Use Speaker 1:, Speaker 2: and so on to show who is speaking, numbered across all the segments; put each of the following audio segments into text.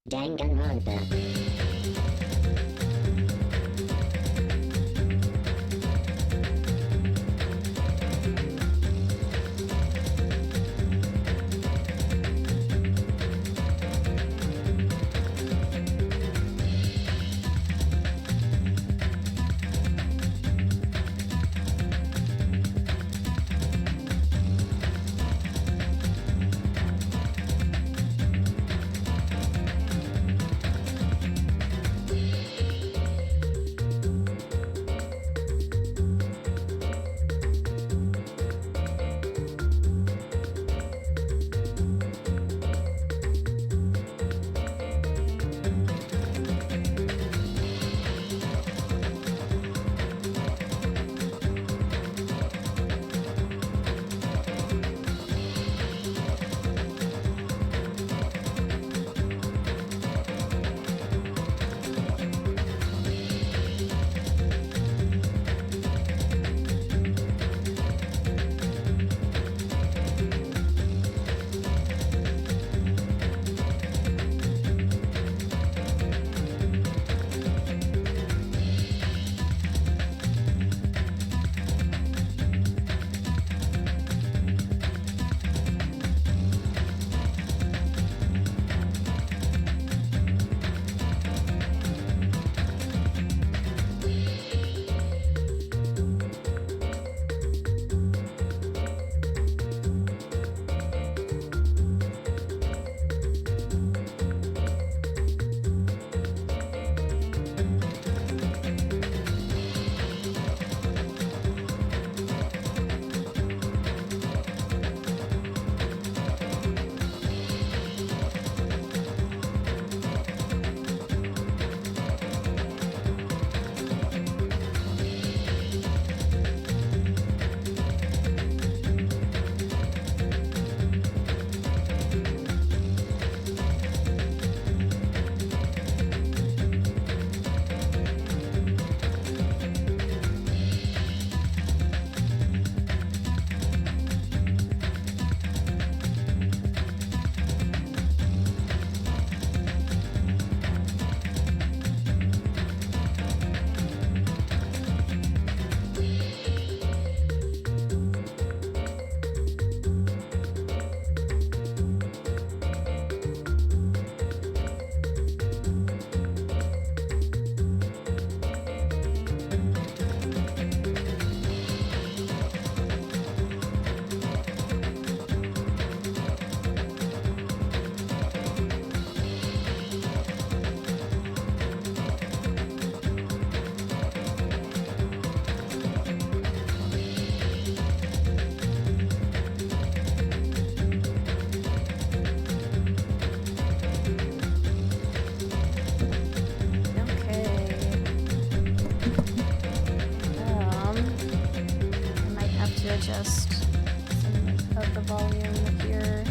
Speaker 1: Danganronpa.
Speaker 2: Adjust some of the volume here,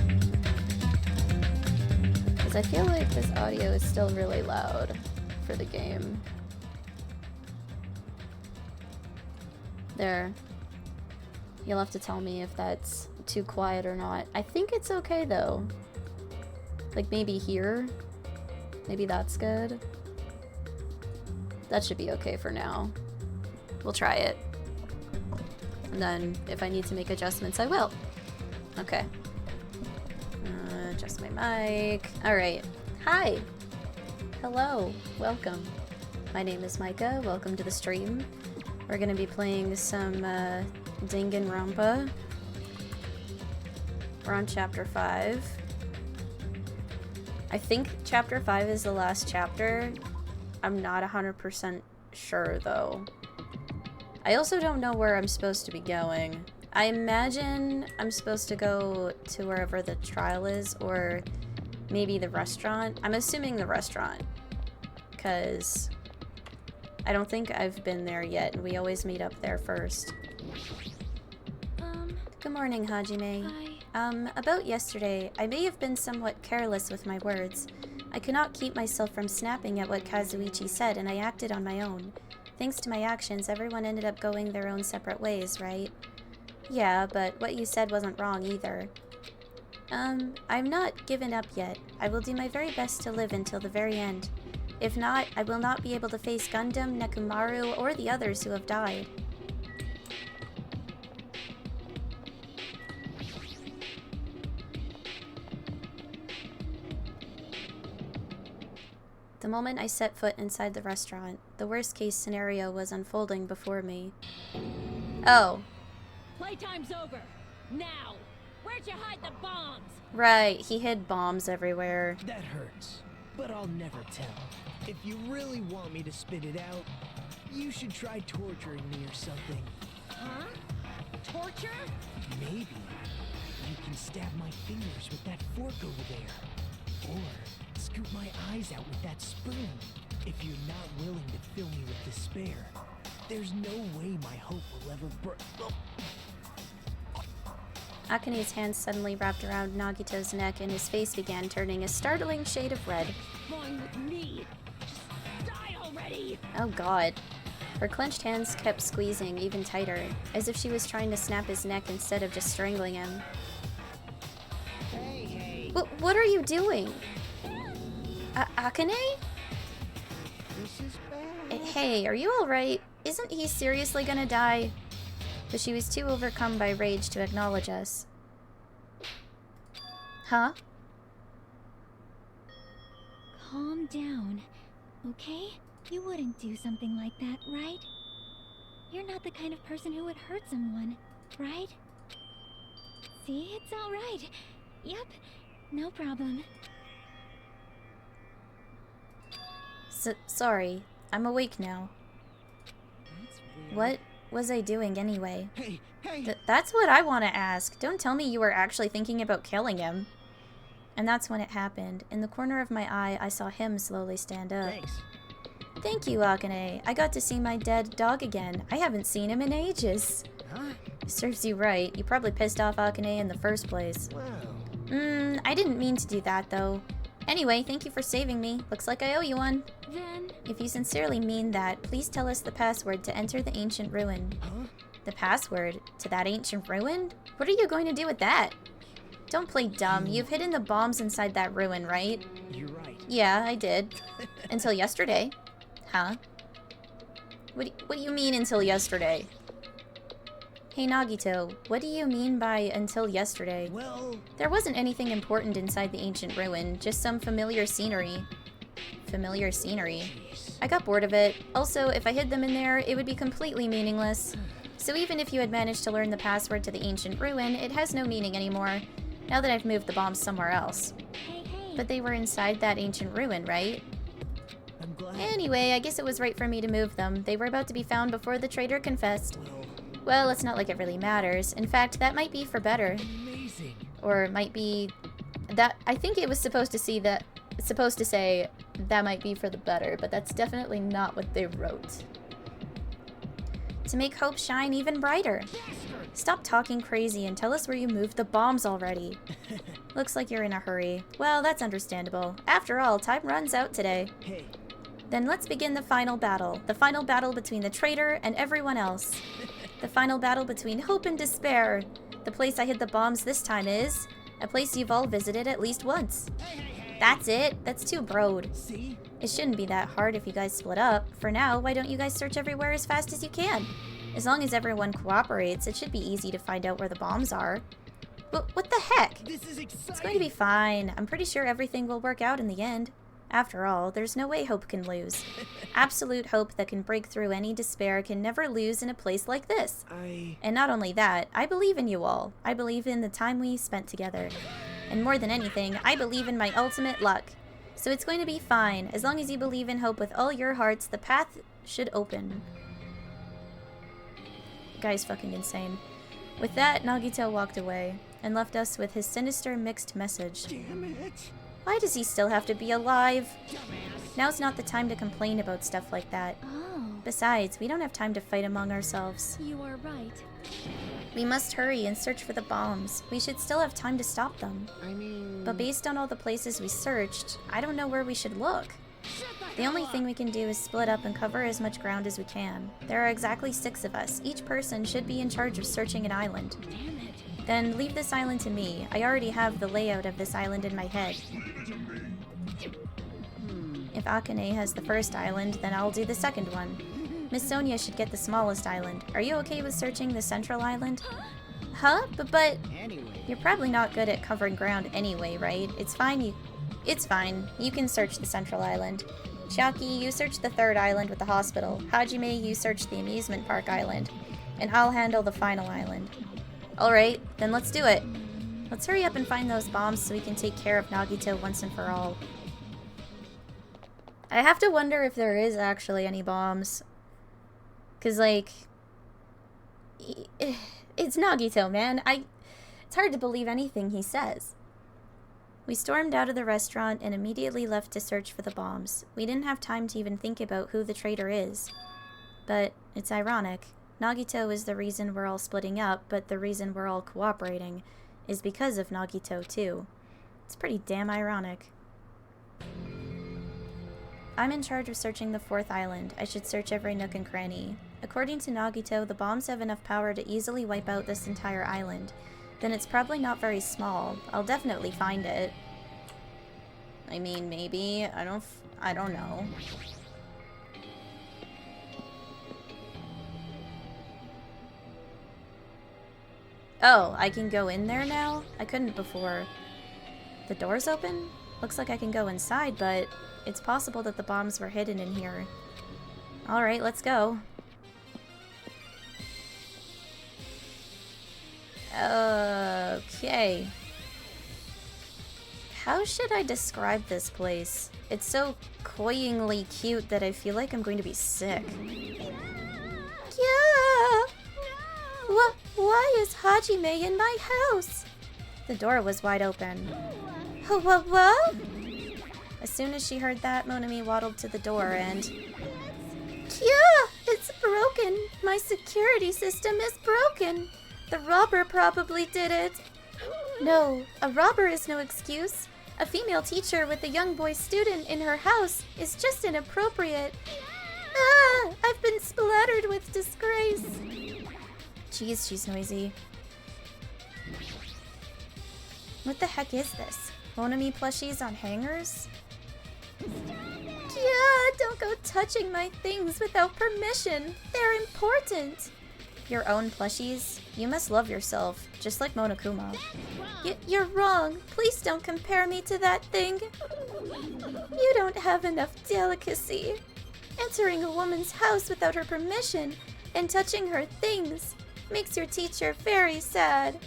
Speaker 2: because I feel like this audio is still really loud for the game. There. You'll have to tell me if that's too quiet or not. I think it's okay though. Like maybe here. Maybe that's good. That should be okay for now. We'll try it. And then, if I need to make adjustments, I will. Okay. Adjust my mic. Alright. Hi! Hello. Welcome. My name is Micah. Welcome to the stream. We're gonna be playing some danganronpa. We're on chapter 5. I think chapter 5 is the last chapter. I'm not 100% sure, though. I also don't know where I'm supposed to be going. I imagine I'm supposed to go to wherever the trial is, or maybe the restaurant. I'm assuming the restaurant, because I don't think I've been there yet, and we always meet up there first. Good morning, Hajime. Hi. About yesterday, I may have been somewhat careless with my words. I could not keep myself from snapping at what Kazuichi said, and I acted on my own. Thanks to my actions, everyone ended up going their own separate ways, right? Yeah, but what you said wasn't wrong either. I'm not given up yet. I will do my very best to live until the very end. If not, I will not be able to face Gundam, Nekomaru, or the others who have died. The moment I set foot inside the restaurant, the worst-case scenario was unfolding before me. Oh.
Speaker 1: Playtime's over. Now! Where'd you hide the bombs?
Speaker 2: Right, he hid bombs everywhere.
Speaker 3: That hurts, but I'll never tell. If you really want me to spit it out, you should try torturing me or something.
Speaker 1: Huh? Torture?
Speaker 3: Maybe you can stab my fingers with that fork over there. Or scoop my eyes out with that spoon. If you're not willing to fill me with despair, there's no way my hope will ever
Speaker 2: Akane's hands suddenly wrapped around Nagito's neck and his face began turning a startling shade of red.
Speaker 1: What's wrong with me? Just die already!
Speaker 2: Oh god. Her clenched hands kept squeezing even tighter, as if she was trying to snap his neck instead of just strangling him.
Speaker 3: Hey.
Speaker 2: What are you doing? Akane?
Speaker 3: This is bad.
Speaker 2: Hey, are you alright? Isn't he seriously gonna die? But she was too overcome by rage to acknowledge us. Huh?
Speaker 4: Calm down, okay? You wouldn't do something like that, right? You're not the kind of person who would hurt someone, right? See, it's all right. Yep, no problem.
Speaker 2: Sorry. I'm awake now.
Speaker 3: That's weird.
Speaker 2: What was I doing anyway?
Speaker 3: Hey!
Speaker 2: That's what I want to ask. Don't tell me you were actually thinking about killing him. And that's when it happened. In the corner of my eye, I saw him slowly stand up.
Speaker 3: Thanks.
Speaker 2: Thank you, Akane. I got to see my dead dog again. I haven't seen him in ages.
Speaker 3: Huh?
Speaker 2: Serves you right. You probably pissed off Akane in the first place.
Speaker 3: Wow.
Speaker 2: I didn't mean to do that, though. Anyway, thank you for saving me. Looks like I owe you one.
Speaker 4: Then,
Speaker 2: If you sincerely mean that, please tell us the password to enter the ancient ruin.
Speaker 3: Huh?
Speaker 2: The password to that ancient ruin? What are you going to do with that? Don't play dumb. You've hidden the bombs inside that ruin, right?
Speaker 3: You're right.
Speaker 2: Yeah, I did. Until yesterday. Huh? What do you mean until yesterday? Hey Nagito, what do you mean by until yesterday?
Speaker 3: Well,
Speaker 2: There wasn't anything important inside the ancient ruin, just some familiar scenery. Familiar scenery?
Speaker 3: jeez.
Speaker 2: I got bored of it. Also, if I hid them in there, it would be completely meaningless. So even if you had managed to learn the password to the ancient ruin, it has no meaning anymore, now that I've moved the bombs somewhere else.
Speaker 4: hey.
Speaker 2: But they were inside that ancient ruin, right?
Speaker 3: I'm glad.
Speaker 2: Anyway, I guess it was right for me to move them. They were about to be found before the traitor confessed.
Speaker 3: Well,
Speaker 2: Well, it's not like it really matters. In fact, that might be for better.
Speaker 3: amazing.
Speaker 2: Or it might be... that... I think it was supposed to say that might be for the better, but that's definitely not what they wrote. To make hope shine even brighter. Stop talking crazy and tell us where you moved the bombs already. Looks like you're in a hurry. Well, that's understandable. After all, time runs out today.
Speaker 3: Hey,
Speaker 2: Then let's begin the final battle. The final battle between the traitor and everyone else. The final battle between hope and despair. The place I hid the bombs this time is a place you've all visited at least once. That's it. That's too broad.
Speaker 3: see?
Speaker 2: It shouldn't be that hard if you guys split up. For now, why don't you guys search everywhere as fast as you can? As long as everyone cooperates, it should be easy to find out where the bombs are. What the heck?
Speaker 3: This is exciting.
Speaker 2: It's going to be fine. I'm pretty sure everything will work out in the end. After all, there's no way hope can lose. Absolute hope that can break through any despair can never lose in a place like this. And not only that, I believe in you all. I believe in the time we spent together. And more than anything, I believe in my ultimate luck. So it's going to be fine. As long as you believe in hope with all your hearts, the path should open. Guy's fucking insane. With that, Nagito walked away and left us with his sinister mixed message.
Speaker 3: Damn it.
Speaker 2: Why does he still have to be alive? Now's not the time to complain about stuff like that.
Speaker 4: Oh,
Speaker 2: Besides, we don't have time to fight among ourselves.
Speaker 4: you are right.
Speaker 2: We must hurry and search for the bombs. We should still have time to stop them.
Speaker 3: I mean...
Speaker 2: But based on all the places we searched, I don't know where we should look. The only thing we can do is split up and cover as much ground as we can. There are exactly 6 of us. Each person should be in charge of searching an island.
Speaker 4: Damn it.
Speaker 2: Then leave this island to me. I already have the layout of this island in my head. If Akane has the first island, then I'll do the second one. Miss Sonia should get the smallest island. Are you okay with searching the central island? Huh? But you're probably not good at covering ground anyway, right? It's fine. It's fine. You can search the central island. Chiaki, you search the third island with the hospital. Hajime, you search the amusement park island. And I'll handle the final island. Alright, then let's do it. Let's hurry up and find those bombs so we can take care of Nagito once and for all. I have to wonder if there is actually any bombs. Cause like... It's Nagito, man. It's hard to believe anything he says. We stormed out of the restaurant and immediately left to search for the bombs. We didn't have time to even think about who the traitor is. But it's ironic. Nagito is the reason we're all splitting up, but the reason we're all cooperating is because of Nagito too. It's pretty damn ironic. I'm in charge of searching the fourth island. I should search every nook and cranny. According to Nagito, the bombs have enough power to easily wipe out this entire island. Then it's probably not very small. I'll definitely find it. I mean, maybe. I don't know. Oh, I can go in there now? I couldn't before. The door's open? Looks like I can go inside, but it's possible that the bombs were hidden in here. Alright, let's go. Okay. How should I describe this place? It's so cloyingly cute that I feel like I'm going to be sick. Yeah! Why is Hajime in my house? The door was wide open. What? As soon as she heard that, Monami waddled to the door and... Yeah! It's broken! My security system is broken! The robber probably did it. No, a robber is no excuse. A female teacher with a young boy student in her house is just inappropriate. Ah! I've been splattered with disgrace. Jeez, she's noisy. What the heck is this? Monami plushies on hangers? Yeah, don't go touching my things without permission. They're important. Your own plushies? You must love yourself, just like Monokuma. You're wrong. Please don't compare me to that thing. You don't have enough delicacy. Entering a woman's house without her permission and touching her things makes your teacher very sad.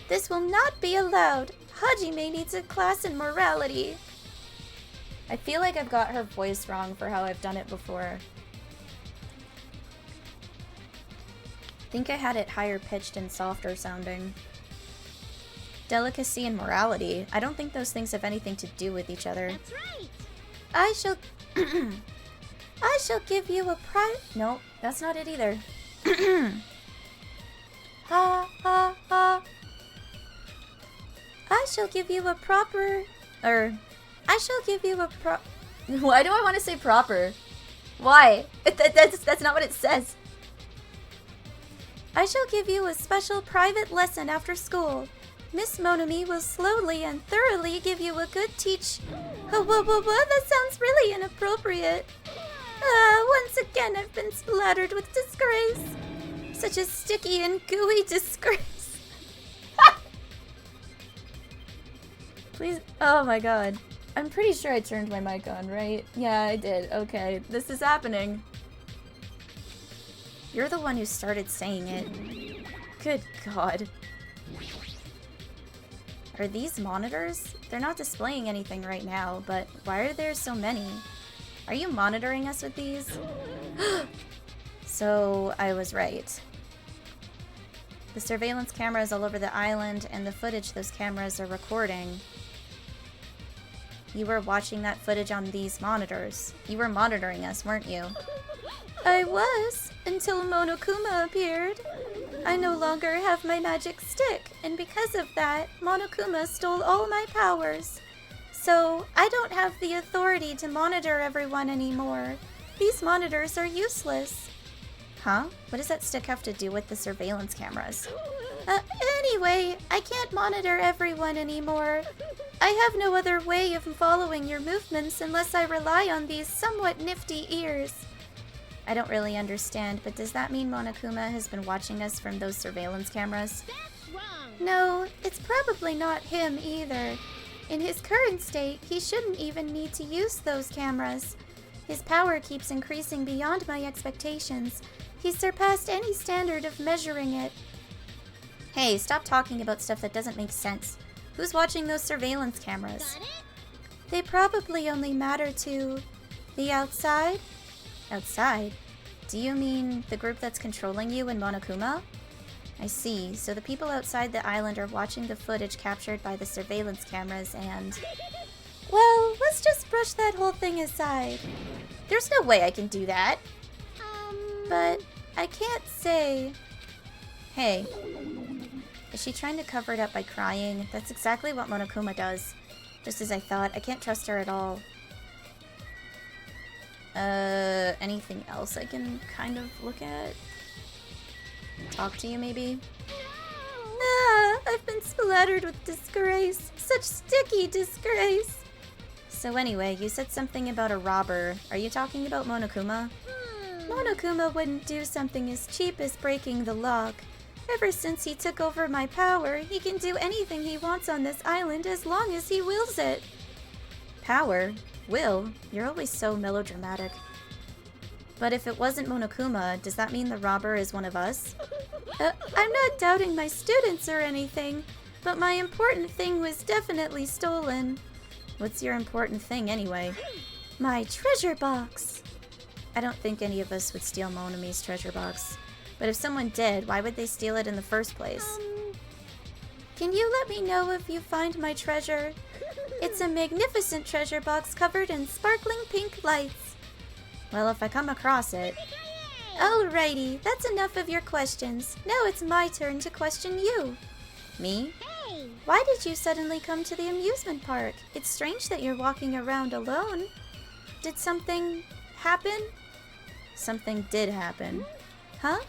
Speaker 2: This will not be allowed. Hajime needs a class in morality. I feel like I've got her voice wrong for how I've done it before. I think I had it higher pitched and softer sounding. Delicacy and morality. I don't think those things have anything to do with each other.
Speaker 4: That's right.
Speaker 2: I shall give you a No, that's not it either. Ha ha ha. I shall give you a proper... I shall give you a Why do I want to say proper? Why? That's not what it says. I shall give you a special private lesson after school. Miss Monami will slowly and thoroughly give you a good teach... What? That sounds really inappropriate. Once again I've been splattered with disgrace. Such a sticky and gooey disgrace. Please... Oh my god. I'm pretty sure I turned my mic on, right? Yeah, I did. Okay, this is happening. You're the one who started saying it. Good god. Are these monitors? They're not displaying anything right now, but why are there so many? Are you monitoring us with these? So, I was right. The surveillance cameras all over the island and the footage those cameras are recording. You were watching that footage on these monitors. You were monitoring us, weren't you? I was, until Monokuma appeared. I no longer have my magic stick, and because of that, Monokuma stole all my powers. So, I don't have the authority to monitor everyone anymore. These monitors are useless. Huh? What does that stick have to do with the surveillance cameras? Anyway, I can't monitor everyone anymore. I have no other way of following your movements unless I rely on these somewhat nifty ears. I don't really understand, but does that mean Monokuma has been watching us from those surveillance cameras?
Speaker 1: That's wrong.
Speaker 2: No, it's probably not him either. In his current state, he shouldn't even need to use those cameras. His power keeps increasing beyond my expectations. He's surpassed any standard of measuring it. Hey, stop talking about stuff that doesn't make sense. Who's watching those surveillance cameras?
Speaker 1: Got it?
Speaker 2: They probably only matter to the outside? Outside? Do you mean the group that's controlling you in Monokuma? I see. So the people outside the island are watching the footage captured by the surveillance cameras and... Well, let's just brush that whole thing aside. There's no way I can do that. But I can't say... Hey. Is she trying to cover it up by crying? That's exactly what Monokuma does. Just as I thought. I can't trust her at all. Anything else I can kind of look at? Talk to you, maybe? Ah, I've been splattered with disgrace. Such sticky disgrace. So anyway, you said something about a robber. Are you talking about Monokuma? Monokuma wouldn't do something as cheap as breaking the lock. Ever since he took over my power, he can do anything he wants on this island as long as he wills it. Power? Will? You're always so melodramatic. But if it wasn't Monokuma, does that mean the robber is one of us? I'm not doubting my students or anything, but my important thing was definitely stolen. What's your important thing anyway? My treasure box. I don't think any of us would steal Monami's treasure box. But if someone did, why would they steal it in the first place? Can you let me know if you find my treasure? It's a magnificent treasure box covered in sparkling pink lights. Well, if I come across it... Alrighty, that's enough of your questions. Now it's my turn to question you. Me?
Speaker 1: Hey!
Speaker 2: Why did you suddenly come to the amusement park? It's strange that you're walking around alone. Did something happen? Something did happen. Huh?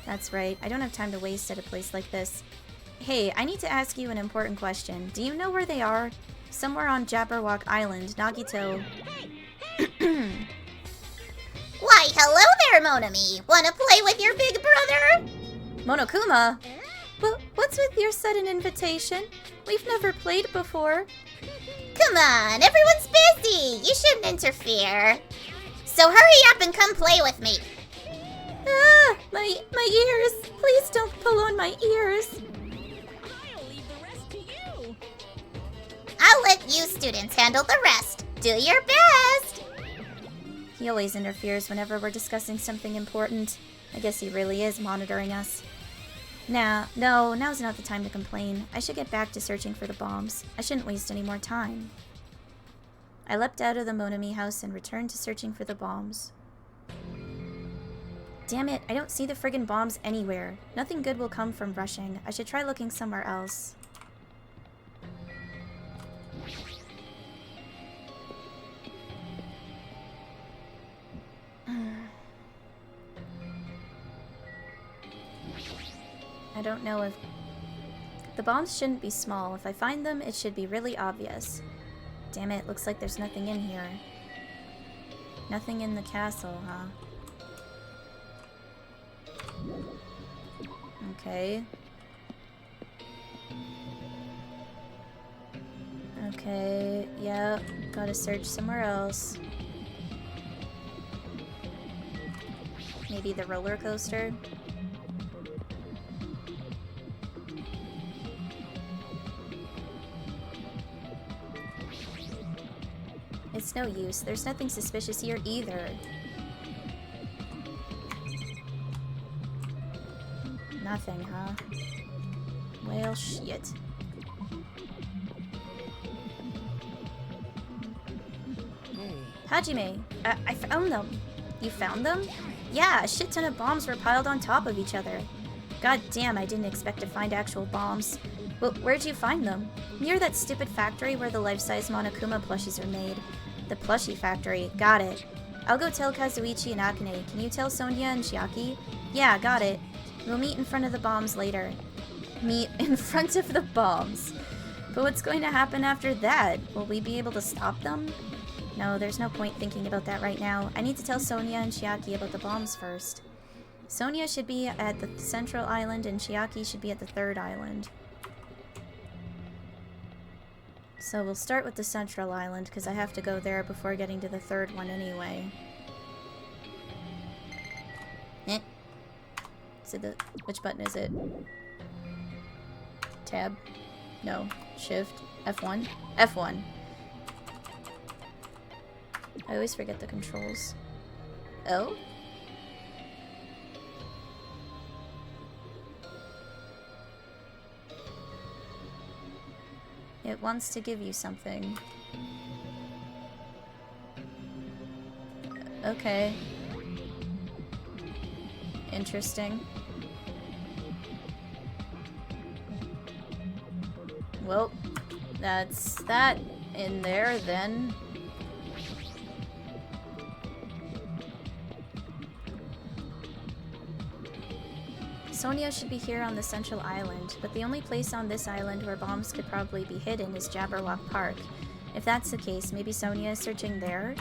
Speaker 2: That's right. I don't have time to waste at a place like this. Hey, I need to ask you an important question. Do you know where they are? Somewhere on Jabberwock Island, Nagito.
Speaker 5: Why, hello there, Monami. Wanna play with your big brother?
Speaker 2: Monokuma? What's with your sudden invitation? We've never played before.
Speaker 5: Come on, everyone's busy. You shouldn't interfere. So hurry up and come play with me.
Speaker 2: Ah, my ears. Please don't pull on my ears.
Speaker 1: I'll leave the rest to you.
Speaker 5: I'll let you students handle the rest. Do your best.
Speaker 2: He always interferes whenever we're discussing something important. I guess he really is monitoring us. Now's not the time to complain. I should get back to searching for the bombs. I shouldn't waste any more time. I leapt out of the Monami house and returned to searching for the bombs. Damn it, I don't see the friggin' bombs anywhere. Nothing good will come from rushing. I should try looking somewhere else. I don't know if... The bombs shouldn't be small. If I find them, it should be really obvious. Damn it, looks like there's nothing in here. Nothing in the castle, huh? Okay. Okay, yeah, gotta search somewhere else. Maybe the roller coaster? It's no use. There's nothing suspicious here either. Nothing, huh? Well, shit. Hajime, I found them. You found them? Yeah, a shit ton of bombs were piled on top of each other. God damn, I didn't expect to find actual bombs. Well, where'd you find them? Near that stupid factory where the life-size Monokuma plushies are made. The plushie factory. Got it. I'll go tell Kazuichi and Akane. Can you tell Sonia and Chiaki? Yeah, got it. We'll meet in front of the bombs later. meet in front of the bombs. But what's going to happen after that? Will we be able to stop them? No, there's no point thinking about that right now. I need to tell Sonia and Chiaki about the bombs first. Sonia should be at the central island and Chiaki should be at the third island. So we'll start with the central island because I have to go there before getting to the third one anyway. Eh. So which button is it? Tab? No. Shift? F1? F1. I always forget the controls. Oh? It wants to give you something. Okay. Interesting. Well, that's that in there then. Sonia should be here on the central island, but the only place on this island where bombs could probably be hidden is Jabberwock Park. If that's the case, maybe Sonia is searching there?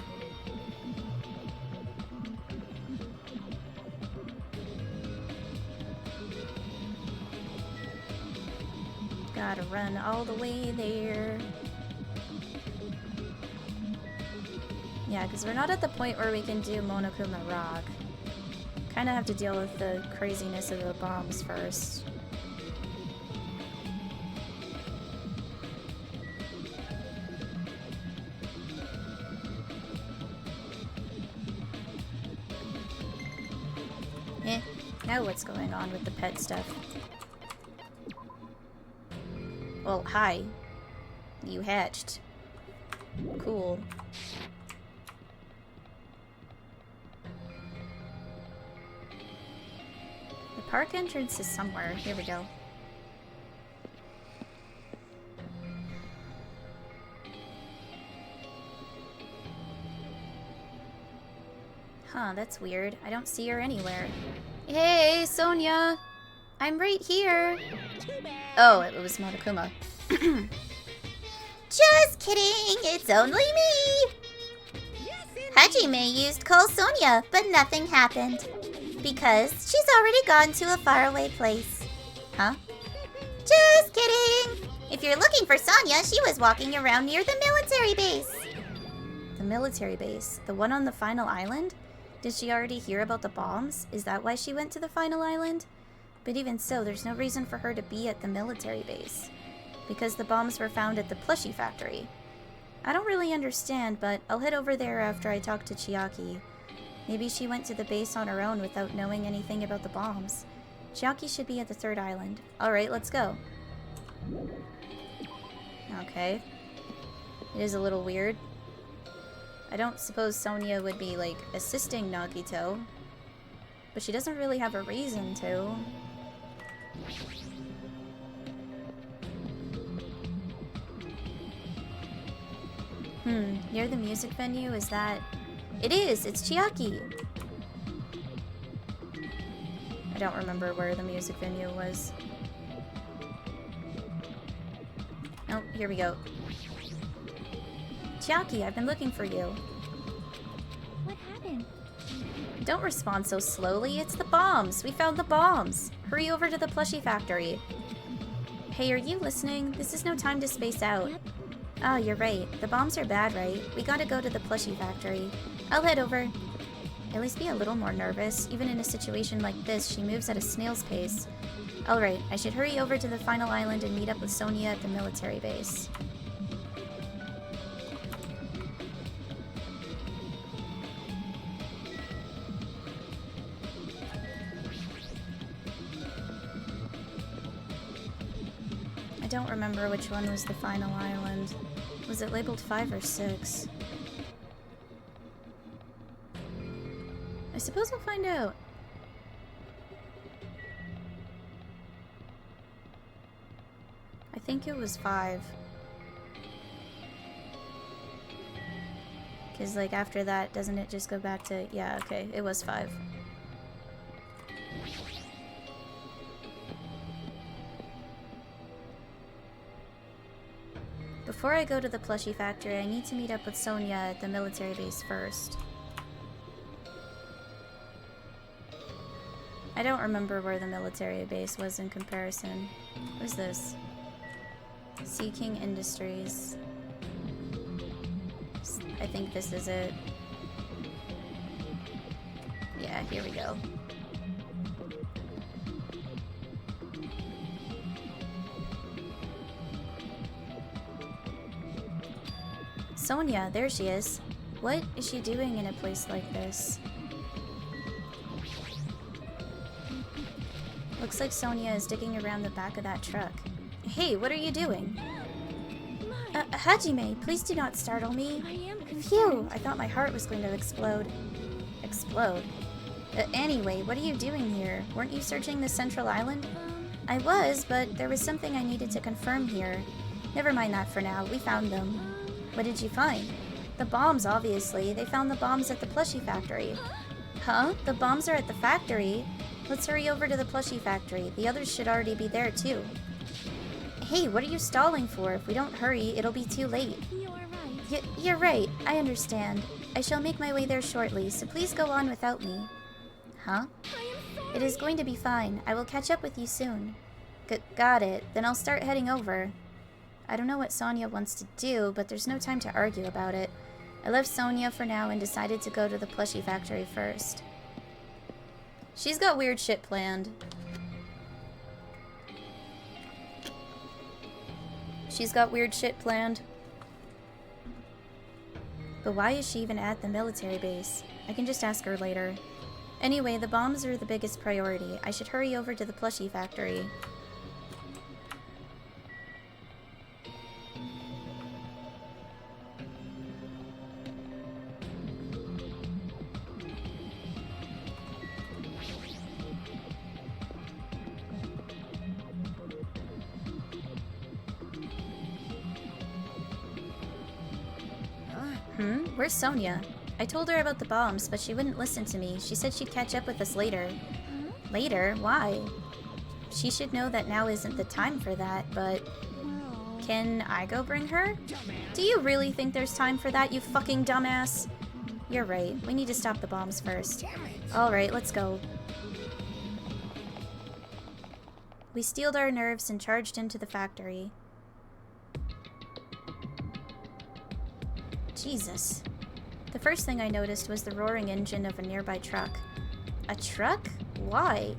Speaker 2: Gotta run all the way there. Yeah, because we're not at the point where we can do Monokuma Rock. Kind of have to deal with the craziness of the bombs first. Now what's going on with the pet stuff? Well, hi. You hatched. Cool. The park entrance is somewhere. Here we go. Huh, that's weird. I don't see her anywhere. Hey, Sonia! I'm right here! Oh, it was Monokuma.
Speaker 5: Just kidding, it's only me! Hajime used call Sonia, but nothing happened. Because she's already gone to a faraway place.
Speaker 2: Huh?
Speaker 5: Just kidding! If you're looking for Sonia, she was walking around near the military base.
Speaker 2: The military base? The one on the final island? Did she already hear about the bombs? Is that why she went to the final island? But even so, there's no reason for her to be at the military base. Because the bombs were found at the plushie factory. I don't really understand, but I'll head over there after I talk to Chiaki. Maybe she went to the base on her own without knowing anything about the bombs. Chiaki should be at the third island. Alright, let's go. Okay. It is a little weird. I don't suppose Sonia would be, like, assisting Nagito. But she doesn't really have a reason to. Near the music venue, is that... It is! It's Chiaki! I don't remember where the music venue was. Oh, here we go. Chiaki, I've been looking for you.
Speaker 4: What happened?
Speaker 2: Don't respond so slowly. It's the bombs. We found the bombs. Hurry over to the plushie factory. Hey, are you listening? This is no time to space out.
Speaker 4: Yep.
Speaker 2: Oh, you're right. The bombs are bad, right? We gotta go to the plushie factory. I'll head over. At least be a little more nervous. Even in a situation like this, she moves at a snail's pace. Alright, I should hurry over to the final island and meet up with Sonia at the military base. I don't remember which one was the final island. Was it labeled 5 or 6? I suppose we'll find out. I think it was 5. Because, like, after that, doesn't it just go back to... Yeah, okay, it was 5. Before I go to the plushie factory, I need to meet up with Sonia at the military base first. I don't remember where the military base was in comparison. What is this? Sea King Industries. I think this is it. Yeah, here we go. Sonia, there she is. What is she doing in a place like this? Looks like Sonia is digging around the back of that truck. Hey, what are you doing? Hajime, please do not startle me.
Speaker 4: I am confused.
Speaker 2: Phew, I thought my heart was going to explode. Explode? Anyway, what are you doing here? Weren't you searching the central island? I was, but there was something I needed to confirm here. Never mind that for now, we found them. What did you find? The bombs, obviously. They found the bombs at the plushie factory. Huh? The bombs are at the factory? Let's hurry over to the plushie factory. The others should already be there, too. Hey, what are you stalling for? If we don't hurry, it'll be too late.
Speaker 4: You are right.
Speaker 2: You're right. I understand. I shall make my way there shortly, so please go on without me. Huh?
Speaker 4: I am sorry.
Speaker 2: It is going to be fine. I will catch up with you soon. Got it. Then I'll start heading over. I don't know what Sonia wants to do, but there's no time to argue about it. I left Sonia for now and decided to go to the plushie factory first. She's got weird shit planned. She's got weird shit planned. But why is she even at the military base? I can just ask her later. Anyway, the bombs are the biggest priority. I should hurry over to the plushie factory. Where's Sonia? I told her about the bombs, but she wouldn't listen to me. She said she'd catch up with us later. Later? Why? She should know that now isn't the time for that, but...
Speaker 4: Well,
Speaker 2: Can I go bring her? Do you really think there's time for that, you fucking dumbass? You're right. We need to stop the bombs first. Alright, let's go. We steeled our nerves and charged into the factory. Jesus. The first thing I noticed was the roaring engine of a nearby truck. A truck? Why?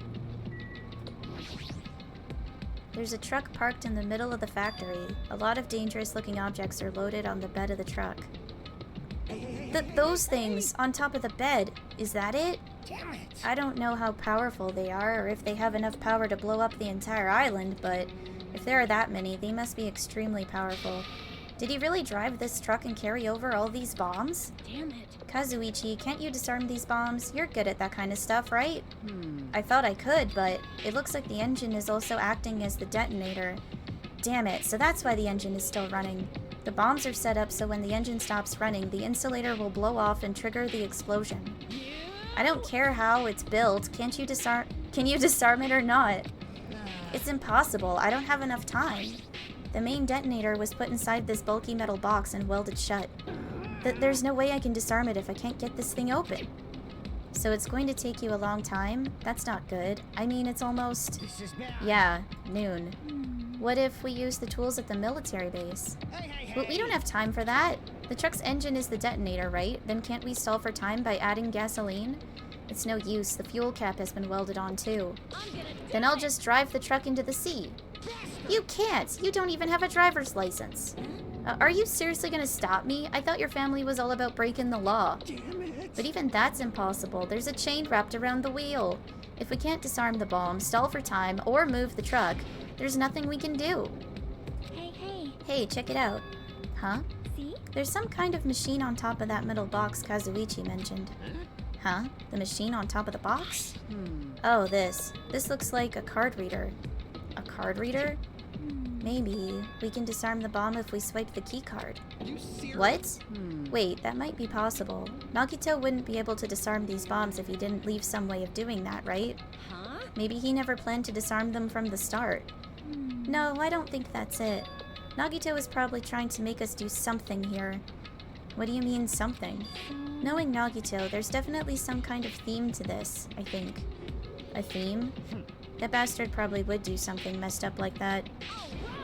Speaker 2: There's a truck parked in the middle of the factory. A lot of dangerous-looking objects are loaded on the bed of the truck. Those things on top of the bed. Is that it?
Speaker 3: Damn it!
Speaker 2: I don't know how powerful they are or if they have enough power to blow up the entire island, but if there are that many, they must be extremely powerful. Did he really drive this truck and carry over all these bombs?
Speaker 4: damn it.
Speaker 2: Kazuichi, can't you disarm these bombs? You're good at that kind of stuff, right? I thought I could, but it looks like the engine is also acting as the detonator. Damn it, so that's why the engine is still running. The bombs are set up so when the engine stops running, the insulator will blow off and trigger the explosion. I don't care how it's built. Can you disarm it or not? It's impossible. I don't have enough time. The main detonator was put inside this bulky metal box and welded shut. There's no way I can disarm it if I can't get this thing open. So it's going to take you a long time? That's not good. I mean, it's almost...
Speaker 3: This is bad.
Speaker 2: Yeah, noon. What if we use the tools at the military base? But we don't have time for that. The truck's engine is the detonator, right? Then can't we stall for time by adding gasoline? It's no use. The fuel cap has been welded on too. Then I'll just drive the truck into the sea. You can't! You don't even have a driver's license. Are you seriously gonna stop me? I thought your family was all about breaking the law.
Speaker 3: Damn it!
Speaker 2: But even that's impossible. There's a chain wrapped around the wheel. If we can't disarm the bomb, stall for time, or move the truck, there's nothing we can do.
Speaker 4: Hey,
Speaker 2: Hey, check it out. Huh?
Speaker 4: see?
Speaker 2: There's some kind of machine on top of that metal box Kazuichi mentioned. Huh? The machine on top of the box? Oh, this. This looks like a card reader. A card reader? Maybe. We can disarm the bomb if we swipe the key card.
Speaker 3: Are you serious?
Speaker 2: What? Wait, that might be possible. Nagito wouldn't be able to disarm these bombs if he didn't leave some way of doing that, right?
Speaker 1: Huh?
Speaker 2: Maybe he never planned to disarm them from the start. No, I don't think that's it. Nagito is probably trying to make us do something here. What do you mean, something? Knowing Nagito, there's definitely some kind of theme to this, I think. A theme? That bastard probably would do something messed up like that.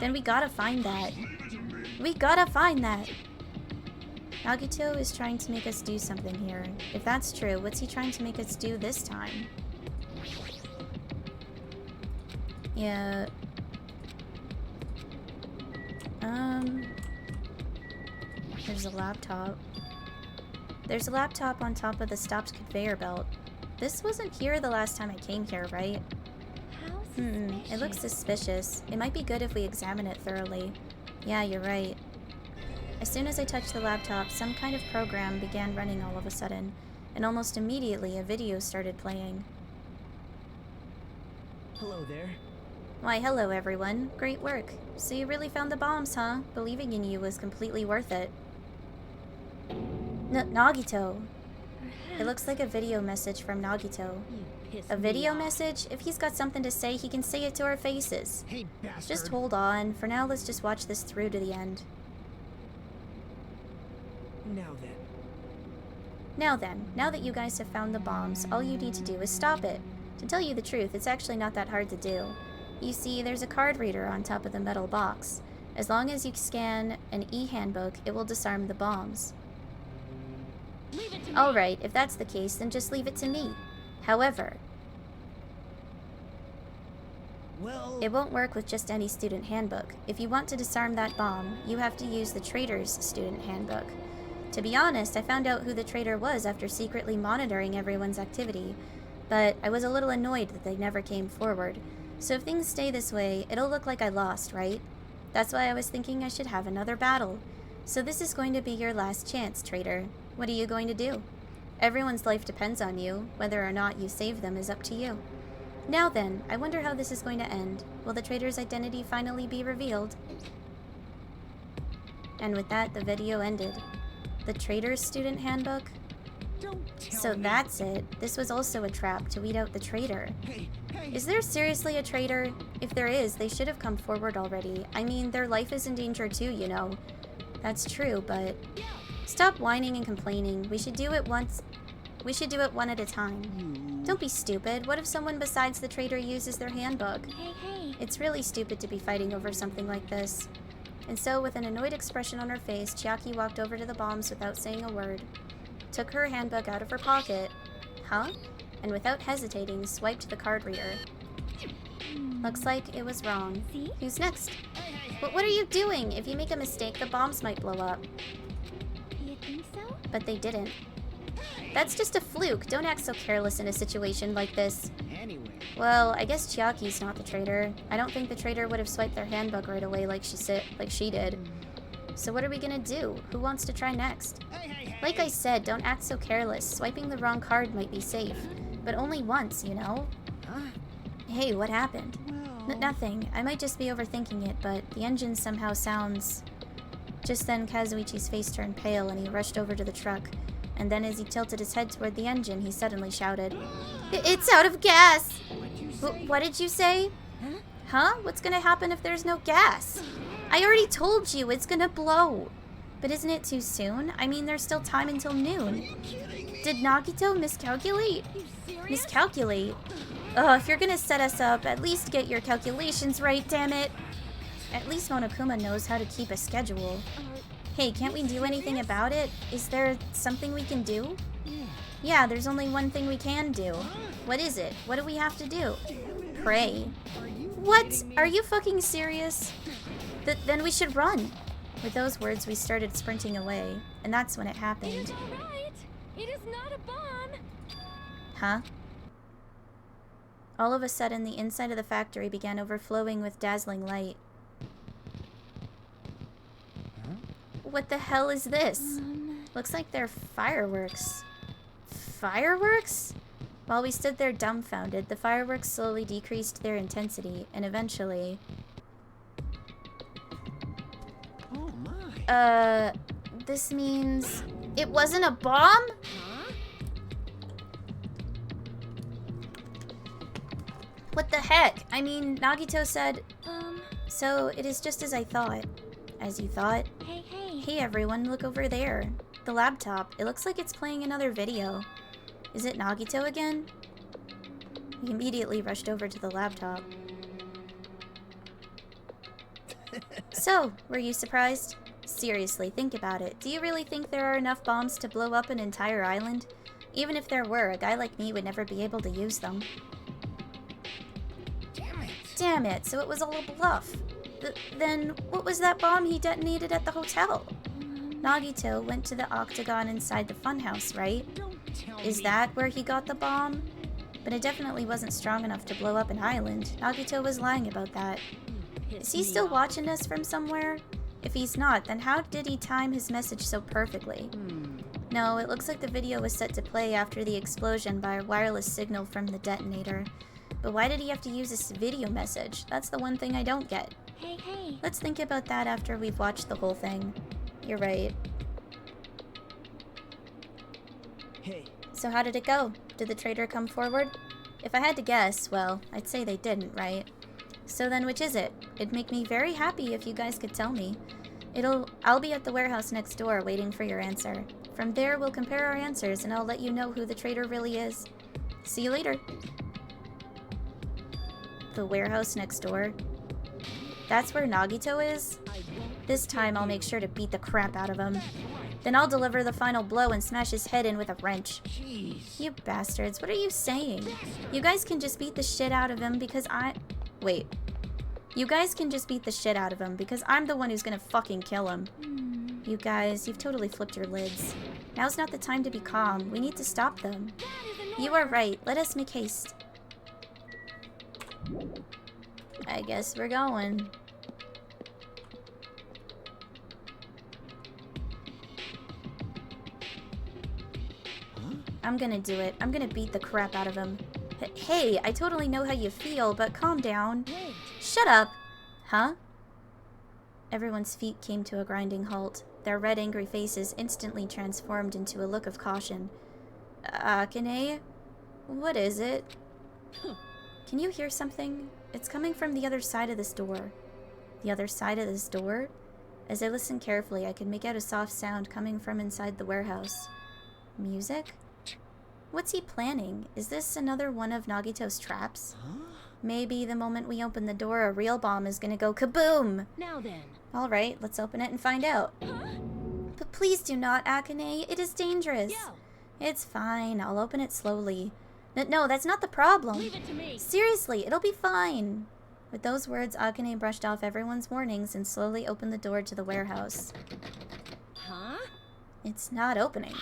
Speaker 2: Then we gotta find that. We gotta find that! Nagito is trying to make us do something here. If that's true, what's he trying to make us do this time? Yeah. There's a laptop. There's a laptop on top of the stopped conveyor belt. This wasn't here the last time I came here, right?
Speaker 4: How
Speaker 2: It looks suspicious. It might be good if we examine it thoroughly. Yeah, you're right. As soon as I touched the laptop, some kind of program began running all of a sudden, and almost immediately a video started playing.
Speaker 3: Hello there.
Speaker 2: Why, hello everyone. Great work. So you really found the bombs, huh? Believing in you was completely worth it. Nagito. It looks like a video message from Nagito. A video message? If he's got something to say, he can say it to our faces.
Speaker 3: Hey, bastard.
Speaker 2: Just hold on. For now, let's just watch this through to the end.
Speaker 3: Now then.
Speaker 2: Now that you guys have found the bombs, all you need to do is stop it. To tell you the truth, it's actually not that hard to do. You see, there's a card reader on top of the metal box. As long as you scan an e-handbook, it will disarm the bombs.
Speaker 1: Leave it to me.
Speaker 2: Alright, if that's the case, then just leave it to me. However,
Speaker 3: Well,
Speaker 2: it won't work with just any student handbook. If you want to disarm that bomb, you have to use the traitor's student handbook. To be honest, I found out who the traitor was after secretly monitoring everyone's activity, but I was a little annoyed that they never came forward. So if things stay this way, it'll look like I lost, right? That's why I was thinking I should have another battle. So this is going to be your last chance, traitor. What are you going to do? Everyone's life depends on you. Whether or not you save them is up to you. Now then, I wonder how this is going to end. Will the traitor's identity finally be revealed? And with that, the video ended. The traitor's student handbook?
Speaker 3: don't tell
Speaker 2: So
Speaker 3: me.
Speaker 2: that's it. This was also a trap to weed out the traitor.
Speaker 3: Hey,
Speaker 2: Is there seriously a traitor? If there is, they should have come forward already. I mean, their life is in danger too, you know. That's true, but... Stop whining and complaining. We should do it once... We should do it one at a time. Don't be stupid. What if someone besides the traitor uses their handbook?
Speaker 4: Hey.
Speaker 2: It's really stupid to be fighting over something like this. And so, with an annoyed expression on her face, Chiaki walked over to the bombs without saying a word, took her handbook out of her pocket, and without hesitating, swiped the card reader. Looks like it was wrong.
Speaker 4: See?
Speaker 2: Who's next? What are you doing? If you make a mistake, the bombs might blow up.
Speaker 4: You think so?
Speaker 2: But they didn't. That's just a fluke. Don't act so careless in a situation like this.
Speaker 3: Anyway.
Speaker 2: Well, I guess Chiaki's not the traitor. I don't think the traitor would have swiped their handbook right away like she did. So what are we gonna do? Who wants to try next? Like I said, don't act so careless. Swiping the wrong card might be safe. But only once, you know?
Speaker 3: Huh?
Speaker 2: Hey, what happened?
Speaker 3: Well...
Speaker 2: Nothing. I might just be overthinking it, but the engine somehow sounds... Just then, Kazuichi's face turned pale and he rushed over to the truck. And then as he tilted his head toward the engine, he suddenly shouted, It's out of gas! What did you say? Huh? What's gonna happen if there's no gas? I already told you, it's gonna blow. But isn't it too soon? I mean, there's still time until noon. Did Nagito miscalculate? Miscalculate? Ugh, if you're gonna set us up, at least get your calculations right, damn it. At least Monokuma knows how to keep a schedule. Hey, can't we do anything about it? Is there something we can do? Yeah, there's only one thing we can do. What is it? What do we have to do? Pray. What? Are you fucking serious? Then we should run. With those words, we started sprinting away, and that's when it
Speaker 1: It
Speaker 2: happened.
Speaker 1: is all right. It is not a bomb.
Speaker 2: Huh? All of a sudden, the inside of the factory began overflowing with dazzling light. What the hell is this? Looks like they're fireworks. Fireworks? While we stood there dumbfounded, the fireworks slowly decreased their intensity, and eventually...
Speaker 3: Oh my.
Speaker 2: This means... It wasn't a bomb? What the heck? I mean, Nagito said... So, it is just as I thought. as you thought.
Speaker 4: Hey, hey.
Speaker 2: Hey everyone, look over there. The laptop. It looks like it's playing another video. Is it Nagito again? He immediately rushed over to the laptop. So, were you surprised? Seriously, think about it. Do you really think there are enough bombs to blow up an entire island? Even if there were, a guy like me would never be able to use them. Damn it, so it was all a bluff. Then, what was that bomb he detonated at the hotel? Nagito went to the octagon inside the funhouse, right? Is that where he got the bomb? But it definitely wasn't strong enough to blow up an island. Nagito was lying about that. Is he still watching us from somewhere? If he's not, then how did he time his message so perfectly? No, it looks like the video was set to play after the explosion by a wireless signal from the detonator. But why did he have to use this video message? That's the one thing I don't get.
Speaker 4: Hey, hey.
Speaker 2: Let's think about that after we've watched the whole thing. You're right.
Speaker 3: Hey,
Speaker 2: So how did it go? Did the traitor come forward? If I had to guess, well, I'd say they didn't, right? So then which is it? It'd make me very happy if you guys could tell me. I'll be at the warehouse next door waiting for your answer. From there, we'll compare our answers and I'll let you know who the traitor really is. See you later. The warehouse next door. That's where Nagito is? This time I'll make sure to beat the crap out of him. Then I'll deliver the final blow and smash his head in with a wrench.
Speaker 3: jeez.
Speaker 2: You bastards, what are you saying? You guys can just beat the shit out of him because Wait. You guys can just beat the shit out of him because I'm the one who's gonna fucking kill him. You guys, you've totally flipped your lids. Now's not the time to be calm. We need to stop them. You are right. Let us make haste. I guess we're going. I'm gonna do it. I'm gonna beat the crap out of him. Hey, I totally know how you feel, but calm down.
Speaker 1: Wait.
Speaker 2: Shut up! Huh? Everyone's feet came to a grinding halt. Their red, angry faces instantly transformed into a look of caution. Akane? What is it? Can you hear something? It's coming from the other side of this door. The other side of this door? As I listened carefully, I could make out a soft sound coming from inside the warehouse. Music? What's he planning? Is this another one of Nagito's traps? Maybe the moment we open the door, a real bomb is gonna go kaboom!
Speaker 1: Now then.
Speaker 2: Alright, let's open it and find out. But please do not, Akane. It is dangerous.
Speaker 1: Yo,
Speaker 2: It's fine. I'll open it slowly. No, that's not the problem.
Speaker 1: leave it to me.
Speaker 2: Seriously, it'll be fine. With those words, Akane brushed off everyone's warnings and slowly opened the door to the warehouse.
Speaker 1: Huh?
Speaker 2: It's not opening.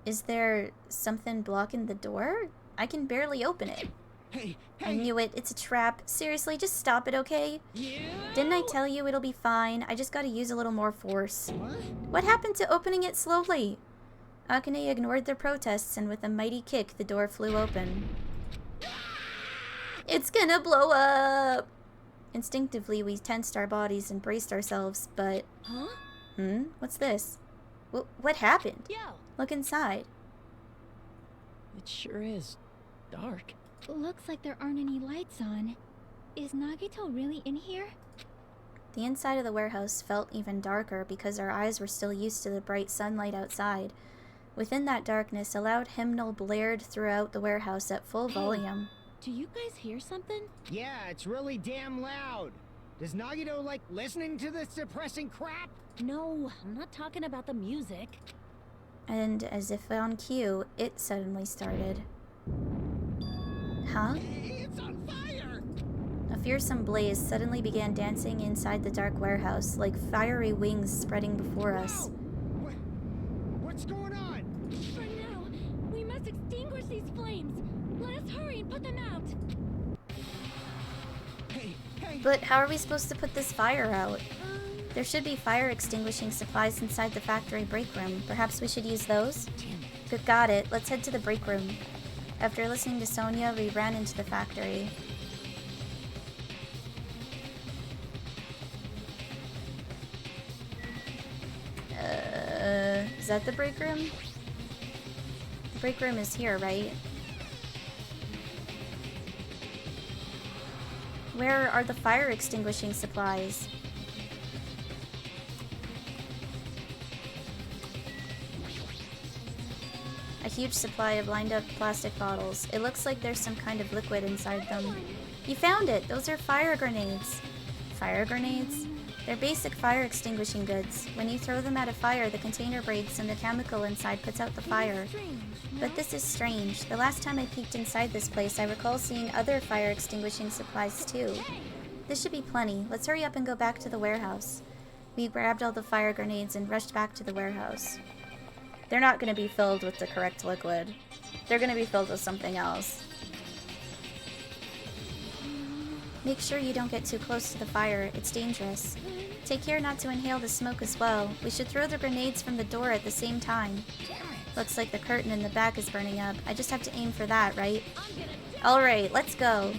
Speaker 2: Is there something blocking the door? I can barely open it.
Speaker 3: Hey,
Speaker 2: I
Speaker 3: hey.
Speaker 2: knew it. It's a trap. Seriously, just stop it, okay?
Speaker 1: You?
Speaker 2: Didn't I tell you it'll be fine? I just gotta use a little more force.
Speaker 3: What?
Speaker 2: What happened to opening it slowly? Akane ignored their protests, and with a mighty kick, the door flew open. It's gonna blow up! Instinctively, we tensed our bodies and braced ourselves, but...
Speaker 1: Huh?
Speaker 2: What's this? What happened?
Speaker 1: Yo.
Speaker 2: Look inside.
Speaker 6: It sure is dark.
Speaker 4: Looks like there aren't any lights on. Is Nagito really in here?
Speaker 2: The inside of the warehouse felt even darker because our eyes were still used to the bright sunlight outside. Within that darkness, a loud hymnal blared throughout the warehouse at full volume.
Speaker 1: Do you guys hear something?
Speaker 7: Yeah, it's really damn loud. Does Nagito like listening to this depressing crap?
Speaker 1: No, I'm not talking about the music.
Speaker 2: And as if on cue, it suddenly started. Huh?
Speaker 7: It's on fire!
Speaker 2: A fearsome blaze suddenly began dancing inside the dark warehouse, like fiery wings spreading before us.
Speaker 7: Wow. What's going on?
Speaker 1: For now, we must extinguish these flames. Let us hurry and put them out.
Speaker 3: Hey, hey.
Speaker 2: But how are we supposed to put this fire out? There should be fire extinguishing supplies inside the factory break room. Perhaps we should use those? Got it. Let's head to the break room. After listening to Sonia, we ran into the factory. Is that the break room? The break room is here, right? Where are the fire extinguishing supplies? huge supply of lined up plastic bottles. It looks like there's some kind of liquid inside them. You found it! Those are fire grenades. Fire grenades? They're basic fire extinguishing goods. When you throw them at a fire, the container breaks and the chemical inside puts out the fire. But this is strange. The last time I peeked inside this place, I recall seeing other fire extinguishing supplies too. This should be plenty. Let's hurry up and go back to the warehouse. We grabbed all the fire grenades and rushed back to the warehouse. They're not going to be filled with the correct liquid. They're going to be filled with something else. Make sure you don't get too close to the fire. It's dangerous. Take care not to inhale the smoke as well. We should throw the grenades from the door at the same time. Looks like the curtain in the back is burning up. I just have to aim for that, right? Alright, let's go.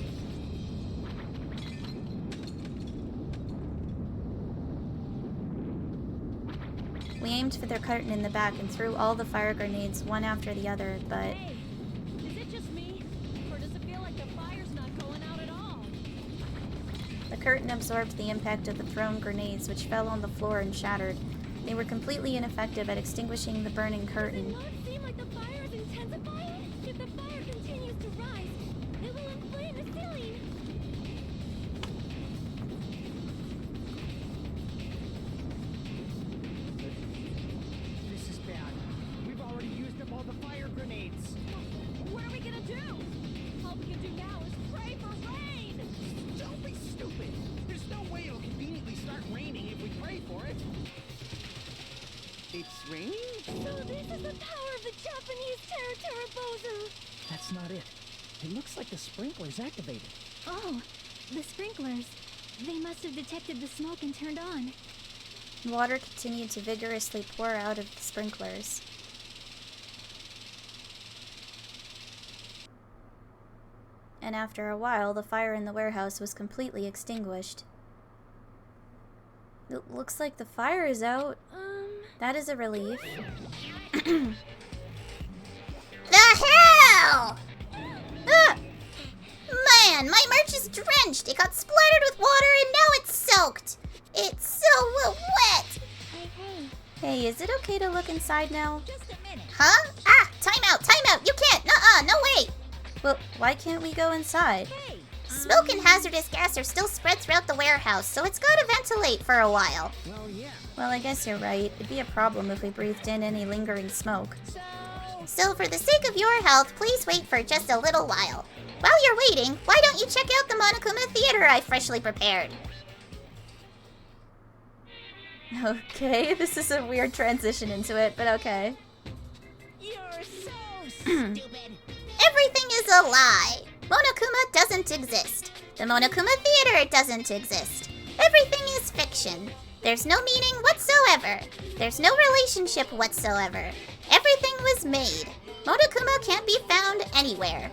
Speaker 2: We aimed for the curtain in the back and threw all the fire grenades one after the other, but...
Speaker 1: Hey, is it just me? Or does it feel like the fire's not going out at all?
Speaker 2: The curtain absorbed the impact of the thrown grenades, which fell on the floor and shattered. They were completely ineffective at extinguishing the burning curtain.
Speaker 4: Does it not seem like the fire is intensifying? If the fire continues to rise, it will inflame the ceiling.
Speaker 7: This is bad. We've already used up all the fire grenades.
Speaker 1: What are we gonna do? All we can do now is pray for rain!
Speaker 7: Don't be stupid. There's no way it'll conveniently start raining if we pray for it. It's raining?
Speaker 4: So this is the power of the Japanese Terra.
Speaker 3: That's not it. It looks like the sprinkler's activated.
Speaker 4: Oh, the sprinklers. They must have detected the smoke and turned on.
Speaker 2: Water continued to vigorously pour out of the sprinklers. And after a while, the fire in the warehouse was completely extinguished. It looks like the fire is out. That is a relief.
Speaker 5: The hell! Ah! Man, my merch is drenched. It got splattered with water and now it's soaked. It's so wet.
Speaker 4: Hey.
Speaker 2: Hey, is it okay to look inside now?
Speaker 4: Just a minute.
Speaker 5: Huh? Ah, time out. You can't. Nuh-uh, no way.
Speaker 2: Well, why can't we go inside?
Speaker 4: Hey.
Speaker 5: Smoke and hazardous gas are still spread throughout the warehouse, so it's gotta ventilate for a while.
Speaker 7: Well, yeah.
Speaker 2: Well, I guess you're right. It'd be a problem if we breathed in any lingering smoke.
Speaker 5: So for the sake of your health, please wait for just a little while. While you're waiting, why don't you check out the Monokuma Theater I freshly prepared?
Speaker 2: Okay, this is a weird transition into it, but okay.
Speaker 1: You're so stupid!
Speaker 5: Everything is a lie. Monokuma doesn't exist. The Monokuma Theater doesn't exist. Everything is fiction. There's no meaning whatsoever. There's no relationship whatsoever. Everything was made. Monokuma can't be found anywhere.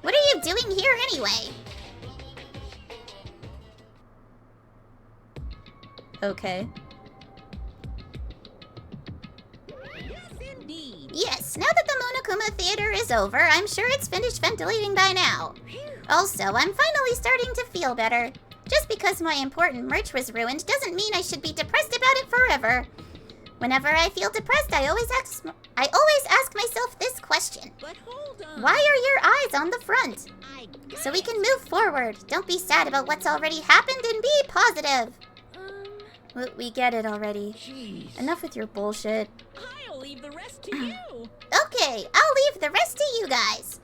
Speaker 5: What are you doing here anyway?
Speaker 2: Okay.
Speaker 1: Yes, indeed!
Speaker 5: Yes, now that the Monokuma Theater is over, I'm sure it's finished ventilating by now. Also, I'm finally starting to feel better. Just because my important merch was ruined doesn't mean I should be depressed about it forever. Whenever I feel depressed, I always ask myself this question.
Speaker 1: But hold on!
Speaker 5: Why are your eyes on the front? So we can move forward. Don't be sad about what's already happened and be positive.
Speaker 2: We get it already.
Speaker 3: Jeez.
Speaker 2: Enough with your bullshit.
Speaker 1: I'll leave the rest to you!
Speaker 5: Okay, I'll leave the rest to you guys.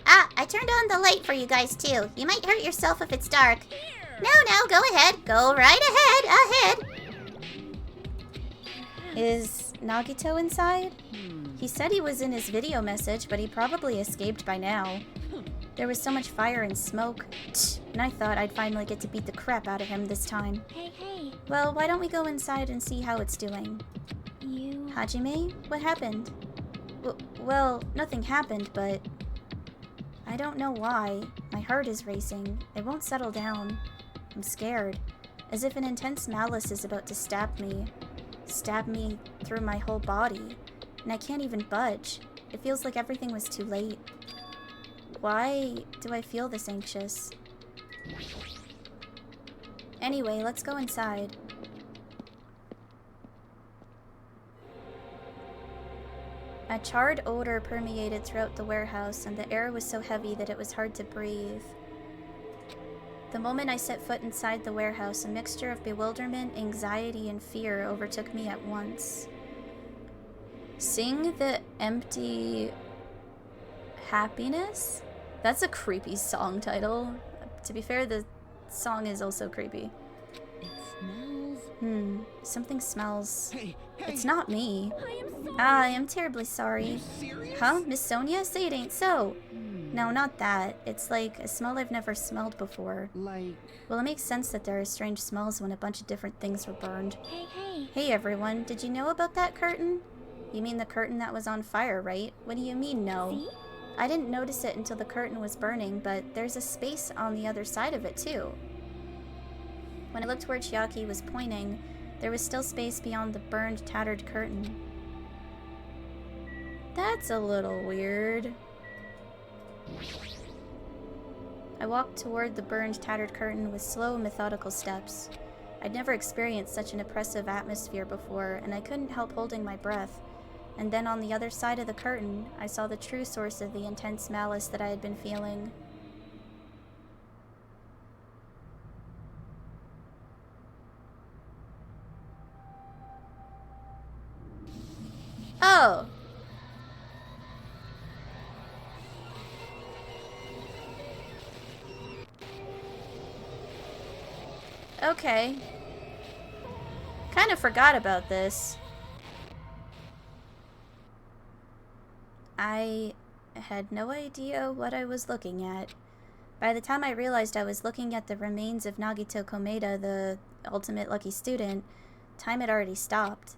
Speaker 5: Ah, I turned on the light for you guys too. You might hurt yourself if it's dark. Now, go ahead. Go right ahead.
Speaker 2: Is Nagito inside? He said he was in his video message, but he probably escaped by now. There was so much fire and smoke, and I thought I'd finally get to beat the crap out of him this time.
Speaker 4: Hey.
Speaker 2: Well, why don't we go inside and see how it's doing?
Speaker 4: You...
Speaker 2: Hajime, what happened? Well, nothing happened, but... I don't know why. My heart is racing. It won't settle down. I'm scared. As if an intense malice is about to stab me. Stab me through my whole body. And I can't even budge. It feels like everything was too late. Why do I feel this anxious? Anyway, let's go inside. A charred odor permeated throughout the warehouse, and the air was so heavy that it was hard to breathe. The moment I set foot inside the warehouse, a mixture of bewilderment, anxiety, and fear overtook me at once. Sing the Empty Happiness? That's a creepy song title. To be fair, the song is also creepy.
Speaker 6: It smells.
Speaker 2: Something smells.
Speaker 3: Hey,
Speaker 2: It's not me.
Speaker 1: I am sorry.
Speaker 2: I am terribly sorry.
Speaker 3: serious?
Speaker 2: Huh? Miss Sonia? Say it ain't so. No, not that. It's like a smell I've never smelled before.
Speaker 7: Like,
Speaker 2: Well, it makes sense that there are strange smells when a bunch of different things were burned.
Speaker 4: Hey.
Speaker 2: Hey everyone, did you know about that curtain? You mean the curtain that was on fire, right? What do you mean, no?
Speaker 4: See?
Speaker 2: I didn't notice it until the curtain was burning, but there's a space on the other side of it, too. When I looked where Chiaki was pointing, there was still space beyond the burned, tattered curtain. That's a little weird. I walked toward the burned, tattered curtain with slow, methodical steps. I'd never experienced such an oppressive atmosphere before, and I couldn't help holding my breath. And then on the other side of the curtain, I saw the true source of the intense malice that I had been feeling. Oh! Okay. Kind of forgot about this. I had no idea what I was looking at. By the time I realized I was looking at the remains of Nagito Komeda, the ultimate lucky student, time had already stopped.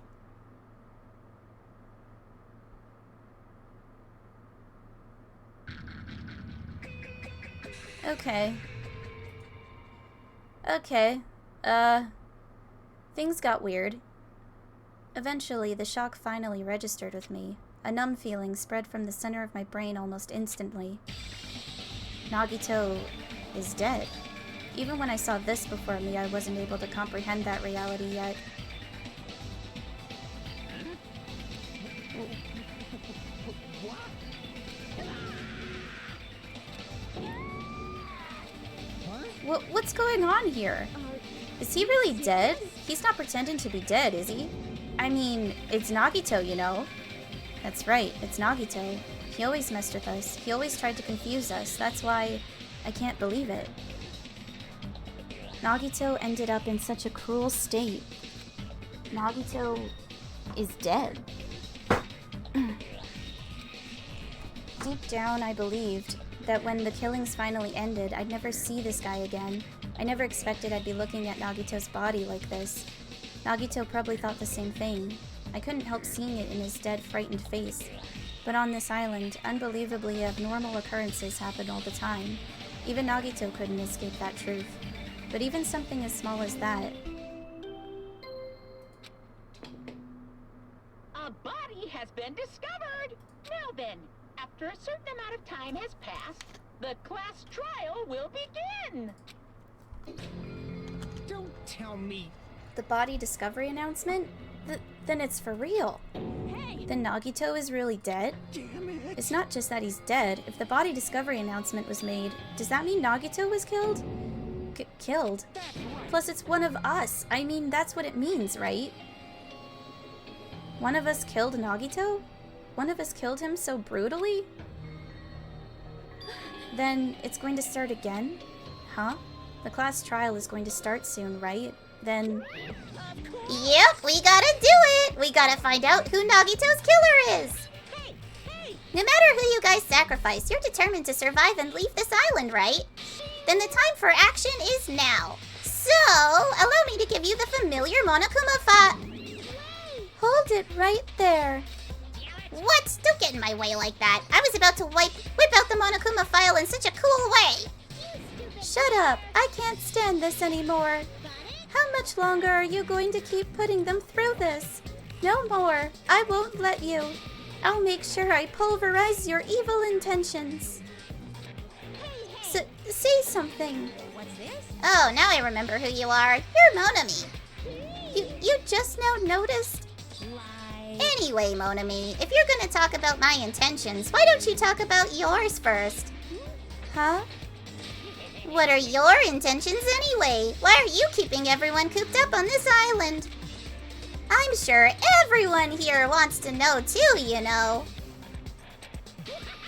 Speaker 2: Okay. Things got weird. Eventually, the shock finally registered with me. A numb feeling spread from the center of my brain almost instantly. Nagito is dead. Even when I saw this before me, I wasn't able to comprehend that reality yet. What's going on here? Is he really dead? He's not pretending to be dead, is he? I mean, it's Nagito, you know? That's right, it's Nagito. He always messed with us. He always tried to confuse us. That's why I can't believe it. Nagito ended up in such a cruel state. Nagito is dead. Deep down, I believed that when the killings finally ended, I'd never see this guy again. I never expected I'd be looking at Nagito's body like this. Nagito probably thought the same thing. I couldn't help seeing it in his dead, frightened face. But on this island, unbelievably abnormal occurrences happen all the time. Even Nagito couldn't escape that truth. But even something as small as that...
Speaker 8: A body has been discovered! Now then, after a certain amount of time has passed, the class trial will begin!
Speaker 7: don't tell me.
Speaker 2: The body discovery announcement? Then it's for real.
Speaker 1: Hey!
Speaker 2: Then Nagito is really dead?
Speaker 3: Damn it.
Speaker 2: It's not just that he's dead. If the body discovery announcement was made, does that mean Nagito was killed? Killed? Plus, it's one of us. I mean, that's what it means, right? One of us killed Nagito? One of us killed him so brutally? Then it's going to start again? Huh? The class trial is going to start soon, right? Then...
Speaker 5: Yep, we gotta do it. We gotta find out who Nagito's killer is.
Speaker 1: Hey! Hey!
Speaker 5: No matter who you guys sacrifice, you're determined to survive and leave this island, right? Then the time for action is now. So, allow me to give you the familiar Monokuma
Speaker 2: hold it right there.
Speaker 5: What? Don't get in my way like that. I was about to whip out the Monokuma file in such a cool way.
Speaker 2: Shut up. I can't stand this anymore. How much longer are you going to keep putting them through this? No more. I won't let you. I'll make sure I pulverize your evil intentions. Say something.
Speaker 1: What's this?
Speaker 5: Oh, now I remember who you are. You're Monami. You just now noticed? Anyway, Monami, if you're gonna talk about my intentions, why don't you talk about yours first?
Speaker 2: Huh?
Speaker 5: What are your intentions anyway? Why are you keeping everyone cooped up on this island? I'm sure everyone here wants to know too, you know.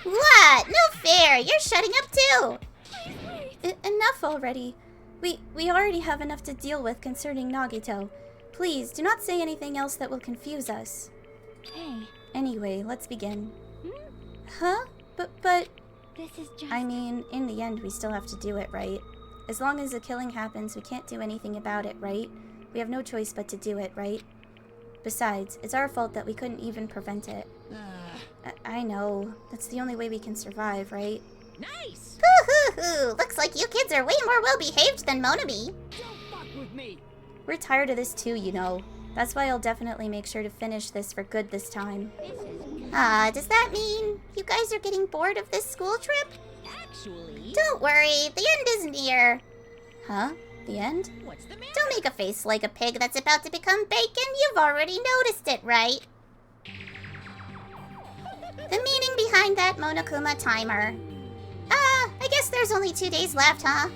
Speaker 5: What? No fair. You're shutting up too.
Speaker 2: Enough already. We already have enough to deal with concerning Nagito. Please, do not say anything else that will confuse us.
Speaker 4: Hey,
Speaker 2: Anyway, let's begin. Huh? But...
Speaker 4: this is just...
Speaker 2: I mean, in the end, we still have to do it, right? As long as a killing happens, we can't do anything about it, right? We have no choice but to do it, right? Besides, it's our fault that we couldn't even prevent it. I know. That's the only way we can survive, right?
Speaker 8: Nice!
Speaker 5: Hoo-hoo-hoo. Looks like you kids are way more well-behaved than Monami.
Speaker 7: Don't fuck with me.
Speaker 2: We're tired of this too, you know. That's why I'll definitely make sure to finish this for good this time.
Speaker 5: Does that mean you guys are getting bored of this school trip?
Speaker 8: Actually,
Speaker 5: Don't worry, the end is near.
Speaker 2: Huh? The end?
Speaker 8: what's the matter?
Speaker 5: Don't make a face like a pig that's about to become bacon. You've already noticed it, right? The meaning behind that Monokuma timer. I guess there's only 2 days left, huh?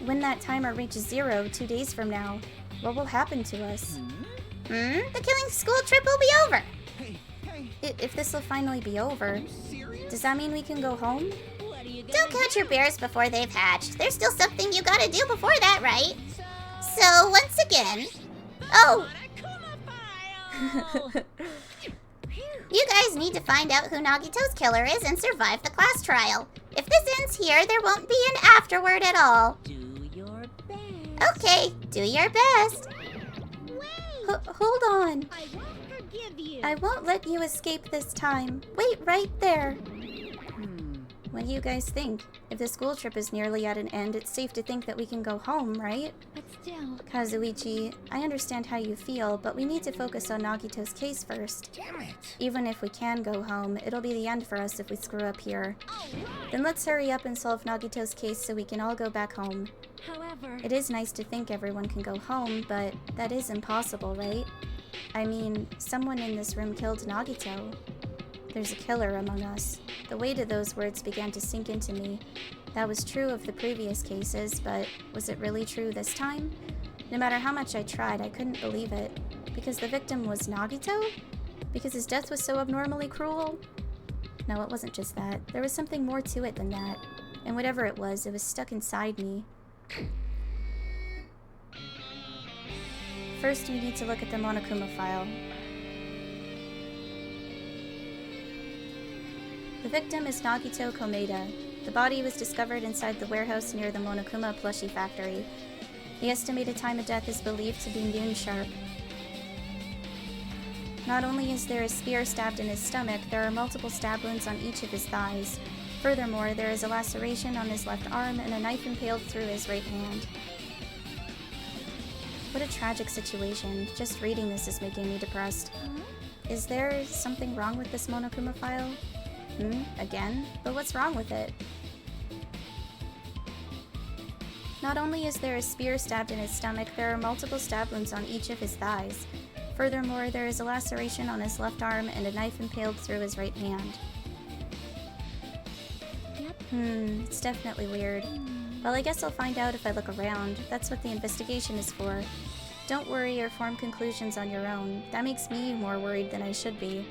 Speaker 2: When that timer reaches 0 2 days from now, what will happen to us?
Speaker 5: The killing school trip will be over.
Speaker 3: Hey,
Speaker 2: If this will finally be over,
Speaker 3: serious?
Speaker 2: does that mean we can go home?
Speaker 8: What are you
Speaker 5: Don't
Speaker 8: gonna
Speaker 5: catch your bears before they've hatched. There's still something you gotta do before that, right?
Speaker 8: So,
Speaker 5: So, once again... Oh,
Speaker 8: Monokuma file!
Speaker 5: you guys need to find out who Nagito's killer is and survive the class trial. If this ends here, there won't be an afterward at all.
Speaker 8: Do your best.
Speaker 5: Okay, do your best.
Speaker 4: Wait!
Speaker 2: Hold on.
Speaker 4: I won't forgive you.
Speaker 2: I won't let you escape this time. Wait right there. What do you guys think? If the school trip is nearly at an end, it's safe to think that we can go home, right?
Speaker 4: But still,
Speaker 2: Kazuichi, I understand how you feel, but we need to focus on Nagito's case first.
Speaker 3: Damn it.
Speaker 2: Even if we can go home, it'll be the end for us if we screw up here. Then let's hurry up and solve Nagito's case so we can all go back home.
Speaker 4: however...
Speaker 2: It is nice to think everyone can go home, but that is impossible, right? I mean, someone in this room killed Nagito. There's a killer among us. The weight of those words began to sink into me. That was true of the previous cases, but was it really true this time? No matter how much I tried, I couldn't believe it. Because the victim was Nagito? Because his death was so abnormally cruel? No, it wasn't just that. There was something more to it than that. And whatever it was stuck inside me. First, we need to look at the Monokuma file. The victim is Nagito Komeda. The body was discovered inside the warehouse near the Monokuma plushie factory. The estimated time of death is believed to be noon sharp. Not only is there a spear stabbed in his stomach, there are multiple stab wounds on each of his thighs. Furthermore, there is a laceration on his left arm and a knife impaled through his right hand. What a tragic situation. Just reading this is making me depressed. Is there something wrong with this Monokuma file? Again? But what's wrong with it? Not only is there a spear stabbed in his stomach, there are multiple stab wounds on each of his thighs. Furthermore, there is a laceration on his left arm and a knife impaled through his right hand.
Speaker 4: Yep.
Speaker 2: It's definitely weird. Well, I guess I'll find out if I look around. That's what the investigation is for. Don't worry or form conclusions on your own. That makes me more worried than I should be.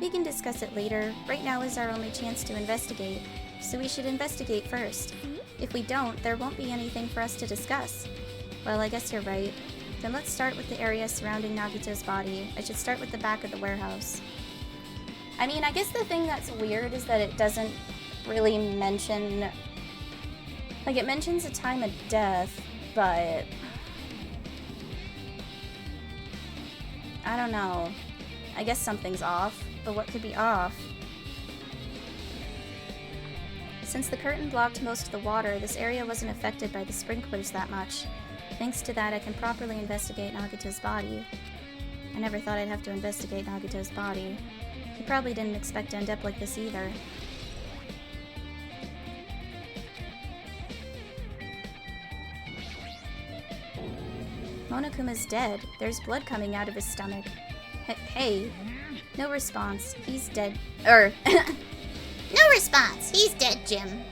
Speaker 2: We can discuss it later. Right now is our only chance to investigate. So we should investigate first. If we don't, there won't be anything for us to discuss. Well, I guess you're right. Then let's start with the area surrounding Nagito's body. I should start with the back of the warehouse. I mean, I guess the thing that's weird is that it doesn't really mention... Like, it mentions a time of death, but... I don't know. I guess something's off, but what could be off? Since the curtain blocked most of the water, this area wasn't affected by the sprinklers that much. Thanks to that, I can properly investigate Nagito's body. I never thought I'd have to investigate Nagito's body. He probably didn't expect to end up like this either. Monokuma's dead. There's blood coming out of his stomach. Hey. No response. He's dead.
Speaker 5: No response. He's dead, Jim.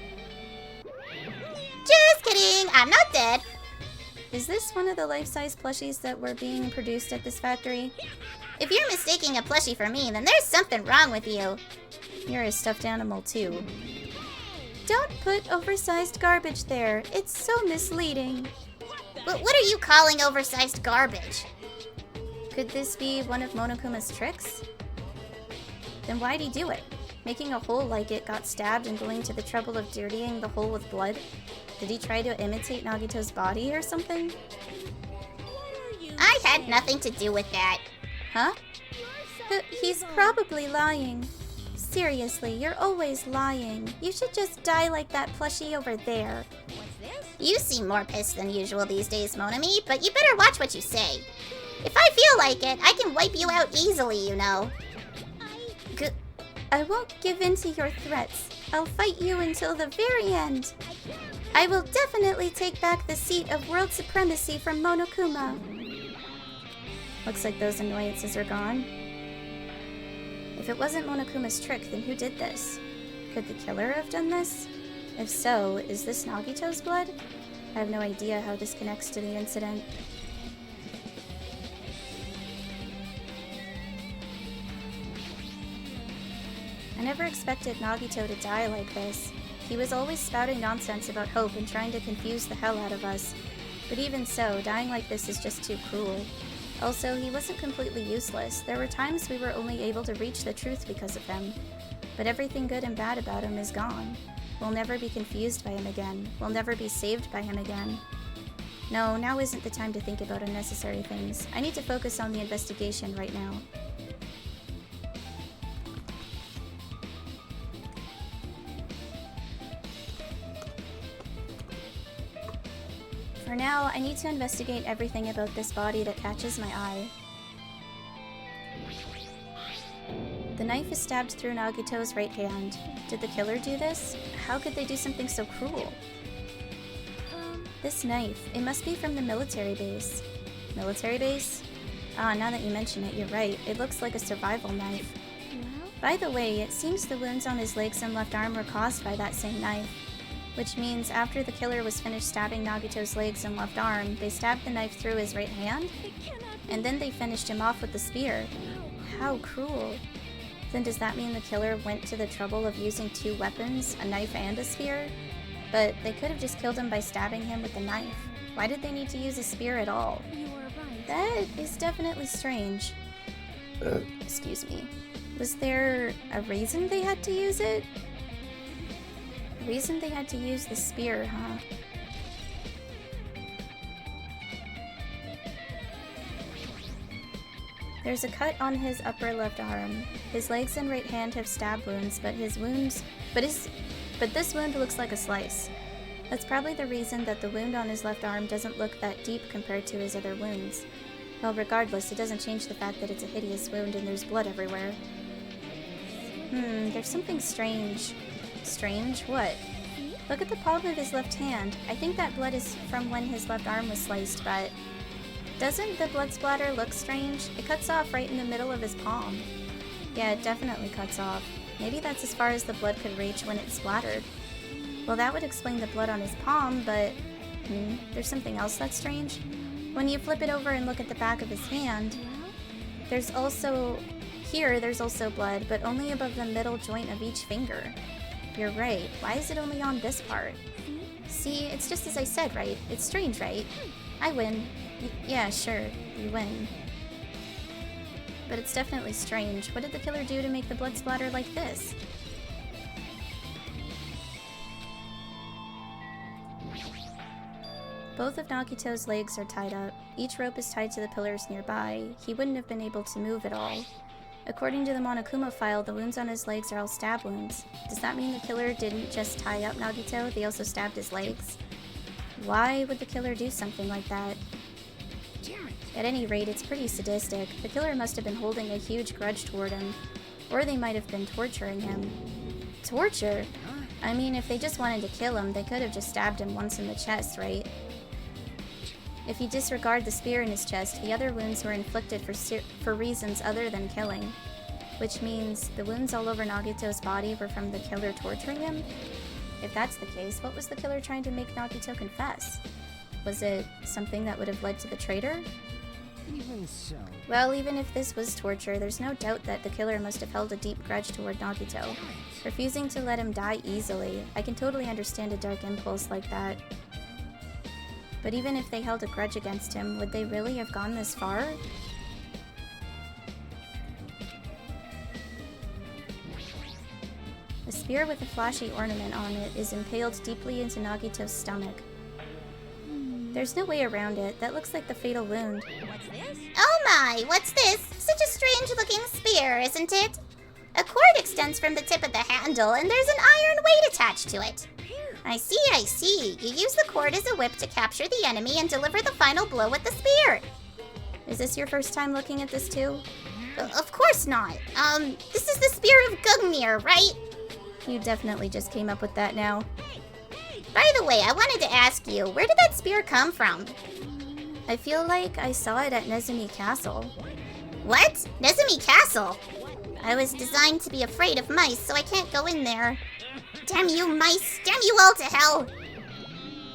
Speaker 5: Just kidding. I'm not dead.
Speaker 2: Is this one of the life-size plushies that were being produced at this factory?
Speaker 5: If you're mistaking a plushie for me, then there's something wrong with you.
Speaker 2: You're a stuffed animal, too. Don't put oversized garbage there. It's so misleading.
Speaker 5: But what are you calling oversized garbage?
Speaker 2: Could this be one of Monokuma's tricks? Then why'd he do it? Making a hole like it got stabbed and going to the trouble of dirtying the hole with blood? Did he try to imitate Nagito's body or something?
Speaker 5: I had nothing to do with that.
Speaker 2: Huh? He's probably lying. Seriously, you're always lying. You should just die like that plushie over there.
Speaker 5: You seem more pissed than usual these days, Monami, but you better watch what you say. If I feel like it, I can wipe you out easily, you know.
Speaker 2: I won't give in to your threats. I'll fight you until the very end. I will definitely take back the seat of world supremacy from Monokuma. Looks like those annoyances are gone. If it wasn't Monokuma's trick, then who did this? Could the killer have done this? If so, is this Nagito's blood? I have no idea how this connects to the incident. I never expected Nagito to die like this. He was always spouting nonsense about hope and trying to confuse the hell out of us. But even so, dying like this is just too cruel. Also, he wasn't completely useless. There were times we were only able to reach the truth because of him. But everything good and bad about him is gone. We'll never be confused by him again. We'll never be saved by him again. No, now isn't the time to think about unnecessary things. I need to focus on the investigation right now. For now, I need to investigate everything about this body that catches my eye. The knife is stabbed through Nagito's right hand. Did the killer do this? How could they do something so cruel? This knife, it must be from the military base. Military base? Ah, now that you mention it, you're right. It looks like a survival knife. By the way, it seems the wounds on his legs and left arm were caused by that same knife. Which means after the killer was finished stabbing Nagito's legs and left arm, they stabbed the knife through his right hand, and then they finished him off with the spear. How cruel. Then does that mean the killer went to the trouble of using two weapons, a knife and a spear? But they could have just killed him by stabbing him with the knife. Why did they need to use a spear at all? That is definitely strange. Excuse me. Was there a reason they had to use it? Reason they had to use the spear, huh? There's a cut on his upper left arm. His legs and right hand have stab wounds, but this wound looks like a slice. That's probably the reason that the wound on his left arm doesn't look that deep compared to his other wounds. Well, regardless, it doesn't change the fact that it's a hideous wound and there's blood everywhere. There's something strange. Strange? What? Look at the palm of his left hand. I think that blood is from when his left arm was sliced, but doesn't the blood splatter look strange? It cuts off right in the middle of his palm. Yeah, it definitely cuts off. Maybe that's as far as the blood could reach when it splattered. Well, that would explain the blood on his palm, but there's something else that's strange. When you flip it over and look at the back of his hand, there's also blood, but only above the middle joint of each finger. You're right. Why is it only on this part? See, it's just as I said, right? It's strange, right? I win. Yeah, sure. You win. But it's definitely strange. What did the killer do to make the blood splatter like this? Both of Nagito's legs are tied up. Each rope is tied to the pillars nearby. He wouldn't have been able to move at all. According to the Monokuma file, the wounds on his legs are all stab wounds. Does that mean the killer didn't just tie up Nagito, they also stabbed his legs? Why would the killer do something like that? At any rate, it's pretty sadistic. The killer must have been holding a huge grudge toward him. Or they might have been torturing him. Torture? I mean, if they just wanted to kill him, they could have just stabbed him once in the chest, right? If you disregard the spear in his chest, the other wounds were inflicted for reasons other than killing. Which means the wounds all over Nagito's body were from the killer torturing him? If that's the case, what was the killer trying to make Nagito confess? Was it something that would have led to the traitor?
Speaker 7: Even so.
Speaker 2: Well, even if this was torture, there's no doubt that the killer must have held a deep grudge toward Nagito, refusing to let him die easily. I can totally understand a dark impulse like that. But even if they held a grudge against him, would they really have gone this far? A spear with a flashy ornament on it is impaled deeply into Nagito's stomach. There's no way around it. That looks like the fatal wound.
Speaker 1: What's this?
Speaker 5: Oh my, what's this? Such a strange-looking spear, isn't it? A cord extends from the tip of the handle, and there's an iron weight attached to it. I see. You use the cord as a whip to capture the enemy and deliver the final blow with the spear.
Speaker 2: Is this your first time looking at this too?
Speaker 5: Of course not. This is the spear of Gungnir, right?
Speaker 2: You definitely just came up with that now.
Speaker 5: By the way, I wanted to ask you, where did that spear come from?
Speaker 2: I feel like I saw it at Nezumi Castle.
Speaker 5: What? Nezumi Castle? I was designed to be afraid of mice, so I can't go in there. Damn you, mice! Damn you all to hell!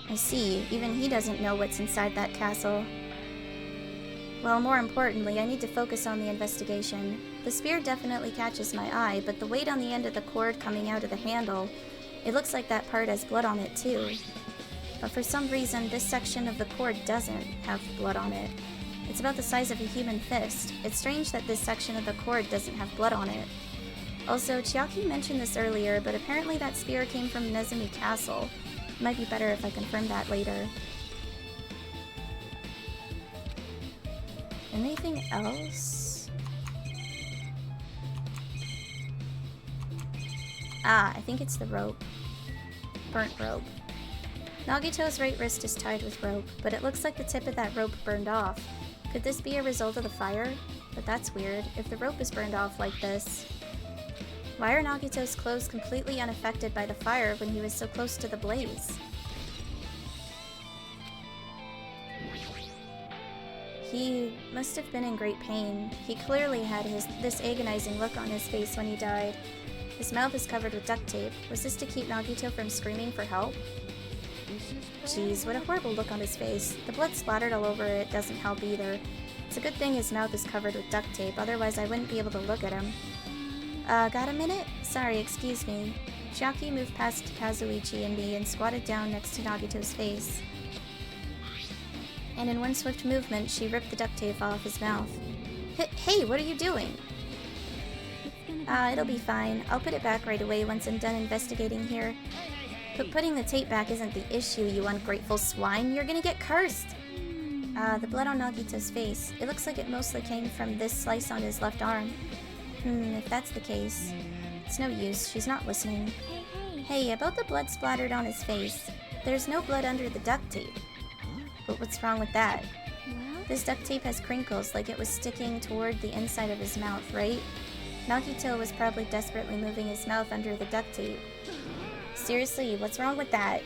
Speaker 2: I see. Even he doesn't know what's inside that castle. Well, more importantly, I need to focus on the investigation. The spear definitely catches my eye, but the weight on the end of the cord coming out of the handle, it looks like that part has blood on it too. But for some reason, this section of the cord doesn't have blood on it. It's about the size of a human fist. It's strange that this section of the cord doesn't have blood on it. Also, Chiaki mentioned this earlier, but apparently that spear came from Nezumi Castle. It might be better if I confirm that later. Anything else? Ah, I think it's the rope. Burnt rope. Nagito's right wrist is tied with rope, but it looks like the tip of that rope burned off. Could this be a result of the fire? But that's weird. If the rope is burned off like this, why are Nagito's clothes completely unaffected by the fire when he was so close to the blaze? He must have been in great pain. He clearly had this agonizing look on his face when he died. His mouth is covered with duct tape. Was this to keep Nagito from screaming for help? Jeez, what a horrible look on his face. The blood splattered all over it doesn't help either. It's a good thing his mouth is covered with duct tape, otherwise I wouldn't be able to look at him. Got a minute? Sorry, excuse me. Chiaki moved past Kazuichi and me and squatted down next to Nagito's face. And in one swift movement, she ripped the duct tape off his mouth. Hey, what are you doing? It'll be fine. I'll put it back right away once I'm done investigating here. But putting the tape back isn't the issue, you ungrateful swine. You're gonna get cursed! The blood on Nagito's face. It looks like it mostly came from this slice on his left arm. If that's the case. It's no use, she's not listening. Hey, about the blood splattered on his face. There's no blood under the duct tape. But what's wrong with that? This duct tape has crinkles like it was sticking toward the inside of his mouth, right? Nagito was probably desperately moving his mouth under the duct tape. Seriously, what's wrong with that?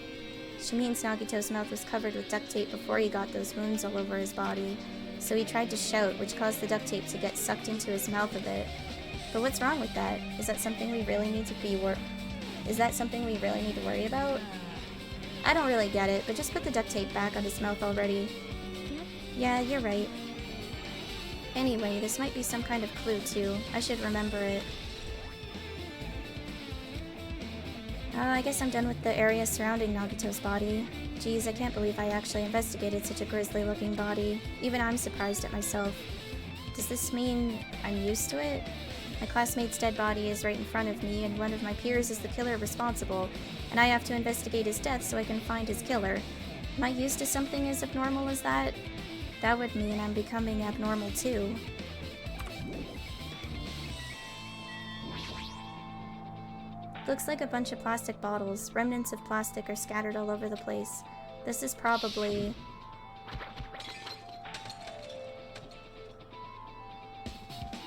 Speaker 2: She means Nagito's mouth was covered with duct tape before he got those wounds all over his body. So he tried to shout, which caused the duct tape to get sucked into his mouth a bit. But what's wrong with that? Is that something we really need to worry about? I don't really get it, but just put the duct tape back on his mouth already. Yeah, you're right. Anyway, this might be some kind of clue too. I should remember it. I guess I'm done with the area surrounding Nagito's body. Geez, I can't believe I actually investigated such a grisly looking body. Even I'm surprised at myself. Does this mean I'm used to it? My classmate's dead body is right in front of me, and one of my peers is the killer responsible, and I have to investigate his death so I can find his killer. Am I used to something as abnormal as that? That would mean I'm becoming abnormal too. Looks like a bunch of plastic bottles. Remnants of plastic are scattered all over the place. This is probably...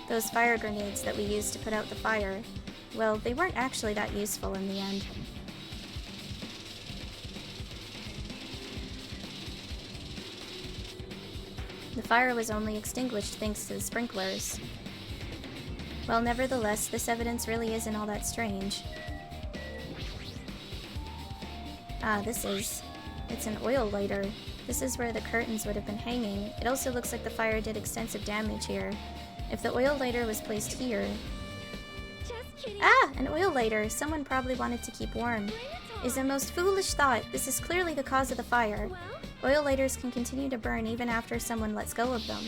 Speaker 2: those fire grenades that we used to put out the fire. Well, they weren't actually that useful in the end. The fire was only extinguished thanks to the sprinklers. Well, nevertheless, this evidence really isn't all that strange. Ah, it's an oil lighter. This is where the curtains would have been hanging. It also looks like the fire did extensive damage here. If the oil lighter was placed here...
Speaker 4: Just kidding.
Speaker 2: Ah! An oil lighter! Someone probably wanted to keep warm. Is a most foolish thought. This is clearly the cause of the fire.
Speaker 4: Well,
Speaker 2: Oil lighters can continue to burn even after someone lets go of them.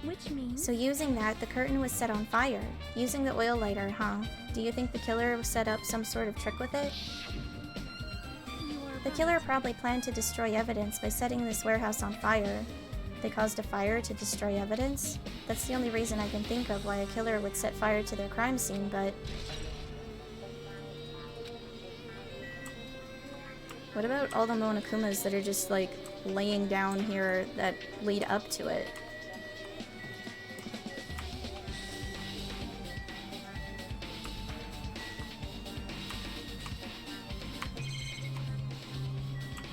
Speaker 4: which means
Speaker 2: So using that, the curtain was set on fire. Using the oil lighter, huh? Do you think the killer set up some sort of trick with it? The killer probably planned to destroy evidence by setting this warehouse on fire. They caused a fire to destroy evidence? That's the only reason I can think of why a killer would set fire to their crime scene, but... What about all the Monokumas that are just, like, laying down here that lead up to it?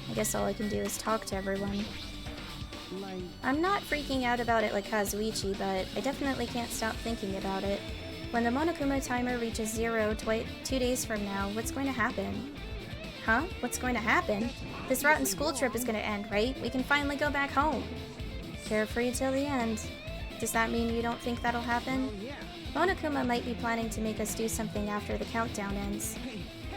Speaker 2: I guess all I can do is talk to everyone.
Speaker 7: Like,
Speaker 2: I'm not freaking out about it like Kazuichi, but I definitely can't stop thinking about it. When the Monokuma timer reaches 0 2 days from now, what's going to happen? Huh? What's going to happen? This rotten school trip is going to end, right? We can finally go back home. Carefree till the end. Does that mean you don't think that'll happen?
Speaker 7: oh yeah.
Speaker 2: Monokuma might be planning to make us do something after the countdown ends.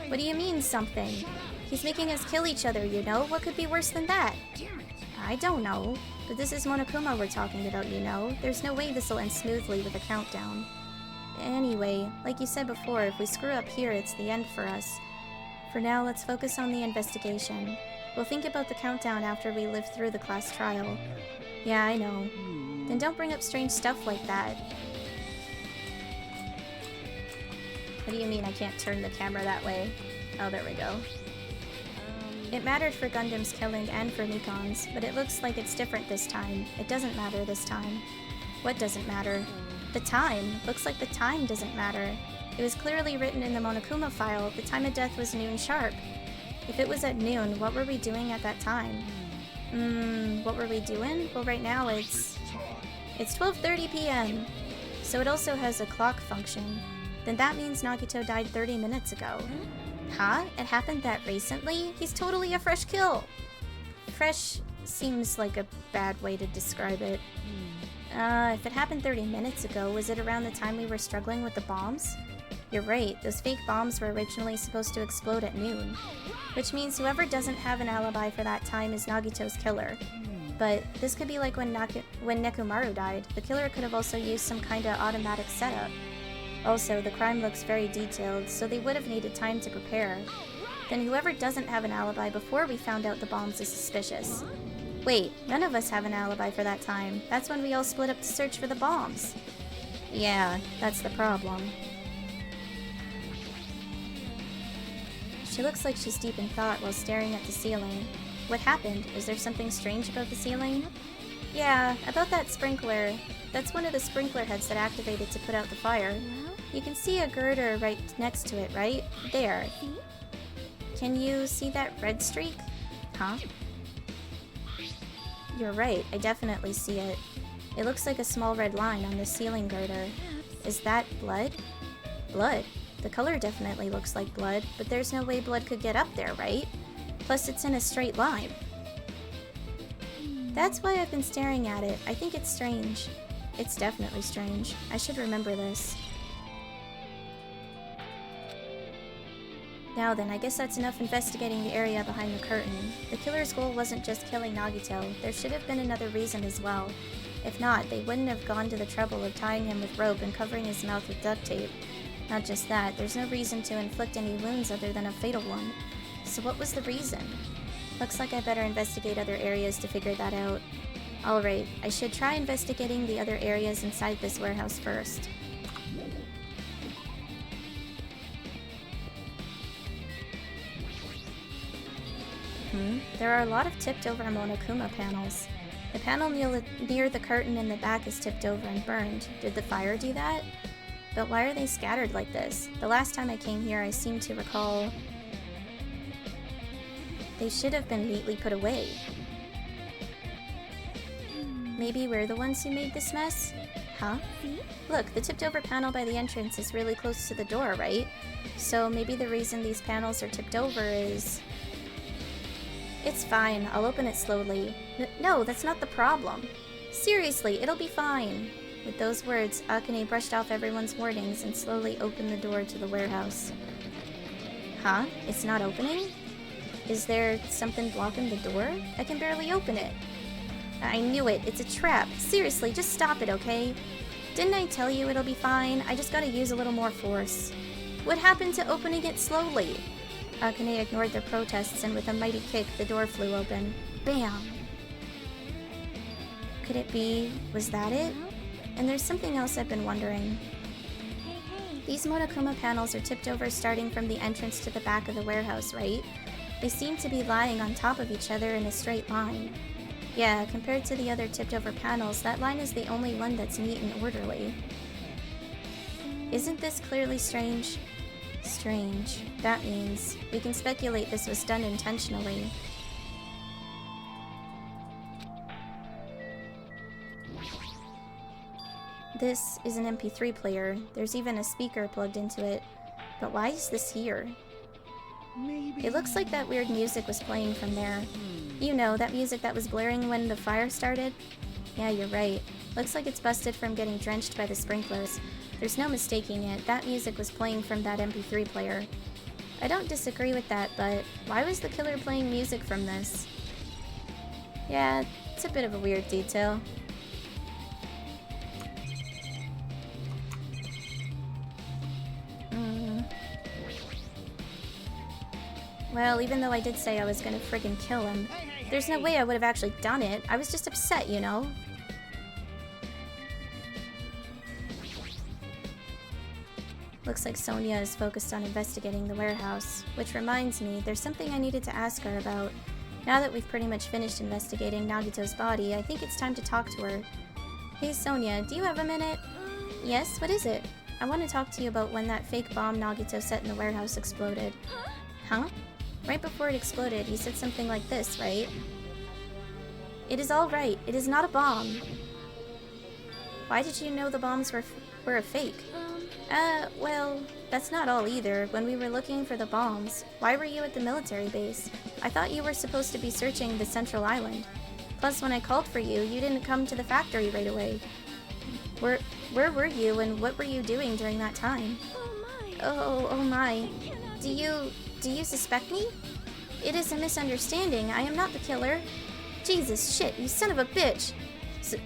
Speaker 2: What do you mean, something? He's making us kill each other, you know? What could be worse than that?
Speaker 7: Damn it.
Speaker 2: I don't know. But this is Monokuma we're talking about, you know? There's no way this'll end smoothly with a countdown. Anyway, like you said before, if we screw up here, it's the end for us. For now, let's focus on the investigation. We'll think about the countdown after we live through the class trial. Yeah, I know. Then don't bring up strange stuff like that. What do you mean I can't turn the camera that way? Oh, there we go. It mattered for Gundam's killing and for Nikon's, but it looks like it's different this time. It doesn't matter this time. What doesn't matter? The time. Looks like the time doesn't matter. It was clearly written in the Monokuma file. The time of death was noon sharp. If it was at noon, what were we doing at that time? What were we doing? Well, right now it's 12:30 p.m. So it also has a clock function. Then that means Nagito died 30 minutes ago. Huh? It happened that recently? He's totally a fresh kill! Fresh seems like a bad way to describe it. If it happened 30 minutes ago, was it around the time we were struggling with the bombs? You're right, those fake bombs were originally supposed to explode at noon. Which means whoever doesn't have an alibi for that time is Nagito's killer. But this could be like when Nekomaru died. The killer could have also used some kinda automatic setup. Also, the crime looks very detailed, so they would have needed time to prepare. Then whoever doesn't have an alibi before we found out the bombs is suspicious. Wait, none of us have an alibi for that time. That's when we all split up to search for the bombs. Yeah, that's the problem. She looks like she's deep in thought while staring at the ceiling. What happened? Is there something strange about the ceiling? Yeah, about that sprinkler. That's one of the sprinkler heads that activated to put out the fire.
Speaker 4: well,
Speaker 2: You can see a girder right next to it, right? There.
Speaker 4: see?
Speaker 2: Can you see that red streak? Huh? You're right, I definitely see it. It looks like a small red line on the ceiling girder.
Speaker 4: Perhaps.
Speaker 2: Is that blood? Blood? The color definitely looks like blood, but there's no way blood could get up there, right? Plus it's in a straight line. That's why I've been staring at it. I think it's strange. It's definitely strange. I should remember this. Now then, I guess that's enough investigating the area behind the curtain. The killer's goal wasn't just killing Nagito. There should have been another reason as well. If not, they wouldn't have gone to the trouble of tying him with rope and covering his mouth with duct tape. Not just that, there's no reason to inflict any wounds other than a fatal one. So what was the reason? Looks like I better investigate other areas to figure that out. Alright, I should try investigating the other areas inside this warehouse first. There are a lot of tipped over Monokuma panels. The panel near the curtain in the back is tipped over and burned. Did the fire do that? But why are they scattered like this? The last time I came here, I seem to recall... They should have been neatly put away. Maybe we're the ones who made this mess? Huh?
Speaker 4: See?
Speaker 2: Look, the tipped over panel by the entrance is really close to the door, right? So maybe the reason these panels are tipped over is... It's fine, I'll open it slowly. No, that's not the problem. Seriously, it'll be fine. With those words, Akane brushed off everyone's warnings and slowly opened the door to the warehouse. Huh? It's not opening? Is there something blocking the door? I can barely open it. I knew it. It's a trap. Seriously, just stop it, okay? Didn't I tell you it'll be fine? I just gotta use a little more force. What happened to opening it slowly? Akane ignored their protests, and with a mighty kick, the door flew open. Bam! Could it be... was that it? And there's something else I've been wondering. These Monokuma panels are tipped over starting from the entrance to the back of the warehouse, right? They seem to be lying on top of each other in a straight line. Yeah, compared to the other tipped over panels, that line is the only one that's neat and orderly. Isn't this clearly strange? Strange. That means we can speculate this was done intentionally. This is an MP3 player. There's even a speaker plugged into it. But why is this here?
Speaker 3: Maybe...
Speaker 2: It looks like that weird music was playing from there. You know, that music that was blaring when the fire started? Yeah, you're right. Looks like it's busted from getting drenched by the sprinklers. There's no mistaking it. That music was playing from that MP3 player. I don't disagree with that, but why was the killer playing music from this? Yeah, it's a bit of a weird detail. Well, even though I did say I was gonna friggin' kill him, there's no way I would have actually done it. I was just upset, you know? Looks like Sonia is focused on investigating the warehouse, which reminds me, there's something I needed to ask her about. Now that we've pretty much finished investigating Nagito's body, I think it's time to talk to her. Hey Sonia, do you have a minute? Yes, what is it? I want to talk to you about when that fake bomb Nagito set in the warehouse exploded. Huh? Right before it exploded, you said something like this, right? It is all right. It is not a bomb. Why did you know the bombs were a fake? Well, that's not all either. When we were looking for the bombs, why were you at the military base? I thought you were supposed to be searching the central island. Plus, when I called for you, you didn't come to the factory right away. Where were you and what were you doing during that time? Oh my. Do you suspect me? It is a misunderstanding. I am not the killer. Jesus, shit, you son of a bitch.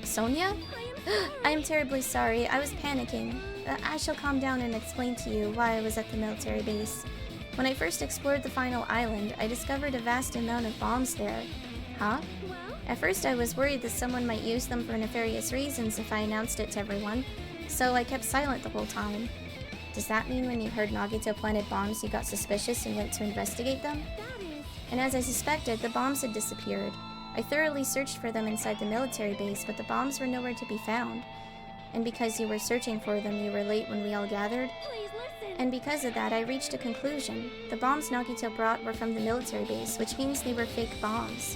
Speaker 2: Sonia? I am terribly sorry. I was panicking. I shall calm down and explain to you why I was at the military base. When I first explored the final island, I discovered a vast amount of bombs there. Huh? At first I was worried that someone might use them for nefarious reasons if I announced it to everyone, so I kept silent the whole time. Does that mean when you heard Nagito planted bombs, you got suspicious and went to investigate them? And as I suspected, the bombs had disappeared. I thoroughly searched for them inside the military base, but the bombs were nowhere to be found. And because you were searching for them, you were late when we all gathered.
Speaker 4: Please listen.
Speaker 2: And because of that, I reached a conclusion. The bombs Nagito brought were from the military base, which means they were fake bombs.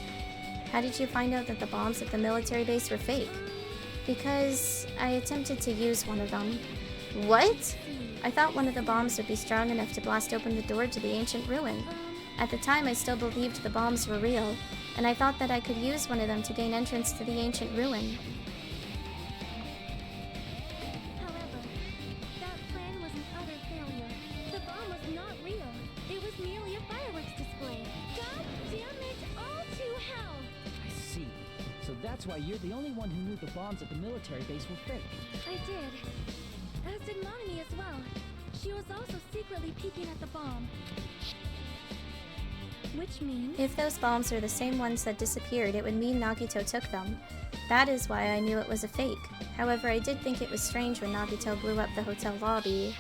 Speaker 2: How did you find out that the bombs at the military base were fake? Because I attempted to use one of them. What? I thought one of the bombs would be strong enough to blast open the door to the ancient ruin. At the time, I still believed the bombs were real, and I thought that I could use one of them to gain entrance to the ancient ruin.
Speaker 4: However, that plan was an utter failure. The bomb was not real. It was merely a fireworks display. God damn it all to hell!
Speaker 3: I see. So that's why you're the only one who knew the bombs at the military base were fake.
Speaker 4: I did. As did Monami as well. She was also secretly peeking at the bomb. Which means...
Speaker 2: If those bombs are the same ones that disappeared, it would mean Nagito took them. That is why I knew it was a fake. However, I did think it was strange when Nagito blew up the hotel lobby.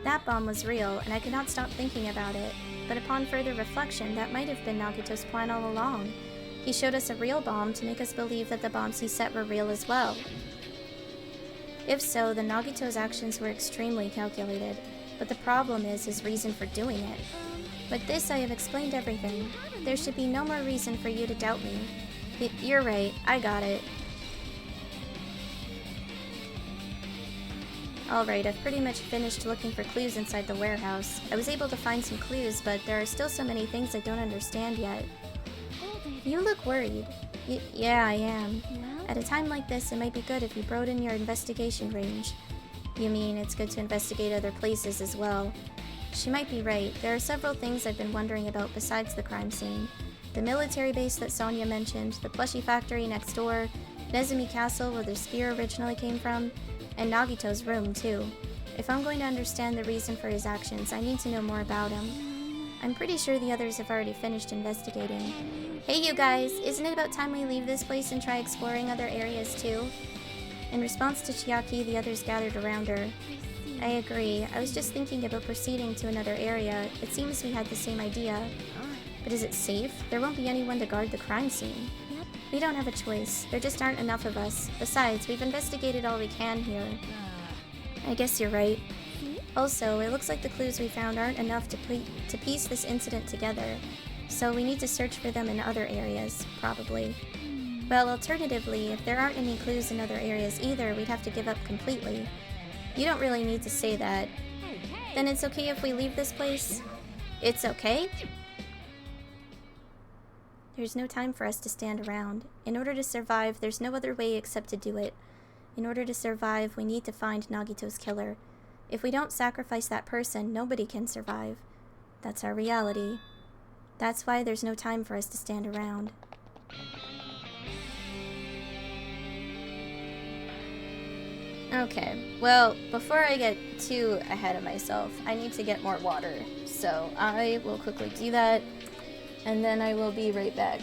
Speaker 2: That bomb was real, and I could not stop thinking about it. But upon further reflection, that might have been Nagito's plan all along. He showed us a real bomb to make us believe that the bombs he set were real as well. If so, then Nagito's actions were extremely calculated. But the problem is his reason for doing it. With this, I have explained everything. There should be no more reason for you to doubt me. You're right, I got it. Alright, I've pretty much finished looking for clues inside the warehouse. I was able to find some clues, but there are still so many things I don't understand yet. You look worried. Yeah, I am.
Speaker 4: Well,
Speaker 2: At a time like this, it might be good if you broaden your investigation range. You mean it's good to investigate other places as well. She might be right. There are several things I've been wondering about besides the crime scene. The military base that Sonia mentioned, the plushie factory next door, Nezumi Castle where the spear originally came from, and Nagito's room, too. If I'm going to understand the reason for his actions, I need to know more about him. I'm pretty sure the others have already finished investigating. Hey you guys, isn't it about time we leave this place and try exploring other areas too? In response to Chiaki, the others gathered around her. I agree. I was just thinking about proceeding to another area. It seems we had the same idea. But is it safe? There won't be anyone to guard the crime scene.
Speaker 4: Yep.
Speaker 2: We don't have a choice. There just aren't enough of us. Besides, we've investigated all we can here. I guess you're right. Also, it looks like the clues we found aren't enough to piece this incident together. So we need to search for them in other areas, probably. Well, alternatively, if there aren't any clues in other areas either, we'd have to give up completely. You don't really need to say that. Then it's okay if we leave this place? It's okay? There's no time for us to stand around. In order to survive, there's no other way except to do it. In order to survive, we need to find Nagito's killer. If we don't sacrifice that person, nobody can survive. That's our reality. That's why there's no time for us to stand around. Okay, well, before I get too ahead of myself, I need to get more water. So I will quickly do that, and then I will be right back.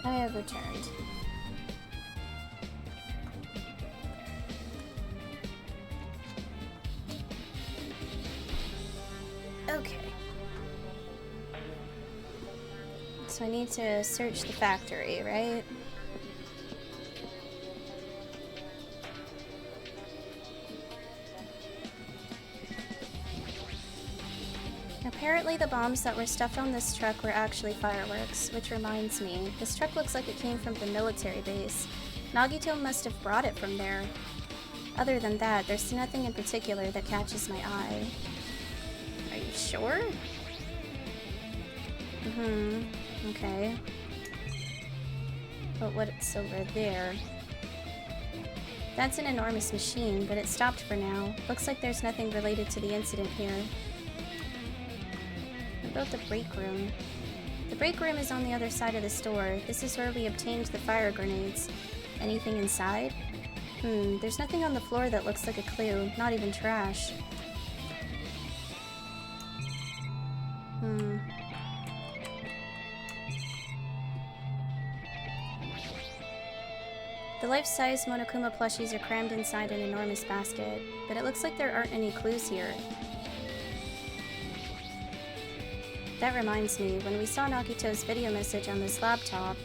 Speaker 2: I have returned. Okay. So I need to search the factory, right? Apparently the bombs that were stuffed on this truck were actually fireworks, which reminds me, this truck looks like it came from the military base. Nagito must have brought it from there. Other than that, there's nothing in particular that catches my eye. Are you sure? Okay. But what's over there? That's an enormous machine, but it stopped for now. Looks like there's nothing related to the incident here. What about the break room? The break room is on the other side of the store. This is where we obtained the fire grenades. Anything inside? There's nothing on the floor that looks like a clue. Not even trash. The life-size Monokuma plushies are crammed inside an enormous basket, but it looks like there aren't any clues here. That reminds me, when we saw Nagito's video message on this laptop...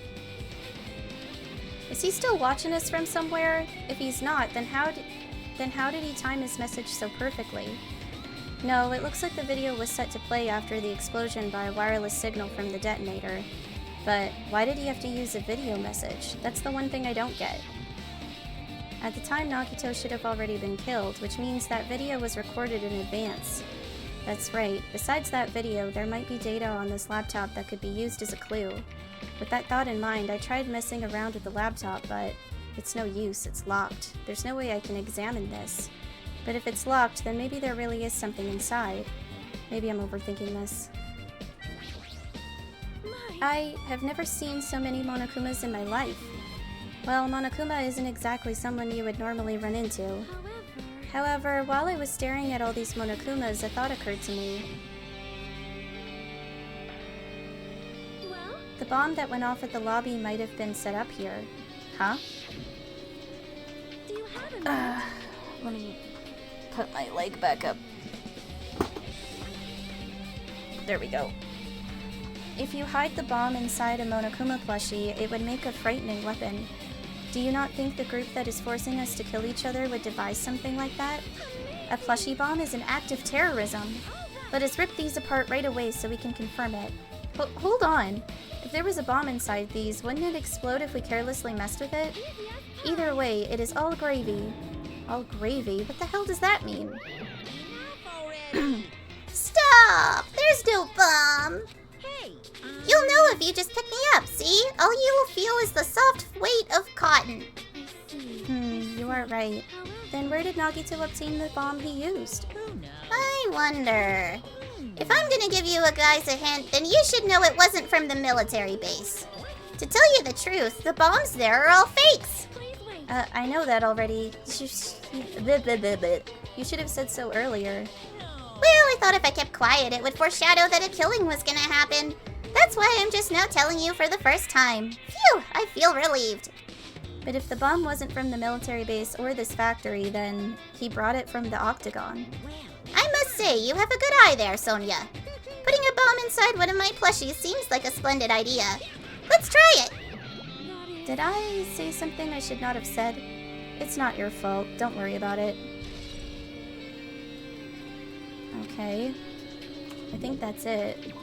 Speaker 2: Is he still watching us from somewhere? If he's not, then how did he time his message so perfectly? No, it looks like the video was set to play after the explosion by a wireless signal from the detonator. But why did he have to use a video message? That's the one thing I don't get. At the time, Nagito should have already been killed, which means that video was recorded in advance. That's right. Besides that video, there might be data on this laptop that could be used as a clue. With that thought in mind, I tried messing around with the laptop, but it's no use. It's locked. There's no way I can examine this. But if it's locked, then maybe there really is something inside. Maybe I'm overthinking this. I have never seen so many Monokumas in my life. Well, Monokuma isn't exactly someone you would normally run into. However, while I was staring at all these Monokumas, a thought occurred to me.
Speaker 4: Well?
Speaker 2: The bomb that went off at the lobby might have been set up here. Huh?
Speaker 4: Do you have a minute?
Speaker 2: Let me put my leg back up. There we go. If you hide the bomb inside a Monokuma plushie, it would make a frightening weapon. Do you not think the group that is forcing us to kill each other would devise something like that? A plushie bomb is an act of terrorism. Let us rip these apart right away so we can confirm it. Hold on. If there was a bomb inside these, wouldn't it explode if we carelessly messed with it? Either way, it is all gravy. All gravy? What the hell does that mean?
Speaker 5: Stop! There's no bomb! You'll know if you just pick me up, see? All you will feel is the soft weight of cotton.
Speaker 2: You are right. Then where did Nagito obtain the bomb he used?
Speaker 5: I wonder. If I'm gonna give you guys a hint, then you should know it wasn't from the military base. To tell you the truth, the bombs there are all fakes.
Speaker 2: I know that already. You should have said so earlier.
Speaker 5: Well, I thought if I kept quiet, it would foreshadow that a killing was gonna happen. That's why I'm just now telling you for the first time. Phew, I feel relieved.
Speaker 2: But if the bomb wasn't from the military base or this factory, then he brought it from the Octagon.
Speaker 5: I must say, you have a good eye there, Sonia. Putting a bomb inside one of my plushies seems like a splendid idea. Let's try it.
Speaker 2: Did I say something I should not have said? It's not your fault. Don't worry about it. Okay. I think that's it.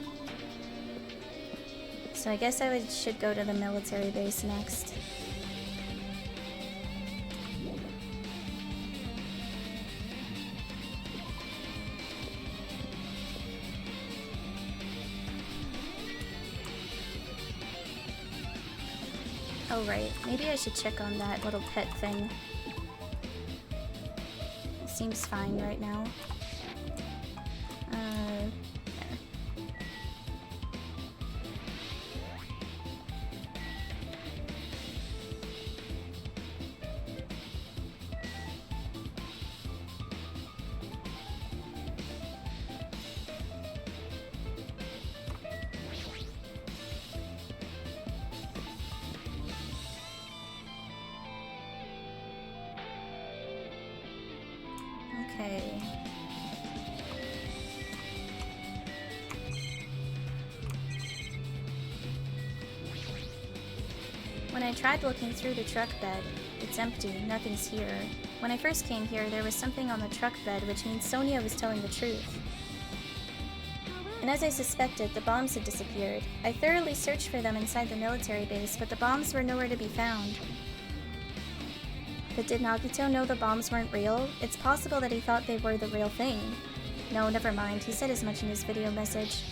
Speaker 2: So I guess I should go to the military base next. Oh right, maybe I should check on that little pet thing. It seems fine right now. There. Okay. When I tried looking through the truck bed, it's empty, nothing's here. When I first came here, there was something on the truck bed, which means Sonia was telling the truth. And as I suspected, the bombs had disappeared. I thoroughly searched for them inside the military base, but the bombs were nowhere to be found. But did Nagito know the bombs weren't real? It's possible that he thought they were the real thing. No, never mind. He said as much in his video message.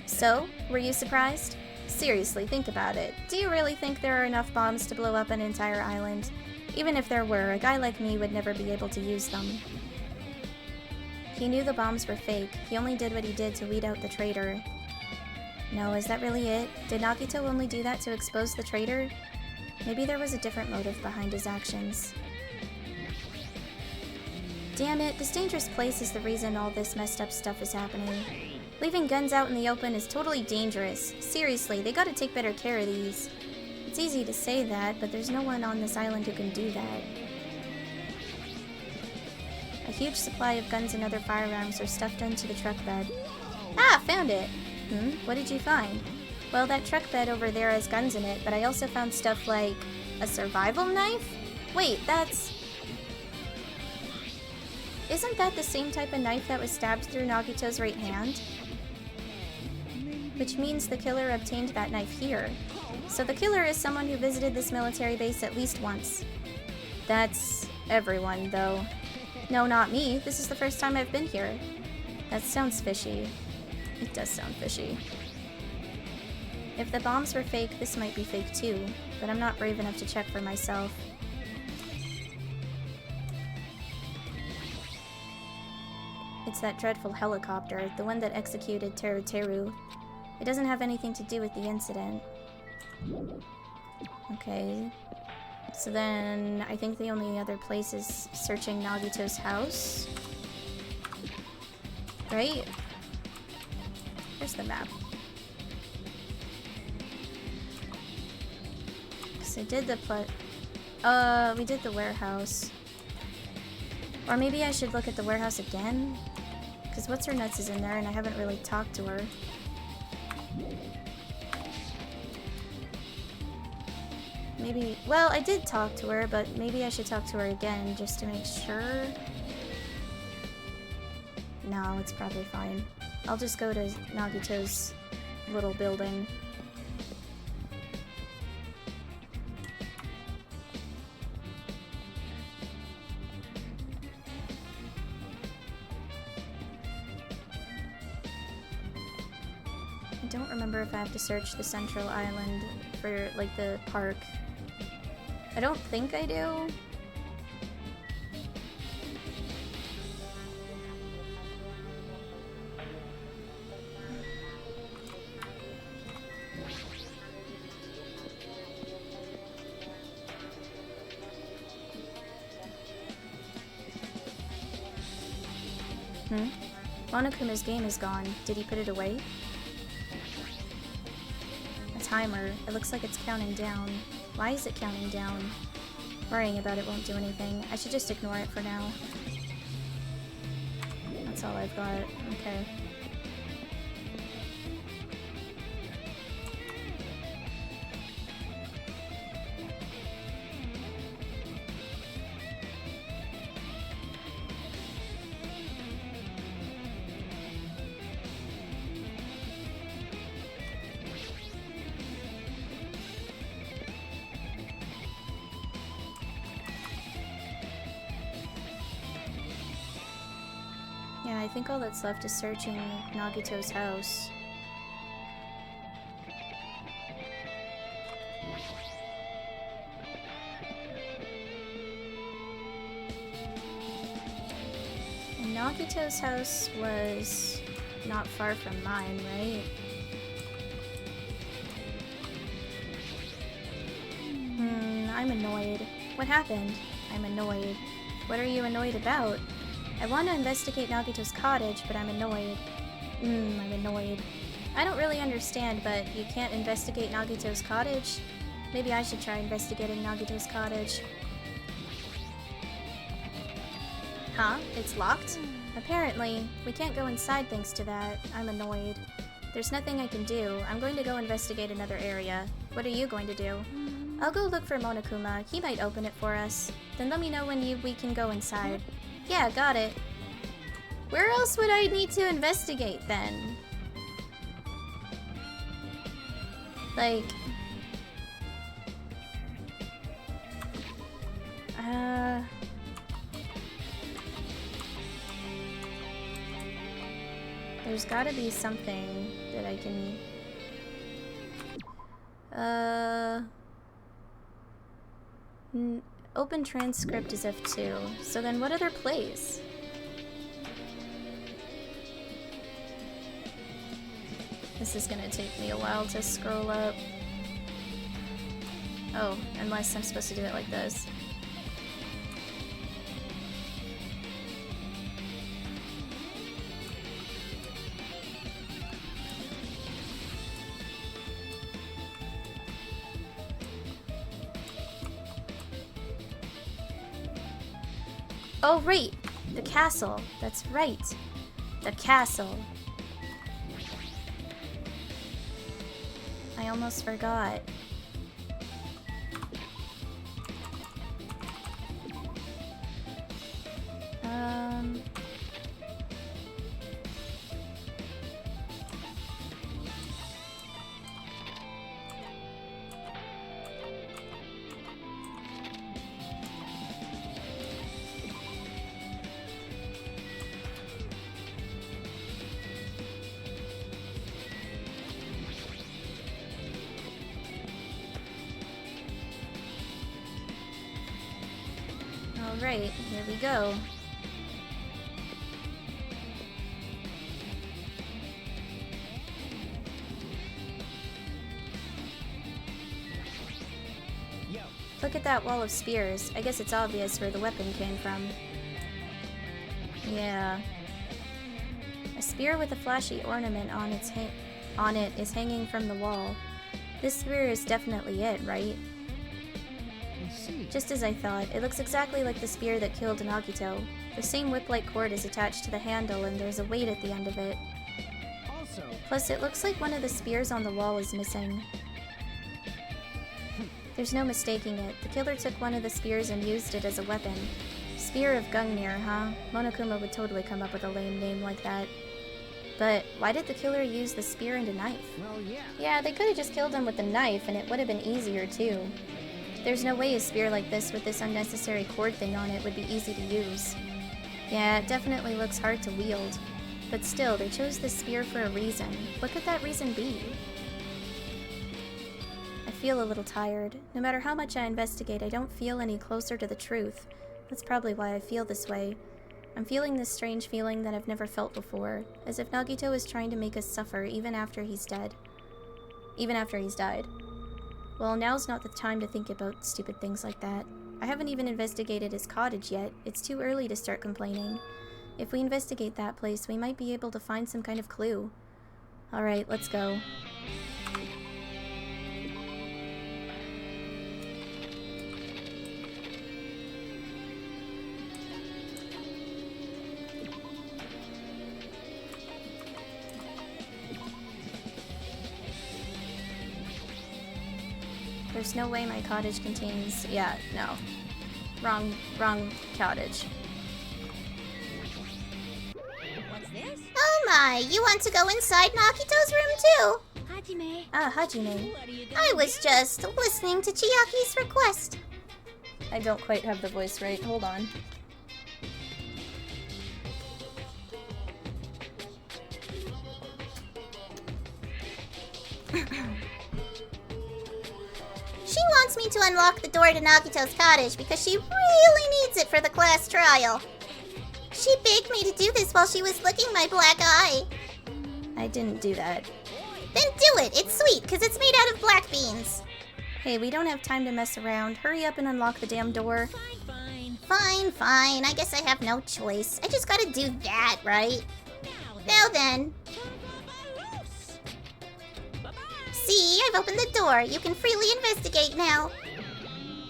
Speaker 2: So, were you surprised? Seriously, think about it. Do you really think there are enough bombs to blow up an entire island? Even if there were, a guy like me would never be able to use them. He knew the bombs were fake. He only did what he did to weed out the traitor. No, is that really it? Did Nagito only do that to expose the traitor? Maybe there was a different motive behind his actions. Damn it, this dangerous place is the reason all this messed up stuff is happening. Leaving guns out in the open is totally dangerous. Seriously, they gotta take better care of these. It's easy to say that, but there's no one on this island who can do that. A huge supply of guns and other firearms are stuffed into the truck bed. Ah, found it! What did you find? Well, that truck bed over there has guns in it, but I also found stuff like a survival knife? Wait, that's... Isn't that the same type of knife that was stabbed through Nagito's right hand? Which means the killer obtained that knife here. So the killer is someone who visited this military base at least once. That's everyone, though. No, not me. This is the first time I've been here. That sounds fishy. It does sound fishy. If the bombs were fake, this might be fake too, but I'm not brave enough to check for myself. It's that dreadful helicopter, the one that executed Teru Teru. It doesn't have anything to do with the incident. Okay. So then, I think the only other place is searching Nagito's house. Right? Here's the map. So I did the we did the warehouse. Or maybe I should look at the warehouse again? Because What's Her Nuts is in there and I haven't really talked to her. Maybe, well, I did talk to her, but maybe I should talk to her again just to make sure. No, it's probably fine. I'll just go to Nagito's little building. I don't remember if I have to search the central island for, like, the park. I don't think I do. Monokuma's game is gone. Did he put it away? A timer. It looks like it's counting down. Why is it counting down? Worrying about it won't do anything. I should just ignore it for now. That's all I've got. Okay. Yeah, I think all that's left is searching Nagito's house. And Nagito's house was not far from mine, right? I'm annoyed. What happened? I'm annoyed. What are you annoyed about? I want to investigate Nagito's cottage, but I'm annoyed. I'm annoyed. I don't really understand, but you can't investigate Nagito's cottage? Maybe I should try investigating Nagito's cottage. Huh? It's locked? Apparently. We can't go inside thanks to that. I'm annoyed. There's nothing I can do. I'm going to go investigate another area. What are you going to do? I'll go look for Monokuma. He might open it for us. Then let me know when we can go inside. Yeah, got it. Where else would I need to investigate then? Like... There's gotta be something that I can... Open transcript is F2. So then what other place? This is gonna take me a while to scroll up. Oh, unless I'm supposed to do it like this. Oh, right! The castle. That's right. The castle. I almost forgot. Alright, here we go. Look at that wall of spears. I guess it's obvious where the weapon came from. Yeah. A spear with a flashy ornament on it is hanging from the wall. This spear is definitely it, right? Just as I thought, it looks exactly like the spear that killed Nagito. The same whip-like cord is attached to the handle and there's a weight at the end of it. Plus, it looks like one of the spears on the wall is missing. There's no mistaking it. The killer took one of the spears and used it as a weapon. Spear of Gungnir, huh? Monokuma would totally come up with a lame name like that. But why did the killer use the spear and a knife?
Speaker 7: Well, yeah.
Speaker 2: Yeah, they could have just killed him with the knife and it would have been easier too. There's no way a spear like this with this unnecessary cord thing on it would be easy to use. Yeah, it definitely looks hard to wield. But still, they chose this spear for a reason. What could that reason be? I feel a little tired. No matter how much I investigate, I don't feel any closer to the truth. That's probably why I feel this way. I'm feeling this strange feeling that I've never felt before, as if Nagito is trying to make us suffer even after he's dead. Even after he's died. Well, now's not the time to think about stupid things like that. I haven't even investigated his cottage yet. It's too early to start complaining. If we investigate that place, we might be able to find some kind of clue. Alright, let's go. There's no way my cottage contains... Yeah, no. Wrong cottage.
Speaker 4: What's this?
Speaker 5: Oh my, you want to go inside Nagito's room too?
Speaker 4: Hajime.
Speaker 2: Ah, Hajime.
Speaker 5: I was just listening to Chiaki's request.
Speaker 2: I don't quite have the voice right. Hold on.
Speaker 5: She wants me to unlock the door to Nagito's cottage because she really needs it for the class trial. She begged me to do this while she was licking my black eye.
Speaker 2: I didn't do that.
Speaker 5: Then do it. It's sweet because it's made out of black beans.
Speaker 2: Hey, we don't have time to mess around. Hurry up and unlock the damn door.
Speaker 5: Fine, fine. I guess I have no choice. I just gotta do that, right? Now then. See, I've opened the door. You can freely investigate now.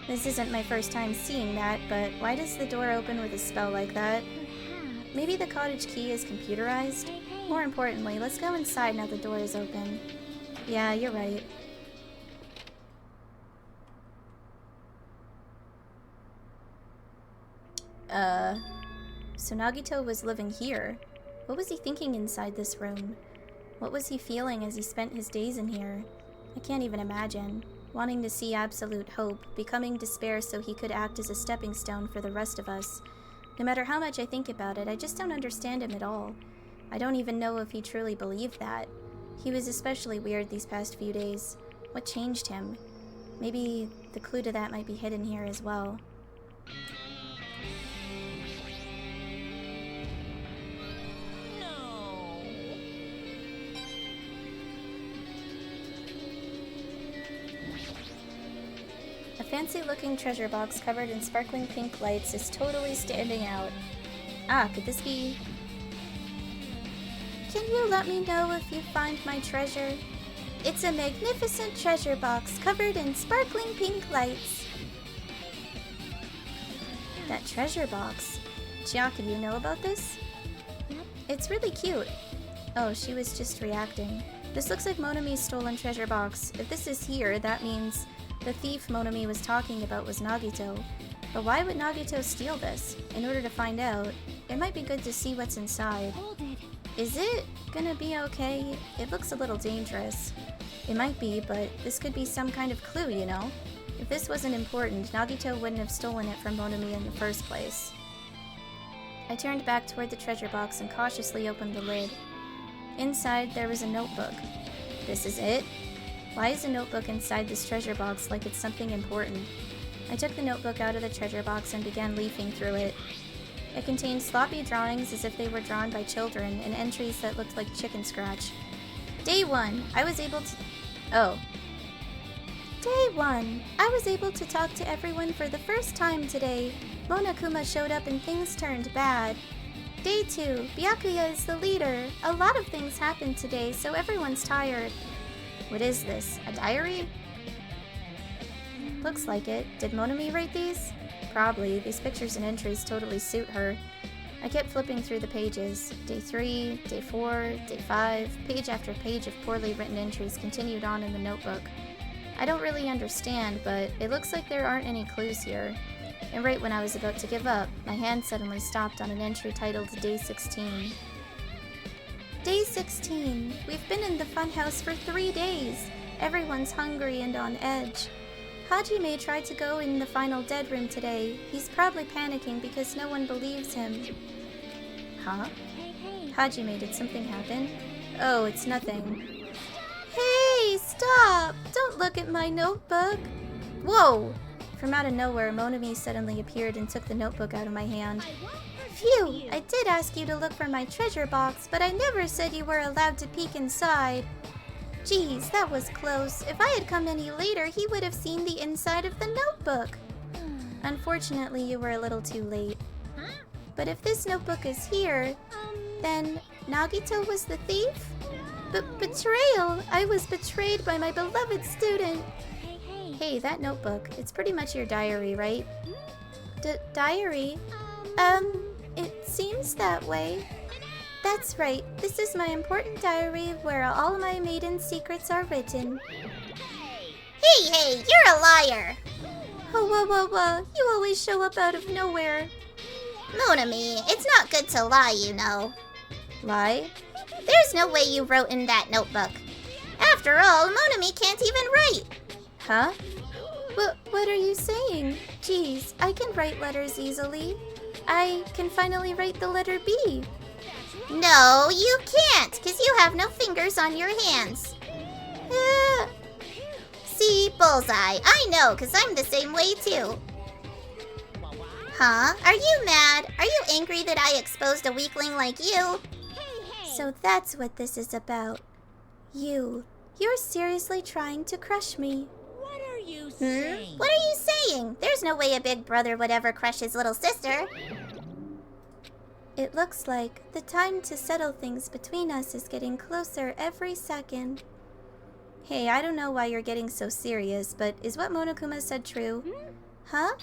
Speaker 2: This isn't my first time seeing that, but why does the door open with a spell like that?
Speaker 4: Perhaps.
Speaker 2: Maybe the cottage key is computerized?
Speaker 4: Hey, hey.
Speaker 2: More importantly, let's go inside now the door is open. Yeah, you're right. So Nagito was living here. What was he thinking inside this room? What was he feeling as he spent his days in here? I can't even imagine. Wanting to see absolute hope, becoming despair so he could act as a stepping stone for the rest of us. No matter how much I think about it, I just don't understand him at all. I don't even know if he truly believed that. He was especially weird these past few days. What changed him? Maybe the clue to that might be hidden here as well. A fancy-looking treasure box covered in sparkling pink lights is totally standing out. Ah, could this be... Can you let me know if you find my treasure? It's a magnificent treasure box covered in sparkling pink lights. That treasure box. Chiaki, do you know about this?
Speaker 4: Yep.
Speaker 2: It's really cute. Oh, she was just reacting. This looks like Monami's stolen treasure box. If this is here, that means the thief Monami was talking about was Nagito. But why would Nagito steal this? In order to find out, it might be good to see what's inside.
Speaker 4: Hold it.
Speaker 2: Is it gonna be okay? It looks a little dangerous. It might be, but this could be some kind of clue, you know? If this wasn't important, Nagito wouldn't have stolen it from Monami in the first place. I turned back toward the treasure box and cautiously opened the lid. Inside, there was a notebook. This is it? Why is a notebook inside this treasure box like it's something important? I took the notebook out of the treasure box and began leafing through it. It contained sloppy drawings as if they were drawn by children and entries that looked like chicken scratch. Day 1, I was able to... Oh. Day 1, I was able to talk to everyone for the first time today. Monokuma showed up and things turned bad. Day 2, Byakuya is the leader. A lot of things happened today, so everyone's tired. What is this? A diary? Looks like it. Did Monami write these? Probably. These pictures and entries totally suit her. I kept flipping through the pages. Day 3, Day 4, Day 5, page after page of poorly written entries continued on in the notebook. I don't really understand, but it looks like there aren't any clues here. And right when I was about to give up, my hand suddenly stopped on an entry titled Day 16. Day 16. We've been in the funhouse for 3 days. Everyone's hungry and on edge. Hajime tried to go in the final dead room today. He's probably panicking because no one believes him. Huh?
Speaker 4: Hey, hey.
Speaker 2: Hajime, did something happen? Oh, it's nothing. Hey, stop! Don't look at my notebook. Whoa! From out of nowhere, Monami suddenly appeared and took the notebook out of my hand. Phew! I did ask you to look for my treasure box, but I never said you were allowed to peek inside. Geez, that was close. If I had come any later, he would have seen the inside of the notebook. Unfortunately, you were a little too late. But if this notebook is here, then Nagito was the thief? Betrayal! I was betrayed by my beloved student.
Speaker 4: Hey, hey.
Speaker 2: Hey, that notebook. It's pretty much your diary, right? Diary? It seems that way. That's right. This is my important diary where all my maiden secrets are written.
Speaker 5: Hey, you're a liar!
Speaker 2: Oh, whoa. You always show up out of nowhere.
Speaker 5: Monami, it's not good to lie, you know.
Speaker 2: Lie?
Speaker 5: There's no way you wrote in that notebook. After all, Monami can't even write.
Speaker 2: Huh? What are you saying? Geez, I can write letters easily. I can finally write the letter B.
Speaker 5: No, you can't, because you have no fingers on your hands. See, bullseye. I know, because I'm the same way too. Huh? Are you mad? Are you angry that I exposed a weakling like you?
Speaker 2: So that's what this is about. You're seriously trying to crush me.
Speaker 6: What are you saying?
Speaker 5: What are you saying? There's no way a big brother would ever crush his little sister.
Speaker 2: It looks like the time to settle things between us is getting closer every second. Hey, I don't know why you're getting so serious, but is what Monokuma said true? Huh?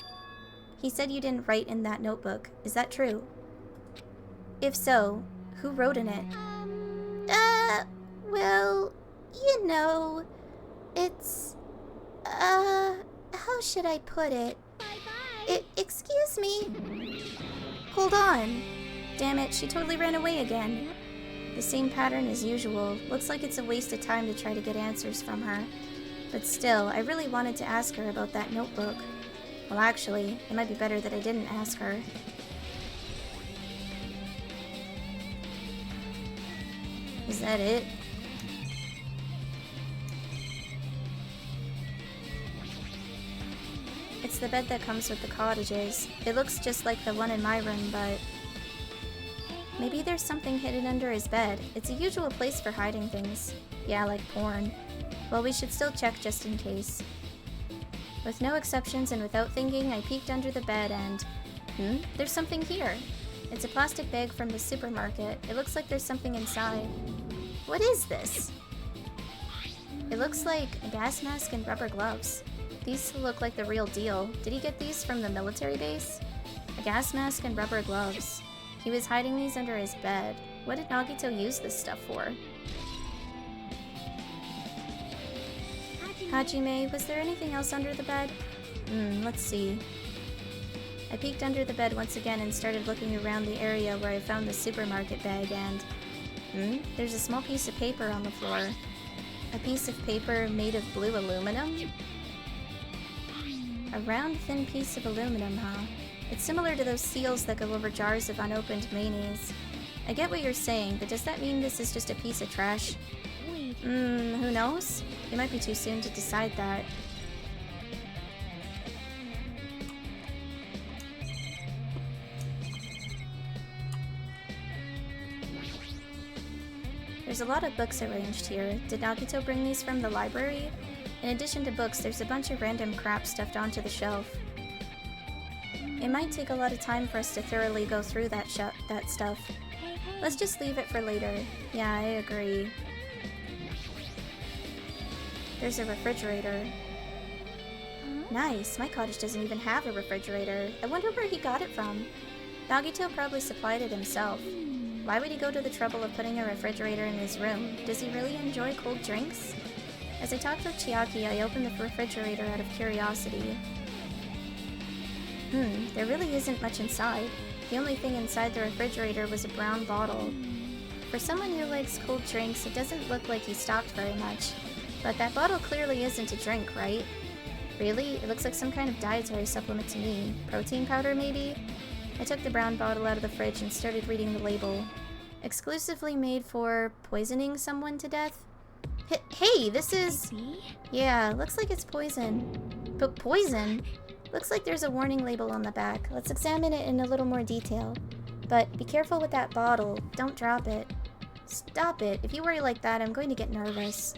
Speaker 2: He said you didn't write in that notebook. Is that true? If so, who wrote in it?
Speaker 5: Well, you know, it's, how should I put it? Excuse me?
Speaker 2: Hold on. Damn it, she totally ran away again. The same pattern as usual. Looks like it's a waste of time to try to get answers from her. But still, I really wanted to ask her about that notebook. Well, actually, it might be better that I didn't ask her. Is that it? It's the bed that comes with the cottages. It looks just like the one in my room, but... maybe there's something hidden under his bed. It's a usual place for hiding things. Yeah, like porn. Well, we should still check just in case. With no exceptions and without thinking, I peeked under the bed and... there's something here. It's a plastic bag from the supermarket. It looks like there's something inside. What is this? It looks like a gas mask and rubber gloves. These look like the real deal. Did he get these from the military base? A gas mask and rubber gloves. He was hiding these under his bed. What did Nagito use this stuff for? Hajime, was there anything else under the bed? Let's see. I peeked under the bed once again and started looking around the area where I found the supermarket bag and... there's a small piece of paper on the floor. A piece of paper made of blue aluminum? A round, thin piece of aluminum, huh? It's similar to those seals that go over jars of unopened mayonnaise. I get what you're saying, but does that mean this is just a piece of trash? Who knows? It might be too soon to decide that. There's a lot of books arranged here. Did Nagito bring these from the library? In addition to books, there's a bunch of random crap stuffed onto the shelf. It might take a lot of time for us to thoroughly go through that stuff. Let's just leave it for later. Yeah, I agree. There's a refrigerator. Nice, my cottage doesn't even have a refrigerator. I wonder where he got it from. Nagito probably supplied it himself. Why would he go to the trouble of putting a refrigerator in his room? Does he really enjoy cold drinks? As I talked with Chiaki, I opened the refrigerator out of curiosity. There really isn't much inside. The only thing inside the refrigerator was a brown bottle. For someone who likes cold drinks, it doesn't look like he stocked very much. But that bottle clearly isn't a drink, right? Really? It looks like some kind of dietary supplement to me. Protein powder, maybe? I took the brown bottle out of the fridge and started reading the label. Exclusively made for poisoning someone to death? Hey, this is... yeah, looks like it's poison. But poison? Looks like there's a warning label on the back. Let's examine it in a little more detail. But be careful with that bottle. Don't drop it. Stop it. If you worry like that, I'm going to get nervous.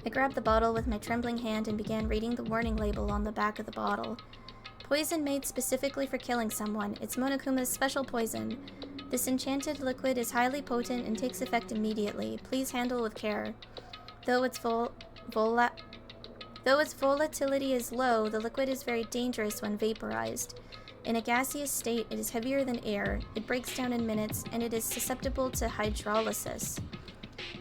Speaker 2: I grabbed the bottle with my trembling hand and began reading the warning label on the back of the bottle. Poison made specifically for killing someone. It's Monokuma's special poison. This enchanted liquid is highly potent and takes effect immediately. Please handle with care. Though its volatility is low, the liquid is very dangerous when vaporized. In a gaseous state, it is heavier than air, it breaks down in minutes, and it is susceptible to hydrolysis.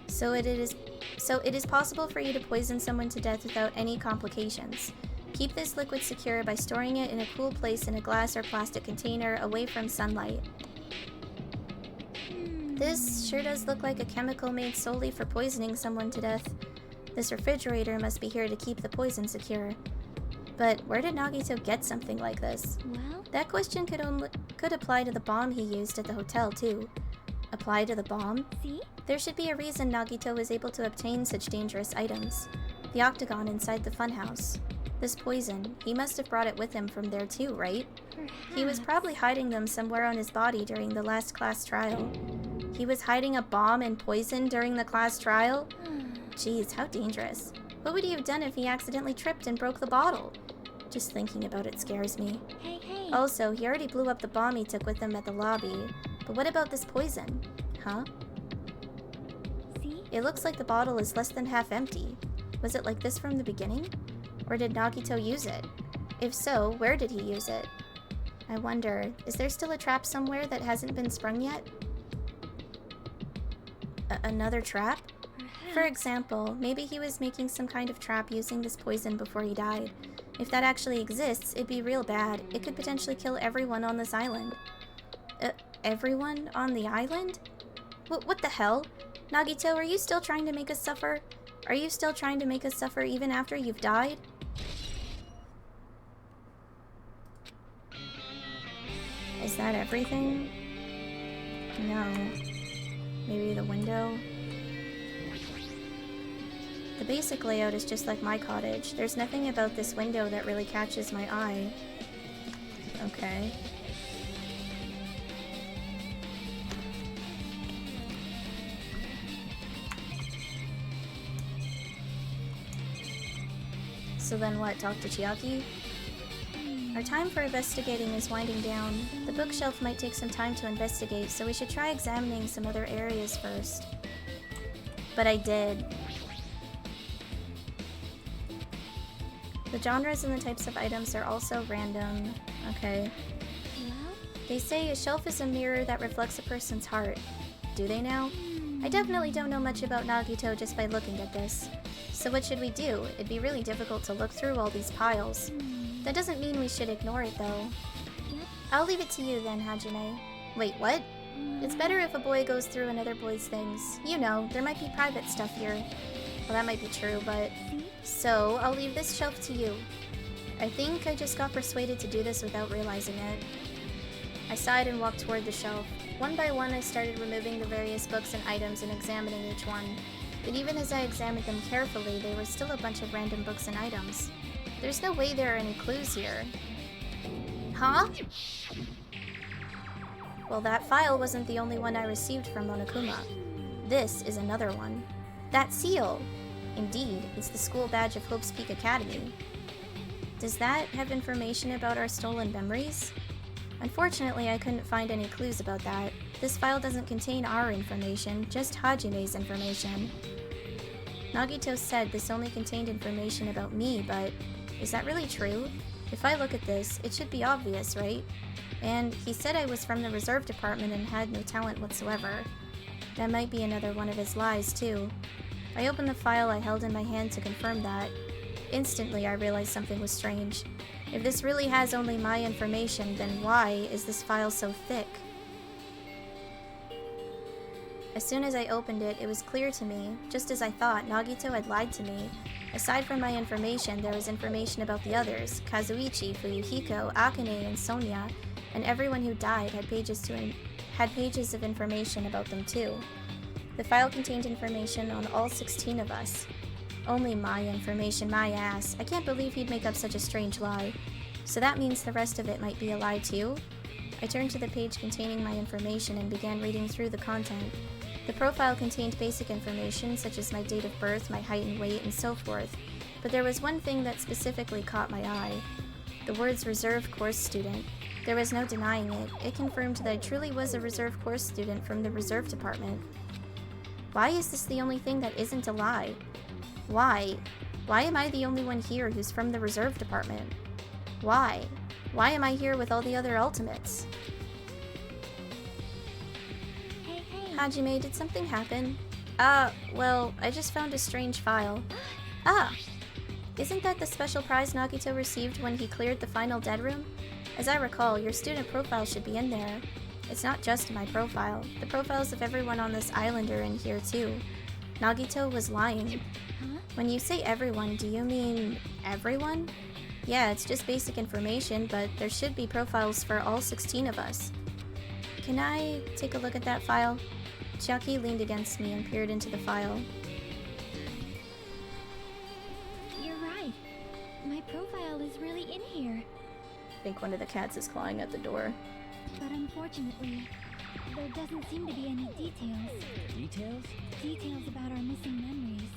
Speaker 2: So it is possible for you to poison someone to death without any complications. Keep this liquid secure by storing it in a cool place in a glass or plastic container away from sunlight. This sure does look like a chemical made solely for poisoning someone to death. This refrigerator must be here to keep the poison secure. But where did Nagito get something like this?
Speaker 4: Well,
Speaker 2: That question could apply to the bomb he used at the hotel too. Apply to the bomb?
Speaker 4: see?
Speaker 2: There should be a reason Nagito was able to obtain such dangerous items. The octagon inside the funhouse. This poison, he must have brought it with him from there too, right? He was probably hiding them somewhere on his body during the last class trial. He was hiding a bomb and poison during the class trial? Jeez, how dangerous. What would he have done if he accidentally tripped and broke the bottle? Just thinking about it scares me.
Speaker 4: Hey, hey.
Speaker 2: Also, he already blew up the bomb he took with him at the lobby. But what about this poison? Huh?
Speaker 4: See?
Speaker 2: It looks like the bottle is less than half empty. Was it like this from the beginning? Or did Nagito use it?
Speaker 5: If so, where did he use it? I wonder, is there still a trap somewhere that hasn't been sprung yet? Another trap? For example, maybe he was making some kind of trap using this poison before he died. If that actually exists, it'd be real bad. It could potentially kill everyone on this island. Everyone on the island? What the hell? Nagito, are you still trying to make us suffer? Are you still trying to make us suffer even after you've died? Is that everything? No. Maybe the window? The basic layout is just like my cottage. There's nothing about this window that really catches my eye. Okay. So then what, talk to Chiaki? Our time for investigating is winding down. The bookshelf might take some time to investigate, so we should try examining some other areas first. But I did. The genres and the types of items are also random. Okay. They say a shelf is a mirror that reflects a person's heart. Do they now? I definitely don't know much about Nagito just by looking at this. So what should we do? It'd be really difficult to look through all these piles. That doesn't mean we should ignore it, though. I'll leave it to you then, Hajime. Wait, what? It's better if a boy goes through another boy's things. You know, there might be private stuff here. Well, that might be true, but... So, I'll leave this shelf to you. I think I just got persuaded to do this without realizing it. I sighed and walked toward the shelf. One by one, I started removing the various books and items and examining each one. But even as I examined them carefully, there were still a bunch of random books and items. There's no way there are any clues here. Huh? Well, that file wasn't the only one I received from Monokuma. This is another one. That seal! Indeed, it's the school badge of Hope's Peak Academy. Does that have information about our stolen memories? Unfortunately, I couldn't find any clues about that. This file doesn't contain our information, just Hajime's information. Nagito said this only contained information about me, but is that really true? If I look at this, it should be obvious, right? And he said I was from the reserve department and had no talent whatsoever. That might be another one of his lies, too. I opened the file I held in my hand to confirm that. Instantly, I realized something was strange. If this really has only my information, then why is this file so thick? As soon as I opened it, it was clear to me. Just as I thought, Nagito had lied to me. Aside from my information, there was information about the others. Kazuichi, Fuyuhiko, Akane, and Sonia, and everyone who died had pages of information about them too. The file contained information on all 16 of us. Only my information, my ass. I can't believe he'd make up such a strange lie. So that means the rest of it might be a lie too? I turned to the page containing my information and began reading through the content. The profile contained basic information such as my date of birth, my height and weight, and so forth, but there was one thing that specifically caught my eye. The words reserve course student. There was no denying it. It confirmed that I truly was a reserve course student from the reserve department. Why is this the only thing that isn't a lie? Why? Why am I the only one here who's from the reserve department? Why? Why am I here with all the other ultimates? Hajime, did something happen? Well, I just found a strange file. Isn't that the special prize Nagito received when he cleared the final dead room? As I recall, your student profile should be in there. It's not just my profile. The profiles of everyone on this island are in here too. Nagito was lying. When you say everyone, do you mean everyone? Yeah, it's just basic information, but there should be profiles for all 16 of us. Can I take a look at that file? Chiaki leaned against me and peered into the file.
Speaker 4: You're right. My profile is really in here.
Speaker 2: I think one of the cats is clawing at the door.
Speaker 4: But unfortunately, there doesn't seem to be any details.
Speaker 3: Details?
Speaker 4: Details about our missing memories.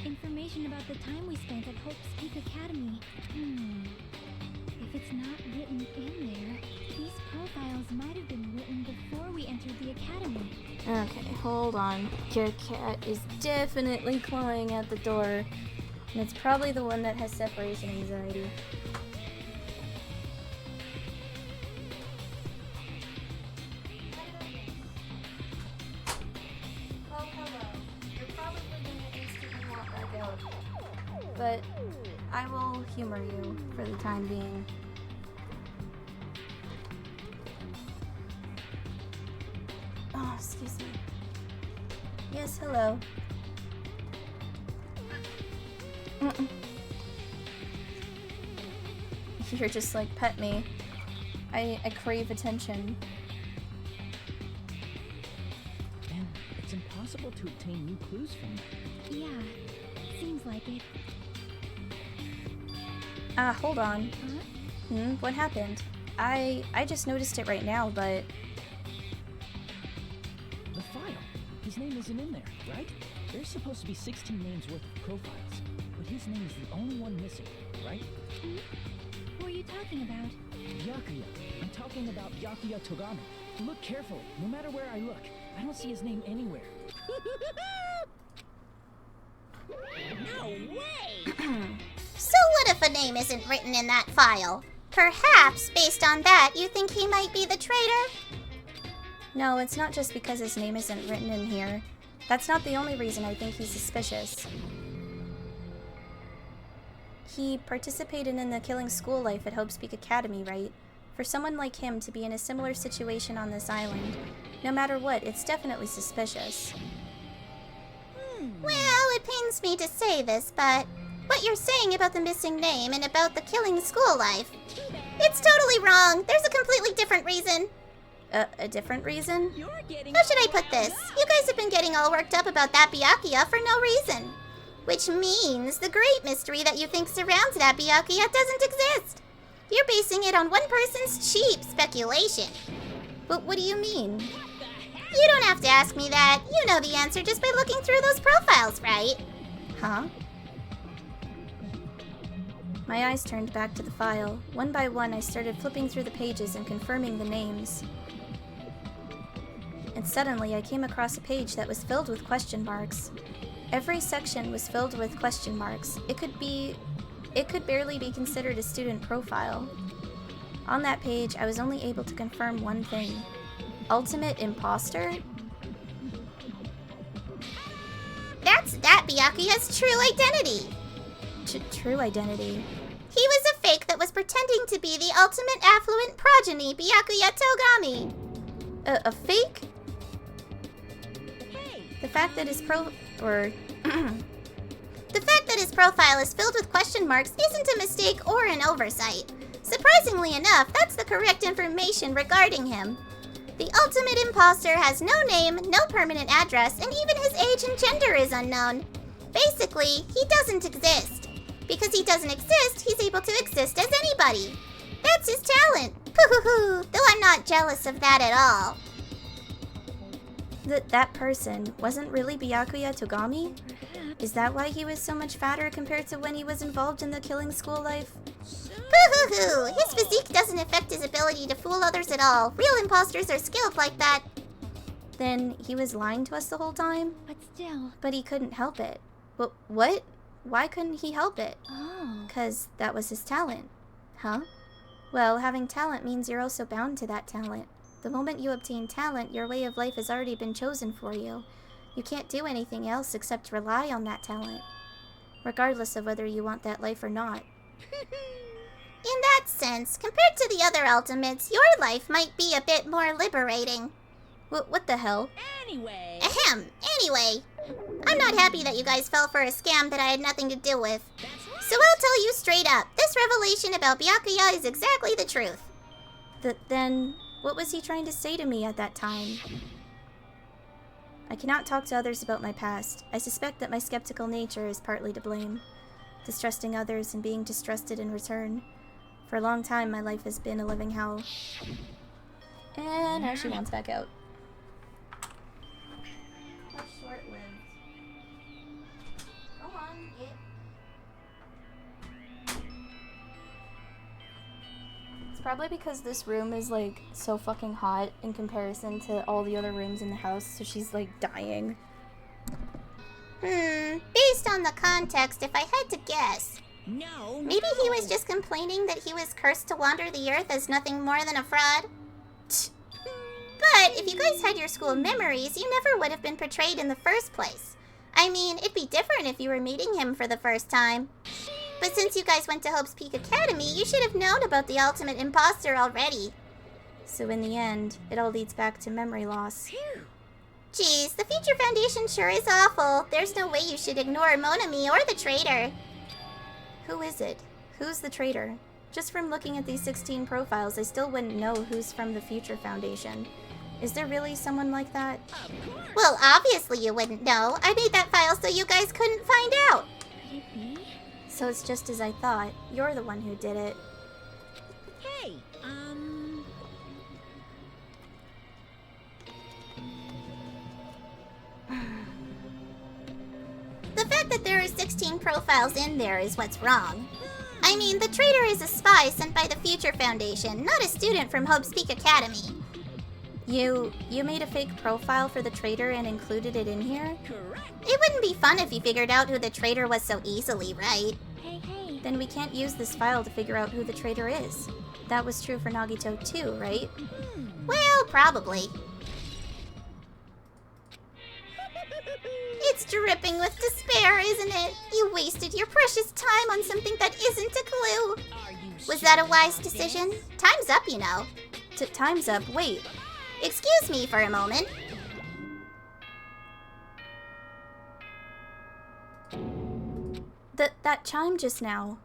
Speaker 4: Information about the time we spent at Hope's Peak Academy. If it's not written in there, these profiles might have been written before we entered the academy.
Speaker 2: Okay, hold on. Your cat is definitely clawing at the door. And it's probably the one that has separation anxiety. I will humor you for the time being. Oh, excuse me. Yes, hello. You're just like, pet me. I crave attention.
Speaker 3: And it's impossible to obtain new clues from them.
Speaker 4: Yeah, seems like it.
Speaker 2: Hold on.
Speaker 4: Huh?
Speaker 2: What happened? I just noticed it right now, but...
Speaker 3: The file. His name isn't in there, right? There's supposed to be 16 names worth of profiles, but his name is the only one missing, right?
Speaker 4: Who are you talking about?
Speaker 3: Byakuya. I'm talking about Byakuya Togami. Look carefully. No matter where I look, I don't see his name anywhere.
Speaker 6: No way!
Speaker 5: So what if a name isn't written in that file? Perhaps, based on that, you think he might be the traitor?
Speaker 2: No, it's not just because his name isn't written in here. That's not the only reason I think he's suspicious. He participated in the killing school life at Hope's Peak Academy, right? For someone like him to be in a similar situation on this island, no matter what, it's definitely suspicious.
Speaker 5: Well, it pains me to say this, but what you're saying about the missing name and about the killing school life, it's totally wrong. There's a completely different reason.
Speaker 2: A different reason?
Speaker 6: You're getting
Speaker 5: How should I
Speaker 6: all
Speaker 5: put this?
Speaker 6: wound up.
Speaker 5: You guys have been getting all worked up about that Byakuya for no reason. Which means the great mystery that you think surrounds that Byakuya doesn't exist. You're basing it on one person's cheap speculation.
Speaker 2: But what do you mean?
Speaker 5: You don't have to ask me that. You know the answer just by looking through those profiles, right?
Speaker 2: Huh? My eyes turned back to the file. One by one, I started flipping through the pages and confirming the names. And suddenly, I came across a page that was filled with question marks. Every section was filled with question marks. It could barely be considered a student profile. On that page, I was only able to confirm one thing. Ultimate imposter?
Speaker 5: That's that Byakuya's true identity.
Speaker 2: True identity.
Speaker 5: He was a fake that was pretending to be the ultimate affluent progeny Byakuya Togami.
Speaker 2: A fake?
Speaker 6: Hey,
Speaker 2: The fact that his
Speaker 5: The fact that his profile is filled with question marks isn't a mistake or an oversight. Surprisingly enough, that's the correct information regarding him. The ultimate imposter has no name, no permanent address, and even his age and gender is unknown. Basically, he doesn't exist. Because he doesn't exist, he's able to exist as anybody. That's his talent. Hoo-hoo-hoo, though I'm not jealous of that at all.
Speaker 2: That person wasn't really Byakuya Togami? Is that why he was so much fatter compared to when he was involved in the killing school life?
Speaker 5: Hoo-hoo-hoo, his physique doesn't affect his ability to fool others at all. Real imposters are skilled like that.
Speaker 2: Then he was lying to us the whole time?
Speaker 4: But still.
Speaker 2: But he couldn't help it. What? Why couldn't he help it?
Speaker 4: Oh.
Speaker 2: 'Cause that was his talent. Huh? Well, having talent means you're also bound to that talent. The moment you obtain talent, your way of life has already been chosen for you. You can't do anything else except rely on that talent, regardless of whether you want that life or not.
Speaker 5: In that sense, compared to the other ultimates, your life might be a bit more liberating.
Speaker 2: What the hell?
Speaker 6: anyway.
Speaker 5: Ahem. Anyway, I'm not happy that you guys fell for a scam that I had nothing to do with.
Speaker 6: That's right.
Speaker 5: So I'll tell you straight up, this revelation about Byakuya is exactly the truth.
Speaker 2: Then, what was he trying to say to me at that time? I cannot talk to others about my past. I suspect that my skeptical nature is partly to blame. Distrusting others and being distrusted in return. For a long time, my life has been a living hell. And now she wants back out. How short-lived. Come on, It's probably because this room is like so fucking hot in comparison to all the other rooms in the house, so she's like dying.
Speaker 5: Based on the context, if I had to guess,
Speaker 6: No.
Speaker 5: maybe he was just complaining that he was cursed to wander the earth as nothing more than a fraud. But if you guys had your school memories, you never would have been portrayed in the first place. I mean, it'd be different if you were meeting him for the first time. But since you guys went to Hope's Peak Academy, you should have known about the ultimate imposter already.
Speaker 2: So in the end, it all leads back to memory loss.
Speaker 5: Geez, the Future Foundation sure is awful. There's no way you should ignore Monami or the traitor.
Speaker 2: Who is it? Who's the traitor? Just from looking at these 16 profiles, I still wouldn't know who's from the Future Foundation. Is there really someone like that?
Speaker 5: Well, obviously you wouldn't know. I made that file so you guys couldn't find out.
Speaker 4: Could it be?
Speaker 2: So it's just as I thought. You're the one who did it.
Speaker 6: Hey,
Speaker 5: The fact that there are 16 profiles in there is what's wrong. I mean, the traitor is a spy sent by the Future Foundation, not a student from Hope's Peak Academy.
Speaker 2: You made a fake profile for the traitor and included it in here?
Speaker 6: correct.
Speaker 5: It wouldn't be fun if you figured out who the traitor was so easily, right?
Speaker 4: Hey.
Speaker 2: Then we can't use this file to figure out who the traitor is. That was true for Nagito too, right?
Speaker 5: Well, probably. It's dripping with despair, isn't it? You wasted your precious time on something that isn't a clue.
Speaker 6: Are you
Speaker 5: Was that a
Speaker 6: sure
Speaker 5: wise
Speaker 6: about
Speaker 5: decision?
Speaker 6: this?
Speaker 5: Time's up, you know.
Speaker 2: Time's up. Wait.
Speaker 5: Excuse me for a moment.
Speaker 2: That chime just now.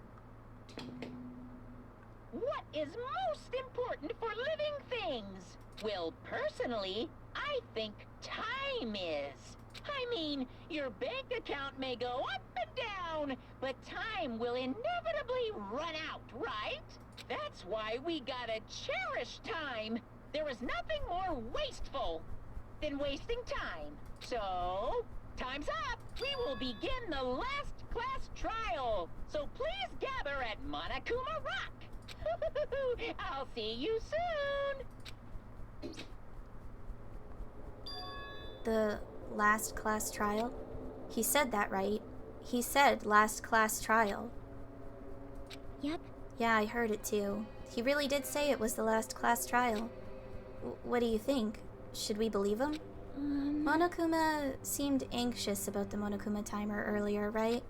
Speaker 8: What is most important for living things? Well, personally, I think time is. I mean, your bank account may go up and down, but time will inevitably run out, right? That's why we gotta cherish time. There is nothing more wasteful than wasting time. So, time's up. We will begin the last class trial. So please gather at Monokuma Rock. I'll see you soon.
Speaker 2: The last class trial? He said that, right? He said last class trial.
Speaker 4: Yep.
Speaker 2: Yeah, I heard it too. He really did say it was the last class trial. What do you think? Should we believe him? Monokuma seemed anxious about the Monokuma timer earlier, right?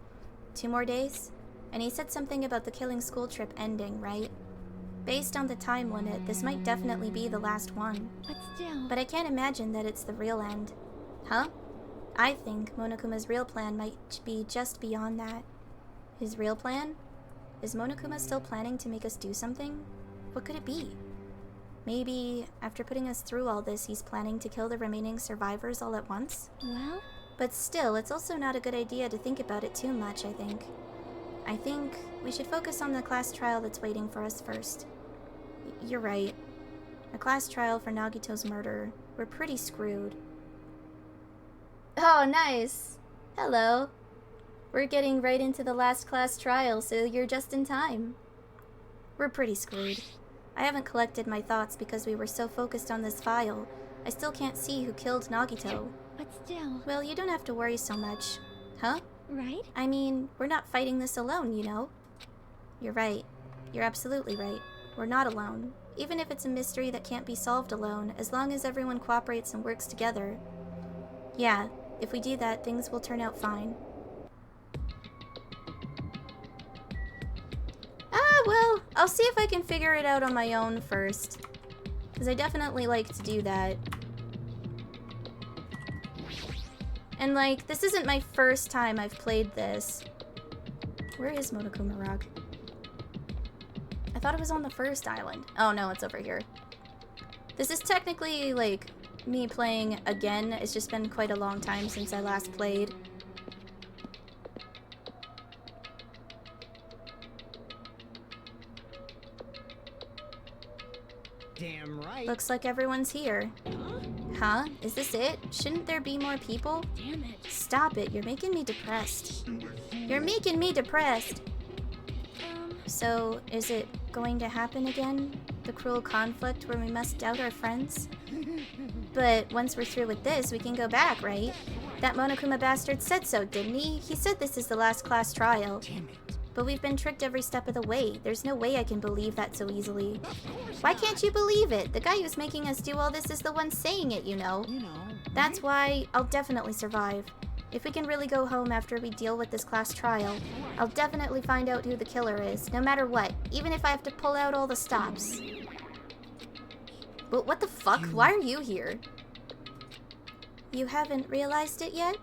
Speaker 2: 2 more days? And he said something about the killing school trip ending, right? Based on the time limit, this might definitely be the last one.
Speaker 4: But still.
Speaker 2: But I can't imagine that it's the real end. Huh? I think Monokuma's real plan might be just beyond that. His real plan? Is Monokuma still planning to make us do something? What could it be? Maybe, after putting us through all this, he's planning to kill the remaining survivors all at once?
Speaker 4: Well,
Speaker 2: But still, it's also not a good idea to think about it too much, I think. I think we should focus on the class trial that's waiting for us first. You're right. A class trial for Nagito's murder. We're pretty screwed. Oh, nice! Hello. We're getting right into the last class trial, so you're just in time. We're pretty screwed. I haven't collected my thoughts because we were so focused on this file. I still can't see who killed Nagito.
Speaker 4: but still.
Speaker 2: Well, you don't have to worry so much. Huh?
Speaker 4: Right?
Speaker 2: I mean, we're not fighting this alone, you know? You're right. You're absolutely right. We're not alone. Even if it's a mystery that can't be solved alone, as long as everyone cooperates and works together. Yeah, if we do that, things will turn out fine. Well, I'll see if I can figure it out on my own first. Because I definitely like to do that. And like, this isn't my first time I've played this. Where is Monokuma Rock? I thought it was on the first island. Oh no, it's over here. This is technically like me playing again. It's just been quite a long time since I last played.
Speaker 7: Damn right.
Speaker 2: Looks like everyone's here. Huh? Is this it? Shouldn't there be more people?
Speaker 6: Damn it.
Speaker 2: Stop it, you're making me depressed. You're making me depressed! So, is it going to happen again? The cruel conflict where we must doubt our friends? But once we're through with this, we can go back, right? That Monokuma bastard said so, didn't he? He said this is the last class trial.
Speaker 6: Damn it.
Speaker 2: But we've been tricked every step of the way. There's no way I can believe that so easily. Why can't you believe it? The guy who's making us do all this is the one saying it, you know.
Speaker 6: You know.
Speaker 2: That's why I'll definitely survive.
Speaker 5: If we can really go home after we deal with this class trial, I'll definitely find out who the killer is, no matter what, even if I have to pull out all the stops. But what the fuck? Why are you here? You haven't realized it yet?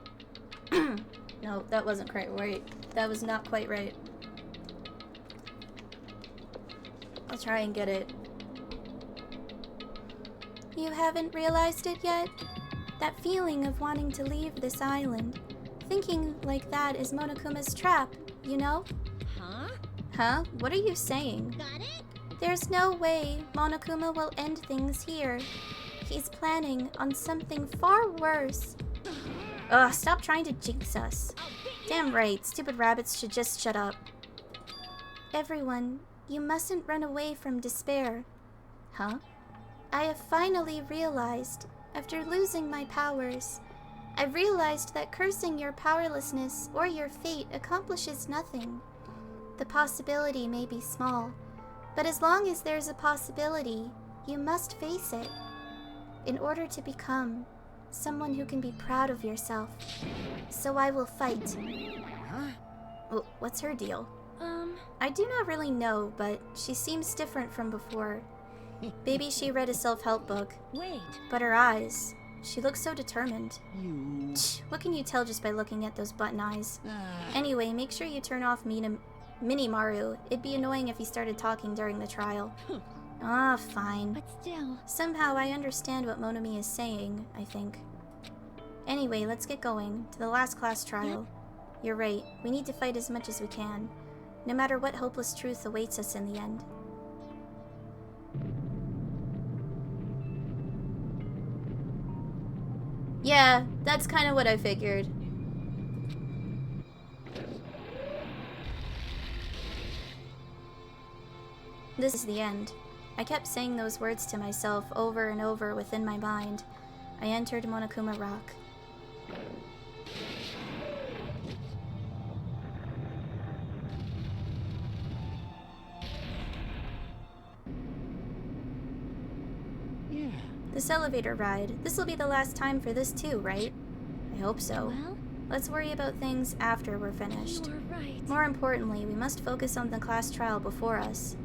Speaker 5: No, that wasn't quite right. That was not quite right. I'll try and get it. You haven't realized it yet? That feeling of wanting to leave this island. Thinking like that is Monokuma's trap, you know?
Speaker 6: Huh?
Speaker 5: Huh? What are you saying?
Speaker 6: Got it?
Speaker 5: There's no way Monokuma will end things here. He's planning on something far worse. Ugh, stop trying to jinx us. Damn right, stupid rabbits should just shut up. Everyone, you mustn't run away from despair. Huh? I have finally realized, after losing my powers, I've realized that cursing your powerlessness or your fate accomplishes nothing. The possibility may be small, but as long as there's a possibility, you must face it. In order to become someone who can be proud of yourself. So I will fight.
Speaker 6: Huh?
Speaker 5: Well, what's her deal? I do not really know, but she seems different from before. Maybe she read a self-help book.
Speaker 6: Wait.
Speaker 5: But her eyes, she looks so determined.
Speaker 3: You...
Speaker 5: What can you tell just by looking at those button eyes?
Speaker 3: Ah.
Speaker 5: Anyway, make sure you turn off Minimaru. It'd be annoying if he started talking during the trial. Ah, fine.
Speaker 4: But still,
Speaker 5: Somehow I understand what Monomi is saying, I think. Anyway, let's get going to the last class trial. You're right, we need to fight as much as we can, no matter what hopeless truth awaits us in the end. Yeah, that's kind of what I figured. This is the end. I kept saying those words to myself over and over within my mind. I entered Monokuma Rock.
Speaker 3: Yeah.
Speaker 5: This elevator ride. This will be the last time for this too, right? I hope so.
Speaker 4: well,
Speaker 5: Let's worry about things after we're finished.
Speaker 4: you were right.
Speaker 5: More importantly, we must focus on the class trial before us.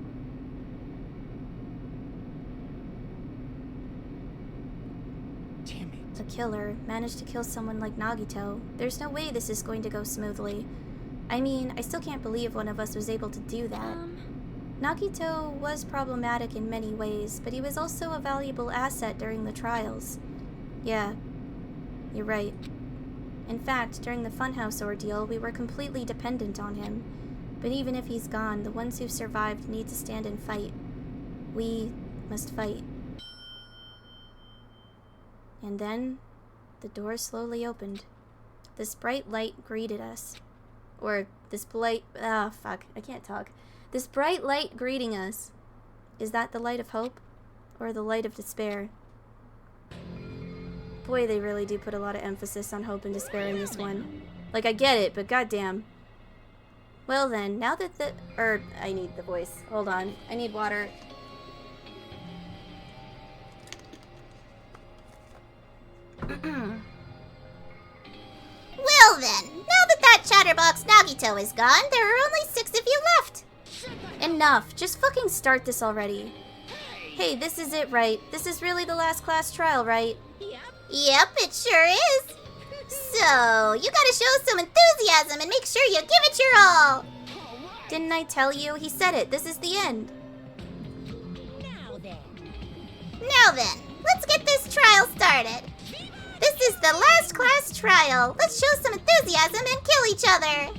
Speaker 3: Damn it.
Speaker 5: The killer managed to kill someone like Nagito. There's no way this is going to go smoothly. I mean, I still can't believe one of us was able to do that. Nagito was problematic in many ways, but he was also a valuable asset during the trials. Yeah, you're right. In fact, during the Funhouse ordeal, we were completely dependent on him. But even if he's gone, the ones who survived need to stand and fight. We must fight. And then, the door slowly opened. This bright light greeted us. Or, this bright... Ah, fuck. I can't talk. This bright light greeting us. Is that the light of hope? Or the light of despair? Boy, they really do put a lot of emphasis on hope and despair in this one. Like, I get it, but goddamn. Well then, now that the... I need the voice. Hold on. I need water. Well then, now that chatterbox Nagito is gone, there are only 6 of you left. Enough. Just fucking start this already. Hey, this is it, right? This is really the last class trial, right? Yep, it sure is. So, you gotta show some enthusiasm and make sure you give it your all. Didn't I tell you? He said it. This is the end. Now then, let's get this trial started. This is the last class trial. Let's show some enthusiasm and kill each other.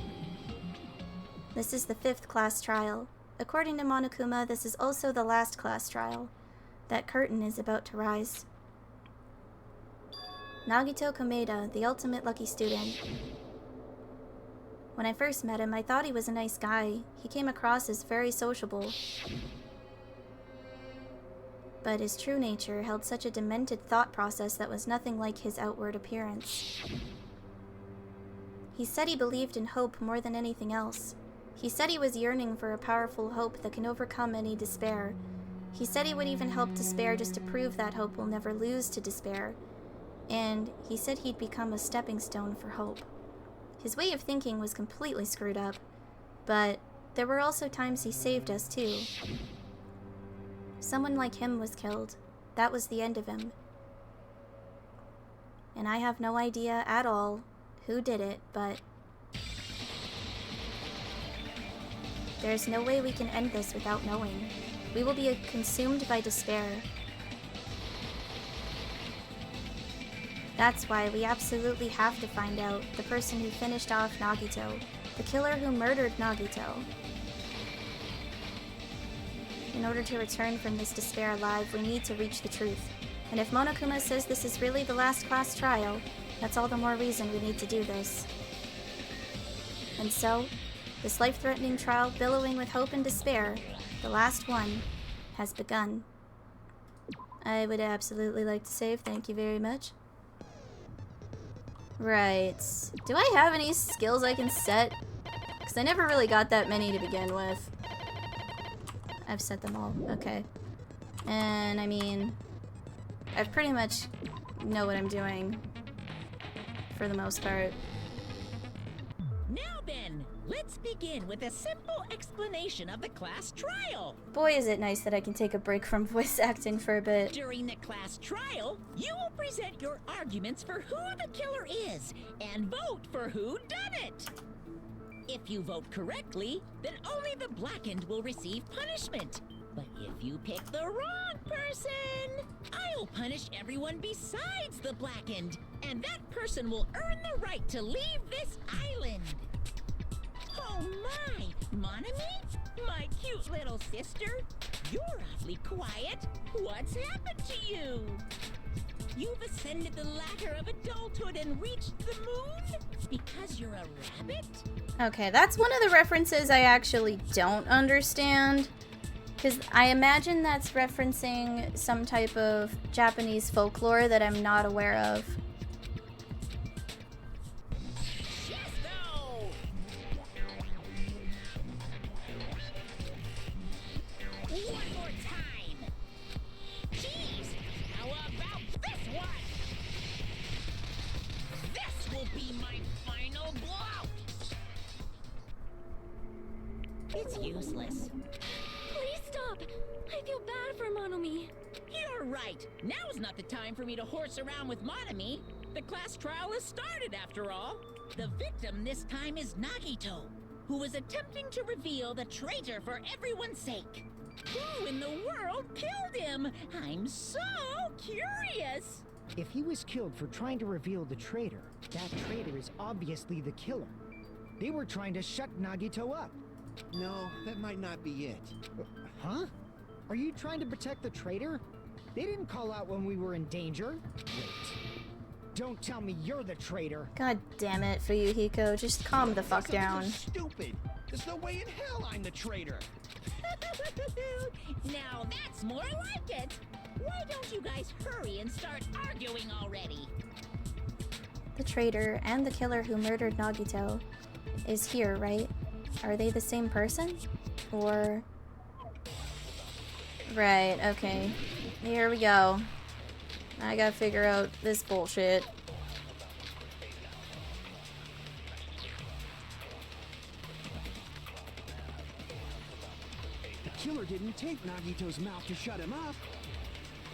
Speaker 5: This is the 5th class trial. According to Monokuma, this is also the last class trial. That curtain is about to rise. Nagito Komeda, the ultimate lucky student. When I first met him, I thought he was a nice guy. He came across as very sociable. But his true nature held such a demented thought process that was nothing like his outward appearance. He said he believed in hope more than anything else. He said he was yearning for a powerful hope that can overcome any despair. He said he would even help despair just to prove that hope will never lose to despair. And he said he'd become a stepping stone for hope.
Speaker 2: His way of thinking was completely screwed up. But there were also times he saved us, too. Someone like him was killed. That was the end of him. And I have no idea at all who did it, but there's no way we can end this without knowing. We will be consumed by despair. That's why we absolutely have to find out the person who finished off Nagito, the killer who murdered Nagito. In order to return from this despair alive, we need to reach the truth. And if Monokuma says this is really the last class trial, that's all the more reason we need to do this. And so, this life-threatening trial billowing with hope and despair, the last one, has begun. I would absolutely like to save, thank you very much. Right. Do I have any skills I can set? Because I never really got that many to begin with. I've set them all. Okay. And, I mean, I pretty much know what I'm doing. For the most part.
Speaker 6: Now then, let's begin with a simple explanation of the class trial.
Speaker 2: Boy, is it nice that I can take a break from voice acting for a bit.
Speaker 6: During the class trial, you will present your arguments for who the killer is and vote for who done it. If you vote correctly, then only the blackened will receive punishment. But if you pick the wrong person, I'll punish everyone besides the blackened, and that person will earn the right to leave this island. Oh my, Monami? My cute little sister? You're awfully quiet. What's happened to you? You've ascended the ladder of adulthood and reached the moon? Because you're a rabbit?
Speaker 2: Okay, that's one of the references I actually don't understand. Because I imagine that's referencing some type of Japanese folklore that I'm not aware of.
Speaker 6: One more time. Jeez, how about this one? This will be my final blow. It's useless.
Speaker 4: Please stop! I feel bad for Monomi.
Speaker 6: You're right. Now's not the time for me to horse around with Monami. The class trial has started, after all. The victim this time is Nagito, who was attempting to reveal the traitor for everyone's sake. Who in the world killed him? I'm so curious.
Speaker 7: If he was killed for trying to reveal the traitor, that traitor is obviously the killer. They were trying to shut Nagito up.
Speaker 9: No, that might not be it.
Speaker 7: Huh? Are you trying to protect the traitor? They didn't call out when we were in danger. Wait. Don't tell me you're the traitor.
Speaker 2: God damn it, Fuyuhiko. Just calm the fuck down.
Speaker 9: Stupid. There's no way in hell I'm the traitor.
Speaker 6: Now that's more like it. Why don't you guys hurry and start arguing already?
Speaker 2: The traitor and the killer who murdered Nagito is here, right? Are they the same person? Or... Right, okay. Here we go. I gotta figure out this bullshit.
Speaker 9: The killer didn't take Nagito's mouth to shut him up.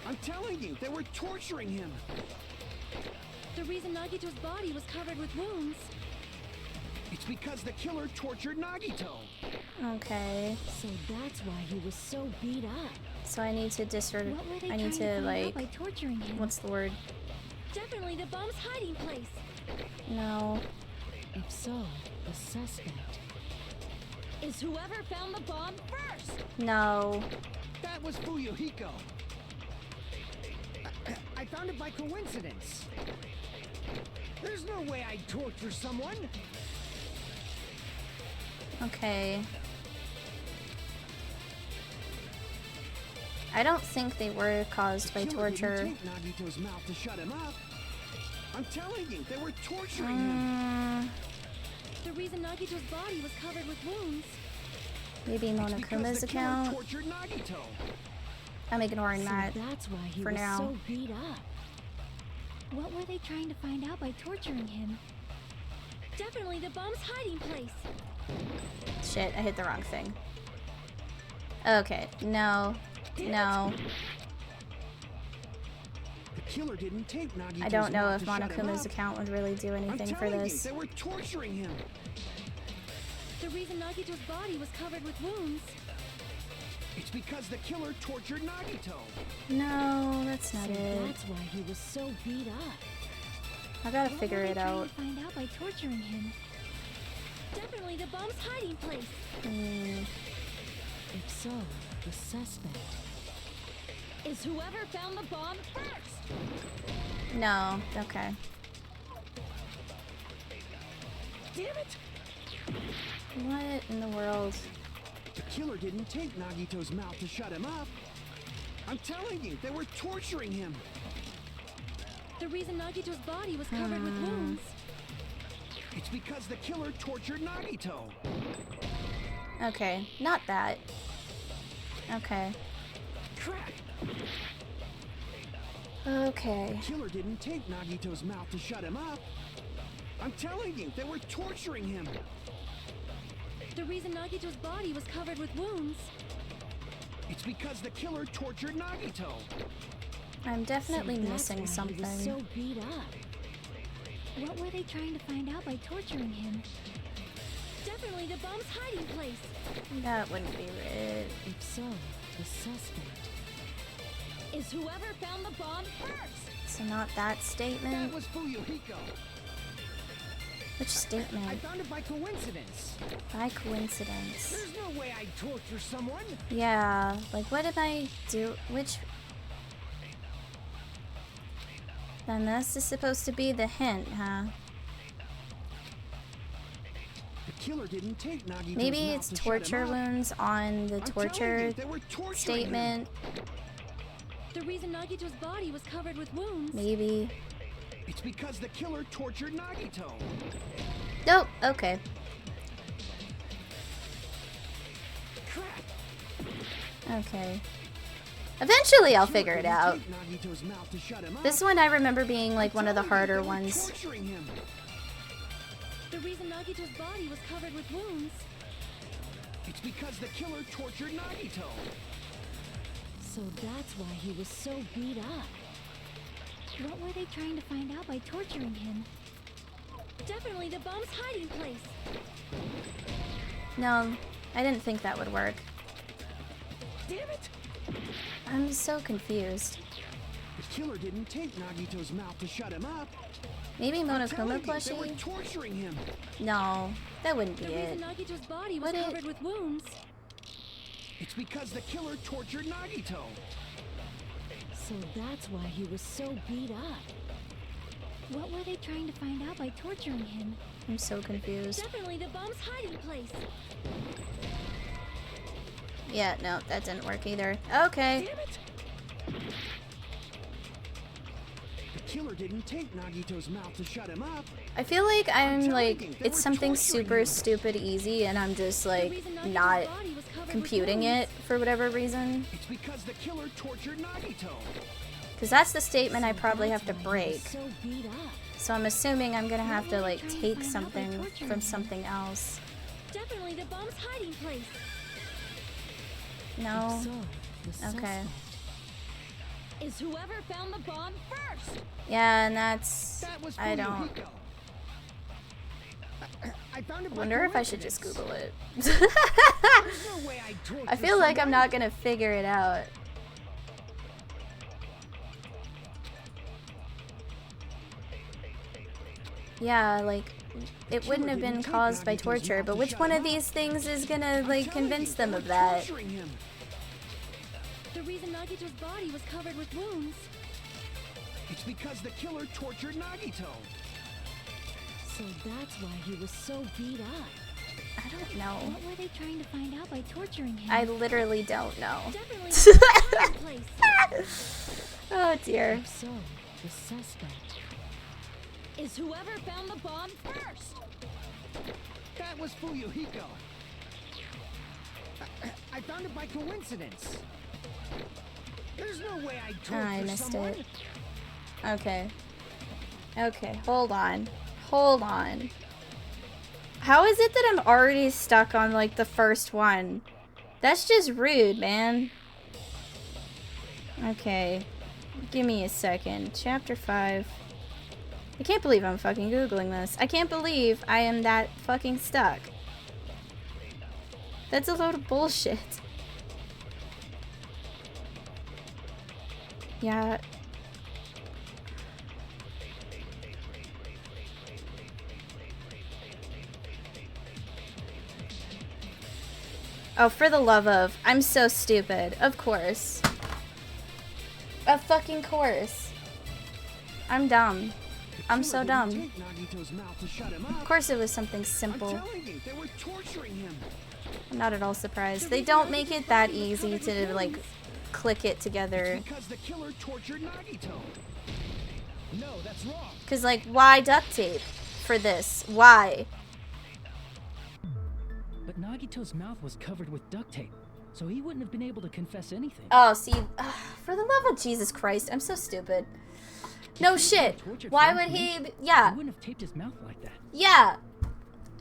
Speaker 9: I'm telling you, they were torturing him.
Speaker 4: The reason Nagito's body was covered with wounds.
Speaker 9: It's because the killer tortured Nagito.
Speaker 2: Okay.
Speaker 4: So that's why he was so beat up.
Speaker 2: So I need to disregard.
Speaker 4: What were they
Speaker 2: I need
Speaker 4: trying
Speaker 2: to,
Speaker 4: find
Speaker 2: like.
Speaker 4: out by torturing him?
Speaker 2: What's the word?
Speaker 4: Definitely the bomb's hiding place.
Speaker 2: No.
Speaker 4: If so, the suspect
Speaker 1: Is whoever found the bomb first!
Speaker 2: No.
Speaker 9: That was Fuyuhiko.
Speaker 7: I found it by coincidence. There's no way I'd torture someone.
Speaker 2: Okay. I don't think they were caused by
Speaker 9: The killer
Speaker 2: torture.
Speaker 9: didn't take Nagito's mouth to shut him up. I'm telling you, they were torturing him.
Speaker 4: The reason Nagito's body was covered with wounds.
Speaker 2: Maybe
Speaker 9: It's
Speaker 2: Monokuma's
Speaker 9: because the killer
Speaker 2: account.
Speaker 9: tortured Nagito.
Speaker 2: I'm ignoring
Speaker 4: So
Speaker 2: that.
Speaker 4: that's why he
Speaker 2: for
Speaker 4: was
Speaker 2: now.
Speaker 4: so beat up. What were they trying to find out by torturing him? Definitely the bomb's hiding place.
Speaker 2: Shit, I hit the wrong thing. Okay, no. No.
Speaker 9: The killer didn't take Nagito's
Speaker 2: I don't know
Speaker 9: mouth
Speaker 2: if
Speaker 9: to shut him
Speaker 2: Monokuma's
Speaker 9: up.
Speaker 2: account would really do
Speaker 9: I'm
Speaker 2: anything for
Speaker 9: telling
Speaker 2: this.
Speaker 9: you, they were torturing him.
Speaker 4: The reason Nagito's body was covered with wounds.
Speaker 9: It's because the killer tortured Nagito.
Speaker 2: No, that's
Speaker 4: So
Speaker 2: not it.
Speaker 4: that's why he was so beat up.
Speaker 2: I gotta
Speaker 4: What
Speaker 2: figure
Speaker 4: were they
Speaker 2: it
Speaker 4: trying
Speaker 2: out.
Speaker 4: to find out by torturing him? Definitely the bomb's hiding place.
Speaker 1: If so, the suspect is whoever found the bomb first.
Speaker 2: No, okay.
Speaker 9: Damn it!
Speaker 2: What in the world?
Speaker 9: The killer didn't take Nagito's mouth to shut him up. I'm telling you, they were torturing him.
Speaker 4: The reason Nagito's body was covered with wounds.
Speaker 9: It's because the killer tortured Nagito.
Speaker 2: Okay, not that. Okay.
Speaker 9: Crap!
Speaker 2: Okay.
Speaker 9: The killer didn't take Nagito's mouth to shut him up. I'm telling you, they were torturing him.
Speaker 4: The reason Nagito's body was covered with wounds.
Speaker 9: It's because the killer tortured Nagito.
Speaker 2: I'm definitely missing
Speaker 4: He was
Speaker 2: something.
Speaker 4: so beat up. What were they trying to find out by torturing him? Definitely the bomb's hiding place.
Speaker 2: That wouldn't be it.
Speaker 1: If so, the suspect
Speaker 6: Is whoever found the bomb first.
Speaker 2: So not that
Speaker 7: That
Speaker 2: statement.
Speaker 7: was Fuyuhiko.
Speaker 2: Which
Speaker 7: I
Speaker 2: statement?
Speaker 7: found it by coincidence.
Speaker 2: By coincidence.
Speaker 7: There's no way I'd torture someone.
Speaker 2: Yeah, like what did I do? Which... Then this is supposed to be the hint, huh?
Speaker 9: The killer didn't take Nagito's
Speaker 2: Maybe
Speaker 9: mouth
Speaker 2: it's
Speaker 9: to shut
Speaker 2: torture
Speaker 9: him up.
Speaker 2: wounds on the
Speaker 9: I'm telling
Speaker 2: torture
Speaker 9: you, they were torturing him.
Speaker 2: statement.
Speaker 4: The reason Nagito's body was covered with wounds.
Speaker 2: Maybe.
Speaker 9: It's because the killer tortured Nagito.
Speaker 2: Nope, okay.
Speaker 9: Crap!
Speaker 2: Okay. Eventually I'll figure it
Speaker 9: Didn't
Speaker 2: out.
Speaker 9: take Nagito's mouth to shut him
Speaker 2: This
Speaker 9: up.
Speaker 2: one I remember being like one of the
Speaker 9: I'm telling you,
Speaker 2: harder
Speaker 9: they were
Speaker 2: ones.
Speaker 9: torturing him.
Speaker 4: The reason Nagito's body was covered with wounds.
Speaker 9: It's because the killer tortured Nagito.
Speaker 1: So that's why he was so beat up.
Speaker 4: What were they trying to find out by torturing him? Definitely the bomb's hiding place.
Speaker 2: No, I didn't think that would work.
Speaker 9: Damn it!
Speaker 2: I'm so confused.
Speaker 9: The killer didn't take Nagito's mouth to shut him up.
Speaker 2: Maybe
Speaker 9: I'm
Speaker 2: Monokuma
Speaker 9: telling you, they were
Speaker 2: plushie?
Speaker 9: torturing him.
Speaker 2: No, that wouldn't
Speaker 4: The
Speaker 2: be it.
Speaker 4: reason Nagito's body was
Speaker 2: Would it?
Speaker 4: covered with wounds.
Speaker 9: It's because the killer tortured Nagito.
Speaker 1: So that's why he was so beat up.
Speaker 4: What were they trying to find out by torturing him?
Speaker 2: I'm so confused.
Speaker 4: Definitely the bomb's hiding place.
Speaker 2: Yeah, no, that didn't work either. Okay.
Speaker 9: Damn it! The killer didn't take Nagito's mouth to shut him up.
Speaker 2: I feel like I'm
Speaker 9: telling
Speaker 2: like,
Speaker 9: you, they
Speaker 2: it's
Speaker 9: were
Speaker 2: something
Speaker 9: torturing
Speaker 2: super
Speaker 9: him.
Speaker 2: stupid easy and I'm just like
Speaker 4: The reason Nagito's
Speaker 2: not
Speaker 4: body was covered
Speaker 2: computing
Speaker 4: with
Speaker 2: it
Speaker 4: wounds.
Speaker 2: for whatever reason.
Speaker 9: It's because the killer tortured Nagito.
Speaker 2: Because that's the statement I probably have to
Speaker 1: That's why he
Speaker 2: break.
Speaker 1: was so beat up.
Speaker 2: So I'm assuming I'm gonna have to like
Speaker 4: trying to
Speaker 2: take
Speaker 4: find out by
Speaker 2: something
Speaker 4: torturing
Speaker 2: from
Speaker 4: him.
Speaker 2: something else.
Speaker 4: Definitely the bomb's hiding place.
Speaker 2: No.
Speaker 1: If so, the
Speaker 2: Okay.
Speaker 1: suspect
Speaker 6: Is whoever found the bomb first.
Speaker 2: Yeah, and that's...
Speaker 7: That was
Speaker 2: I don't...
Speaker 7: Fuyuhiko. I found it by
Speaker 2: wonder if I should just
Speaker 7: coincidence.
Speaker 2: Google it.
Speaker 7: There's no way I'd torture
Speaker 2: I feel like I'm
Speaker 7: someone.
Speaker 2: not gonna figure it out. Yeah, like, it wouldn't have been caused by torture, but which one of these things is gonna, like, convince them of that?
Speaker 9: Torturing him.
Speaker 4: The reason Nagito's body was covered with wounds.
Speaker 9: It's because the killer tortured Nagito.
Speaker 1: So that's why he was so beat up.
Speaker 2: I don't know.
Speaker 4: What were they trying to find out by torturing him?
Speaker 2: I literally don't know.
Speaker 4: Definitely the bomb's hiding place.
Speaker 2: Oh dear.
Speaker 1: If so, the suspect
Speaker 6: Is whoever found the bomb first.
Speaker 7: That was Fuyuhiko. I found it by coincidence. There's no way I'd torture
Speaker 2: I missed
Speaker 7: someone.
Speaker 2: it. Okay. Okay, hold on. Hold on. How is it that I'm already stuck on, like, the first one? That's just rude, man. Okay. Give me a second. Chapter 5. I can't believe I'm fucking Googling this. I can't believe I am that fucking stuck. That's a load of bullshit. Yeah. Oh, for the love of. I'm so stupid. Of course. Of fucking course. I'm dumb. I'm so dumb. Of course it was something simple. I'm not at all surprised. They don't make it that easy to, like, click it together.
Speaker 9: Because the killer tortured Nagito. No, that's wrong.
Speaker 2: Because, like, why duct tape for this? Why?
Speaker 3: But Nagito's mouth was covered with duct tape, so he wouldn't have been able to confess anything.
Speaker 2: Oh, see, for the love of Jesus Christ, I'm so stupid. No shit. Why would he? Yeah.
Speaker 3: He wouldn't have taped his mouth like that.
Speaker 2: Yeah.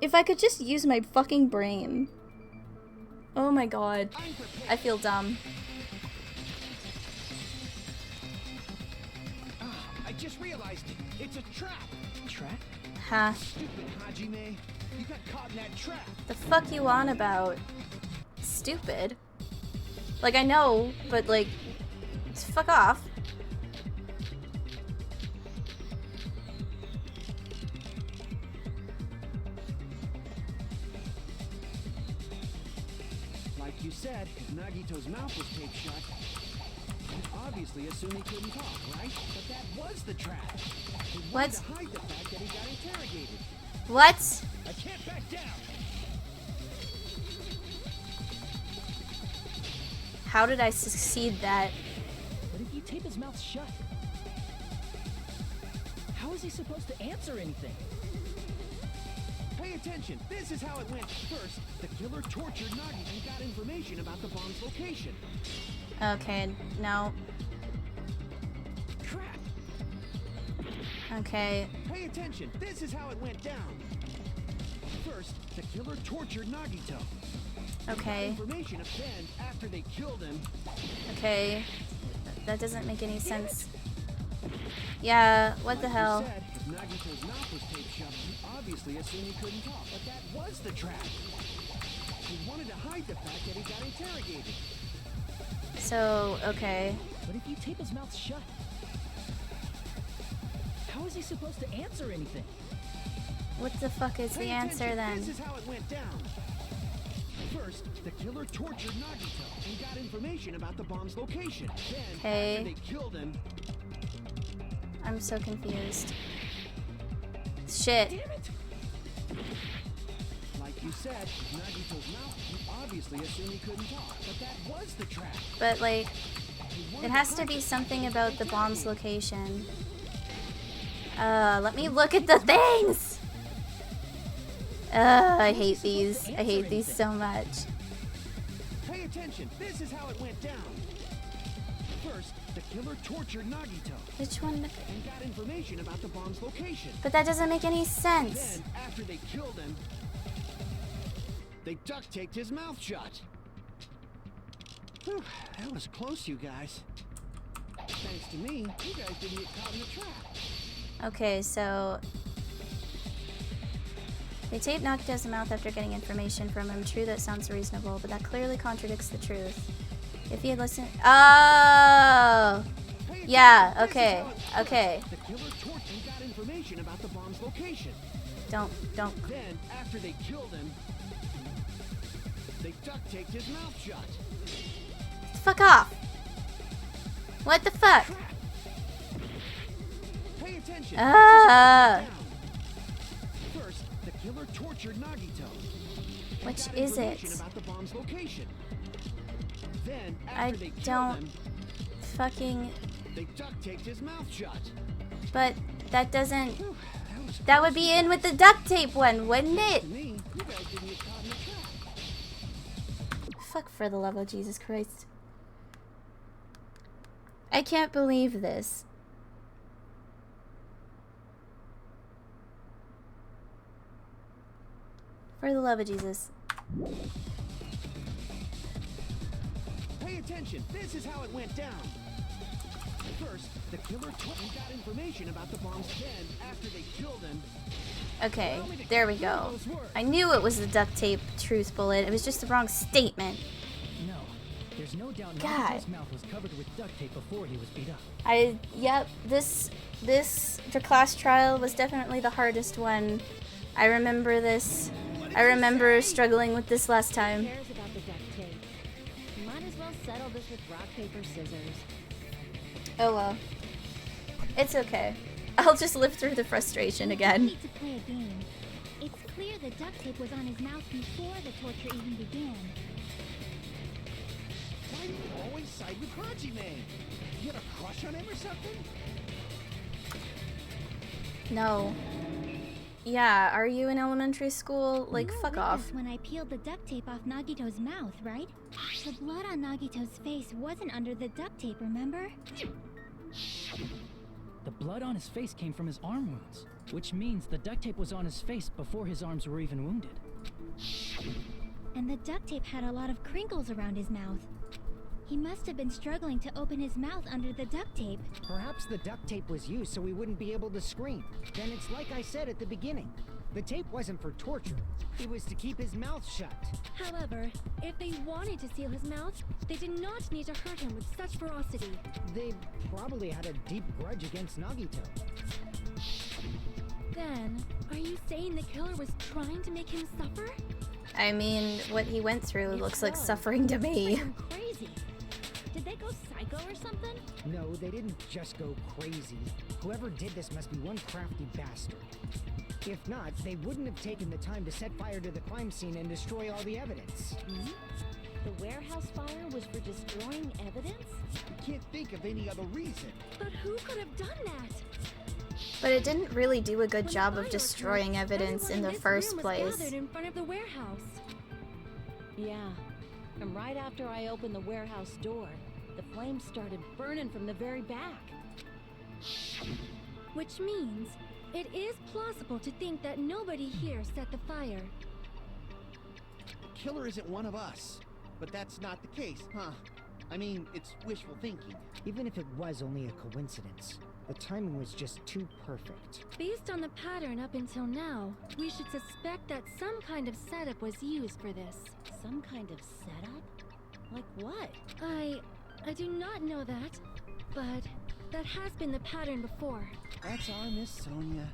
Speaker 2: If I could just use my fucking brain. Oh my god. I feel dumb.
Speaker 9: I just realized it. It's a trap.
Speaker 3: Trap?
Speaker 2: Huh.
Speaker 9: Stupid Hajime. You got caught in that trap.
Speaker 2: The fuck you on about? Stupid. Like, I know, but like, fuck off.
Speaker 9: Like you said, if Nagito's mouth was taped shut, you obviously assumed he couldn't talk, right? But that was the trap. He wanted
Speaker 2: What?
Speaker 9: to hide the fact that he got interrogated.
Speaker 2: What?
Speaker 9: I can't back down.
Speaker 2: How did I succeed that?
Speaker 3: But if you tape his mouth shut, how is he supposed to answer anything?
Speaker 9: Pay attention. This is how it went. First, the killer tortured Nagi and got information about the bomb's location.
Speaker 2: Okay, no.
Speaker 9: Crap.
Speaker 2: Okay.
Speaker 9: Pay attention. This is how it went down. First, the killer tortured Nagito.
Speaker 2: Okay.
Speaker 9: Information of then, after they killed him.
Speaker 2: Okay. That doesn't make any sense. Yeah, what the hell?
Speaker 9: Like you said, if Nagito's mouth was taped shut, you obviously assumed he couldn't talk, but that was the trap. He wanted to hide the fact that he got interrogated.
Speaker 2: So, okay.
Speaker 3: But if you tape his mouth shut, how is he supposed to answer anything?
Speaker 2: What the fuck is the answer then?
Speaker 9: This is how it went down. First, the killer tortured Nagito and got information about the bomb's location. Then, after they killed him,
Speaker 2: I'm so confused. Shit.
Speaker 3: Damn it!
Speaker 9: like you said, Nagito's mouth, you obviously assumed he couldn't talk, but that was the trap.
Speaker 2: But, like, it has to be something about the bomb's location. Let me look at the things! I hate these. I hate these so much.
Speaker 9: Pay attention. This is how it went down. First, the killer tortured Nagito
Speaker 2: Which one?
Speaker 9: and got information about the bomb's location.
Speaker 2: But that doesn't make any sense.
Speaker 9: Then, after they killed him, they duct taped his mouth shut. Whew, that was close, you guys. Thanks to me, you guys didn't get caught in the trap.
Speaker 2: Okay, so they taped Nagito's mouth after getting information from him. True, that sounds reasonable, but that clearly contradicts the truth. If he had listened... Oh! Yeah, okay, okay.
Speaker 9: The killer tortured and got information about the bomb's location.
Speaker 2: Don't.
Speaker 9: Then, after they killed him, they duct taped his mouth shut.
Speaker 2: Fuck off! What the fuck?
Speaker 9: Pay attention. First, the killer tortured Nagito. and
Speaker 2: Which
Speaker 9: got
Speaker 2: is
Speaker 9: information
Speaker 2: it?
Speaker 9: about the bomb's location. Then,
Speaker 2: I
Speaker 9: after they killed
Speaker 2: don't
Speaker 9: him,
Speaker 2: fucking...
Speaker 9: they duct taped his mouth shut.
Speaker 2: But that doesn't...
Speaker 9: Whew, was
Speaker 2: That would be in with the duct tape one, wouldn't it?
Speaker 9: to me. You guys didn't get caught in the trap.
Speaker 2: Fuck, for the love of Jesus Christ. I can't believe this. For the love of Jesus.
Speaker 9: Pay attention. This is how it went down. First, the killer took and got information about the bomb's den after they killed him.
Speaker 2: Okay, there we go. I knew it was the duct tape truth bullet. It was just the wrong statement.
Speaker 3: No, there's no doubt
Speaker 2: God.
Speaker 3: Nagito's mouth was covered with duct tape before he was beat up.
Speaker 2: Yep, this class trial was definitely the hardest one. I remember this. I remember struggling with this last time.
Speaker 1: Who cares about the duct tape? Might as well settle this with rock, paper, scissors.
Speaker 2: Oh well. It's okay. I'll just live through the frustration again.
Speaker 4: Need to play a game. It's clear the duct tape was on his mouth before the torture even began.
Speaker 9: Why do you always side with Haji-Man? You got a crush on him or something?
Speaker 2: No. Yeah, are you in elementary school? Like,
Speaker 4: You were
Speaker 2: fuck
Speaker 4: with
Speaker 2: off.
Speaker 4: us when I peeled the duct tape off Nagito's mouth, right? The blood on Nagito's face wasn't under the duct tape, remember?
Speaker 3: The blood on his face came from his arm wounds, which means the duct tape was on his face before his arms were even wounded.
Speaker 4: And the duct tape had a lot of crinkles around his mouth. He must have been struggling to open his mouth under the duct tape.
Speaker 7: Perhaps the duct tape was used so he wouldn't be able to scream. Then it's like I said at the beginning. The tape wasn't for torture. It was to keep his mouth shut.
Speaker 10: However, if they wanted to seal his mouth, they did not need to hurt him with such ferocity.
Speaker 7: They probably had a deep grudge against Nagito.
Speaker 10: Then, are you saying the killer was trying to make him suffer?
Speaker 2: I mean, what he went through
Speaker 10: If
Speaker 2: looks like
Speaker 10: so,
Speaker 2: suffering to
Speaker 10: looks like
Speaker 2: me.
Speaker 10: I'm crazy. Did they go psycho or something?
Speaker 7: No, they didn't just go crazy. Whoever did this must be one crafty bastard. If not, they wouldn't have taken the time to set fire to the crime scene and destroy all the evidence.
Speaker 1: The warehouse fire was for destroying evidence?
Speaker 9: I can't think of any other reason.
Speaker 10: But who could have done that?
Speaker 2: But it didn't really do a good
Speaker 10: When the
Speaker 2: job
Speaker 10: fire
Speaker 2: of destroying
Speaker 10: occurred,
Speaker 2: evidence in
Speaker 10: everyone
Speaker 2: the
Speaker 10: this
Speaker 2: first
Speaker 10: room was
Speaker 2: place.
Speaker 10: gathered in front of the warehouse.
Speaker 1: Yeah. And right after I opened the warehouse door, the flames started burning from the very back.
Speaker 10: Which means it is plausible to think that nobody here set the fire.
Speaker 9: The killer isn't one of us. But that's not the case, huh? I mean, it's wishful thinking.
Speaker 7: Even if it was only a coincidence, the timing was just too perfect.
Speaker 10: Based on the pattern up until now, we should suspect that some kind of setup was used for this.
Speaker 1: Some kind of setup? Like what?
Speaker 10: I do not know that, but that has been the pattern before.
Speaker 9: That's our Miss Sonia.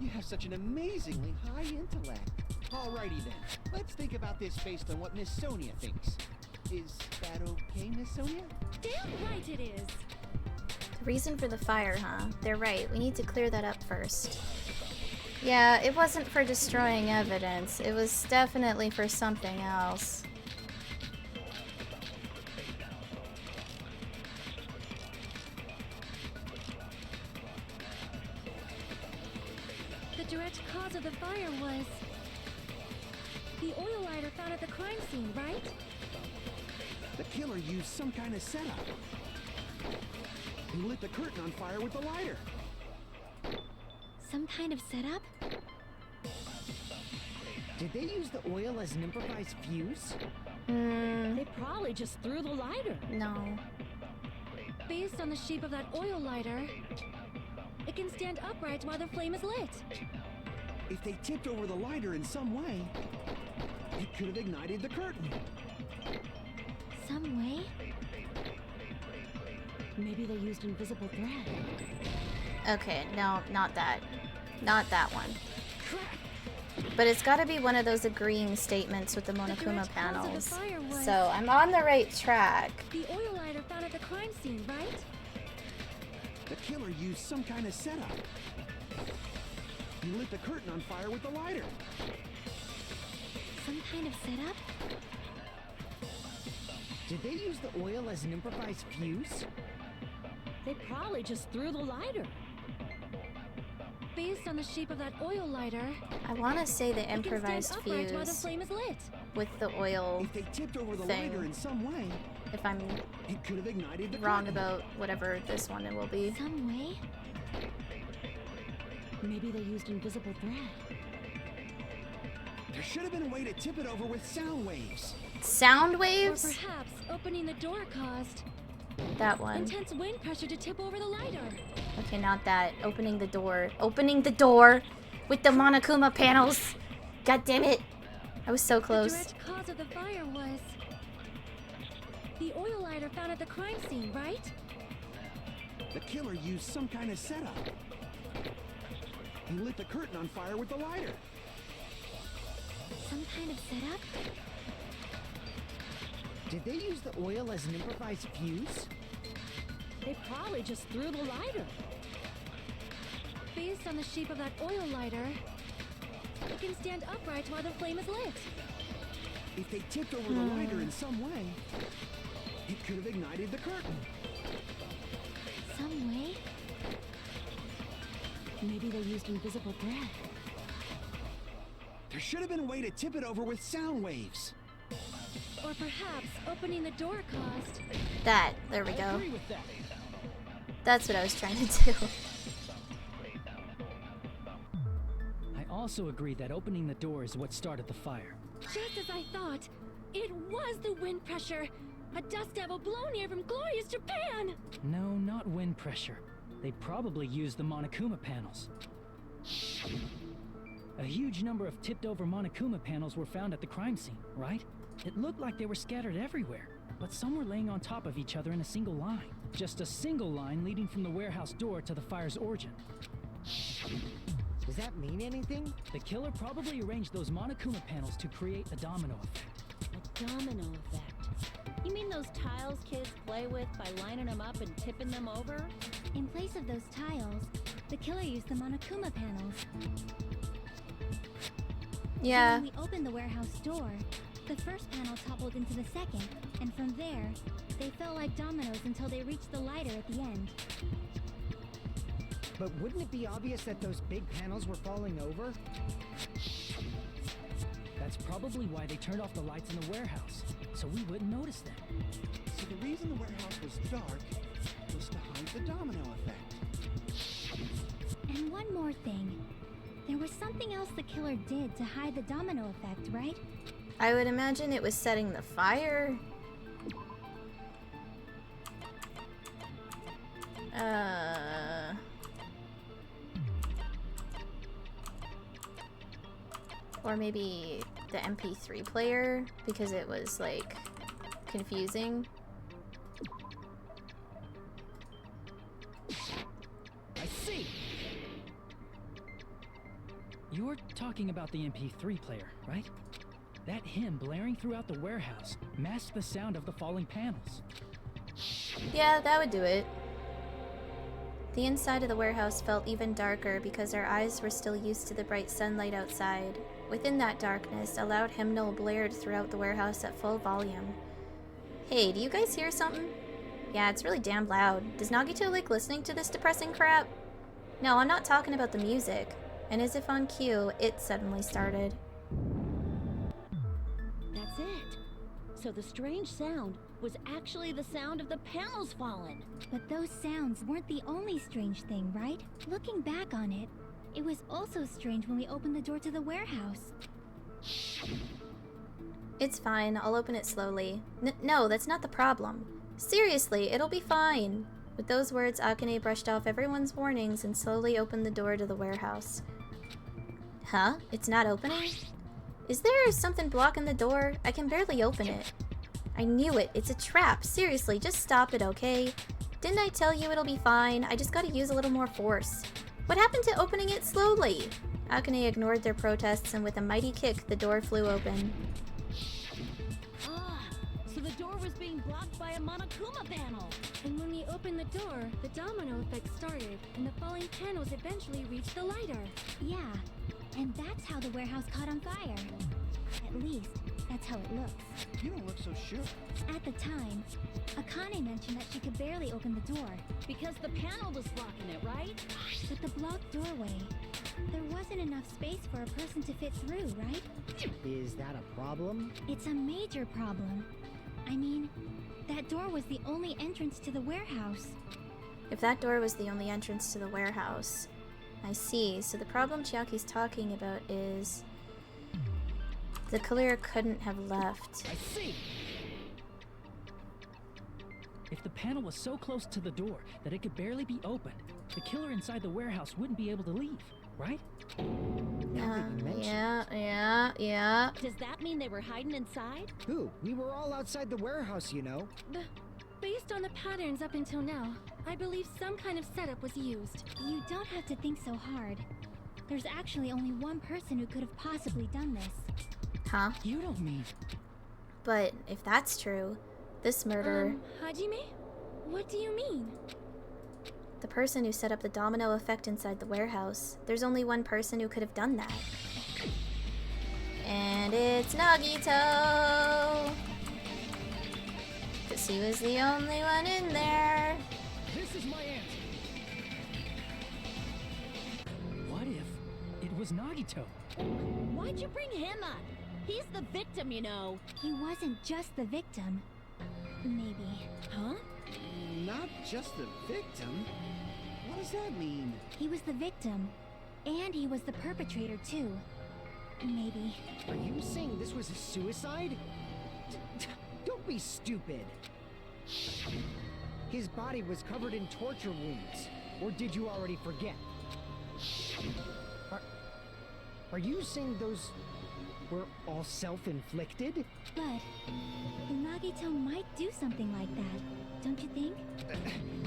Speaker 9: You have such an amazingly high intellect. Alrighty then, let's think about this based on what Miss Sonia thinks. Is that okay, Miss Sonia?
Speaker 10: Damn right it is!
Speaker 2: The reason for the fire, huh? They're right. We need to clear that up first. Yeah, it wasn't for destroying evidence. It was definitely for something else.
Speaker 10: The direct cause of the fire was the oil lighter found at the crime scene, right?
Speaker 9: The killer used some kind of setup. He lit the curtain on fire with the lighter.
Speaker 4: Some kind of setup?
Speaker 7: Did they use the oil as an improvised fuse?
Speaker 1: They probably just threw the lighter.
Speaker 2: No.
Speaker 10: Based on the shape of that oil lighter, it can stand upright while the flame is lit.
Speaker 9: If they tipped over the lighter in some way, it could have ignited the curtain.
Speaker 4: Some way?
Speaker 1: Maybe they used invisible thread.
Speaker 2: Okay, no, not that. Not that one. But it's gotta be one of those agreeing statements with the Monokuma
Speaker 10: direct cause of the
Speaker 2: panels.
Speaker 10: fire was-
Speaker 2: So I'm on the right track.
Speaker 10: The oil lighter found at the crime scene, right?
Speaker 9: The killer used some kind of setup. He lit the curtain on fire with the lighter.
Speaker 4: Some kind of setup?
Speaker 7: Did they use the oil as an improvised fuse?
Speaker 1: They probably just threw the lighter.
Speaker 10: Based on the shape of that oil lighter,
Speaker 2: I want to say the
Speaker 10: it can
Speaker 2: improvised
Speaker 10: stand upright while the
Speaker 2: fuse
Speaker 10: flame is lit.
Speaker 2: with the oil.
Speaker 9: If they tipped over the
Speaker 2: Thing.
Speaker 9: lighter in some way,
Speaker 2: If I'm
Speaker 9: it could have ignited the
Speaker 2: wrong
Speaker 9: curtain.
Speaker 2: about whatever this one will be.
Speaker 4: Some way?
Speaker 1: Maybe they used invisible thread.
Speaker 9: There should have been a way to tip it over with sound waves.
Speaker 2: Sound
Speaker 10: Or
Speaker 2: waves?
Speaker 10: perhaps opening the door caused
Speaker 2: That one.
Speaker 10: intense wind pressure to tip over the lighter.
Speaker 2: Okay, not that. Opening the door. Opening the door with the Monokuma panels. God damn it. I was so
Speaker 10: The
Speaker 2: close.
Speaker 10: direct cause of the fire was the oil lighter found at the crime scene, right?
Speaker 9: The killer used some kind of setup. He lit the curtain on fire with the lighter.
Speaker 4: Some kind of setup?
Speaker 7: Did they use the oil as an improvised fuse?
Speaker 1: They probably just threw the lighter.
Speaker 10: Based on the shape of that oil lighter, it can stand upright while the flame is lit.
Speaker 9: If they tipped over the lighter in some way, it could have ignited the curtain.
Speaker 4: Some way?
Speaker 1: Maybe they used invisible thread.
Speaker 9: There should have been a way to tip it over with sound waves.
Speaker 10: Or perhaps opening the door caused
Speaker 2: That. There we
Speaker 3: I
Speaker 2: go.
Speaker 3: agree with that.
Speaker 2: That's what I was trying to do.
Speaker 3: I also agree that opening the door is what started the fire.
Speaker 10: just as I thought. It was the wind pressure. A dust devil blown here from glorious Japan.
Speaker 3: No, not wind pressure. They probably used the Monokuma panels. A huge number of tipped-over Monokuma panels were found at the crime scene, right? It looked like they were scattered everywhere, but some were laying on top of each other in a single line. Just a single line leading from the warehouse door to the fire's origin.
Speaker 7: Does that mean anything?
Speaker 3: The killer probably arranged those Monokuma panels to create a domino effect.
Speaker 1: A domino effect. You mean those tiles kids play with by lining them up and tipping them over?
Speaker 4: In place of those tiles, the killer used the Monokuma panels.
Speaker 2: Yeah.
Speaker 4: So when we opened the warehouse door, the first panel toppled into the second, and from there, they fell like dominoes until they reached the lighter at the end.
Speaker 7: But wouldn't it be obvious that those big panels were falling over?
Speaker 3: That's probably why they turned off the lights in the warehouse, so we wouldn't notice them.
Speaker 9: So the reason the warehouse was dark was to hide the domino effect.
Speaker 4: And one more thing. There was something else the killer did to hide the domino effect, right?
Speaker 2: I would imagine it was setting the fire. Or maybe the MP3 player, because it was, like, confusing.
Speaker 3: I see! You're talking about the MP3 player, right? That hymn blaring throughout the warehouse masked the sound of the falling panels.
Speaker 2: Yeah, that would do it. The inside of the warehouse felt even darker because our eyes were still used to the bright sunlight outside. Within that darkness, a loud hymnal blared throughout the warehouse at full volume. Hey, do you guys hear something? Yeah, it's really damn loud. Does Nagito like listening to this depressing crap? No, I'm not talking about the music. And as if on cue, it suddenly started.
Speaker 1: That's it. So the strange sound was actually the sound of the panels falling.
Speaker 4: But those sounds weren't the only strange thing, right? Looking back on it, it was also strange when we opened the door to the warehouse.
Speaker 2: It's fine, I'll open it slowly. No, that's not the problem. Seriously, it'll be fine. With those words, Akane brushed off everyone's warnings and slowly opened the door to the warehouse. Huh? It's not opening? Is there something blocking the door? I can barely open it. I knew it. It's a trap. Seriously, just stop it, okay? Didn't I tell you it'll be fine? I just gotta use a little more force. What happened to opening it slowly? Akane ignored their protests, and with a mighty kick, the door flew open.
Speaker 1: Ah, so the door was being blocked by a Monokuma panel.
Speaker 10: And when we opened the door, the domino effect started, and the falling panels eventually reached the lighter.
Speaker 4: Yeah, and that's how the warehouse caught on fire. At least, that's how it looks.
Speaker 9: You don't look so sure.
Speaker 4: At the time, Akane mentioned that she could barely open the door.
Speaker 1: Because the panel was blocking it, right?
Speaker 4: With the blocked doorway, there wasn't enough space for a person to fit through, right?
Speaker 7: Is that a problem?
Speaker 4: It's a major problem. I mean, that door was the only entrance to the warehouse.
Speaker 2: If that door was the only entrance to the warehouse... I see, so the problem Chiaki's talking about is... The killer couldn't have left.
Speaker 3: I see. If the panel was so close to the door that it could barely be opened, the killer inside the warehouse wouldn't be able to leave, right?
Speaker 7: Now that you mention
Speaker 2: Yeah.
Speaker 1: Does that mean they were hiding inside?
Speaker 7: Who? We were all outside the warehouse, you know.
Speaker 10: Based on the patterns up until now, I believe some kind of setup was used.
Speaker 4: You don't have to think so hard. There's actually only one person who could have possibly done this.
Speaker 2: Huh?
Speaker 3: You don't mean...
Speaker 2: But if that's true, this murder...
Speaker 10: Hajime? What do you mean?
Speaker 2: The person who set up the domino effect inside the warehouse. There's only one person who could have done that. And it's Nagito! Because he was the only one in there.
Speaker 3: This is my answer. What if it was Nagito?
Speaker 1: Why'd you bring him up? He's the victim, you know.
Speaker 4: He wasn't just the victim. Maybe.
Speaker 1: Huh?
Speaker 9: Not just the victim? What does that mean?
Speaker 4: He was the victim. And he was the perpetrator, too. Maybe.
Speaker 7: Are you saying this was a suicide? Don't be stupid. His body was covered in torture wounds. Or did you already forget? Are you saying those were all self-inflicted?
Speaker 4: But Nagito might do something like that, don't you think?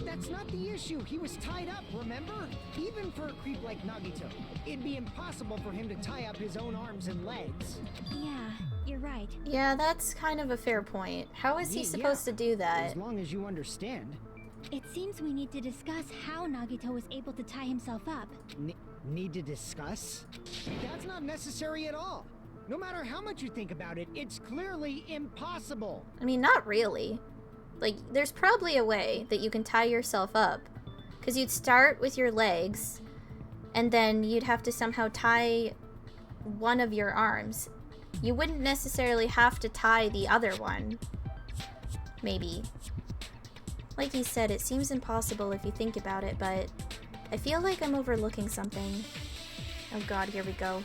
Speaker 7: That's not the issue. He was tied up, remember? Even for a creep like Nagito, it'd be impossible for him to tie up his own arms and legs.
Speaker 4: Yeah, you're right.
Speaker 2: Yeah, that's kind of a fair point. How is he supposed to do that?
Speaker 7: As long as you understand.
Speaker 4: It seems we need to discuss how Nagito was able to tie himself up.
Speaker 7: Need to discuss? That's not necessary at all. No matter how much you think about it, it's clearly impossible.
Speaker 2: I mean, not really. Like, there's probably a way that you can tie yourself up. Because you'd start with your legs, and then you'd have to somehow tie one of your arms. You wouldn't necessarily have to tie the other one. Maybe. Like he said, it seems impossible if you think about it, but I feel like I'm overlooking something. Oh god, here we go.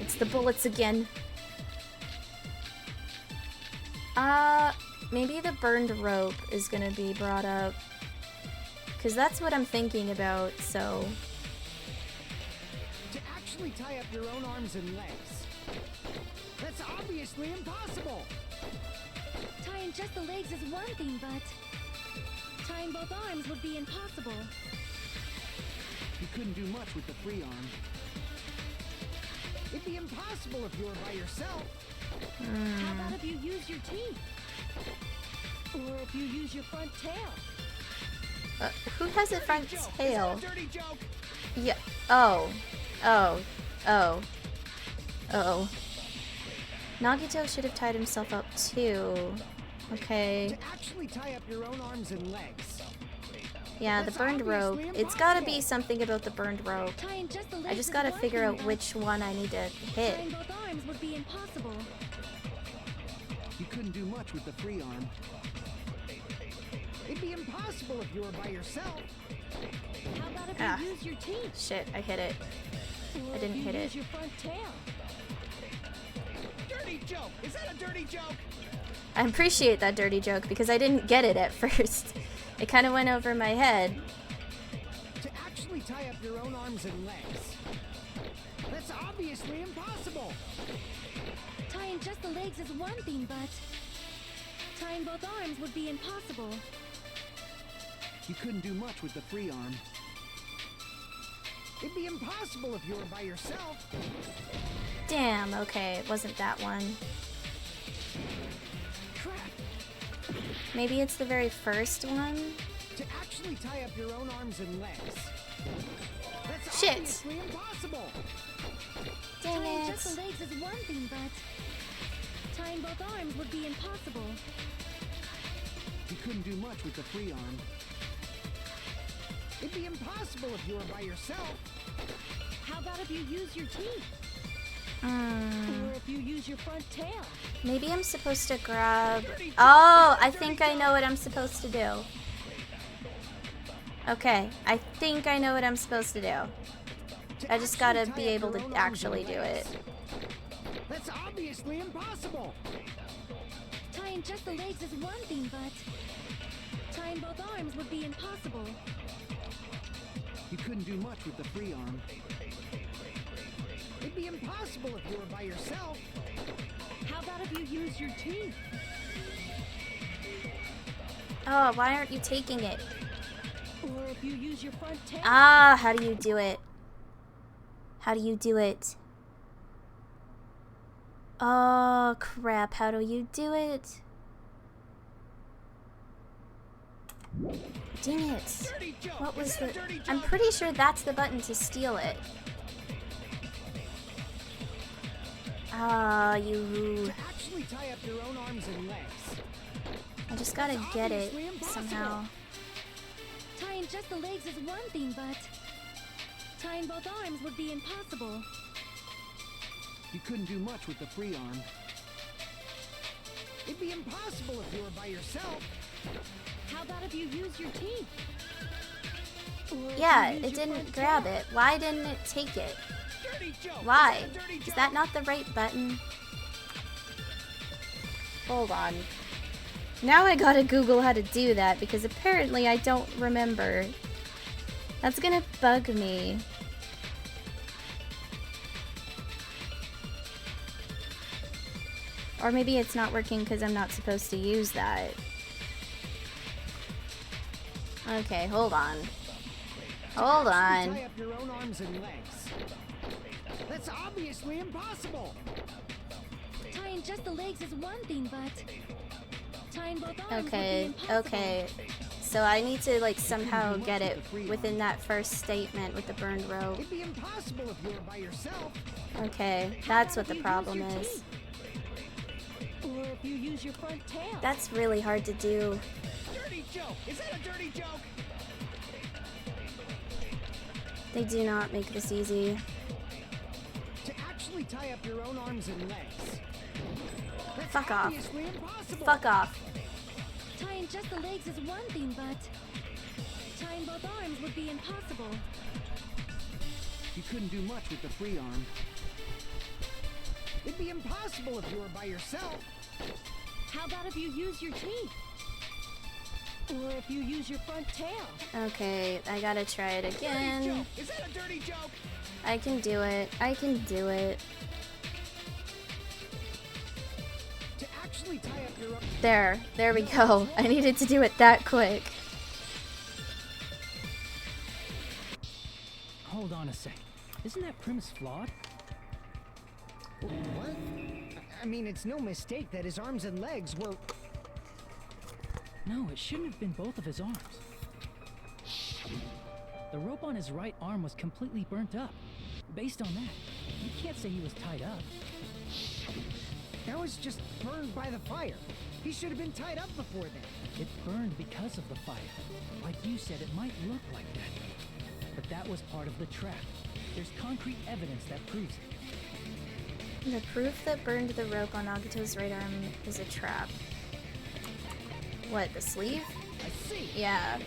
Speaker 2: It's the bullets again. Maybe the burned rope is gonna be brought up. Because that's what I'm thinking about, so...
Speaker 7: To actually tie up your own arms and legs. That's obviously impossible.
Speaker 10: Tying just the legs is one thing, but tying both arms would be impossible.
Speaker 9: You couldn't do much with the free arm.
Speaker 7: It'd be impossible if you were by yourself.
Speaker 10: How about if you use your teeth? Or if you use your front tail?
Speaker 2: Who has a front tail?
Speaker 7: Is that a dirty joke?
Speaker 2: Yeah. Oh. Nagito should have tied himself up too. Okay.
Speaker 7: To actually tie up your own arms and legs.
Speaker 2: Yeah, the burned rope. It's gotta be something about the burned rope.
Speaker 10: Tying just the legs
Speaker 2: I just
Speaker 10: is
Speaker 2: gotta
Speaker 10: one
Speaker 2: figure
Speaker 10: thing,
Speaker 2: out
Speaker 10: but
Speaker 2: which one I need to hit.
Speaker 10: tying both arms would be impossible.
Speaker 9: You couldn't do much with the free arm.
Speaker 7: It'd be impossible if you were by yourself.
Speaker 10: How about if
Speaker 2: Ah.
Speaker 10: you use your teeth?
Speaker 2: Shit, I hit it.
Speaker 10: Or
Speaker 2: I didn't
Speaker 10: if you
Speaker 2: hit
Speaker 10: use
Speaker 2: it.
Speaker 10: your front tail?
Speaker 9: Dirty joke! Is that a dirty joke?
Speaker 2: I appreciate that dirty joke because I didn't get it at first. It kind of went over my head.
Speaker 7: To actually tie up your own arms and legs. That's obviously impossible.
Speaker 10: Tying just the legs is one thing, but tying both arms would be impossible.
Speaker 9: You couldn't do much with the free arm.
Speaker 7: It'd be impossible if you were by yourself.
Speaker 2: Damn, okay, it wasn't that one.
Speaker 7: Crap.
Speaker 2: Maybe it's the very first one?
Speaker 7: To actually tie up your own arms and legs. That's
Speaker 2: Shit.
Speaker 7: obviously impossible.
Speaker 2: Dang
Speaker 10: Tying
Speaker 2: it.
Speaker 10: just the legs is one thing, but tying both arms would be impossible.
Speaker 9: You couldn't do much with the free arm.
Speaker 7: It'd be impossible if you were by yourself.
Speaker 10: How about if you use your teeth?
Speaker 2: Hmm.
Speaker 10: Or if you use your front tail?
Speaker 2: Maybe I'm supposed to grab... Oh, I think I know what I'm supposed to do. Okay, I think I know what I'm supposed to do. I just gotta be able to actually do it.
Speaker 7: That's obviously impossible!
Speaker 10: Tying just the legs is one thing, but tying both arms would be impossible.
Speaker 9: You couldn't do much with the free arm.
Speaker 7: It'd be impossible if you were by yourself.
Speaker 10: How about if you use your teeth?
Speaker 2: Oh, why aren't you taking it?
Speaker 1: Or if you use your front tail.
Speaker 2: Ah, how do you do it? How do you do it? Oh, crap. How do you do it? Dang it. What was the... I'm pretty sure that's the button to steal it. Ah, you...
Speaker 7: Actually tie up your own arms and legs.
Speaker 2: I just gotta get it somehow.
Speaker 10: Tying just the legs is one thing, but tying both arms would be impossible.
Speaker 9: You couldn't do much with the free arm.
Speaker 7: It'd be impossible if you were by yourself.
Speaker 10: How about if you use your teeth?
Speaker 2: Yeah, it didn't grab it. Why didn't it take it? Why? Is that not the right button? Hold on. Now I gotta Google how to do that because apparently I don't remember. That's gonna bug me. Or maybe it's not working because I'm not supposed to use that. Okay, hold on. Hold on.
Speaker 7: Tie up your own arms and legs. That's obviously impossible.
Speaker 10: Tying just the legs is one thing, but tying both arms would be
Speaker 2: Okay,
Speaker 10: impossible.
Speaker 2: okay. So I need to like somehow get it within that first statement with the burned rope.
Speaker 7: It'd be impossible if you were by yourself.
Speaker 2: Okay, that's what the problem is.
Speaker 1: Or if you use your front tail.
Speaker 2: That's really hard to do.
Speaker 7: Dirty joke! Is that a dirty joke?
Speaker 2: They do not make this easy.
Speaker 7: To actually tie up your own arms and legs. That's
Speaker 2: Fuck off.
Speaker 7: obviously impossible.
Speaker 2: Fuck off.
Speaker 10: Tying just the legs is one thing, but tying both arms would be impossible.
Speaker 9: You couldn't do much with the free arm.
Speaker 7: It'd be impossible if you were by yourself.
Speaker 1: How about if you use your teeth? Or if you use your front tail.
Speaker 2: Okay, I gotta try it
Speaker 7: Dirty
Speaker 2: again.
Speaker 7: joke! Is that a dirty joke?
Speaker 2: I can do it. I can do it.
Speaker 7: To actually tie up your own...
Speaker 2: There we go. I needed to do it that quick.
Speaker 3: Hold on a sec. Isn't that premise flawed?
Speaker 7: What? I mean, it's no mistake that his arms and legs were...
Speaker 3: No, it shouldn't have been both of his arms. The rope on his right arm was completely burnt up. Based on that, you can't say he was tied up.
Speaker 7: That was just burned by the fire. He should have been tied up before then.
Speaker 3: It burned because of the fire. Like you said, it might look like that. But that was part of the trap. There's concrete evidence that proves it.
Speaker 2: The proof that burned the rope on Agato's right arm is a trap. What, the sleeve?
Speaker 7: I see.
Speaker 2: Yeah,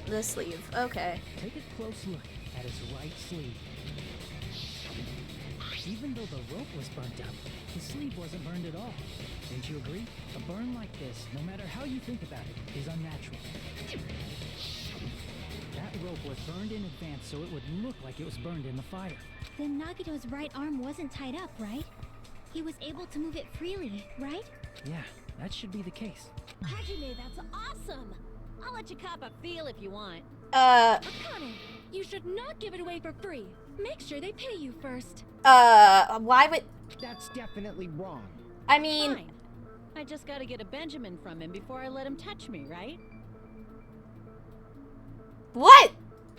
Speaker 2: the sleeve. Okay.
Speaker 3: Take a close look at his right sleeve. Even though the rope was burnt up, the sleeve wasn't burned at all. Don't you agree? A burn like this, no matter how you think about it, is unnatural. That rope was burned in advance so it would look like it was burned in the fire.
Speaker 4: Then Nagito's right arm wasn't tied up, right? He was able to move it freely, right?
Speaker 3: Yeah, that should be the case.
Speaker 1: Hajime, that's awesome. I'll let you cop a feel if you want.
Speaker 10: Akane, you should not give it away for free. Make sure they pay you first.
Speaker 2: Why would...
Speaker 7: That's definitely wrong.
Speaker 2: I mean...
Speaker 1: Fine. I just gotta get a Benjamin from him before I let him touch me, right?
Speaker 2: What?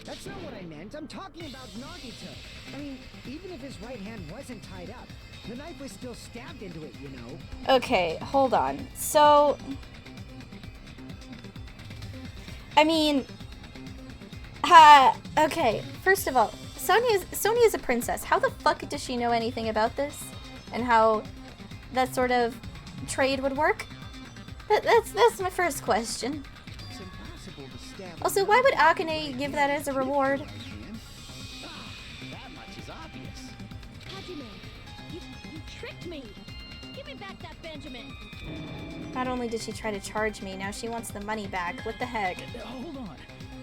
Speaker 7: That's not what I meant. I'm talking about Nagito. I mean, even if his right hand wasn't tied up, the knife was still stabbed into it, you know?
Speaker 2: Okay, hold on. So... I mean... okay, first of all, Sonia's a princess. How the fuck does she know anything about this? And how that sort of trade would work? That's my first question.
Speaker 9: It's impossible to stab.
Speaker 2: Also, why would Akane give that as a reward?
Speaker 9: That much is obvious.
Speaker 10: Hajime, you tricked me. Give me back that Benjamin.
Speaker 2: Not only did she try to charge me, now she wants the money back. What the heck?
Speaker 3: Hold on.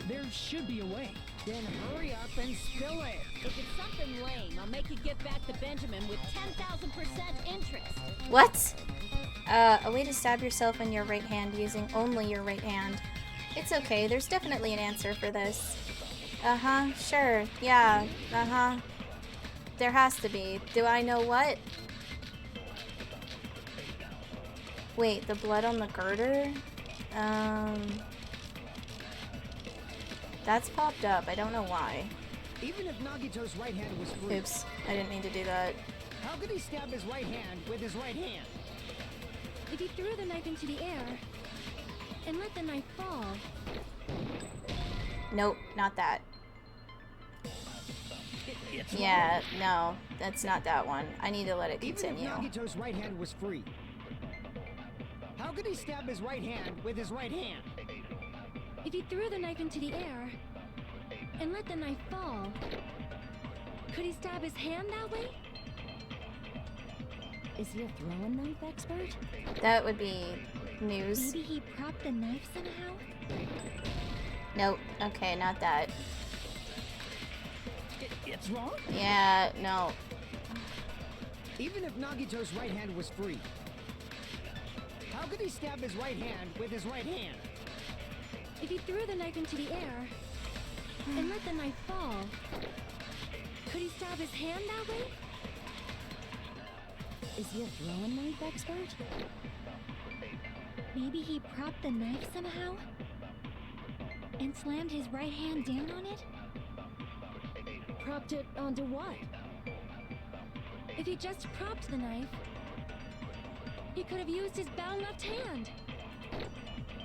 Speaker 3: There should be a way.
Speaker 7: Then hurry up and spill it.
Speaker 1: If it's something lame, I'll make you give back the Benjamin with 10,000% interest.
Speaker 2: What? A way to stab yourself in your right hand using only your right hand. It's okay, there's definitely an answer for this. Uh-huh, sure, yeah, uh-huh. There has to be. Do I know what? Wait, the blood on the girder? That's popped up. I don't know why.
Speaker 7: Even if Nagito's right hand was free,
Speaker 2: Oops, I didn't mean to do that.
Speaker 7: how could he stab his right hand with his right hand?
Speaker 10: If he threw the knife into the air and let the knife fall,
Speaker 2: Nope, not that. Yeah, no, that's not that one. I need to let it continue.
Speaker 7: Even if Nagito's right hand was free, how could he stab his right hand with his right hand?
Speaker 10: if he threw the knife into the air and let the knife fall, could he stab his hand that way?
Speaker 1: Is he a throwing knife expert?
Speaker 2: That would be news.
Speaker 10: Maybe he propped the knife somehow?
Speaker 2: Nope, okay, not that.
Speaker 3: It's wrong?
Speaker 2: Yeah, no.
Speaker 7: Even if Nagito's right hand was free, how could he stab his right hand with his right hand?
Speaker 10: If he threw the knife into the air and let the knife fall, could he stab his hand that way?
Speaker 1: Is he a throwing knife expert?
Speaker 10: Maybe he propped the knife somehow and slammed his right hand down on it?
Speaker 1: Propped it onto what?
Speaker 10: If he just propped the knife, he could have used his bound left hand.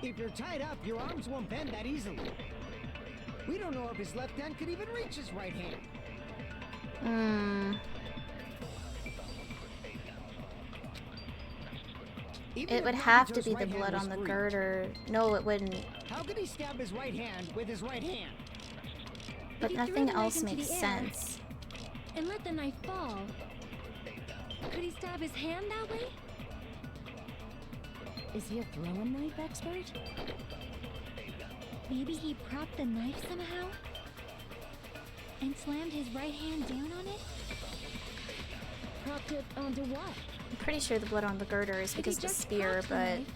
Speaker 7: If you're tied up, your arms won't bend that easily. We don't know if his left hand could even reach his right hand. Even
Speaker 2: It
Speaker 7: if
Speaker 2: would have to
Speaker 7: Nagito's
Speaker 2: be the
Speaker 7: right hand
Speaker 2: blood
Speaker 7: was
Speaker 2: on the
Speaker 7: free,
Speaker 2: girder. No, it wouldn't.
Speaker 7: how could he stab his right hand with his right hand?
Speaker 2: But
Speaker 10: he threw
Speaker 2: nothing
Speaker 10: the knife
Speaker 2: else
Speaker 10: into
Speaker 2: makes
Speaker 10: the air
Speaker 2: sense.
Speaker 10: and let the knife fall, could he stab his hand that way?
Speaker 1: Is he a throwing knife expert?
Speaker 10: Maybe he propped the knife somehow and slammed his right hand down on it?
Speaker 1: Propped it onto what?
Speaker 2: I'm pretty sure the blood on the girder is
Speaker 10: If he
Speaker 2: because of the
Speaker 10: just
Speaker 2: spear,
Speaker 10: propped the
Speaker 2: but...
Speaker 10: knife,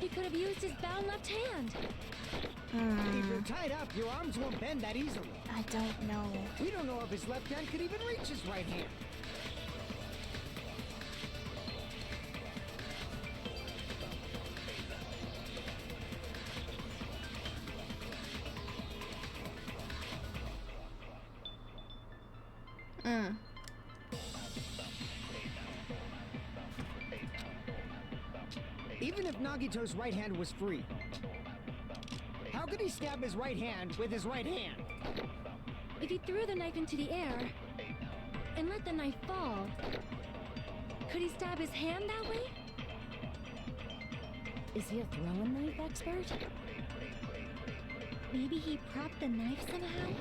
Speaker 10: he could have used his bound left hand.
Speaker 7: If you're tied up, your arms won't bend that easily.
Speaker 2: I don't know.
Speaker 7: We don't know if his left hand could even reach his right hand. Even if Nagito's right hand was free, how could he stab his right hand with his right hand?
Speaker 10: If he threw the knife into the air and let the knife fall, could he stab his hand that way?
Speaker 1: Is he a throwing knife expert?
Speaker 10: Maybe he propped the knife somehow?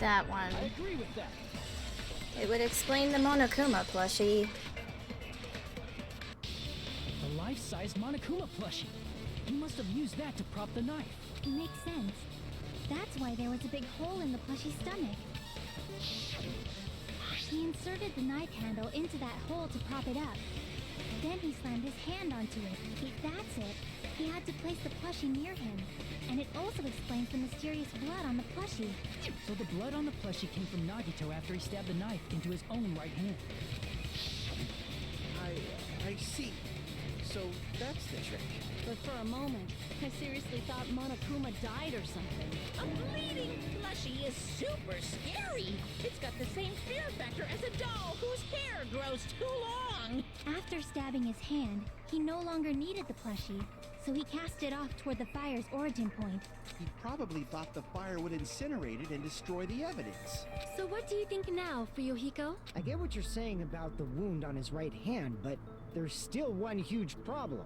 Speaker 2: That one.
Speaker 3: I agree with that.
Speaker 2: It would explain the Monokuma plushie.
Speaker 3: A life-size Monokuma plushie. He must have used that to prop the knife.
Speaker 4: Makes sense. That's why there was a big hole in the plushie's stomach. He inserted the knife handle into that hole to prop it up. Then he slammed his hand onto it. If that's it, he had to place the plushie near him. And it also explains the mysterious blood on the plushie.
Speaker 3: So the blood on the plushie came from Nagito after he stabbed the knife into his own right hand.
Speaker 9: I see. So that's the trick.
Speaker 1: But for a moment, I seriously thought Monokuma died or something.
Speaker 6: A bleeding plushie is super scary. It's got the same fear factor as a doll whose hair grows too long.
Speaker 4: After stabbing his hand, he no longer needed the plushie, so he cast it off toward the fire's origin point.
Speaker 9: He probably thought the fire would incinerate it and destroy the evidence.
Speaker 10: So what do you think now, Fuyuhiko?
Speaker 7: I get what you're saying about the wound on his right hand, but there's still one huge problem.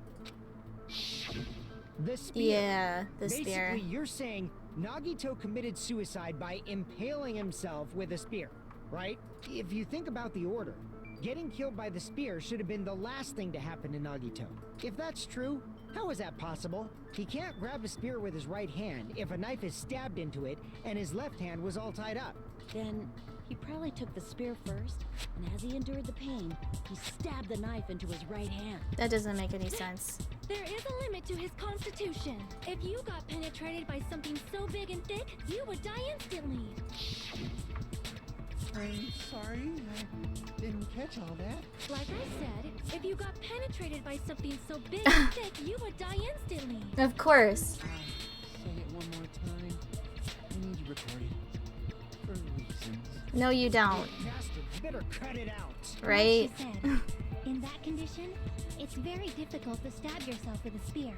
Speaker 7: The spear.
Speaker 2: Yeah, the spear.
Speaker 7: Basically, you're saying Nagito committed suicide by impaling himself with a spear, right? If you think about the order, Getting killed by the spear should have been the last thing to happen to Nagito. If that's true, how is that possible? He can't grab a spear with his right hand if a knife is stabbed into it and his left hand was all tied up.
Speaker 1: Then he probably took the spear first, and as he endured the pain, he stabbed the knife into his right hand.
Speaker 2: That doesn't make any sense.
Speaker 10: There is a limit to his constitution. If you got penetrated by something so big and thick, you would die instantly.
Speaker 9: I'm sorry, I didn't catch all that.
Speaker 10: Like I said, if you got penetrated by something so big and thick, you would die instantly.
Speaker 2: Of course.
Speaker 9: Say it one more time. I need you recorded. For reasons.
Speaker 2: No, you don't.
Speaker 7: Bastard, you better cut it out.
Speaker 2: Right?
Speaker 4: Like she said, in that condition, it's very difficult to stab yourself with a spear.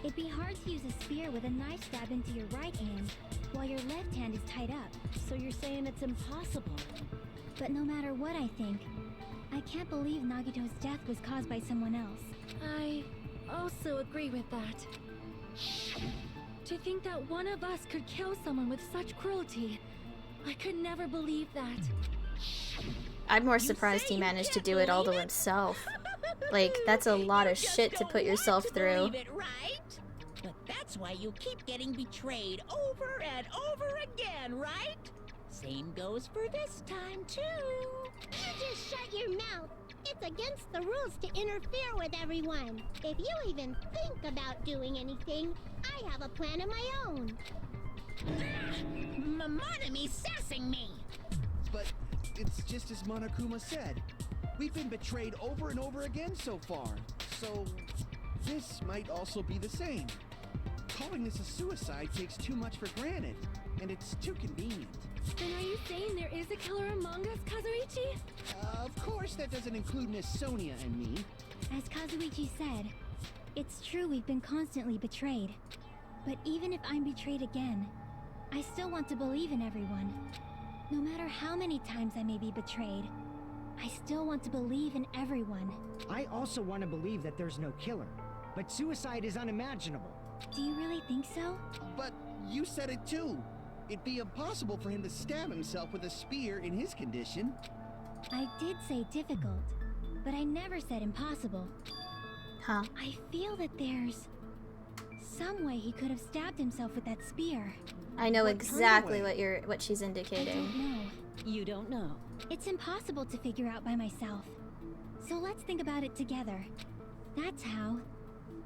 Speaker 4: It'd be hard to use a spear with a knife stab into your right hand while your left hand is tied up.
Speaker 1: So you're saying it's impossible?
Speaker 4: But no matter what I think, I can't believe Nagito's death was caused by someone else.
Speaker 10: I also agree with that. To think that one of us could kill someone with such cruelty, I could never believe that.
Speaker 2: I'm more surprised he managed to do it all to himself. Like, that's a lot of shit to put yourself through.
Speaker 6: Believe it, right? But that's why you keep getting betrayed over and over again, right? Same goes for this time, too.
Speaker 11: You just shut your mouth. It's against the rules to interfere with everyone. If you even think about doing anything, I have a plan of my own.
Speaker 6: Monami sassing me.
Speaker 9: But it's just as Monokuma said. We've been betrayed over and over again so far. So this might also be the same. Calling this a suicide takes too much for granted, and it's too convenient.
Speaker 10: Then are you saying there is a killer among us, Kazuichi?
Speaker 9: Of course that doesn't include Miss Sonia and me.
Speaker 4: As Kazuichi said, it's true we've been constantly betrayed. But even if I'm betrayed again, I still want to believe in everyone. No matter how many times I may be betrayed, I still want to believe in everyone.
Speaker 7: I also want to believe that there's no killer, but suicide is unimaginable.
Speaker 4: Do you really think so?
Speaker 9: But you said it too. It'd be impossible for him to stab himself with a spear in his condition.
Speaker 4: I did say difficult, but I never said impossible.
Speaker 2: Huh.
Speaker 4: I feel that there's some way he could have stabbed himself with that spear.
Speaker 2: I know
Speaker 9: What kind of
Speaker 2: exactly
Speaker 9: way?
Speaker 2: what she's
Speaker 4: I
Speaker 2: indicating.
Speaker 4: don't know.
Speaker 1: You don't know.
Speaker 4: It's impossible to figure out by myself. So let's think about it together. That's how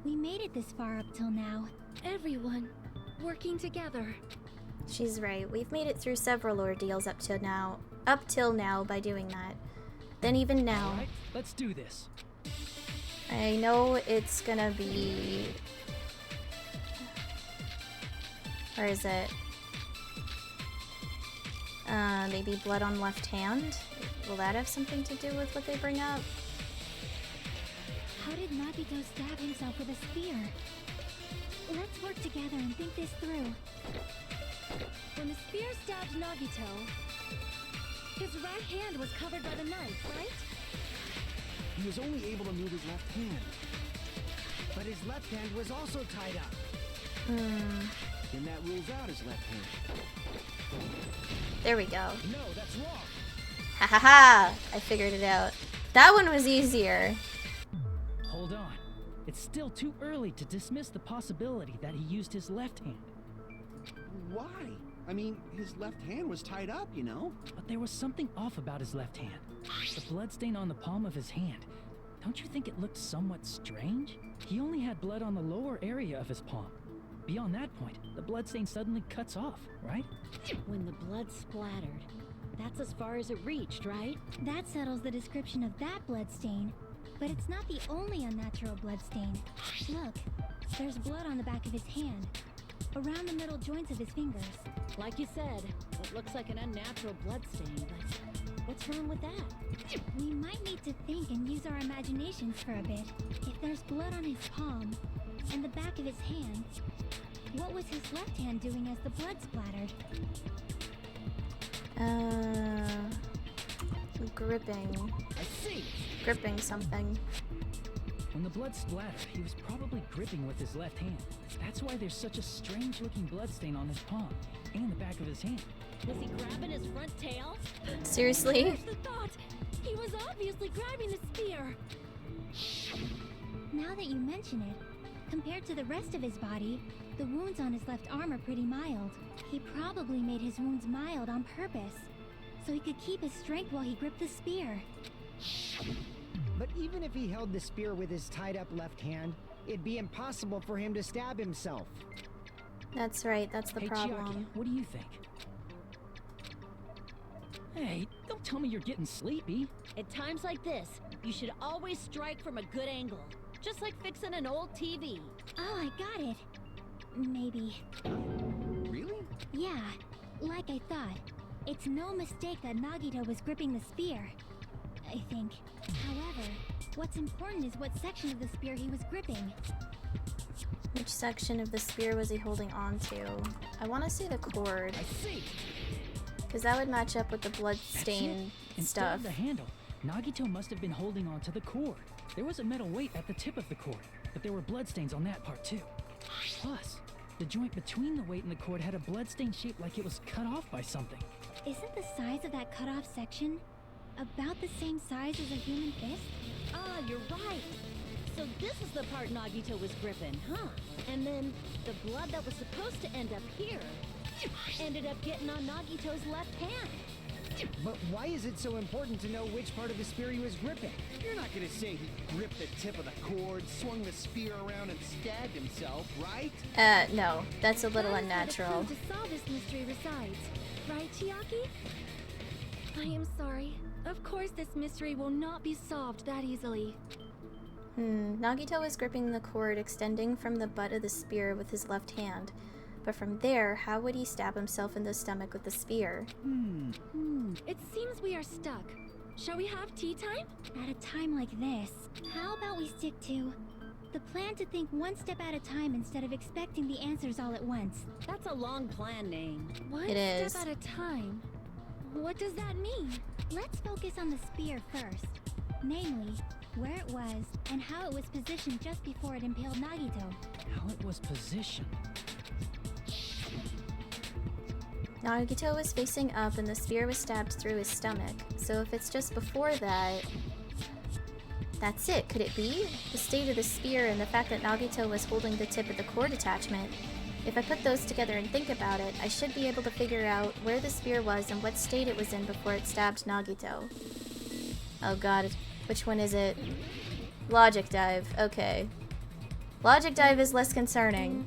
Speaker 4: we made it this far up till now.
Speaker 10: Everyone working together.
Speaker 2: She's right. We've made it through several ordeals up till now. Up till now by doing that. Then even now.
Speaker 3: Alright, let's do this.
Speaker 2: I know it's gonna be... Where is it? Maybe blood on left hand? Will that have something to do with what they bring up?
Speaker 4: How did Nagito stab himself with a spear? Let's work together and think this through.
Speaker 10: When the spear stabbed Nagito, his right hand was covered by the knife, right?
Speaker 9: He was only able to move his left hand.
Speaker 7: But his left hand was also tied up.
Speaker 9: Then that rules out his left hand.
Speaker 2: There we go.
Speaker 7: No, that's wrong.
Speaker 2: Ha ha ha! I figured it out. That one was easier.
Speaker 3: Hold on. It's still too early to dismiss the possibility that he used his left hand.
Speaker 9: Why? I mean, his left hand was tied up, you know?
Speaker 3: But there was something off about his left hand. The bloodstain on the palm of his hand. Don't you think it looked somewhat strange? He only had blood on the lower area of his palm. Beyond that point, the bloodstain suddenly cuts off, right?
Speaker 1: When the blood splattered, that's as far as it reached, right?
Speaker 4: That settles the description of that bloodstain. But it's not the only unnatural bloodstain. Look, there's blood on the back of his hand, around the middle joints of his fingers.
Speaker 1: Like you said, it looks like an unnatural bloodstain, but what's wrong with that?
Speaker 4: We might need to think and use our imaginations for a bit. If there's blood on his palm and the back of his hand, what was his left hand doing as the blood splattered?
Speaker 2: Gripping.
Speaker 3: I see!
Speaker 2: Gripping something.
Speaker 3: When the blood splattered, he was probably gripping with his left hand. That's why there's such a strange-looking bloodstain on his palm and the back of his hand.
Speaker 1: Was he grabbing his front tail?
Speaker 2: Seriously?
Speaker 10: Where's the thought? He was obviously grabbing the spear.
Speaker 4: Now that you mention it, compared to the rest of his body, the wounds on his left arm are pretty mild. He probably made his wounds mild on purpose, so he could keep his strength while he gripped the spear.
Speaker 7: But even if he held the spear with his tied-up left hand, it'd be impossible for him to stab himself.
Speaker 2: That's right, that's the
Speaker 3: Hey,
Speaker 2: problem.
Speaker 3: Chiaki, what do you think? Hey, don't tell me you're getting sleepy.
Speaker 1: At times like this, you should always strike from a good angle. Just like fixing an old TV.
Speaker 4: Oh, I got it. Maybe.
Speaker 9: Really?
Speaker 4: Yeah, like I thought. It's no mistake that Nagito was gripping the spear, I think. However, what's important is what section of the spear he was gripping.
Speaker 2: Which section of the spear was he holding on to? I want to see the cord,
Speaker 3: I see.
Speaker 2: because that would match up with the blood stain
Speaker 3: Instead
Speaker 2: stuff.
Speaker 3: of the handle, Nagito must have been holding on to the cord. There was a metal weight at the tip of the cord, but there were bloodstains on that part too. Plus, the joint between the weight and the cord had a bloodstain shaped like it was cut off by something.
Speaker 4: Isn't the size of that cut-off section about the same size as a human fist?
Speaker 1: Ah, you're right. So this is the part Nagito was gripping, huh? And then the blood that was supposed to end up here ended up getting on Nagito's left hand.
Speaker 7: But why is it so important to know which part of the spear he was gripping?
Speaker 9: You're not gonna say he gripped the tip of the cord, swung the spear around, and stabbed himself, right?
Speaker 2: No, that's a little
Speaker 10: That is where the
Speaker 2: unnatural.
Speaker 10: clue to solve this mystery resides. Right, Chiaki? I am sorry. Of course this mystery will not be solved that easily.
Speaker 2: Nagito was gripping the cord extending from the butt of the spear with his left hand. But from there, how would he stab himself in the stomach with the spear?
Speaker 10: It seems we are stuck. Shall we have tea time?
Speaker 4: At a time like this, how about we stick to the plan to think one step at a time instead of expecting the answers all at once?
Speaker 1: That's a long plan name.
Speaker 10: One
Speaker 2: It is.
Speaker 10: step at a time. What does that mean?
Speaker 4: Let's focus on the spear first. Namely, where it was and how it was positioned just before it impaled Nagito.
Speaker 3: How it was positioned.
Speaker 2: Nagito was facing up and the spear was stabbed through his stomach. So if it's just before that, that's it. Could it be? The state of the spear and the fact that Nagito was holding the tip of the cord attachment. If I put those together and think about it, I should be able to figure out where the spear was and what state it was in before it stabbed Nagito. Oh god, which one is it? Logic dive, okay. Logic dive is less concerning.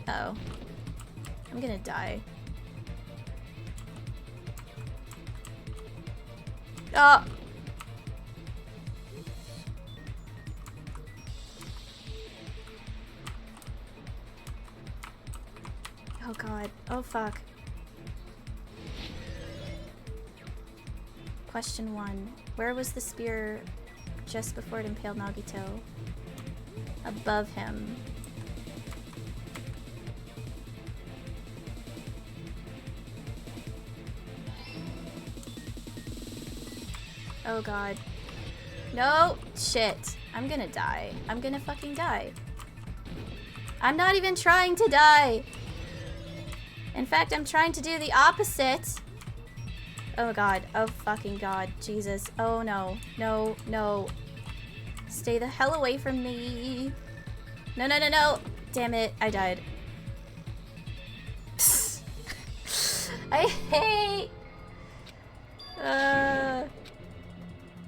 Speaker 2: Oh. I'm gonna die. Oh! Oh god. Oh fuck. Question 1. Where was the spear just before it impaled Nagito? Above him. Oh god. No! Shit. I'm gonna die. I'm gonna fucking die. I'm not even trying to die! In fact, I'm trying to do the opposite! Oh god. Oh fucking god. Jesus. Oh no. No. No. Stay the hell away from me! No, no, no, no! Damn it. I died. I hate...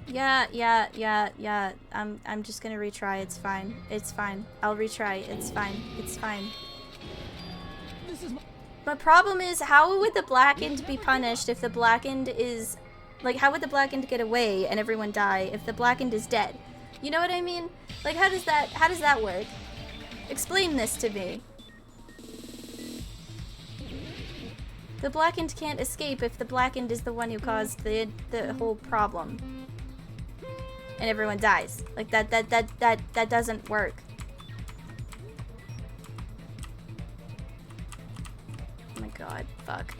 Speaker 2: Yeah. I'm just gonna retry. It's fine. It's fine. I'll retry. It's fine. It's fine.
Speaker 3: This is
Speaker 2: My problem is, how would the blackened be punished if the blackened is... Like, how would the blackened get away and everyone die if the blackened is dead? You know what I mean? Like, how does that work? Explain this to me. The blackened can't escape if the blackened is the one who caused the whole problem. And everyone dies. Like, that doesn't work. Oh my god, fuck.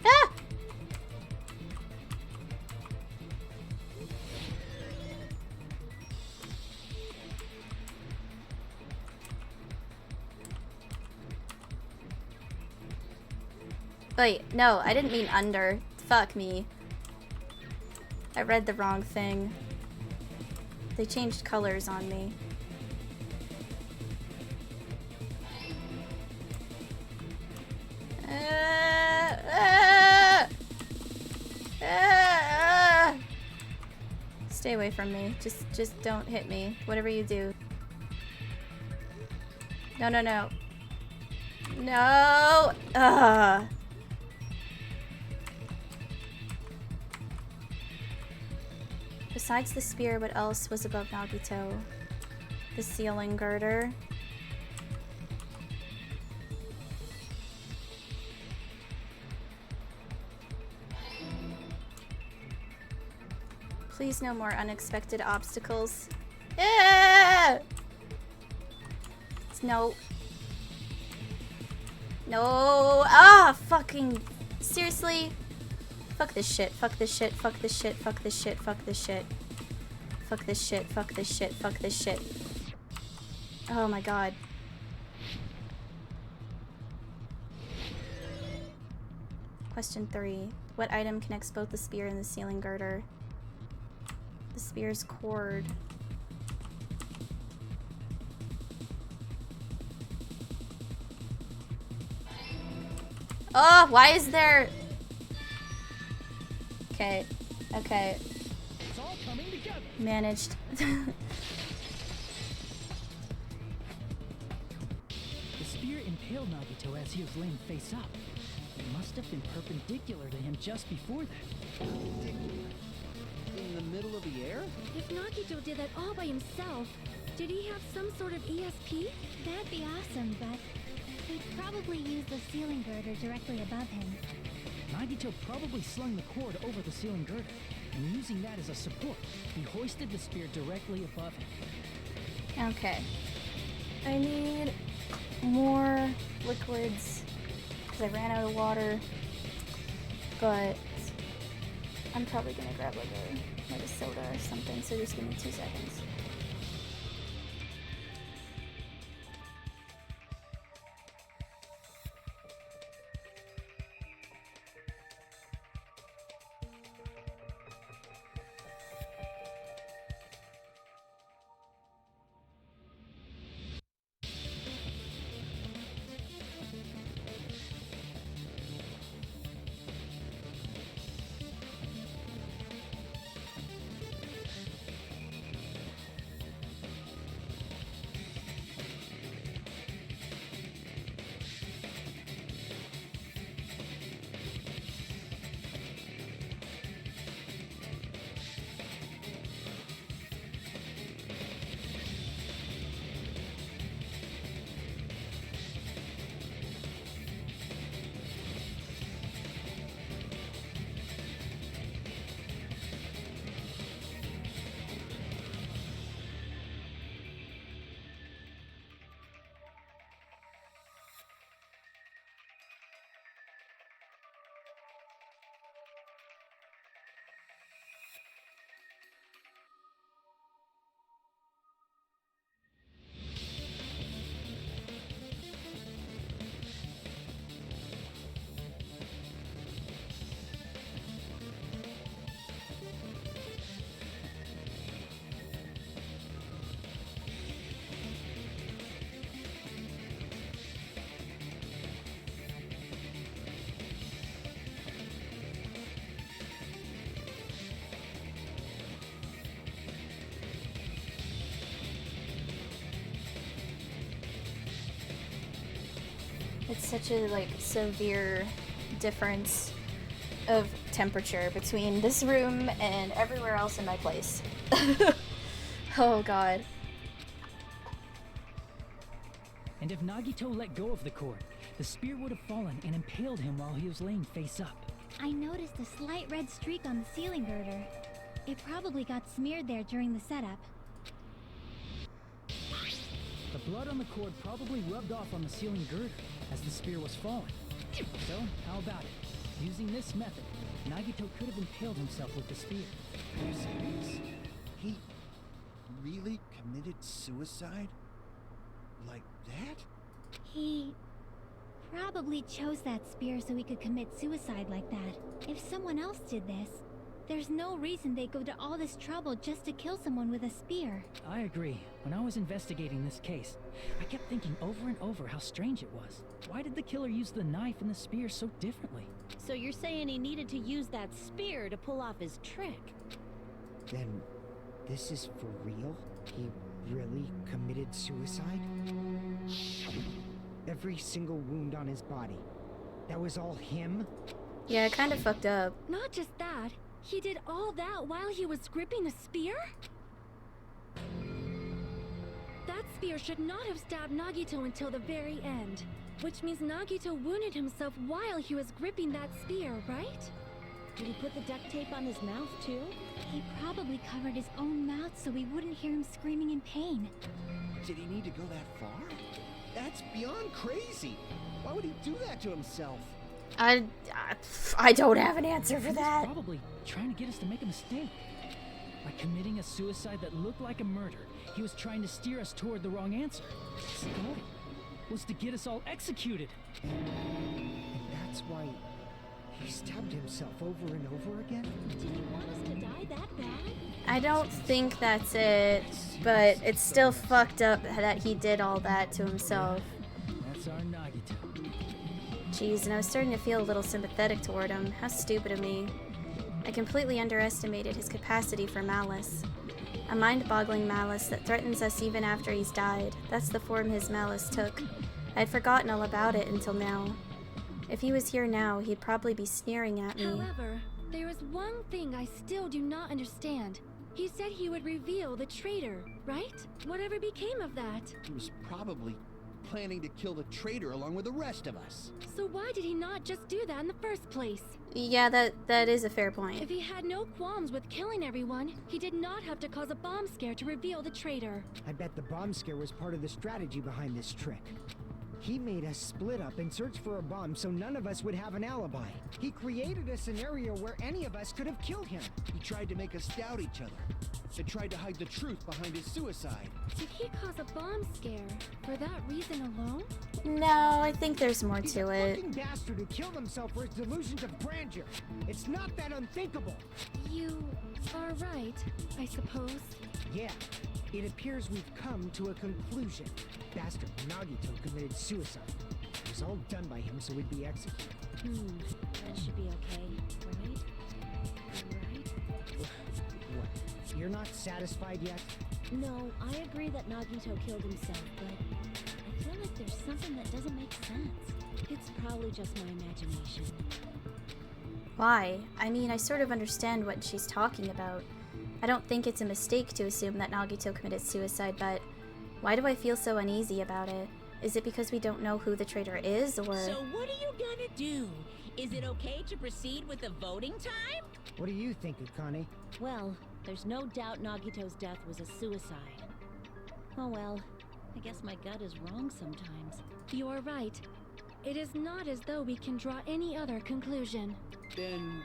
Speaker 2: Ah! Wait, no, I didn't mean under. Fuck me. I read the wrong thing. They changed colors on me. Stay away from me. Just don't hit me. Whatever you do. No, no, no. No! Ugh. Besides the spear, what else was above Nagito? The ceiling girder. Please no more unexpected obstacles. Ah! No. No. Ah, fucking. Seriously? Fuck this shit. Fuck this shit. Fuck this shit. Fuck this shit. Fuck this shit. Fuck this shit. Fuck this shit. Fuck this shit. Oh my god. Question 3. What item connects both the spear and the ceiling girder? The spear's cord. Oh, why is there... Okay. Okay.
Speaker 3: It's all coming together.
Speaker 2: Managed.
Speaker 3: The spear impaled Nagito as he was laying face up. It must have been perpendicular to him just before that.
Speaker 9: In the middle of the air?
Speaker 10: If Nagito did that all by himself, did he have some sort of ESP?
Speaker 4: That'd be awesome, but he'd probably use the ceiling girder directly above him.
Speaker 3: Nagito probably slung the cord over the ceiling girder, and using that as a support, he hoisted the spear directly above him.
Speaker 2: Okay. I need more liquids because I ran out of water. But I'm probably gonna grab like a soda or something, so just give me 2 seconds. It's such a like severe difference of temperature between this room and everywhere else in my place. Oh god.
Speaker 3: And if Nagito let go of the cord, the spear would have fallen and impaled him while he was laying face up.
Speaker 4: I noticed a slight red streak on the ceiling girder. It probably got smeared there during the setup.
Speaker 3: The blood on the cord probably rubbed off on the ceiling girder as the spear was falling. So, how about it? Using this method, Nagito could have impaled himself with the spear.
Speaker 9: Are you serious? He really committed suicide? Like that?
Speaker 4: He probably chose that spear so he could commit suicide like that. If someone else did this, there's no reason they'd go to all this trouble just to kill someone with a spear.
Speaker 3: I agree. When I was investigating this case, I kept thinking over and over how strange it was. Why did the killer use the knife and the spear so differently?
Speaker 1: So you're saying he needed to use that spear to pull off his trick?
Speaker 7: Then, this is for real? He really committed suicide? Every single wound on his body. That was all him?
Speaker 2: Yeah, it kind of fucked up.
Speaker 10: Not just that, he did all that while he was gripping a spear? That spear should not have stabbed Nagito until the very end. Which means Nagito wounded himself while he was gripping that spear, right?
Speaker 1: Did he put the duct tape on his mouth too?
Speaker 4: He probably covered his own mouth so we wouldn't hear him screaming in pain.
Speaker 9: Did he need to go that far? That's beyond crazy. Why would he do that to himself?
Speaker 2: I don't have an answer for
Speaker 3: He was
Speaker 2: that.
Speaker 3: probably trying to get us to make a mistake. By committing a suicide that looked like a murder, he was trying to steer us toward the wrong answer. His goal was to get us all executed.
Speaker 7: And that's why he stabbed himself over and over again?
Speaker 1: Did he want us to die that bad?
Speaker 2: I don't think that's it, but it's still fucked up that he did all that to himself.
Speaker 3: That's our Nagito.
Speaker 2: Jeez, and I was starting to feel a little sympathetic toward him. How stupid of me. I completely underestimated his capacity for malice. A mind-boggling malice that threatens us even after he's died. That's the form his malice took. I'd forgotten all about it until now. If he was here now, he'd probably be sneering at me.
Speaker 10: However, there is one thing I still do not understand. He said he would reveal the traitor, right? Whatever became of that?
Speaker 9: He was probably planning to kill the traitor along with the rest of us.
Speaker 10: So why did he not just do that in the first place?
Speaker 2: Yeah, that is a fair point.
Speaker 10: If he had no qualms with killing everyone, he did not have to cause a bomb scare to reveal the traitor.
Speaker 7: I bet the bomb scare was part of the strategy behind this trick. He made us split up and search for a bomb so none of us would have an alibi. He created a scenario where any of us could have killed him.
Speaker 9: He tried to make us doubt each other. And tried to hide the truth behind his suicide.
Speaker 10: Did he cause a bomb scare for that reason alone?
Speaker 2: No, I think there's more
Speaker 7: He's
Speaker 2: to
Speaker 7: a
Speaker 2: it.
Speaker 7: fucking bastard who killed himself for his delusions of grandeur. It's not that unthinkable.
Speaker 10: You are right, I suppose.
Speaker 7: Yeah, it appears we've come to a conclusion. Bastard Nagito committed suicide. It was all done by him so we'd be executed.
Speaker 1: That should be okay, right? Right?
Speaker 7: What? You're not satisfied yet?
Speaker 1: No, I agree that Nagito killed himself, but I feel like there's something that doesn't make sense. It's probably just my imagination.
Speaker 2: Why? I mean, I sort of understand what she's talking about. I don't think it's a mistake to assume that Nagito committed suicide, but why do I feel so uneasy about it? Is it because we don't know who the traitor is, or...
Speaker 6: So what are you gonna do? Is it okay to proceed with the voting time?
Speaker 7: What do you think, Akane?
Speaker 1: Well, there's no doubt Nagito's death was a suicide. Oh well, I guess my gut is wrong sometimes.
Speaker 10: You are right. It is not as though we can draw any other conclusion.
Speaker 9: Then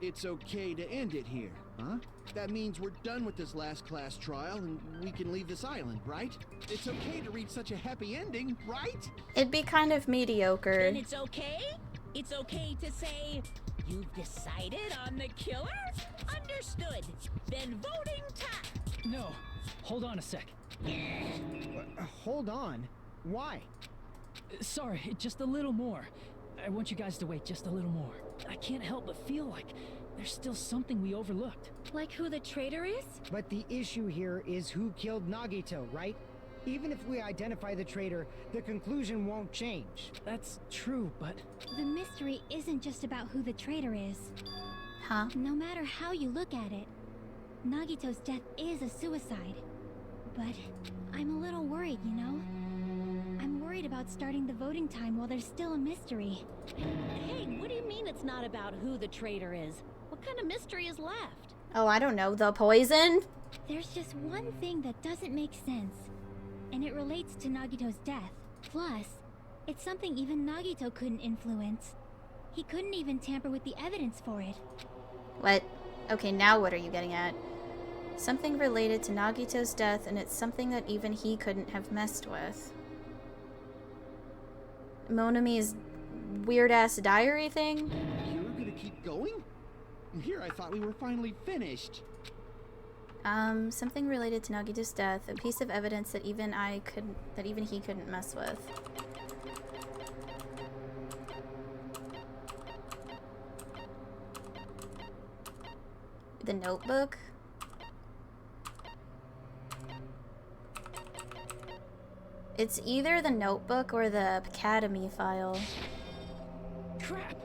Speaker 9: it's okay to end it here, huh? That means we're done with this last class trial and we can leave this island, right? It's okay to reach such a happy ending, right?
Speaker 2: It'd be kind of mediocre.
Speaker 6: Then it's okay? It's okay to say, you've decided on the killer? Understood. Then voting time.
Speaker 3: No, hold on a sec.
Speaker 7: Hold on. Why?
Speaker 3: Sorry, just a little more. I want you guys to wait just a little more. I can't help but feel like there's still something we overlooked.
Speaker 10: Like who the traitor is?
Speaker 7: But the issue here is who killed Nagito, right? Even if we identify the traitor, the conclusion won't change.
Speaker 3: That's true, but...
Speaker 4: The mystery isn't just about who the traitor is.
Speaker 2: Huh?
Speaker 4: No matter how you look at it, Nagito's death is a suicide. But I'm a little worried, you know? I'm worried about starting the voting time while there's still a mystery.
Speaker 1: Hey, what do you mean it's not about who the traitor is? What kind of mystery is left?
Speaker 2: Oh, I don't know. The poison?
Speaker 4: There's just one thing that doesn't make sense, and it relates to Nagito's death. Plus, it's something even Nagito couldn't influence. He couldn't even tamper with the evidence for it.
Speaker 2: What? Okay, now what are you getting at? Something related to Nagito's death, and it's something that even he couldn't have messed with. Monami's weird-ass diary thing?
Speaker 9: You're gonna keep going? Here, I thought we were finally finished.
Speaker 2: Something related to Nagito's death. A piece of evidence that even he couldn't mess with. The notebook? It's either the notebook or the Academy file.
Speaker 3: Crap!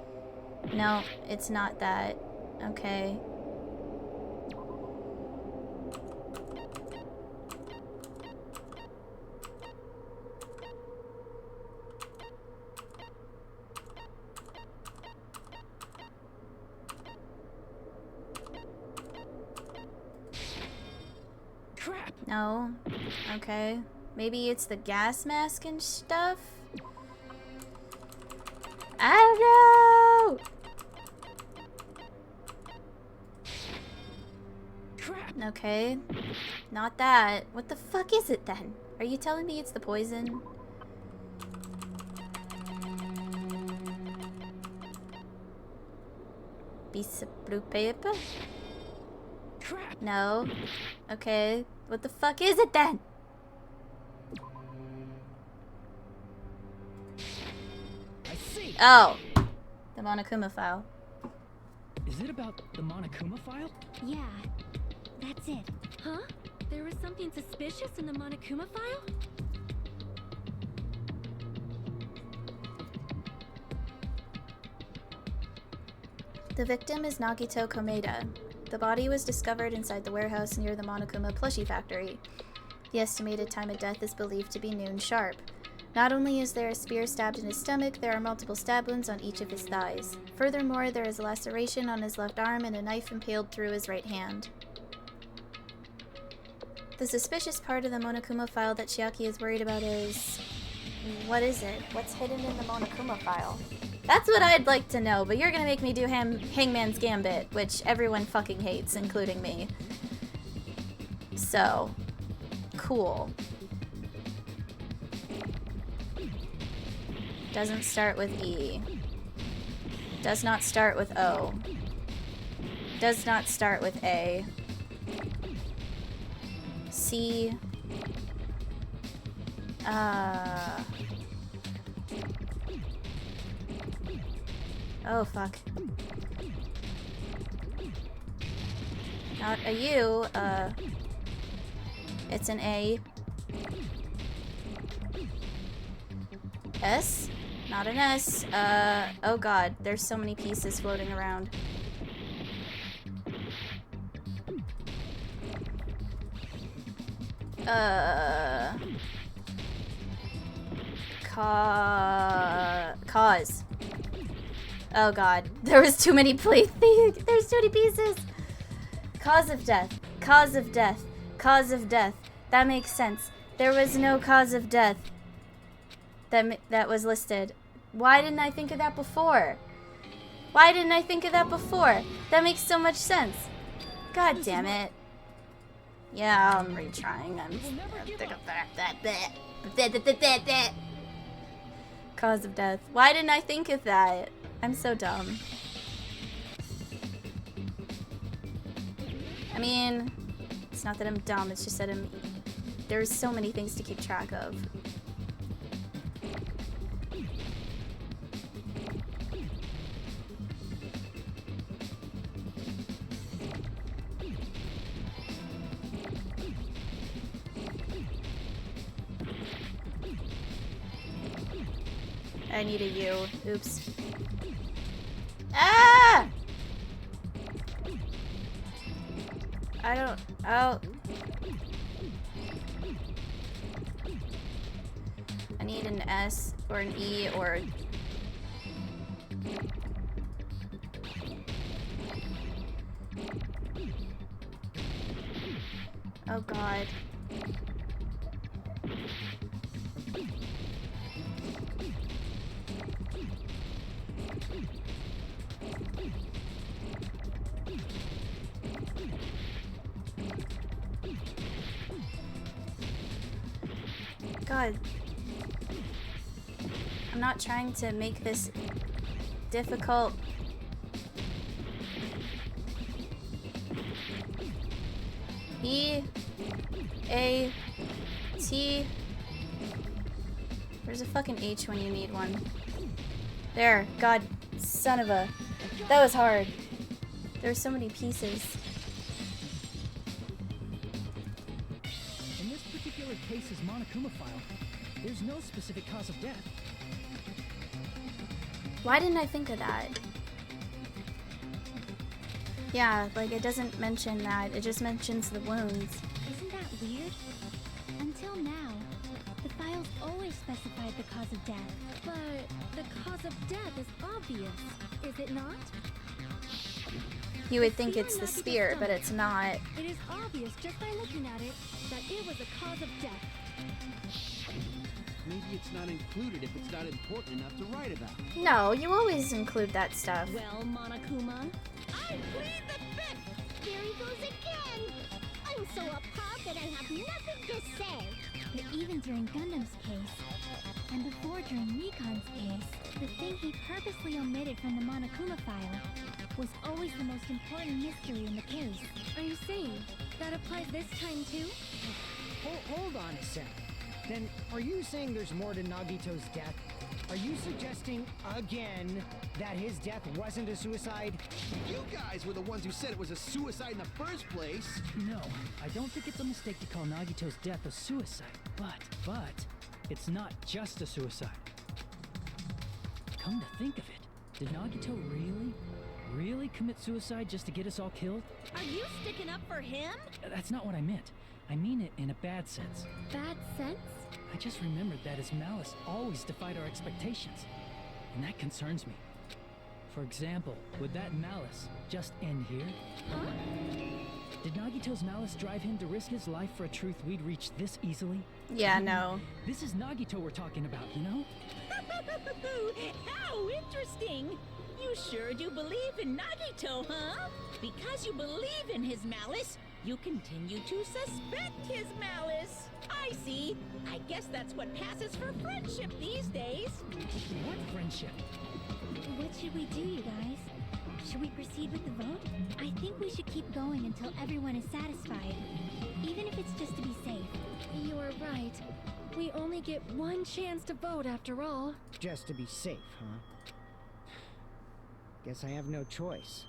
Speaker 2: No, it's not that. Okay.
Speaker 3: Crap!
Speaker 2: No. Okay. Maybe it's the gas mask and stuff? I don't know!
Speaker 3: Crap!
Speaker 2: Okay. Not that. What the fuck is it then? Are you telling me it's the poison? Piece of blue paper?
Speaker 3: Crap!
Speaker 2: No. Okay. What the fuck is it then?
Speaker 3: I see!
Speaker 2: Oh. The Monokuma file.
Speaker 3: Is it about the Monokuma file?
Speaker 4: Yeah, that's it.
Speaker 10: Huh? There was something suspicious in the Monokuma file?
Speaker 2: The victim is Nagito Komeda. The body was discovered inside the warehouse near the Monokuma plushie factory. The estimated time of death is believed to be noon sharp. Not only is there a spear stabbed in his stomach, there are multiple stab wounds on each of his thighs. Furthermore, there is a laceration on his left arm and a knife impaled through his right hand. The suspicious part of the Monokuma file that Chiaki is worried about is... what is it? What's hidden in the Monokuma file? That's what I'd like to know, but you're gonna make me do Hangman's Gambit, which everyone fucking hates, including me. So, cool. Doesn't start with E. Does not start with O. Does not start with A. C. Oh, fuck. Not a U, it's an A. S? Not an S. Oh god, there's so many pieces floating around. Cause. Oh god, there was too many there's too many pieces. Cause of death. Cause of death. Cause of death. That makes sense. There was no cause of death that was listed. Why didn't I think of that before? Why didn't I think of that before? That makes so much sense. God damn it. Yeah, I'm retrying. Cause of death. Why didn't I think of that? I'm so dumb. I mean, it's not that I'm dumb, it's just that there's so many things to keep track of. I need a U. Oops. Ah! I don't... Oh. I need an S or an E or... Oh god. God. I'm not trying to make this difficult. E A T. Where's a fucking H when you need one? There. God, son of a. That was hard. There were so many pieces.
Speaker 3: In this particular case's Monokuma file, there's no specific cause of death.
Speaker 2: Why didn't I think of that? Yeah, like it doesn't mention that. It just mentions the wounds.
Speaker 4: Isn't that weird? Until now, the files always specified the cause of death.
Speaker 10: But the cause of death is obvious, is it not?
Speaker 2: You would think it's the spear, but it's not.
Speaker 10: It is obvious just by looking at it that it was a cause of death.
Speaker 9: Maybe it's not included if it's not important enough to write about.
Speaker 2: No, you always include that stuff.
Speaker 1: Well, Monokuma,
Speaker 8: I plead the fifth.
Speaker 11: There he goes again! I'm so appalled that I have nothing to say.
Speaker 4: But even during Gundam's case, and before during Mikan's case, the thing he purposely omitted from the Monokuma file was always the most important mystery in the case.
Speaker 10: Are you saying that applies this time too?
Speaker 7: Hold on a sec. Then, are you saying there's more to Nagito's death? Are you suggesting, again, that his death wasn't a suicide?
Speaker 9: You guys were the ones who said it was a suicide in the first place.
Speaker 3: No, I don't think it's a mistake to call Nagito's death a suicide. But, it's not just a suicide. Come to think of it, did Nagito really commit suicide just to get us all killed?
Speaker 1: are you sticking up for him?
Speaker 3: That's not what I meant. I mean it in a bad sense.
Speaker 10: Bad sense?
Speaker 3: I just remembered that his malice always defied our expectations, and that concerns me. For example, would that malice just end here?
Speaker 10: Huh?
Speaker 3: Did Nagito's malice drive him to risk his life for a truth we'd reach this easily?
Speaker 2: Yeah, no.
Speaker 3: This is Nagito we're talking about, you know?
Speaker 6: How interesting! You sure do believe in Nagito, huh? Because you believe in his malice, you continue to suspect his malice. I see. I guess that's what passes for friendship these days.
Speaker 3: What friendship?
Speaker 4: What should we do, you guys? Should we proceed with the vote? I think we should keep going until everyone is satisfied, even if it's just to be safe.
Speaker 10: You are right. We only get one chance to vote after all.
Speaker 7: Just to be safe, huh? Guess I have no choice.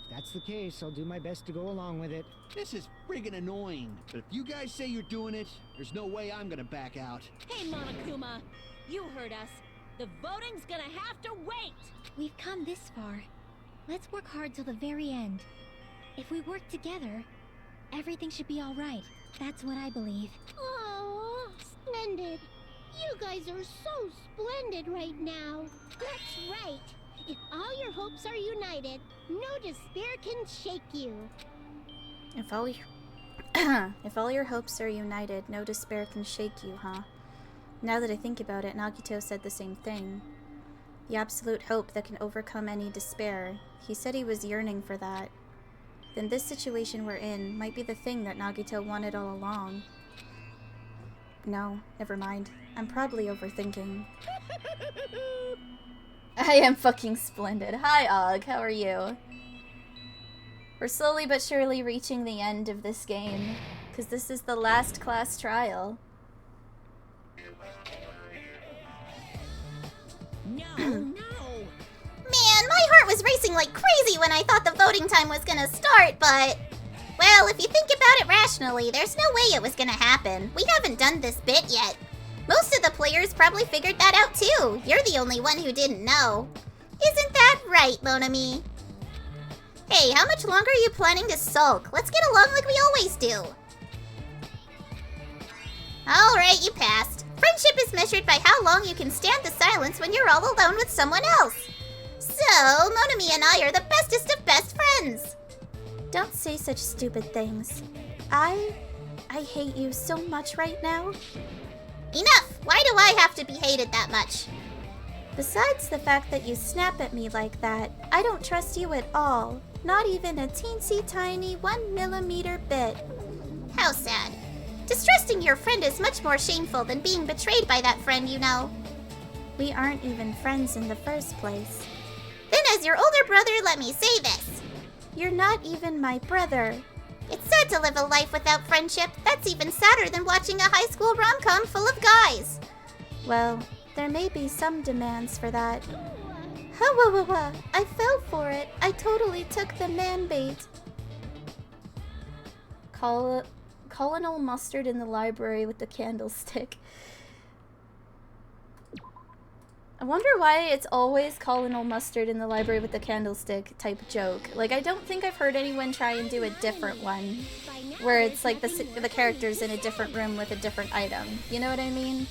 Speaker 7: If that's the case, I'll do my best to go along with it.
Speaker 9: This is friggin' annoying. But if you guys say you're doing it, there's no way I'm gonna back out.
Speaker 1: Hey, Monokuma, you heard us. The voting's gonna have to wait.
Speaker 4: We've come this far. Let's work hard till the very end. If we work together, everything should be all right. That's what I believe.
Speaker 11: Oh, splendid. You guys are so splendid right now. That's right. If all your hopes are united, no despair can shake you.
Speaker 2: If all your if all your hopes are united, no despair can shake you, huh? Now that I think about it, Nagito said the same thing. The absolute hope that can overcome any despair. He said he was yearning for that. Then this situation we're in might be the thing that Nagito wanted all along. No, never mind. I'm probably overthinking. I am fucking splendid. Hi, Og. How are you? We're slowly but surely reaching the end of this game, because this is the last class trial.
Speaker 6: No.
Speaker 5: Man, my heart was racing like crazy when I thought the voting time was gonna start, but... Well, if you think about it rationally, there's no way it was gonna happen. We haven't done this bit yet. Most of the players probably figured that out too. You're the only one who didn't know. Isn't that right, Monami? Hey, how much longer are you planning to sulk? Let's get along like we always do. Alright, you passed. Friendship is measured by how long you can stand the silence when you're all alone with someone else. So, Monami and I are the bestest of best friends.
Speaker 2: Don't say such stupid things. I hate you so much right now.
Speaker 5: Enough! Why do I have to be hated that much?
Speaker 2: Besides the fact that you snap at me like that, I don't trust you at all. Not even a teensy tiny 1mm bit.
Speaker 5: How sad. Distrusting your friend is much more shameful than being betrayed by that friend, you know. We aren't even friends in the first place. Then as your older brother, let me say this. You're not even my brother. It's sad to live a life without friendship. That's even sadder than watching a high school rom-com full of guys. Well, there may be some demands for that. I fell for it. I totally took the man bait. Colonel Mustard in the library with the candlestick. I wonder why it's always Colonel Mustard in the library with the candlestick type joke. Like, I don't think I've heard anyone try and do a different one. Where it's like the character's in a different room with a different item. You know what I mean?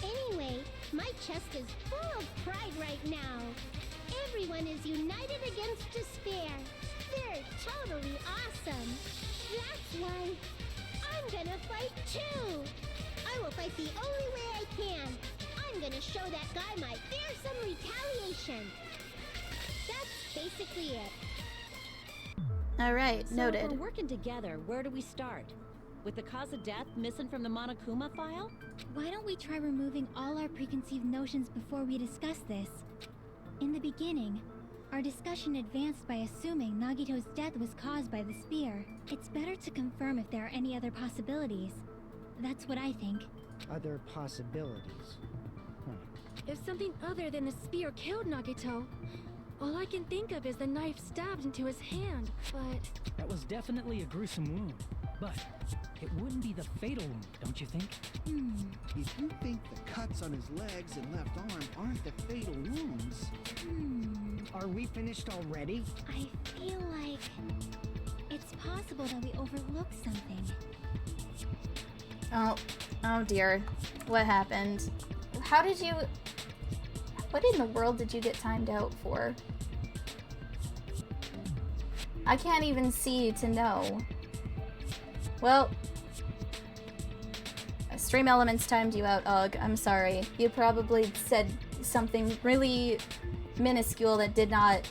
Speaker 11: Anyway, my chest is full of pride right now. Everyone is united against despair. They're totally awesome. That's why I'm gonna fight too. I will fight the only way I can. I'm gonna show that guy my fearsome retaliation. That's basically it.
Speaker 2: Alright, noted.
Speaker 1: So if we're working together, where do we start? With the cause of death missing from the Monokuma file?
Speaker 4: Why don't we try removing all our preconceived notions before we discuss this? In the beginning, our discussion advanced by assuming Nagito's death was caused by the spear. It's better to confirm if there are any other possibilities. That's what I think.
Speaker 7: Other possibilities.
Speaker 10: If something other than the spear killed Nagito, all I can think of is the knife stabbed into his hand, but...
Speaker 3: That was definitely a gruesome wound, but it wouldn't be the fatal wound, don't you think?
Speaker 9: If you think the cuts on his legs and left arm aren't the fatal wounds...
Speaker 7: Are we finished already?
Speaker 4: I feel like it's possible that we overlooked something.
Speaker 2: Oh dear. What happened? How did you... What in the world did you get timed out for? I can't even see to know. Well... Stream Elements timed you out, Ugh. I'm sorry. You probably said something really minuscule that did not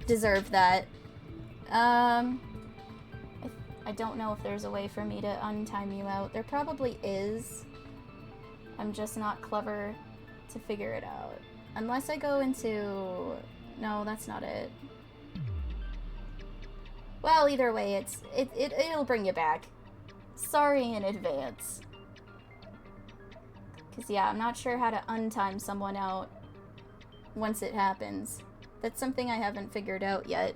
Speaker 2: deserve that. I don't know if there's a way for me to untime you out. There probably is. I'm just not clever to figure it out. Unless I go into... No, that's not it. Well, either way, it'll bring you back. Sorry in advance. Because, yeah, I'm not sure how to untime someone out once it happens. That's something I haven't figured out yet.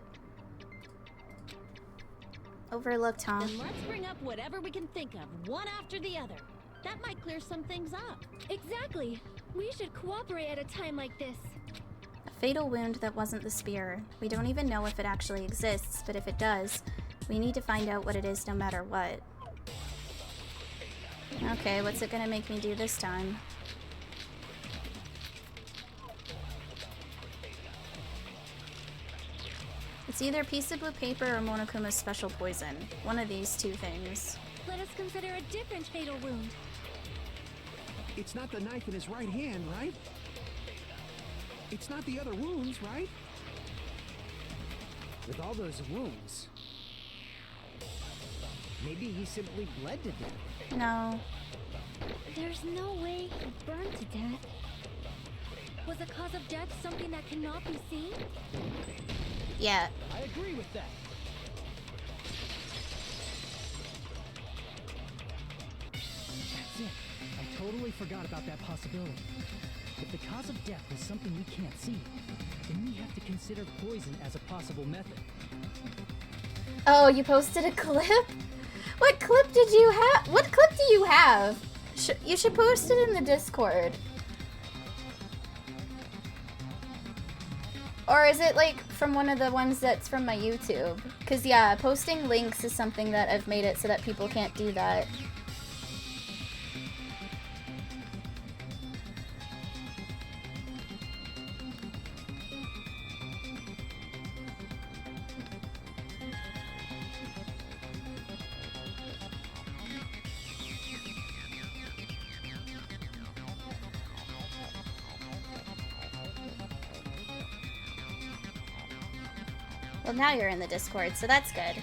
Speaker 2: Overlooked, huh?
Speaker 1: Then let's bring up whatever we can think of, one after the other. That might clear some things up.
Speaker 10: Exactly! We should cooperate at a time like this.
Speaker 2: A fatal wound that wasn't the spear. We don't even know if it actually exists, but if it does, we need to find out what it is no matter what. Okay, what's it gonna make me do this time? It's either a piece of blue paper or Monokuma's special poison. One of these two things.
Speaker 10: Let us consider a different fatal wound.
Speaker 9: It's not the knife in his right hand, right? It's not the other wounds, right?
Speaker 7: With all those wounds, maybe he simply bled to death.
Speaker 2: No.
Speaker 4: There's no way he burned to death.
Speaker 10: Was the cause of death something that cannot be seen?
Speaker 2: Yeah.
Speaker 3: I agree with that. That's it. I totally forgot about that possibility. If the cause of death was something we can't see, then we have to consider poison as a possible method.
Speaker 2: Oh, you posted a clip? What clip did you have? What clip do you have? You should post it in the Discord. Or is it like from one of the ones that's from my YouTube? Because yeah, posting links is something that I've made it so that people can't do that. Well, now you're in the Discord, so that's good.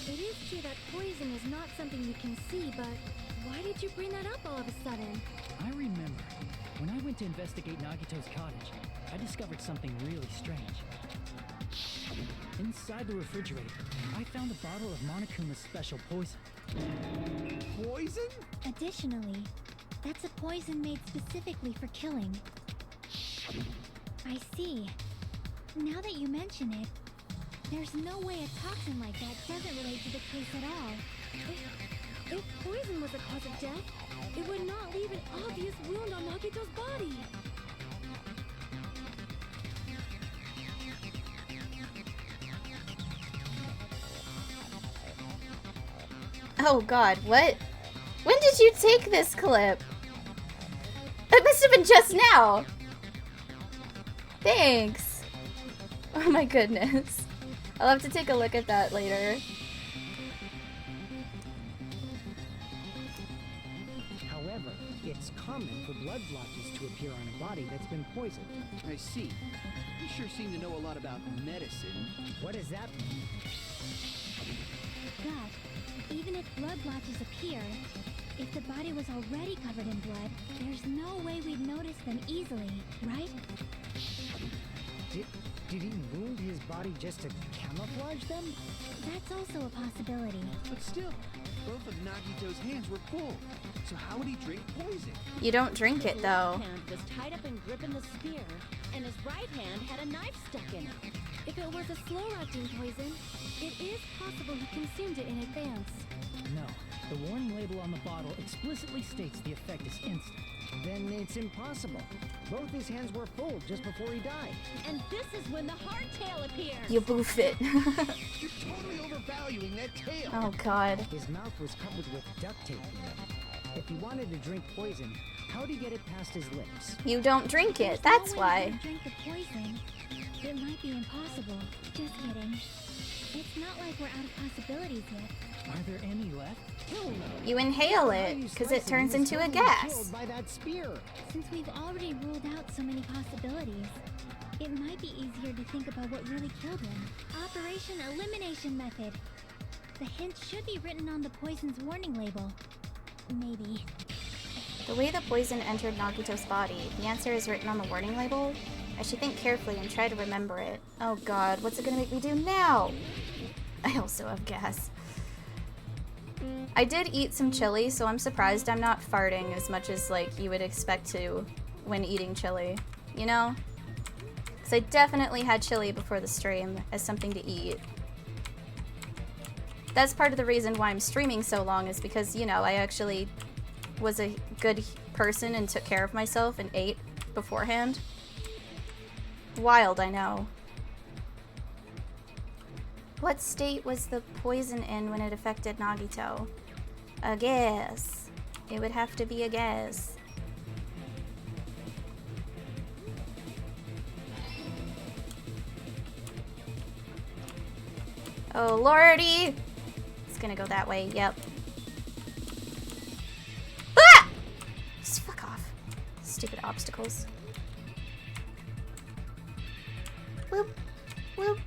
Speaker 4: It is true
Speaker 10: that poison is not something you can see, but why did you bring that up all of a sudden?
Speaker 3: I remember. When I went to investigate Nagito's cottage, I discovered something really strange. Inside the refrigerator, I found a bottle of Monokuma's special poison.
Speaker 9: Poison?
Speaker 4: Additionally, that's a poison made specifically for killing. I see. Now that you mention it, there's no way a toxin like that doesn't relate to the case at all.
Speaker 10: If poison was the cause of death, it would not leave an obvious wound on Nagito's body.
Speaker 2: Oh god, what? When did you take this clip? It must have been just now. Thanks. Oh my goodness. I'll have to take a look at that later.
Speaker 7: However, it's common for blood blotches to appear on a body that's been poisoned.
Speaker 9: I see. You sure seem to know a lot about medicine.
Speaker 7: What does that mean?
Speaker 4: But even if blood blotches appear, if the body was already covered in blood, there's no way we'd notice them easily, right?
Speaker 7: Did he wound his body just to camouflage them?
Speaker 4: That's also a possibility.
Speaker 9: But still, both of Nagito's hands were full. So how would he drink poison?
Speaker 2: You don't drink it though.
Speaker 1: His left hand was tied up and gripping the spear, and his right hand had a knife stuck in it.
Speaker 10: If it was a slow-acting poison, it is possible he consumed it in advance.
Speaker 3: No, the warning label on the bottle explicitly states the effect is instant.
Speaker 7: Then it's impossible. Both his hands were full just before he died.
Speaker 1: And this is when the hardtail appears.
Speaker 2: You boof it.
Speaker 9: You're totally overvaluing that tail.
Speaker 2: Oh god.
Speaker 7: His mouth was covered with duct tape. If he wanted to drink poison, how'd he get it past his lips?
Speaker 2: You don't drink it,
Speaker 4: There's
Speaker 2: that's
Speaker 4: no way
Speaker 2: why.
Speaker 4: he could drink the poison. It might be impossible. Just kidding. It's not like we're out of possibilities yet.
Speaker 3: Are there any left?
Speaker 7: Hell no.
Speaker 2: You inhale it, because it turns into a gas.
Speaker 7: Killed by that spear.
Speaker 4: Since we've already ruled out so many possibilities, it might be easier to think about what really killed him. Operation Elimination Method. The hint should be written on the poison's warning label. Maybe.
Speaker 2: The way the poison entered Nagito's body, the answer is written on the warning label? I should think carefully and try to remember it. Oh god, what's it gonna make me do now? I also have gas. I did eat some chili, so I'm surprised I'm not farting as much as, like, you would expect to when eating chili. You know? Because I definitely had chili before the stream as something to eat. That's part of the reason why I'm streaming so long, is because, you know, I actually was a good person and took care of myself and ate beforehand. Wild, I know. What state was the poison in when it affected Nagito? A gas. It would have to be a gas. Oh lordy! It's gonna go that way, yep. Ah! Just fuck off. Stupid obstacles. Whoop, whoop,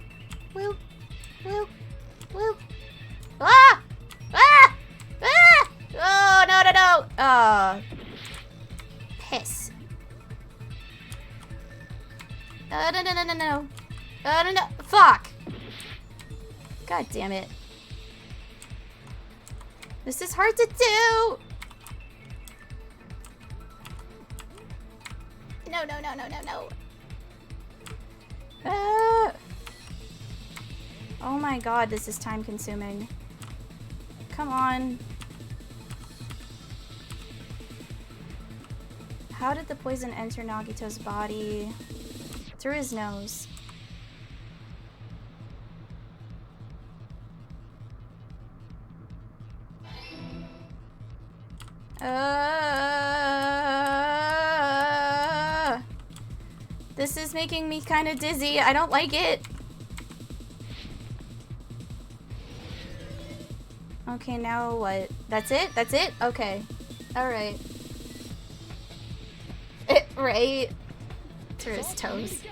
Speaker 2: whoop, whoop, whoop. Ah! Ah! Ah! Oh, no, no, no! Oh. Piss. No, no, no, no, no, no. Oh, no, no. Fuck! God damn it. This is hard to do! No, no, no, no, no, no. Ah. Oh my god, this is time consuming. Come on. How did the poison enter Nagito's body? Through his nose. This is making me kind of dizzy. I don't like it. Okay, now what? That's it? That's it? Okay. Alright. Right. Through his toes.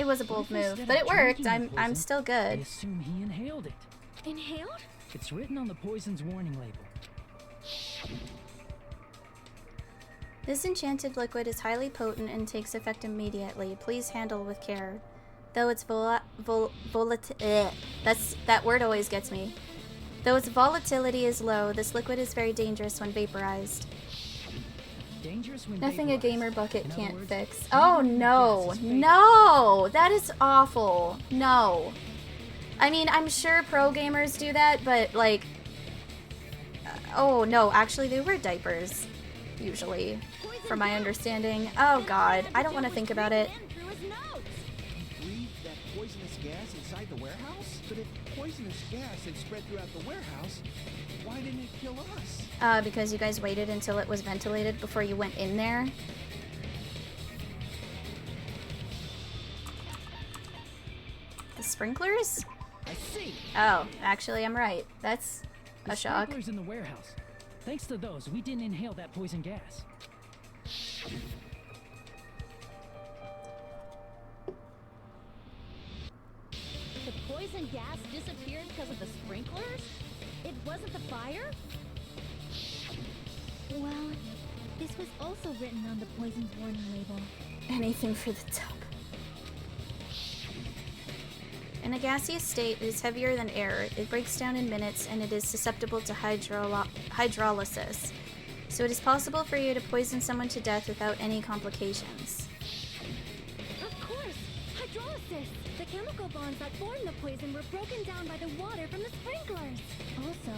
Speaker 2: It was a bold
Speaker 3: What if
Speaker 2: move,
Speaker 3: instead
Speaker 2: but
Speaker 3: of
Speaker 2: it worked.
Speaker 3: drinking the
Speaker 2: I'm
Speaker 3: poison,
Speaker 2: still
Speaker 3: I
Speaker 2: good.
Speaker 3: assume he inhaled it.
Speaker 10: Inhaled?
Speaker 3: It's written on the poison's warning label.
Speaker 2: This enchanted liquid is highly potent and takes effect immediately. Please handle with care. Though its that word always gets me. Though its volatility is low, this liquid is very dangerous when vaporized.
Speaker 3: Dangerous when
Speaker 2: Nothing a
Speaker 3: vaporized.
Speaker 2: gamer bucket
Speaker 3: In other
Speaker 2: can't
Speaker 3: words,
Speaker 2: fix.
Speaker 3: any
Speaker 2: Oh
Speaker 3: kind of
Speaker 2: no,
Speaker 3: gas is fatal.
Speaker 2: no! That is awful. No. I mean, I'm sure pro gamers do that, but like... oh no, actually they wear diapers. Usually. From my understanding. Oh god, I don't want to think about it.
Speaker 9: He breathed that poisonous gas inside the warehouse? But if poisonous gas had spread throughout the warehouse, why didn't it kill us?
Speaker 2: Because you guys waited until it was ventilated before you went in there. The sprinklers?
Speaker 3: I see.
Speaker 2: Oh, actually I'm right. That's
Speaker 3: The
Speaker 2: a shock.
Speaker 3: sprinklers in the warehouse. Thanks to those, we didn't inhale that poison gas.
Speaker 1: The poison gas disappeared because of the sprinklers? It wasn't the fire?
Speaker 4: Well, this was also written on the poison's warning label.
Speaker 2: Anything for the top. In a gaseous state, it is heavier than air. It breaks down in minutes, and it is susceptible to hydrolysis. So it is possible for you to poison someone to death without any complications.
Speaker 10: Of course! Hydrolysis! The chemical bonds that formed the poison were broken down by the water from the sprinklers.
Speaker 4: Also,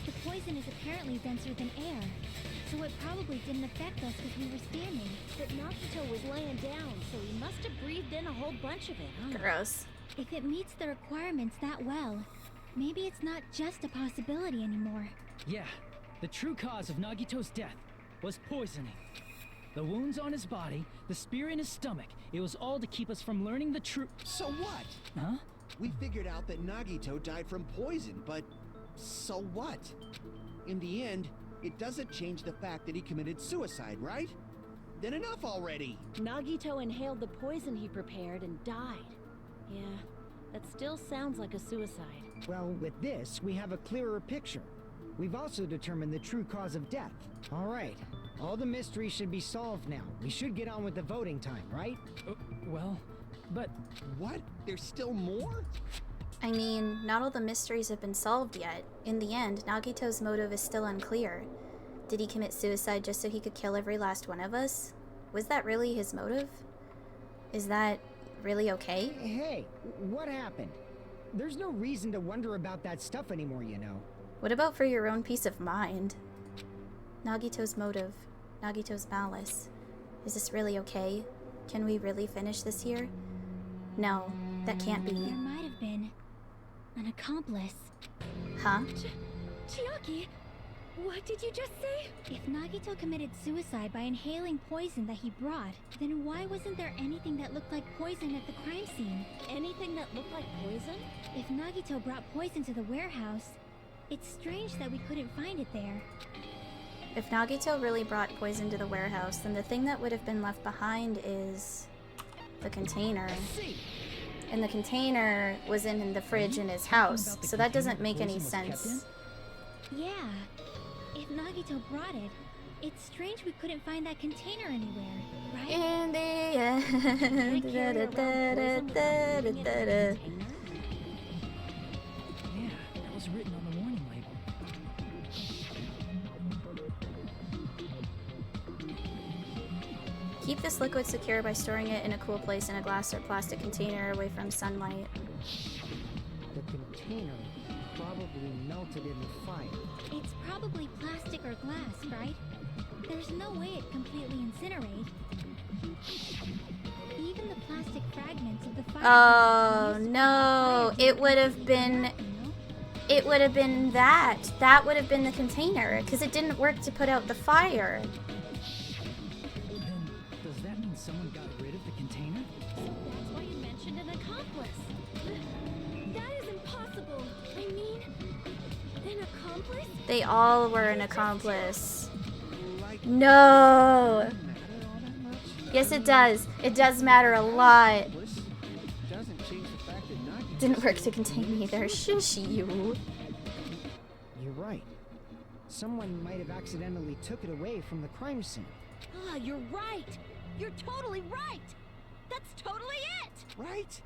Speaker 4: the poison is apparently denser than air, so it probably didn't affect us because we were standing.
Speaker 1: But Nagito was laying down, so he must have breathed in a whole bunch of it, huh?
Speaker 2: Gross.
Speaker 4: If it meets the requirements that well, maybe it's not just a possibility anymore.
Speaker 3: Yeah, the true cause of Nagito's death was poisoning. The wounds on his body, the spear in his stomach, it was all to keep us from learning the truth.
Speaker 9: So what?
Speaker 3: Huh?
Speaker 9: We figured out that Nagito died from poison, but so what? In the end, it doesn't change the fact that he committed suicide, right? Then enough already!
Speaker 1: Nagito inhaled the poison he prepared and died. Yeah, that still sounds like a suicide.
Speaker 7: Well, with this, we have a clearer picture. We've also determined the true cause of death. All right, all the mysteries should be solved now. We should get on with the voting time, right?
Speaker 3: Well, but...
Speaker 9: What? There's still more?
Speaker 2: I mean, not all the mysteries have been solved yet. In the end, Nagito's motive is still unclear. Did he commit suicide just so he could kill every last one of us? Was that really his motive? Is that really okay?
Speaker 7: Hey, what happened? There's no reason to wonder about that stuff anymore, you know.
Speaker 2: What about for your own peace of mind? Nagito's motive, Nagito's malice. Is this really okay? Can we really finish this here? No, that can't
Speaker 4: There
Speaker 2: be.
Speaker 4: might have been an accomplice.
Speaker 2: Huh?
Speaker 10: Chiaki, what did you just say?
Speaker 4: If Nagito committed suicide by inhaling poison that he brought, then why wasn't there anything that looked like poison at the crime scene?
Speaker 1: Anything that looked like poison?
Speaker 4: If Nagito brought poison to the warehouse, it's strange that we couldn't find it there.
Speaker 2: If Nagito really brought poison to the warehouse, then the thing that would have been left behind is the container. And the container was in the fridge in his house, so that doesn't make any sense.
Speaker 4: Yeah, if Nagito brought it, it's strange we couldn't find that container anywhere, right?
Speaker 2: In the end.
Speaker 1: Carry around poison without putting it in a container?
Speaker 3: Yeah, that was written on the warning label.
Speaker 2: Keep this liquid secure by storing it in a cool place in a glass or plastic container away from sunlight.
Speaker 7: The container probably melted in the fire.
Speaker 4: It's probably plastic or glass, right? There's no way it completely incinerate. Even the plastic fragments of the fire.
Speaker 2: Oh no, it would have been that. That would have been the container, because it didn't work to put out the fire.
Speaker 3: Then, does that mean someone got rid of the container?
Speaker 1: That's why you mentioned an accomplice.
Speaker 10: That is impossible. I mean, an accomplice?
Speaker 2: They all were an accomplice. No. Yes, it does. It does matter a lot.
Speaker 9: fact that Nagito
Speaker 2: Didn't work to contain me there. Shush you.
Speaker 7: You're right. Someone might have accidentally took it away from the crime scene.
Speaker 1: Ah, you're right. You're totally right. That's totally it.
Speaker 9: right?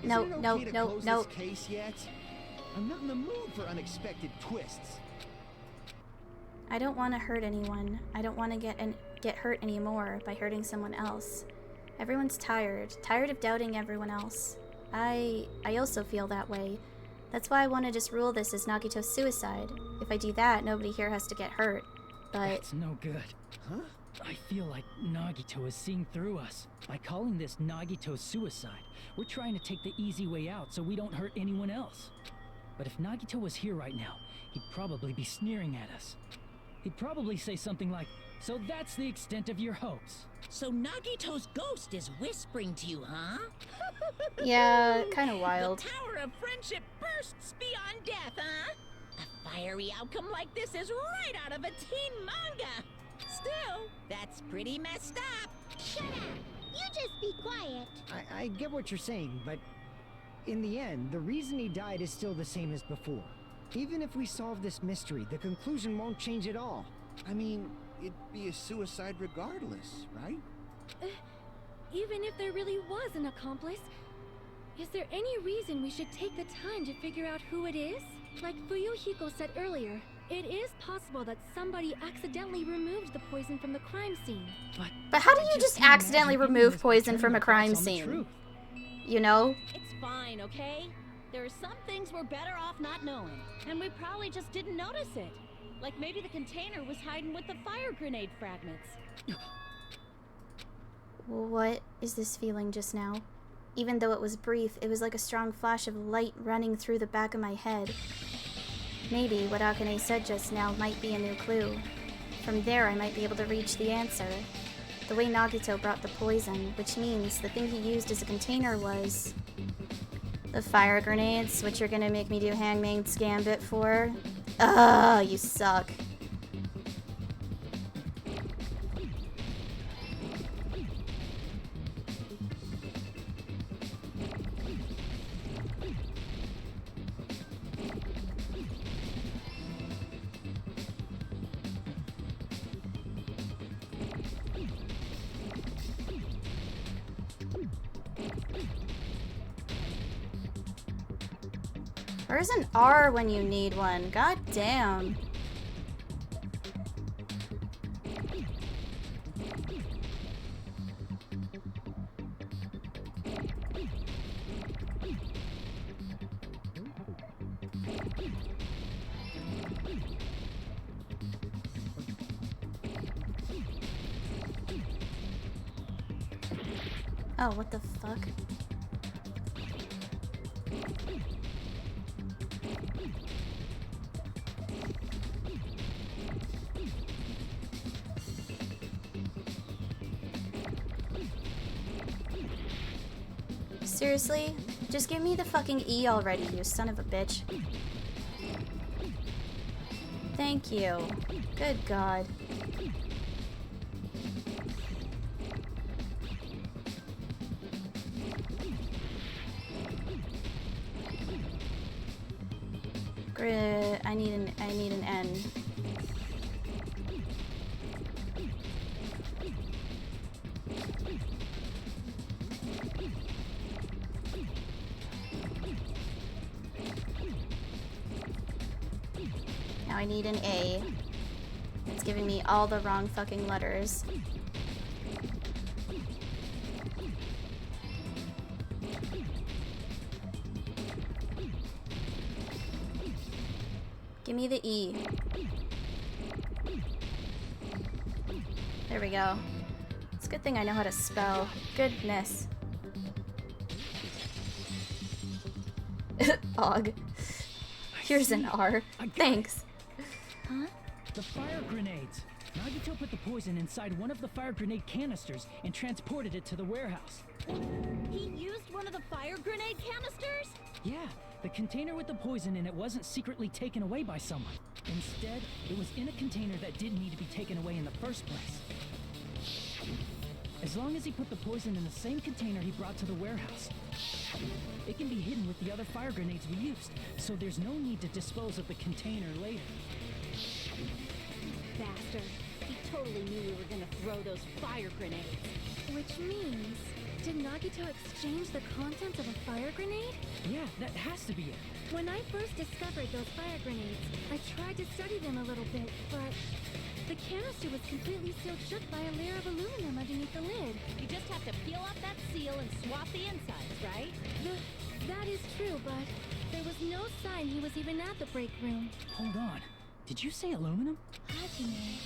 Speaker 2: No,
Speaker 9: Isn't it
Speaker 2: no,
Speaker 9: okay to
Speaker 2: no,
Speaker 9: close
Speaker 2: no.
Speaker 9: this case yet? I'm not in the mood for unexpected twists.
Speaker 2: I don't want to hurt anyone. I don't want to get hurt anymore by hurting someone else. Everyone's tired of doubting everyone else. I also feel that way. That's why I want to just rule this as Nagito's suicide. If I do that, nobody here has to get hurt. But
Speaker 3: That's no good.
Speaker 9: Huh?
Speaker 3: I feel like Nagito is seeing through us. By calling this Nagito's suicide, we're trying to take the easy way out so we don't hurt anyone else. But if Nagito was here right now, he'd probably be sneering at us. He'd probably say something like, "So that's the extent of your hopes."
Speaker 6: So Nagito's ghost is whispering to you, huh?
Speaker 2: yeah, kind of wild.
Speaker 6: The power of friendship bursts beyond death, huh? A fiery outcome like this is right out of a teen manga. Still, that's pretty messed up.
Speaker 11: Shut up! You just be quiet.
Speaker 7: I get what you're saying, but in the end, the reason he died is still the same as before. Even if we solve this mystery, the conclusion won't change at all.
Speaker 9: I mean, it'd be a suicide regardless, right?
Speaker 10: Even if there really was an accomplice, is there any reason we should take the time to figure out who it is? Like Fuyuhiko said earlier, it is possible that somebody accidentally removed the poison from the crime scene.
Speaker 2: But how do
Speaker 3: I
Speaker 2: you just
Speaker 3: can't
Speaker 2: accidentally
Speaker 3: imagine
Speaker 2: remove
Speaker 3: this
Speaker 2: poison
Speaker 3: turning
Speaker 2: from a
Speaker 3: the
Speaker 2: crime
Speaker 3: facts on the
Speaker 2: scene?
Speaker 3: truth.
Speaker 2: You know?
Speaker 1: It's fine, okay? There are some things we're better off not knowing, and we probably just didn't notice it. Like maybe the container was hiding with the fire grenade fragments.
Speaker 2: What is this feeling just now? Even though it was brief, it was like a strong flash of light running through the back of my head. Maybe what Akane said just now might be a new clue. From there, I might be able to reach the answer. The way Nagito brought the poison, which means the thing he used as a container was the fire grenades, which you're gonna make me do Handmaid's Gambit for. Ugh, you suck. Where's an R when you need one? God damn. Oh, what the fuck? Seriously? Just give me the fucking E already, you son of a bitch. Thank you. Good God. I need an N. Now I need an A. It's giving me all the wrong fucking letters. Give me the E. There we go. It's a good thing I know how to spell. Goodness. Og. Here's an R. Thanks.
Speaker 10: Huh?
Speaker 3: The fire grenades. Nagito put the poison inside one of the fire grenade canisters and transported it to the warehouse.
Speaker 1: He used one of the fire grenade canisters?
Speaker 3: Yeah, the container with the poison in it wasn't secretly taken away by someone. Instead, it was in a container that didn't need to be taken away in the first place. As long as he put the poison in the same container he brought to the warehouse, It can be hidden with the other fire grenades we used, so there's no need to dispose of the container later.
Speaker 1: Bastard. He totally knew we were gonna throw those fire grenades.
Speaker 10: Which means, did Nagito exchange the contents of a fire grenade?
Speaker 3: Yeah, that has to be it.
Speaker 10: When I first discovered those fire grenades, I tried to study them a little bit, but the canister was completely sealed shut by a layer of aluminum underneath the lid.
Speaker 1: You just have to peel off that seal and swap the insides, right?
Speaker 10: That is true, but there was no sign he was even at the break room.
Speaker 3: Hold on. Did you say aluminum?
Speaker 4: Hajime.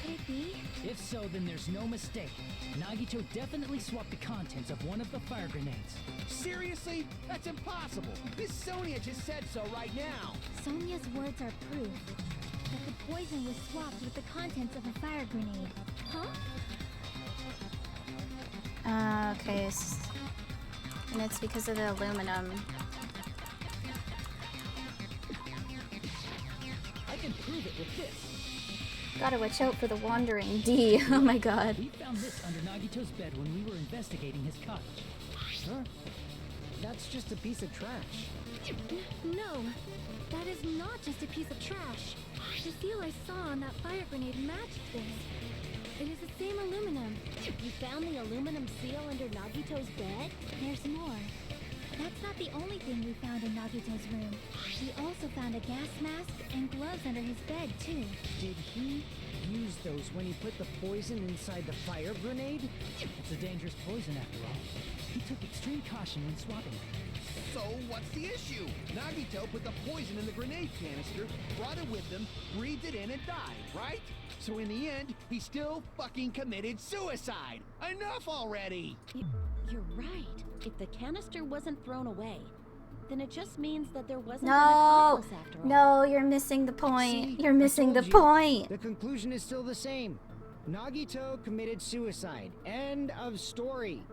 Speaker 4: Could it be?
Speaker 3: If so, then there's no mistake. Nagito definitely swapped the contents of one of the fire grenades.
Speaker 9: Seriously? That's impossible. Miss Sonia just said so right now.
Speaker 4: Sonia's words are proof that the poison was swapped with the contents of a fire grenade.
Speaker 10: Huh?
Speaker 2: Okay. And it's because of the aluminum.
Speaker 3: I can prove it with this.
Speaker 2: Gotta watch out for the wandering D. Oh my god.
Speaker 3: We found this under Nagito's bed when we were investigating his cottage.
Speaker 7: Huh? That's just a piece of trash.
Speaker 10: No, that is not just a piece of trash. The seal I saw on that fire grenade matched this. It is the same aluminum.
Speaker 1: You found the aluminum seal under Nagito's bed?
Speaker 4: There's more. That's not the only thing we found in Nagito's room. We also found a gas mask and gloves under his bed, too.
Speaker 7: Did he use those when he put the poison inside the fire grenade?
Speaker 3: It's a dangerous poison after all. He took extreme caution when swapping it.
Speaker 9: So what's the issue? Nagito put the poison in the grenade canister, brought it with him, breathed it in, and died, right? So in the end, he still fucking committed suicide. Enough already!
Speaker 1: You're right. If the canister wasn't thrown away, then it just means that there wasn't an
Speaker 2: No!
Speaker 1: accomplice after all.
Speaker 2: No, you're missing the point.
Speaker 7: See?
Speaker 2: You're
Speaker 7: I
Speaker 2: missing the
Speaker 7: told you.
Speaker 2: point.
Speaker 7: The conclusion is still the same. Nagito committed suicide. End of story.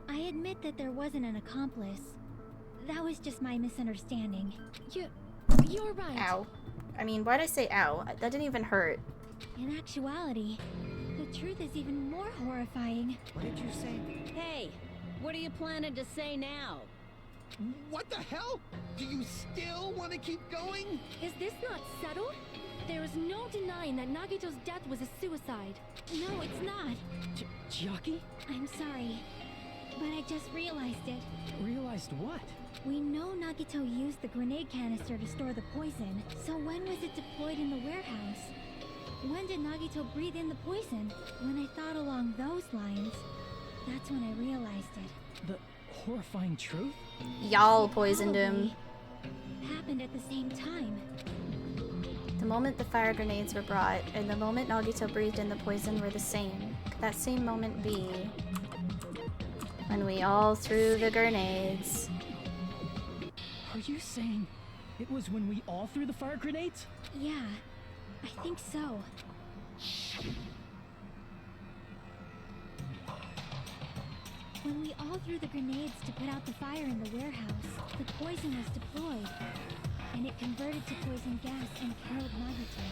Speaker 4: I admit that there wasn't an accomplice. That was just my misunderstanding.
Speaker 10: You're right.
Speaker 2: Ow. I mean, why'd I say ow? That didn't even hurt.
Speaker 4: In actuality, the truth is even more horrifying.
Speaker 7: What did you say?
Speaker 1: Hey, what are you planning to say now?
Speaker 9: What the hell? Do you still want to keep going?
Speaker 10: Is this not settled? There is no denying that Nagito's death was a suicide.
Speaker 4: No, it's not.
Speaker 3: Chiaki?
Speaker 4: I'm sorry, but I just realized it.
Speaker 3: Realized what?
Speaker 4: We know Nagito used the grenade canister to store the poison, so when was it deployed in the warehouse? When did Nagito breathe in the poison? When I thought along those lines, that's when I realized it.
Speaker 3: The horrifying truth?
Speaker 2: Y'all poisoned him.
Speaker 4: Probably happened at the same time.
Speaker 2: The moment the fire grenades were brought, and the moment Nagito breathed in the poison were the same. Could that same moment be when we all threw the grenades?
Speaker 3: Are you saying it was when we all threw the fire grenades?
Speaker 4: Yeah, I think so. When we all threw the grenades to put out the fire in the warehouse, the poison was deployed, and it converted to poison gas and killed Nagito.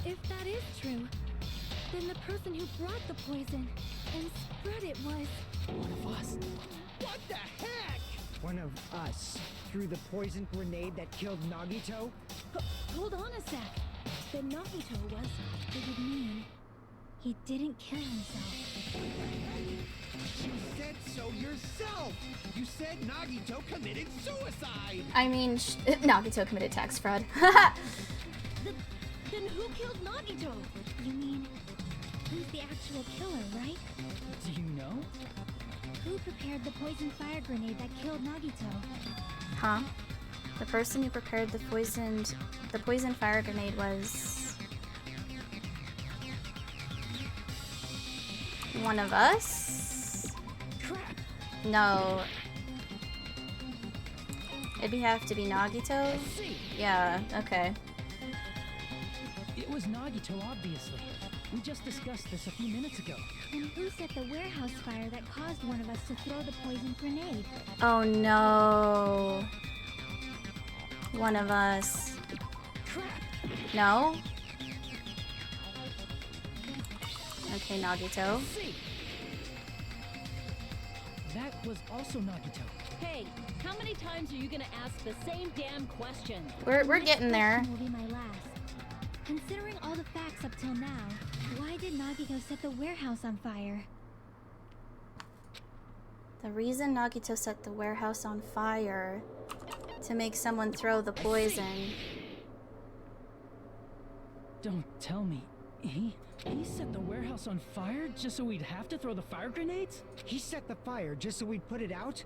Speaker 10: If that is true, then the person who brought the poison and spread it was...
Speaker 3: One of us.
Speaker 9: What the heck?
Speaker 7: One of us threw the poison grenade that killed Nagito?
Speaker 10: Hold on a sec. Then Nagito was...
Speaker 4: It would mean he didn't kill himself.
Speaker 9: You said so yourself! You said Nagito committed suicide!
Speaker 2: I mean, Nagito committed tax fraud.
Speaker 10: Then who killed Nagito?
Speaker 4: You mean, who's the actual killer, right?
Speaker 3: Do you know?
Speaker 4: Who prepared the poison fire grenade that killed Nagito?
Speaker 2: Huh? The person who prepared the poison fire grenade was... one of us?
Speaker 3: Crap!
Speaker 2: No. It'd have to be Nagito?
Speaker 3: See,
Speaker 2: Yeah, okay.
Speaker 3: it was Nagito, obviously. We just discussed this a few minutes ago.
Speaker 4: And who set the warehouse fire that caused one of us to throw the poison grenade?
Speaker 2: Oh no. One of us.
Speaker 3: Crap!
Speaker 2: No? Okay, Nagito.
Speaker 3: See, that was also Nagito.
Speaker 1: Hey, how many times are you gonna ask the same damn question?
Speaker 2: We're getting there.
Speaker 4: This will be my last. Considering all the facts up till now, why did Nagito set the warehouse on fire?
Speaker 2: The reason Nagito set the warehouse on fire to make someone throw the poison.
Speaker 3: Don't tell me. He set the warehouse on fire just so we'd have to throw the fire grenades?
Speaker 7: He set the fire just so we'd put it out?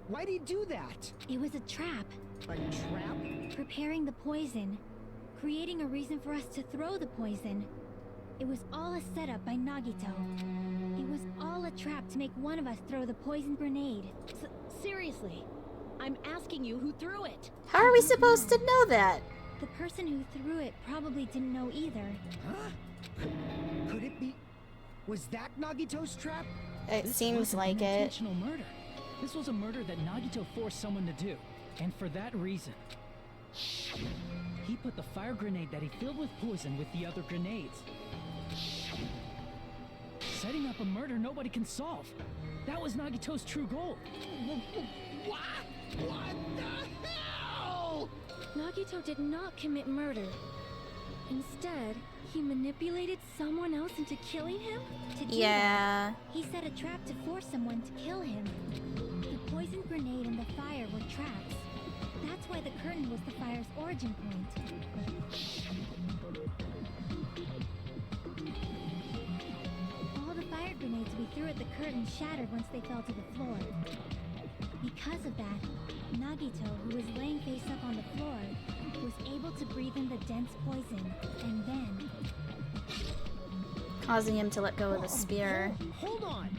Speaker 7: Why'd he do that?
Speaker 4: It was a trap.
Speaker 7: A trap?
Speaker 4: Preparing the poison. Creating a reason for us to throw the poison. It was all a setup by Nagito. It was all a trap to make one of us throw the poison grenade.
Speaker 1: Seriously, I'm asking you who threw it.
Speaker 2: How are we supposed to know that?
Speaker 4: The person who threw it probably didn't know either.
Speaker 7: Huh? Could it be... Was that Nagito's trap?
Speaker 2: It
Speaker 3: This
Speaker 2: seems
Speaker 3: wasn't
Speaker 2: like
Speaker 3: an
Speaker 2: it.
Speaker 3: intentional murder. This was a murder that Nagito forced someone to do. And for that reason, he put the fire grenade that he filled with poison with the other grenades. Setting up a murder nobody can solve. That was Nagito's true goal.
Speaker 9: What? What the hell?
Speaker 10: Nagito did not commit murder. Instead, he manipulated someone else into killing him?
Speaker 4: To do
Speaker 2: Yeah.
Speaker 4: that, he set a trap to force someone to kill him. The poison grenade and the fire were traps. That's why the curtain was the fire's origin point. All the fire grenades we threw at the curtain shattered once they fell to the floor. Because of that, Nagito, who was laying face up on the floor, was able to breathe in the dense poison, and then...
Speaker 2: Causing him to let go of the spear.
Speaker 7: Hold on.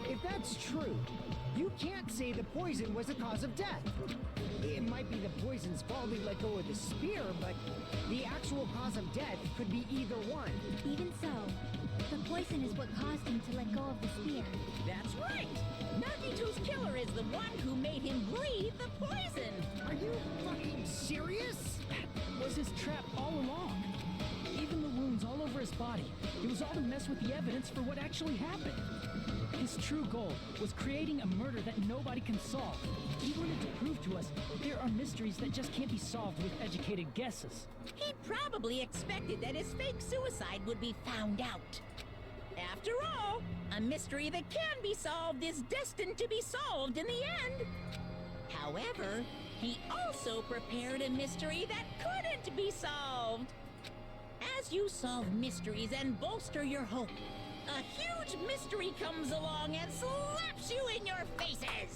Speaker 7: If that's true, you can't say the poison was the cause of death. It might be the poison's fault he let go of the spear, but the actual cause of death could be either one.
Speaker 4: Even so, the poison is what caused him to let go of the spear.
Speaker 6: That's right! Nagito's killer is the one who made him breathe the poison!
Speaker 7: Are you fucking serious?
Speaker 3: That was his trap all along. Even the wounds all over his body. It was all to mess with the evidence for what actually happened. His true goal was creating a murder that nobody can solve. He wanted to prove to us there are mysteries that just can't be solved with educated guesses.
Speaker 6: He probably expected that his fake suicide would be found out. After all, a mystery that can be solved is destined to be solved in the end. However, he also prepared a mystery that couldn't be solved. As you solve mysteries and bolster your hope, a huge mystery comes along and slaps you in your faces.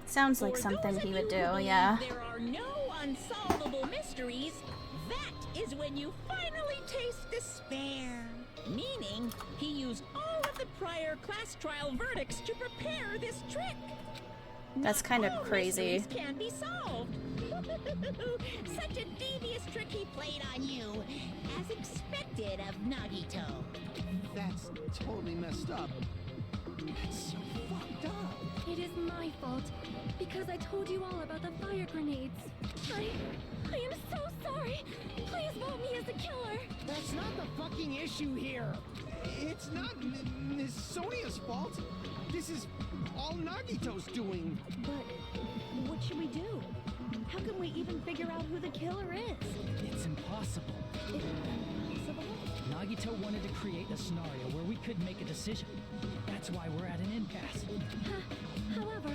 Speaker 2: Sounds like
Speaker 6: For
Speaker 2: something
Speaker 6: those
Speaker 2: he
Speaker 6: of
Speaker 2: would
Speaker 6: you who
Speaker 2: do,
Speaker 6: believe
Speaker 2: yeah.
Speaker 6: There are no unsolvable mysteries. That is when you finally taste despair. Meaning, he used all of the prior class trial verdicts to prepare this trick.
Speaker 2: That's kind of
Speaker 6: All
Speaker 2: crazy.
Speaker 6: mysteries can be solved. Such a devious trick he played on you, as expected of Nagito.
Speaker 9: That's totally messed up. That's so fucked up.
Speaker 10: It is my fault, because I told you all about the fire grenades. I am so sorry. Please vote me as the killer.
Speaker 7: That's not the fucking issue here.
Speaker 9: It's not Miss Sonia's fault. This is all Nagito's doing.
Speaker 1: But what should we do? How can we even figure out who the killer is?
Speaker 3: It's impossible.
Speaker 1: Impossible?
Speaker 3: Nagito wanted to create a scenario where we could make a decision. That's why we're at an impasse.
Speaker 10: However,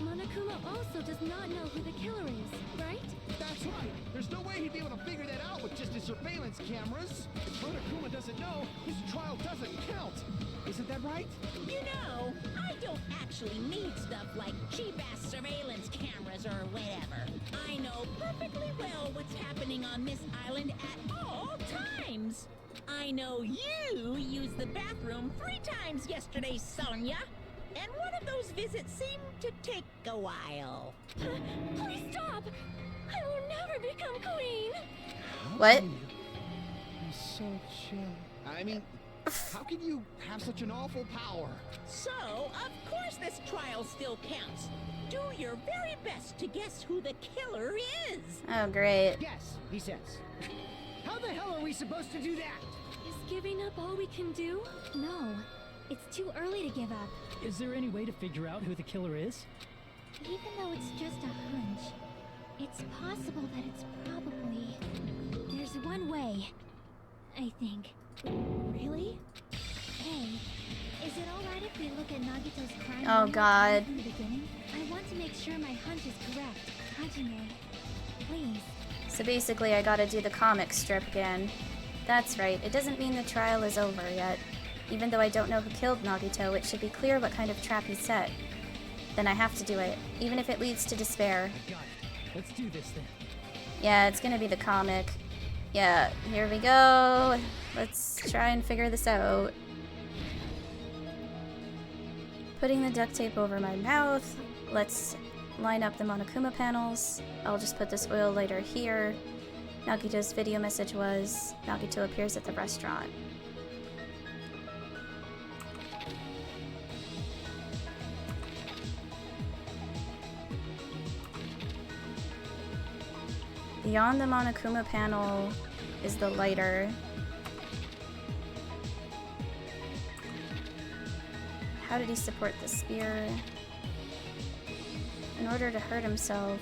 Speaker 10: Monokuma also does not know who the killer is, right?
Speaker 9: That's right. There's no way he'd be able to figure that out with just his surveillance cameras. If Monokuma doesn't know, his trial doesn't count. Isn't that right?
Speaker 6: You know, I don't actually need stuff like cheap-ass surveillance cameras or whatever. I know perfectly well what's happening on this island at all times. I know you used the bathroom 3 times yesterday, Sonia. And one of those visits seemed to take a while.
Speaker 10: Please stop! I will never become queen!
Speaker 2: What?
Speaker 9: You're so chill. I mean, how can you have such an awful power?
Speaker 6: So, of course this trial still counts. Do your very best to guess who the killer is.
Speaker 2: Oh, great.
Speaker 7: Yes, he says. How the hell are we supposed to do that?
Speaker 10: Is giving up all we can do?
Speaker 4: No. It's too early to give up.
Speaker 3: Is there any way to figure out who the killer is?
Speaker 4: Even though it's just a hunch, it's possible that it's probably... There's one way, I think.
Speaker 10: Really?
Speaker 4: Hey, is it alright if we look at Nagito's crime
Speaker 2: Oh,
Speaker 4: scene
Speaker 2: God.
Speaker 4: from the beginning? I want to make sure my hunch is correct. Hajime, please.
Speaker 2: So basically, I gotta do the comic strip again. That's right, it doesn't mean the trial is over yet. Even though I don't know who killed Nagito, it should be clear what kind of trap he set. Then I have to do it, even if it leads to despair.
Speaker 3: Got it. Let's do this then.
Speaker 2: Yeah, it's gonna be the comic. Yeah, here we go. Let's try and figure this out. Putting the duct tape over my mouth. Let's line up the Monokuma panels. I'll just put this oil lighter here. Nagito's video message was, Nagito appears at the restaurant. Beyond the Monokuma panel is the lighter. How did he support the spear? In order to hurt himself.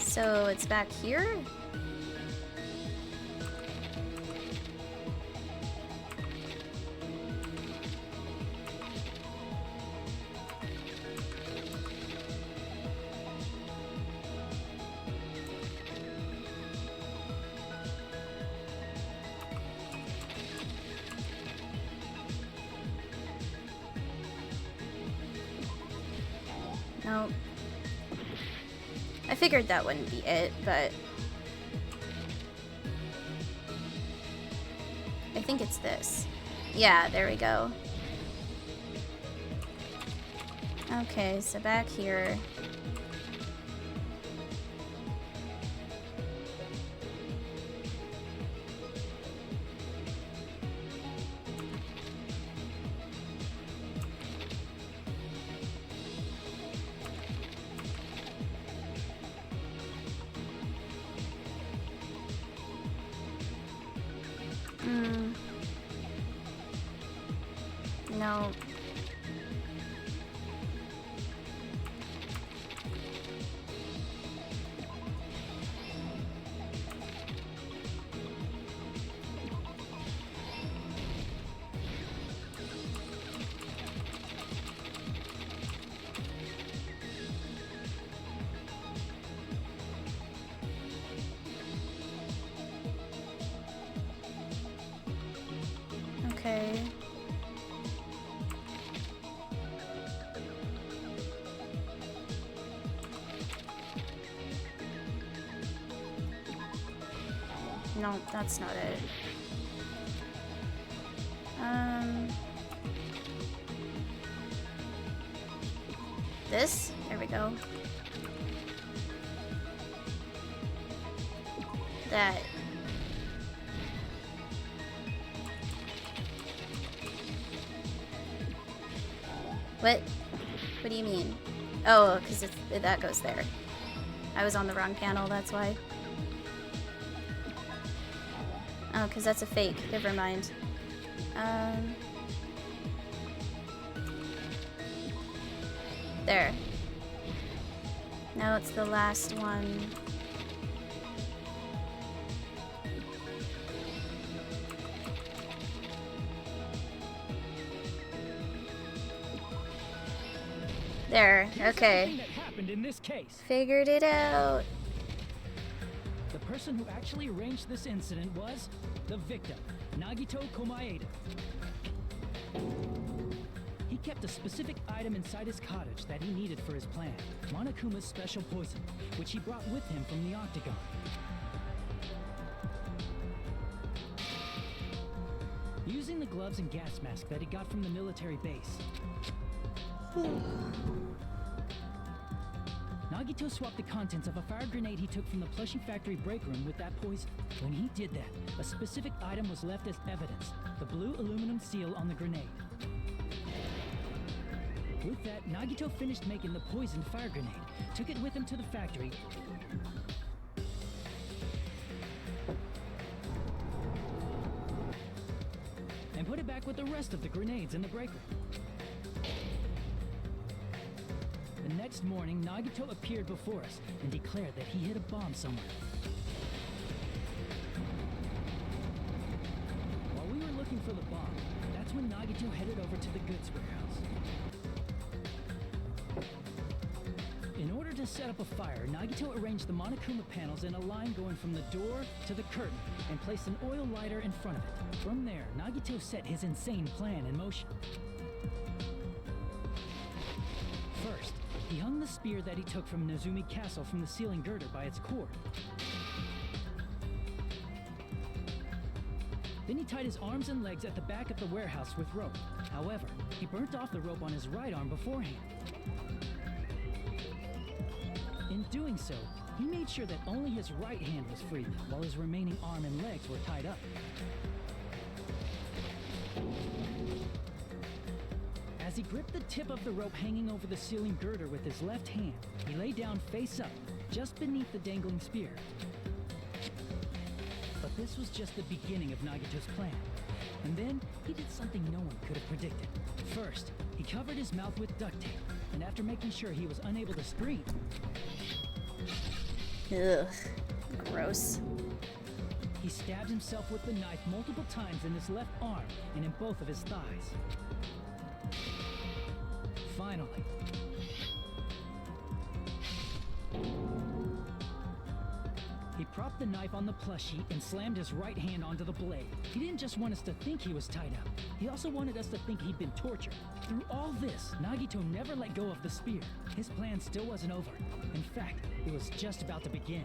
Speaker 2: So it's back here? No. I figured that wouldn't be it, but I think it's this. Yeah, there we go. Okay, so back here. No. Okay. No, that's not it. This? There we go. That. What? What do you mean? Oh, because that goes there. I was on the wrong panel, that's why. Oh, because that's a fake. Never mind. There. Now it's the last one. There. Okay.
Speaker 3: That happened in this case.
Speaker 2: Figured it out.
Speaker 3: The person who actually arranged this incident was the victim, Nagito Komaeda. He kept a specific item inside his cottage that he needed for his plan, Monokuma's special poison, which he brought with him from the Octagon. Using the gloves and gas mask that he got from the military base, Nagito swapped the contents of a fire grenade he took from the plushie factory break room with that poison. When he did that, a specific item was left as evidence, the blue aluminum seal on the grenade. With that, Nagito finished making the poisoned fire grenade, took it with him to the factory, and put it back with the rest of the grenades in the break room. The next morning, Nagito appeared before us and declared that he hid a bomb somewhere. While we were looking for the bomb, that's when Nagito headed over to the goods warehouse. In order to set up a fire, Nagito arranged the Monokuma panels in a line going from the door to the curtain and placed an oil lighter in front of it. From there, Nagito set his insane plan in motion. First, he hung the spear that he took from Nezumi Castle from the ceiling girder by its cord. Then he tied his arms and legs at the back of the warehouse with rope. However, he burnt off the rope on his right arm beforehand. In doing so, he made sure that only his right hand was free, while his remaining arm and legs were tied up. As he gripped the tip of the rope hanging over the ceiling girder with his left hand, he lay down face up, just beneath the dangling spear. But this was just the beginning of Nagito's plan. And then, he did something no one could have predicted. First, he covered his mouth with duct tape, and after making sure he was unable to scream...
Speaker 2: Ugh. Gross.
Speaker 3: He stabbed himself with the knife multiple times in his left arm and in both of his thighs. Finally, he propped the knife on the plushie and slammed his right hand onto the blade. He didn't just want us to think he was tied up. He also wanted us to think he'd been tortured. Through all this, Nagito never let go of the spear. His plan still wasn't over. In fact, it was just about to begin.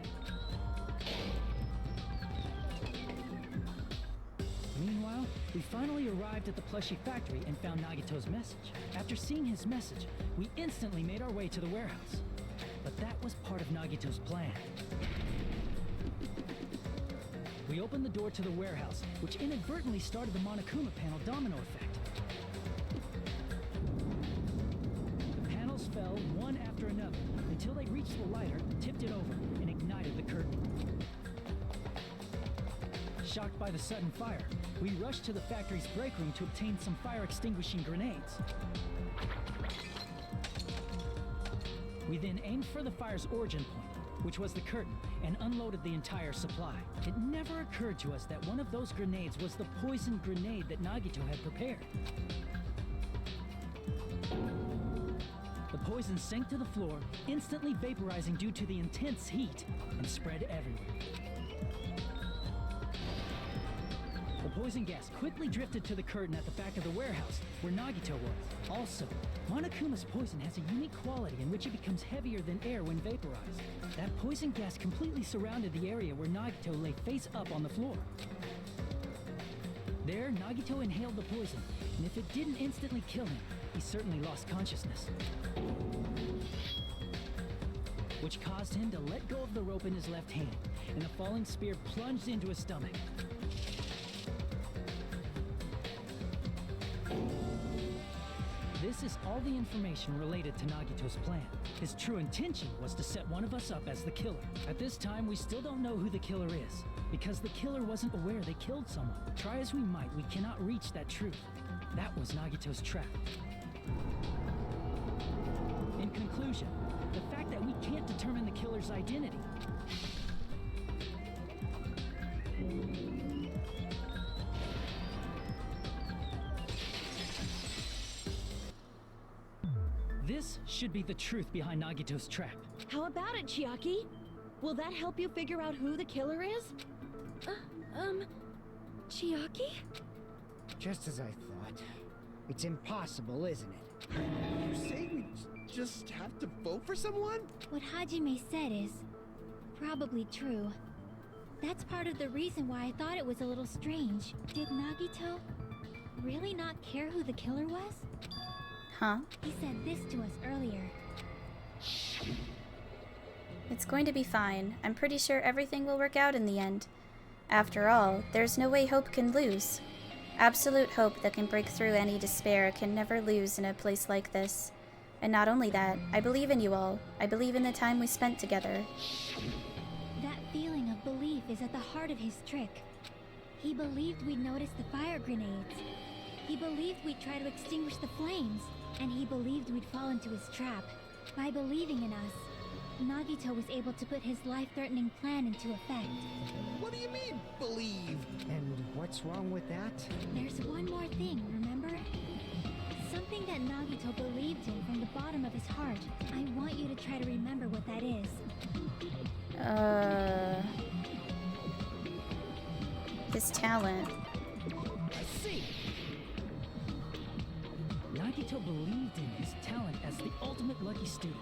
Speaker 3: Meanwhile, we finally arrived at the plushie factory and found Nagito's message. After seeing his message, we instantly made our way to the warehouse. But that was part of Nagito's plan. We opened the door to the warehouse, which inadvertently started the Monokuma panel domino effect. The panels fell one after another until they reached the lighter, tipped it over, and ignited the curtain. Shocked by the sudden fire, we rushed to the factory's break room to obtain some fire-extinguishing grenades. We then aimed for the fire's origin point, which was the curtain, and unloaded the entire supply. It never occurred to us that one of those grenades was the poisoned grenade that Nagito had prepared. The poison sank to the floor, instantly vaporizing due to the intense heat, and spread everywhere. The poison gas quickly drifted to the curtain at the back of the warehouse, where Nagito was. Also, Monokuma's poison has a unique quality in which it becomes heavier than air when vaporized. That poison gas completely surrounded the area where Nagito lay face up on the floor. There, Nagito inhaled the poison, and if it didn't instantly kill him, he certainly lost consciousness. Which caused him to let go of the rope in his left hand, and the falling spear plunged into his stomach. This is all the information related to Nagito's plan. His true intention was to set one of us up as the killer. At this time, we still don't know who the killer is, because the killer wasn't aware they killed someone. Try as we might, we cannot reach that truth. That was Nagito's trap. In conclusion, the fact that we can't determine the killer's identity. This should be the truth behind Nagito's trap.
Speaker 1: How about it, Chiaki? Will that help you figure out who the killer is?
Speaker 10: Chiaki?
Speaker 7: Just as I thought. It's impossible, isn't it?
Speaker 9: You say we just have to vote for someone?
Speaker 4: What Hajime said is probably true. That's part of the reason why I thought it was a little strange. Did Nagito really not care who the killer was?
Speaker 2: Huh?
Speaker 4: He said this to us earlier.
Speaker 2: It's going to be fine. I'm pretty sure everything will work out in the end. After all, there's no way hope can lose. Absolute hope that can break through any despair can never lose in a place like this. And not only that, I believe in you all. I believe in the time we spent together.
Speaker 4: That feeling of belief is at the heart of his trick. He believed we'd notice the fire grenades. He believed we'd try to extinguish the flames. And he believed we'd fall into his trap. By believing in us, Nagito was able to put his life-threatening plan into effect.
Speaker 9: What do you mean, believe?
Speaker 7: And what's wrong with that?
Speaker 4: There's one more thing, remember? Something that Nagito believed in from the bottom of his heart. I want you to try to remember what that is.
Speaker 2: His talent.
Speaker 3: I see. Nagito believed in his talent as the ultimate lucky student.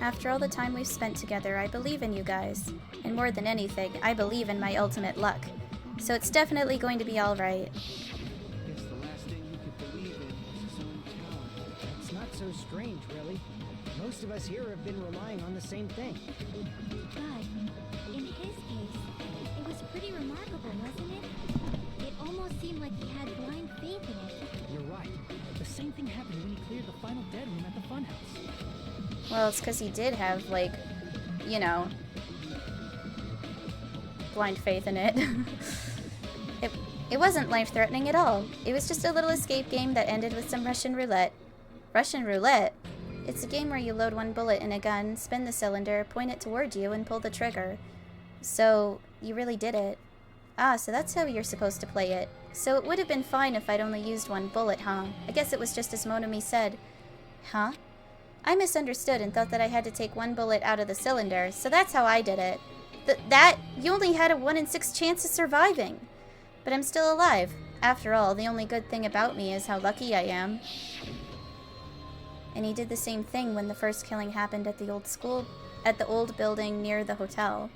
Speaker 2: After all the time we've spent together, I believe in you guys. And more than anything, I believe in my ultimate luck. So it's definitely going to be alright.
Speaker 9: Guess the last thing he could believe in was his own talent.
Speaker 7: It's not so strange, really. Most of us here have been relying on the same thing.
Speaker 4: But, in his case, it was pretty remarkable, wasn't it? It almost seemed like he had blind faith in it.
Speaker 3: You're right. The same thing happened when he cleared the final dead room at the funhouse.
Speaker 2: Well, it's because he did have, like, you know, blind faith in it. It wasn't life-threatening at all. It was just a little escape game that ended with some Russian roulette. Russian roulette? It's a game where you load one bullet in a gun, spin the cylinder, point it toward you, and pull the trigger. So, you really did it. Ah, so that's how you're supposed to play it. So it would have been fine if I'd only used one bullet, huh? I guess it was just as Monami said. Huh? I misunderstood and thought that I had to take one bullet out of the cylinder, so that's how I did it. You only had a 1 in 6 chance of surviving. But I'm still alive. After all, the only good thing about me is how lucky I am. And he did the same thing when the first killing happened at the old building near the hotel.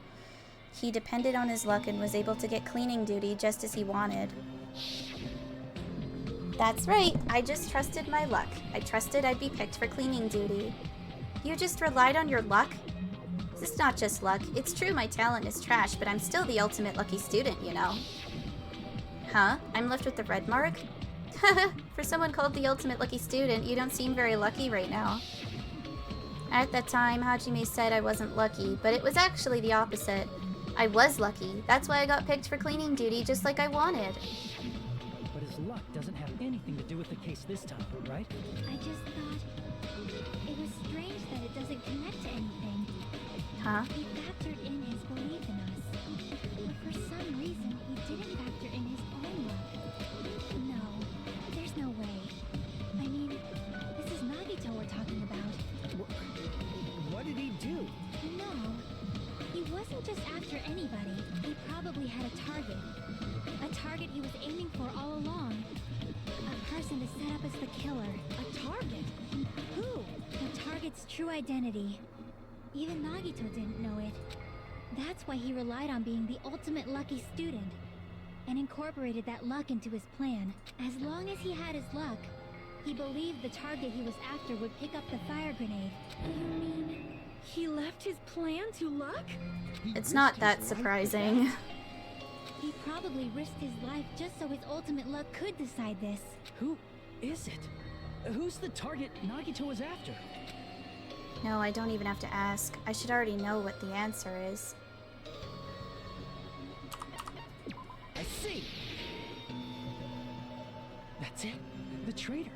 Speaker 2: He depended on his luck and was able to get cleaning duty just as he wanted. That's right, I just trusted my luck. I trusted I'd be picked for cleaning duty. You just relied on your luck? It's not just luck. It's true my talent is trash, but I'm still the ultimate lucky student, you know. Huh? I'm left with the red mark? For someone called the ultimate lucky student, you don't seem very lucky right now. At that time, Hajime said I wasn't lucky, but it was actually the opposite. I was lucky. That's why I got picked for cleaning duty just like I wanted.
Speaker 3: But his luck doesn't have anything to do with the case this time, right?
Speaker 4: I just thought it was strange that it doesn't connect to anything.
Speaker 2: Huh?
Speaker 4: He factored in his belief in us. But for some reason, he didn't factor in his own luck. No, there's no way. I mean, this is Nagito we're talking about.
Speaker 7: What did he do?
Speaker 4: No, he wasn't just after anybody. He probably had a target. A target he was aiming for all along. A person to set up as the killer.
Speaker 6: A target? Who?
Speaker 4: The target's true identity. Even Nagito didn't know it. That's why he relied on being the ultimate lucky student, and incorporated that luck into his plan. As long as he had his luck, he believed the target he was after would pick up the fire grenade.
Speaker 10: You mean he left his plan to luck?
Speaker 2: It's not that surprising.
Speaker 4: He probably risked his life just so his ultimate luck could decide this.
Speaker 3: Who is it? Who's the target Nagito was after?
Speaker 2: No, I don't even have to ask. I should already know what the answer is.
Speaker 3: I see! That's it. The traitor.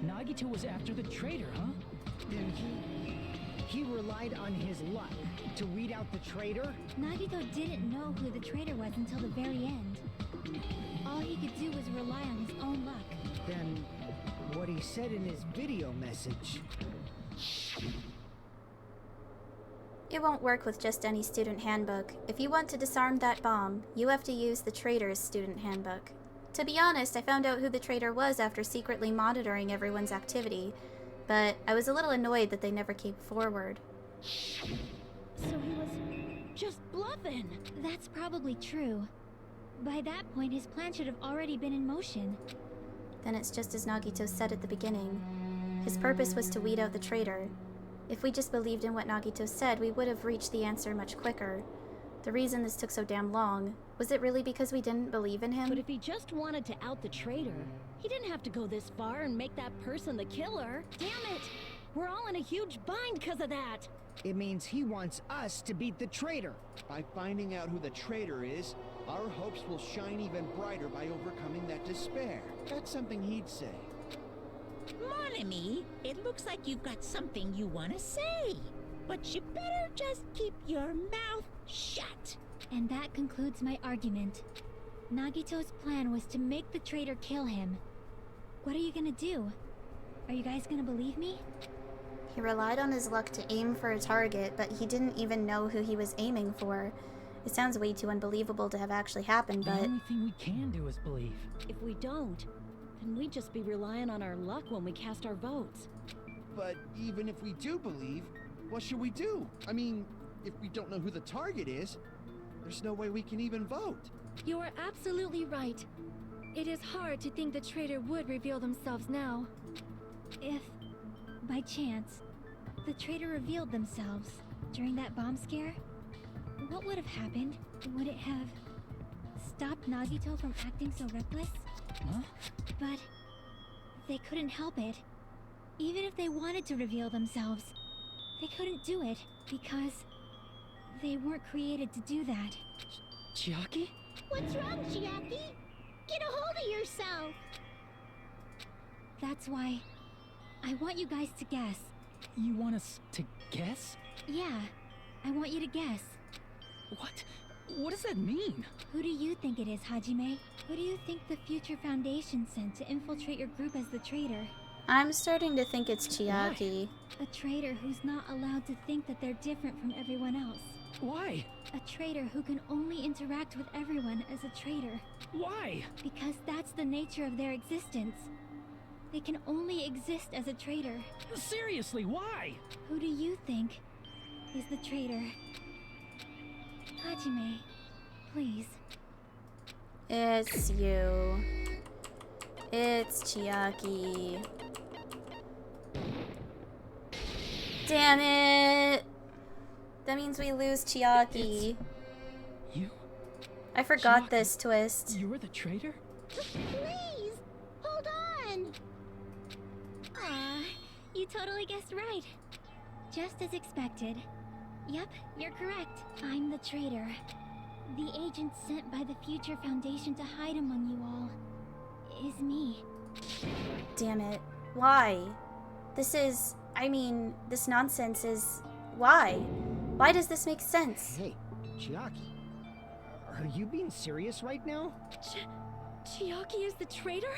Speaker 3: Nagito was after the traitor, huh?
Speaker 7: And he relied on his luck to weed out the traitor?
Speaker 4: Nagito didn't know who the traitor was until the very end. All he could do was rely on his own luck.
Speaker 7: Then what he said in his video message.
Speaker 2: It won't work with just any student handbook. If you want to disarm that bomb, you have to use the traitor's student handbook. To be honest, I found out who the traitor was after secretly monitoring everyone's activity, but I was a little annoyed that they never came forward.
Speaker 10: So he was just bluffing.
Speaker 4: That's probably true. By that point, his plan should have already been in motion.
Speaker 2: Then it's just as Nagito said at the beginning. His purpose was to weed out the traitor. If we just believed in what Nagito said, we would have reached the answer much quicker. The reason this took so damn long. Was it really because we didn't believe in him?
Speaker 1: But if he just wanted to out the traitor, he didn't have to go this far and make that person the killer. Damn it! We're all in a huge bind because of that.
Speaker 7: It means he wants us to beat the traitor.
Speaker 9: By finding out who the traitor is, our hopes will shine even brighter by overcoming that despair. That's something he'd say.
Speaker 6: Mon ami, it looks like you've got something you want to say. But you better just keep your mouth shut.
Speaker 4: And that concludes my argument. Nagito's plan was to make the traitor kill him. What are you gonna do? Are you guys gonna believe me?
Speaker 2: He relied on his luck to aim for a target, but he didn't even know who he was aiming for. It sounds way too unbelievable to have actually happened,
Speaker 3: The
Speaker 2: but...
Speaker 3: only thing we can do is believe.
Speaker 1: If we don't, then we'd just be relying on our luck when we cast our votes.
Speaker 9: But even if we do believe, what should we do? I mean, if we don't know who the target is, there's no way we can even vote.
Speaker 10: You are absolutely right. It is hard to think the traitor would reveal themselves now.
Speaker 4: If, by chance, the traitor revealed themselves during that bomb scare, what would have happened? Would it have stopped Nagito from acting so reckless?
Speaker 3: Huh?
Speaker 4: But they couldn't help it. Even if they wanted to reveal themselves, they couldn't do it because they weren't created to do that.
Speaker 3: Chiaki?
Speaker 11: What's wrong, Chiaki? Get a hold of yourself!
Speaker 4: That's why I want you guys to guess.
Speaker 3: You want us to guess?
Speaker 4: Yeah, I want you to guess.
Speaker 3: What? What does that mean?
Speaker 4: Who do you think it is, Hajime? Who do you think the Future Foundation sent to infiltrate your group as the traitor?
Speaker 2: I'm starting to think it's Chiaki.
Speaker 4: A traitor who's not allowed to think that they're different from everyone else.
Speaker 3: Why?
Speaker 4: A traitor who can only interact with everyone as a traitor.
Speaker 3: Why?
Speaker 4: Because that's the nature of their existence. They can only exist as a traitor.
Speaker 3: Seriously, why?
Speaker 4: Who do you think is the traitor? Hajime, please.
Speaker 2: It's you. It's Chiaki. Damn it! That means we lose Chiaki.
Speaker 3: You?
Speaker 2: I forgot
Speaker 3: Chiaki,
Speaker 2: this twist.
Speaker 3: You were the traitor?
Speaker 11: Please! Hold on!
Speaker 4: Ah, you totally guessed right. Just as expected. Yep, you're correct. I'm the traitor. The agent sent by the Future Foundation to hide among you all is me.
Speaker 2: Damn it. Why? This nonsense is... Why? Why does this make sense?
Speaker 7: Hey, Chiaki. Are you being serious right now?
Speaker 10: Chiaki is the traitor?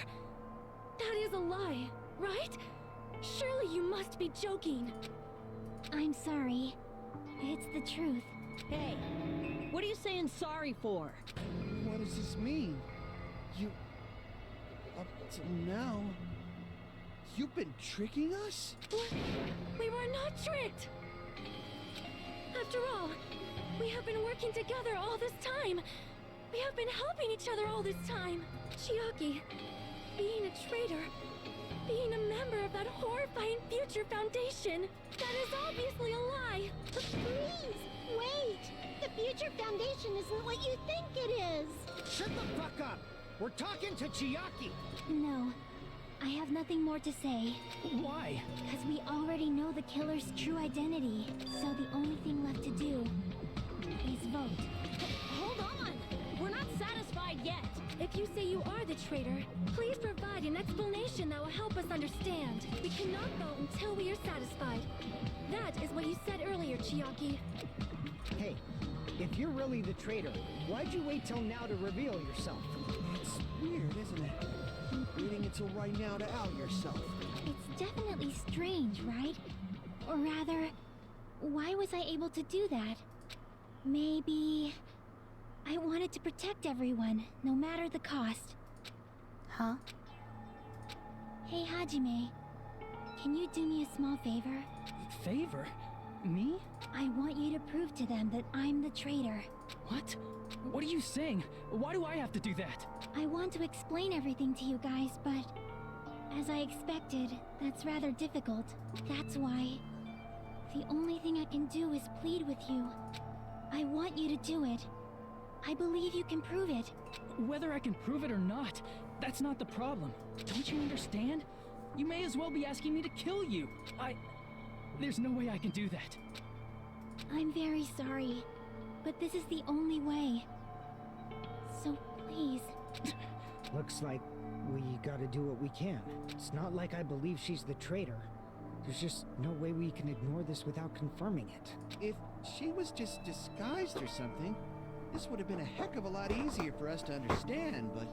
Speaker 10: That is a lie, right? Surely you must be joking.
Speaker 4: I'm sorry. It's the truth.
Speaker 1: Hey, what are you saying sorry for?
Speaker 9: What does this mean? You... Up till now... You've been tricking us?
Speaker 10: We were not tricked! After all, we have been working together all this time. We have been helping each other all this time. Chiaki, being a traitor, being a member of that horrifying Future Foundation, that is obviously a lie.
Speaker 11: Please, wait! The Future Foundation isn't what you think it is!
Speaker 7: Shut the fuck up! We're talking to Chiaki!
Speaker 4: No, I have nothing more to say.
Speaker 3: Why?
Speaker 4: Because we already know the killer's true identity. So the only thing left to do is vote.
Speaker 1: Hold on! We're not satisfied yet!
Speaker 10: If you say you are the traitor, please provide an explanation that will help us understand. We cannot vote until we are satisfied. That is what you said earlier, Chiaki.
Speaker 7: Hey, if you're really the traitor, why'd you wait till now to reveal yourself?
Speaker 9: It's weird, isn't it? Waiting until right now to out yourself.
Speaker 4: It's definitely strange, right? Or rather, why was I able to do that? Maybe... I wanted to protect everyone, no matter the cost.
Speaker 2: Huh?
Speaker 4: Hey, Hajime. Can you do me a small favor?
Speaker 3: Favor? Me?
Speaker 4: I want you to prove to them that I'm the traitor.
Speaker 3: What? What are you saying? Why do I have to do that?
Speaker 4: I want to explain everything to you guys, but... as I expected, that's rather difficult. That's why... the only thing I can do is plead with you. I want you to do it. I believe you can prove it.
Speaker 12: Whether I can prove it or not, that's not the problem. Don't you understand? You may as well be asking me to kill you. There's no way I can do that.
Speaker 4: I'm very sorry, but this is the only way. So please.
Speaker 7: Looks like we gotta do what we can. It's not like I believe she's the traitor. There's just no way we can ignore this without confirming it.
Speaker 9: If she was just disguised or something, this would have been a heck of a lot easier for us to understand, but...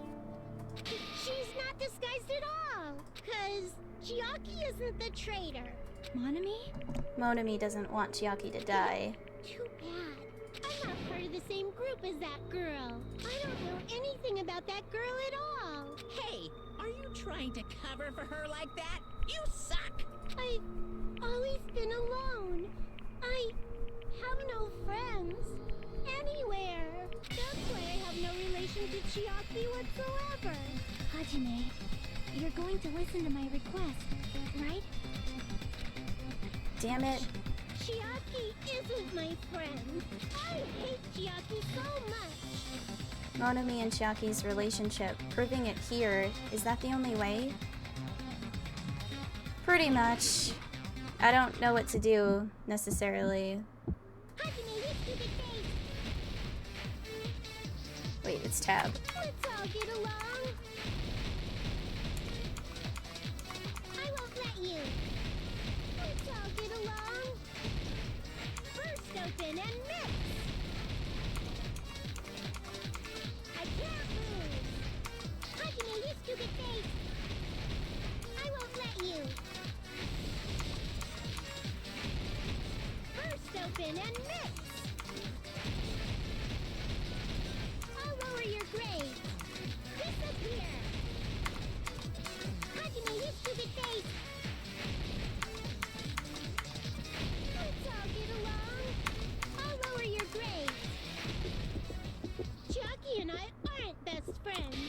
Speaker 11: She's not disguised at all, 'cause Chiaki isn't the traitor.
Speaker 4: Monami?
Speaker 2: Monami doesn't want Chiaki to die.
Speaker 11: Too bad. I'm not part of the same group as that girl. I don't know anything about that girl at all.
Speaker 6: Hey, are you trying to cover for her like that? You suck!
Speaker 11: I've always been alone. I have no friends anywhere. That's why I have no relation to Chiaki whatsoever.
Speaker 4: Hajime, you're going to listen to my request, right?
Speaker 2: Damn it.
Speaker 11: Chiaki isn't my friend. I hate Chiaki so much.
Speaker 2: Monami and Chiaki's relationship, proving it here, is that the only way? Pretty much. I don't know what to do, necessarily. Wait, it's tab.
Speaker 11: Let's all get along. I won't let you. Let's all get along. Burst open and mix. I can't move. Hajime, you stupid face. I won't let you. Burst open and mix. I'll lower your grade. Disappear. Hajime, you stupid face. Let's all get along. I'll lower your grade. Chiaki and I aren't best friends.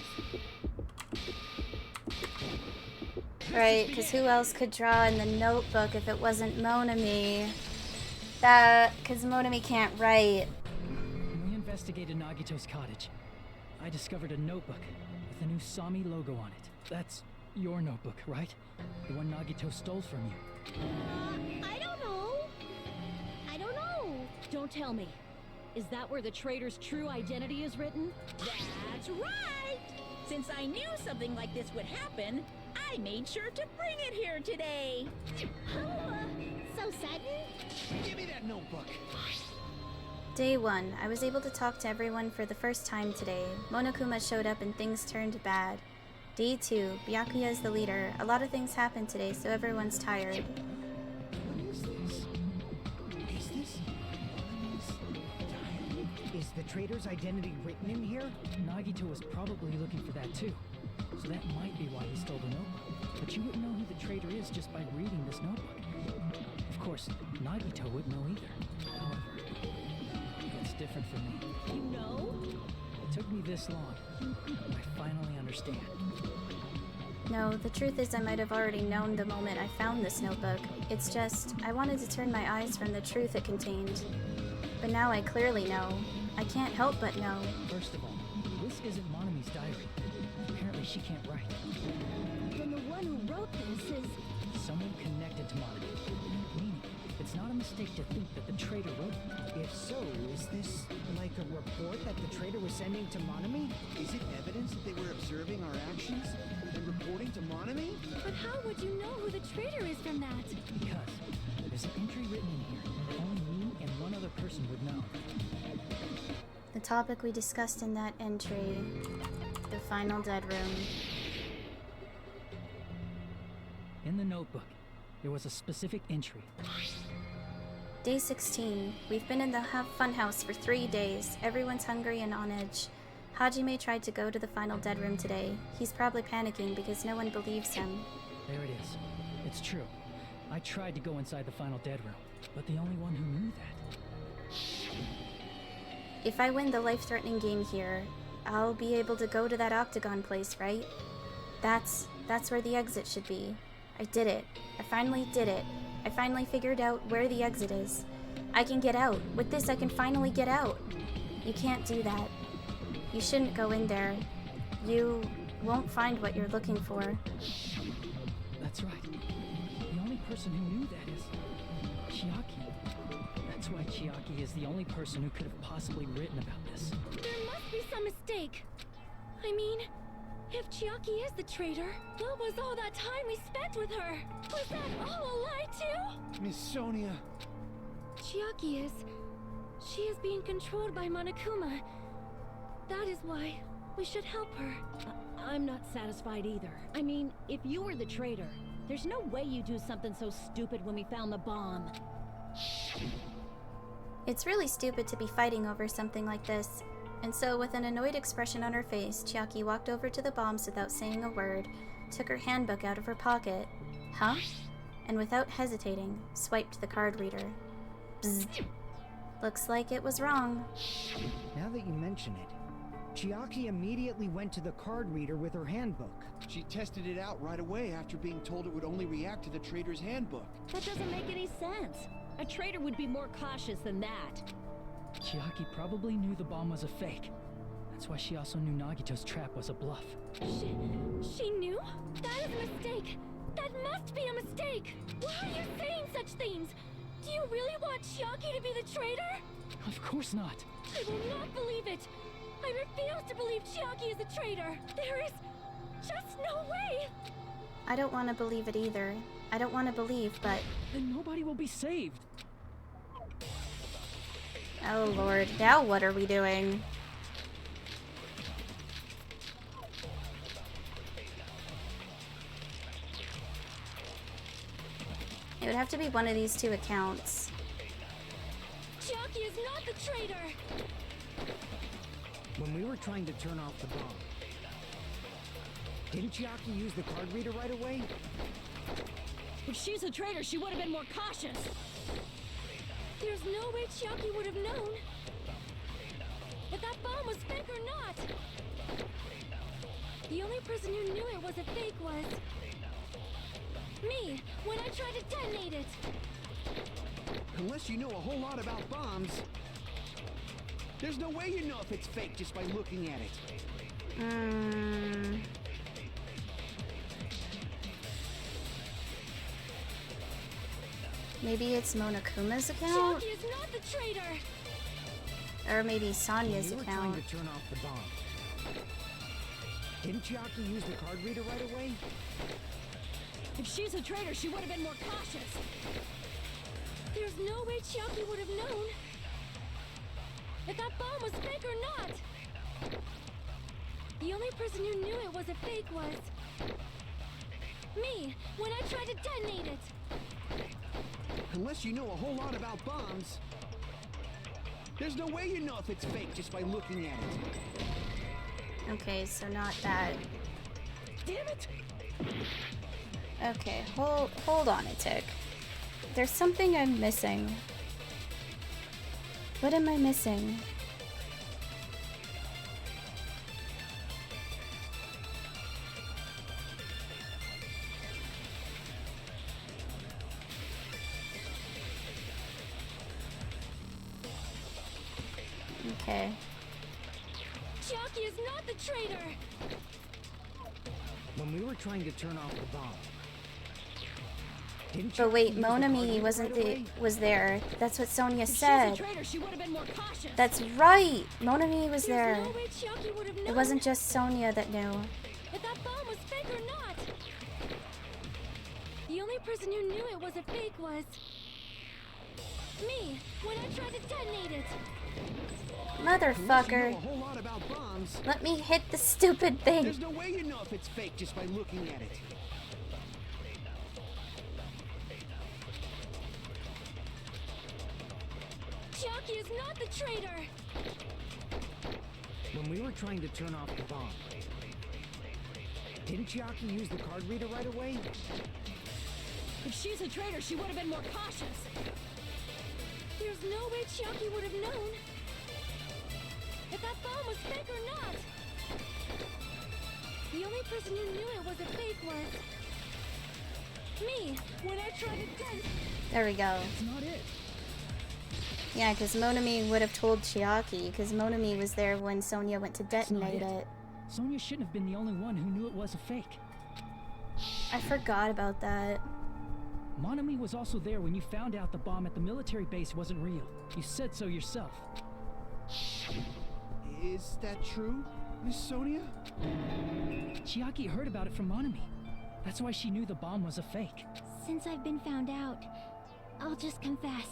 Speaker 2: Right, because who else could draw in the notebook if it wasn't Monami? Because Monami can't write.
Speaker 12: When we investigated Nagito's cottage, I discovered a notebook with a new Sami logo on it. That's your notebook, right? The one Nagito stole from you.
Speaker 11: I don't know. I don't know.
Speaker 1: Don't tell me. Is that where the traitor's true identity is written?
Speaker 6: That's right! Since I knew something like this would happen, I made sure to bring it here today.
Speaker 11: So sudden?
Speaker 9: Give me that notebook!
Speaker 2: Day 1. I was able to talk to everyone for the first time today. Monokuma showed up and things turned bad. Day 2. Byakuya is the leader. A lot of things happened today, so everyone's tired.
Speaker 9: What is this? Is this...
Speaker 7: Is the traitor's identity written in here?
Speaker 12: Nagito was probably looking for that too. So that might be why he stole the notebook. But you wouldn't know who the traitor is just by reading this notebook. Of course, Nagito wouldn't know either. However, it's different for me.
Speaker 1: You know?
Speaker 12: It took me this long. I finally understand.
Speaker 2: No, the truth is I might have already known the moment I found this notebook. It's just, I wanted to turn my eyes from the truth it contained. But now I clearly know. I can't help but know.
Speaker 12: First of all, this isn't Monami's diary. Apparently she can't write.
Speaker 1: Then the one who wrote this is...
Speaker 12: Someone connected to Monami. Meaning, it's not a mistake to think that the traitor wrote it.
Speaker 7: If so, is this like a report that the traitor was sending to Monami?
Speaker 9: Is it evidence that they were observing our actions and reporting to Monami?
Speaker 10: But how would you know who the traitor is from that?
Speaker 12: Because there's an entry written in here that only me and one other person would know.
Speaker 2: The topic we discussed in that entry. The final dead room.
Speaker 12: In the notebook, there was a specific entry.
Speaker 2: Day 16. We've been in the funhouse for 3 days. Everyone's hungry and on edge. Hajime tried to go to the final dead room today. He's probably panicking because no one believes him.
Speaker 12: There it is. It's true. I tried to go inside the final dead room, but the only one who knew that.
Speaker 2: If I win the life-threatening game here, I'll be able to go to that octagon place, right? That's where the exit should be. I did it. I finally did it. I finally figured out where the exit is. I can get out. With this, I can finally get out. You can't do that. You shouldn't go in there. You won't find what you're looking for.
Speaker 12: That's right. The only person who knew that is Chiaki. That's why Chiaki is the only person who could have possibly written about this.
Speaker 10: There must be some mistake. I mean, if Chiaki is the traitor, what was all that time we spent with her? Was that all a lie too?
Speaker 9: Miss Sonia.
Speaker 10: Chiaki is... She is being controlled by Monokuma. That is why we should help her.
Speaker 1: I'm not satisfied either. I mean, if you were the traitor, there's no way you'd do something so stupid when we found the bomb.
Speaker 2: It's really stupid to be fighting over something like this. And so, with an annoyed expression on her face, Chiaki walked over to the bombs without saying a word, took her handbook out of her pocket. Huh? And without hesitating, swiped the card reader. Bzz. Looks like it was wrong.
Speaker 7: Now that you mention it, Chiaki immediately went to the card reader with her handbook.
Speaker 9: She tested it out right away after being told it would only react to the traitor's handbook.
Speaker 1: That doesn't make any sense. A traitor would be more cautious than that.
Speaker 12: Chiaki probably knew the bomb was a fake. That's why she also knew Nagito's trap was a bluff.
Speaker 10: She knew? That is a mistake. That must be a mistake. Why are you saying such things? Do you really want Chiaki to be the traitor?
Speaker 12: Of course not.
Speaker 10: I will not believe it. I refuse to believe Chiaki is a traitor. There is just no way.
Speaker 2: I don't want to believe it either. I don't want to believe, but...
Speaker 12: Then nobody will be saved.
Speaker 2: Oh lord, now what are we doing? It would have to be one of these two accounts.
Speaker 10: Chiaki is not the traitor.
Speaker 7: When we were trying to turn off the bomb, didn't Chiaki use the card reader right away?
Speaker 1: If she's a traitor, she would have been more cautious.
Speaker 10: There's no way Chiaki would have known if that bomb was fake or not. The only person who knew it was a fake was me, when I tried to detonate it.
Speaker 9: Unless you know a whole lot about bombs, there's no way you know if it's fake just by looking at it.
Speaker 2: Maybe it's Monokuma's account?
Speaker 10: Chiaki is not the traitor.
Speaker 2: Or maybe Sonya's
Speaker 7: When we were
Speaker 2: account.
Speaker 7: trying to turn off the bomb, didn't Chiaki use the card reader right away?
Speaker 1: If she's a traitor, she would have been more cautious.
Speaker 10: There's no way Chiaki would have known if that bomb was fake or not. The only person who knew it was a fake was me, when I tried to detonate it.
Speaker 9: Unless you know a whole lot about bombs, there's no way you know if it's fake just by looking at it.
Speaker 2: Okay, so not that.
Speaker 1: Damn it!
Speaker 2: Okay, hold on a tick. There's something I'm missing. What am I missing? Okay.
Speaker 10: Chiaki is not the traitor.
Speaker 7: When we were trying to turn off the bomb, didn't
Speaker 2: But wait,
Speaker 7: Chiaki use the card
Speaker 2: Monami
Speaker 7: reader
Speaker 2: wasn't
Speaker 7: right away?
Speaker 2: was there. That's what Sonia
Speaker 1: If she's a
Speaker 2: said.
Speaker 1: traitor, she would have been more cautious.
Speaker 2: That's right! Monami was there.
Speaker 10: There's no way Chiaki would have known
Speaker 2: It wasn't just Sonia that knew.
Speaker 10: if that bomb was fake or not. The only person who knew it was a fake was me, when I tried to detonate it.
Speaker 9: Unless
Speaker 2: Motherfucker.
Speaker 9: you know a whole lot about bombs,
Speaker 2: Let me hit the stupid thing.
Speaker 9: there's no way you know if it's fake just by looking at it.
Speaker 10: Chiaki is not the traitor.
Speaker 7: When we were trying to turn off the bomb, didn't Chiaki use the card reader right away?
Speaker 1: If she's a traitor, she would have been more cautious.
Speaker 10: There's no way Chiaki would have known if that bomb was fake or not. The only person who knew it was a fake was me, when I tried to detonate.
Speaker 2: There we go.
Speaker 12: That's not it.
Speaker 2: Yeah, because Monami would have told Chiaki, because Monami was there when Sonia went to
Speaker 12: That's not
Speaker 2: detonate it.
Speaker 12: Sonia shouldn't have been the only one who knew it was a fake.
Speaker 2: I forgot about that.
Speaker 12: Monami was also there when you found out the bomb at the military base wasn't real. You said so yourself.
Speaker 9: Is that true, Miss Sonia?
Speaker 12: Chiaki heard about it from Monami. That's why she knew the bomb was a fake.
Speaker 4: Since I've been found out, I'll just confess.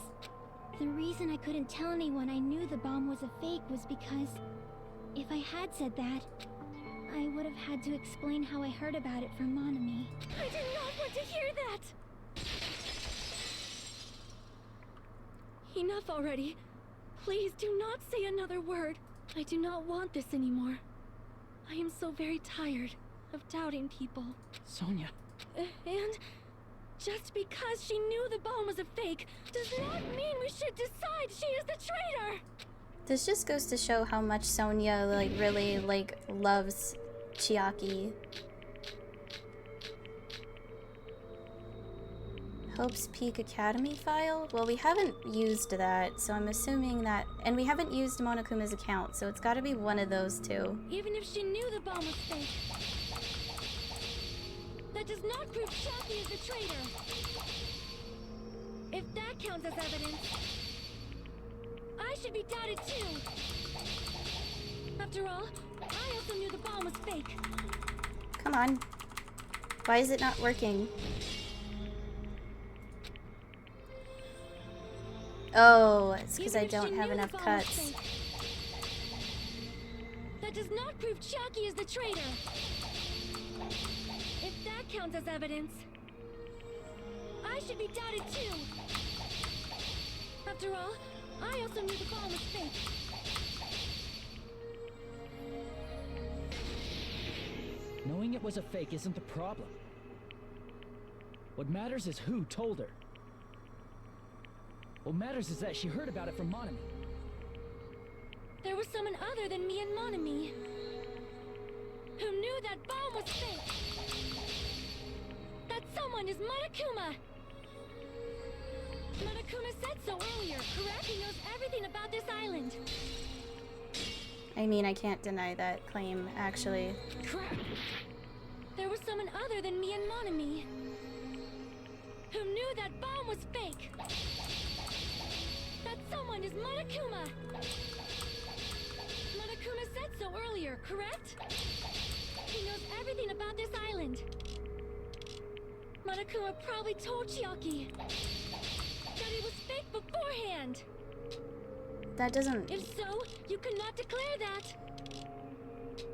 Speaker 4: The reason I couldn't tell anyone I knew the bomb was a fake was because if I had said that, I would have had to explain how I heard about it from Monami.
Speaker 10: I did not want to hear that! Enough already. Please do not say another word. I do not want this anymore. I am so very tired of doubting people.
Speaker 12: Sonia.
Speaker 10: And just because she knew the bomb was a fake does not mean we should decide she is the traitor!
Speaker 2: This just goes to show how much Sonia, like, really, like, loves Chiaki. Hope's Peak Academy file? Well, we haven't used that, so I'm assuming that... And we haven't used Monokuma's account, so it's gotta be one of those two.
Speaker 10: Even if she knew the bomb was fake, that does not prove Chiaki is the traitor. If that counts as evidence, I should be doubted too. After all, I also knew the bomb was fake.
Speaker 2: Come on. Why is it not working? Oh, it's because I don't have enough cuts.
Speaker 10: That does not prove Chiaki is the traitor. If that counts as evidence, I should be doubted too. After all, I also knew the bomb was fake.
Speaker 12: Knowing it was a fake isn't the problem. What matters is who told her. What matters is that she heard about it from Monami.
Speaker 10: There was someone other than me and Monami who knew that bomb was fake. That someone is Monokuma. Monokuma said so earlier, correct? He knows everything about this island.
Speaker 2: I mean, I can't deny that claim, actually.
Speaker 10: Crap! There was someone other than me and Monami who knew that bomb was fake. That someone is Monokuma. Monokuma said so earlier, correct? He knows everything about this island. Monokuma probably told Chiaki that it was fake beforehand.
Speaker 2: That doesn't...
Speaker 10: If so, you could not declare that.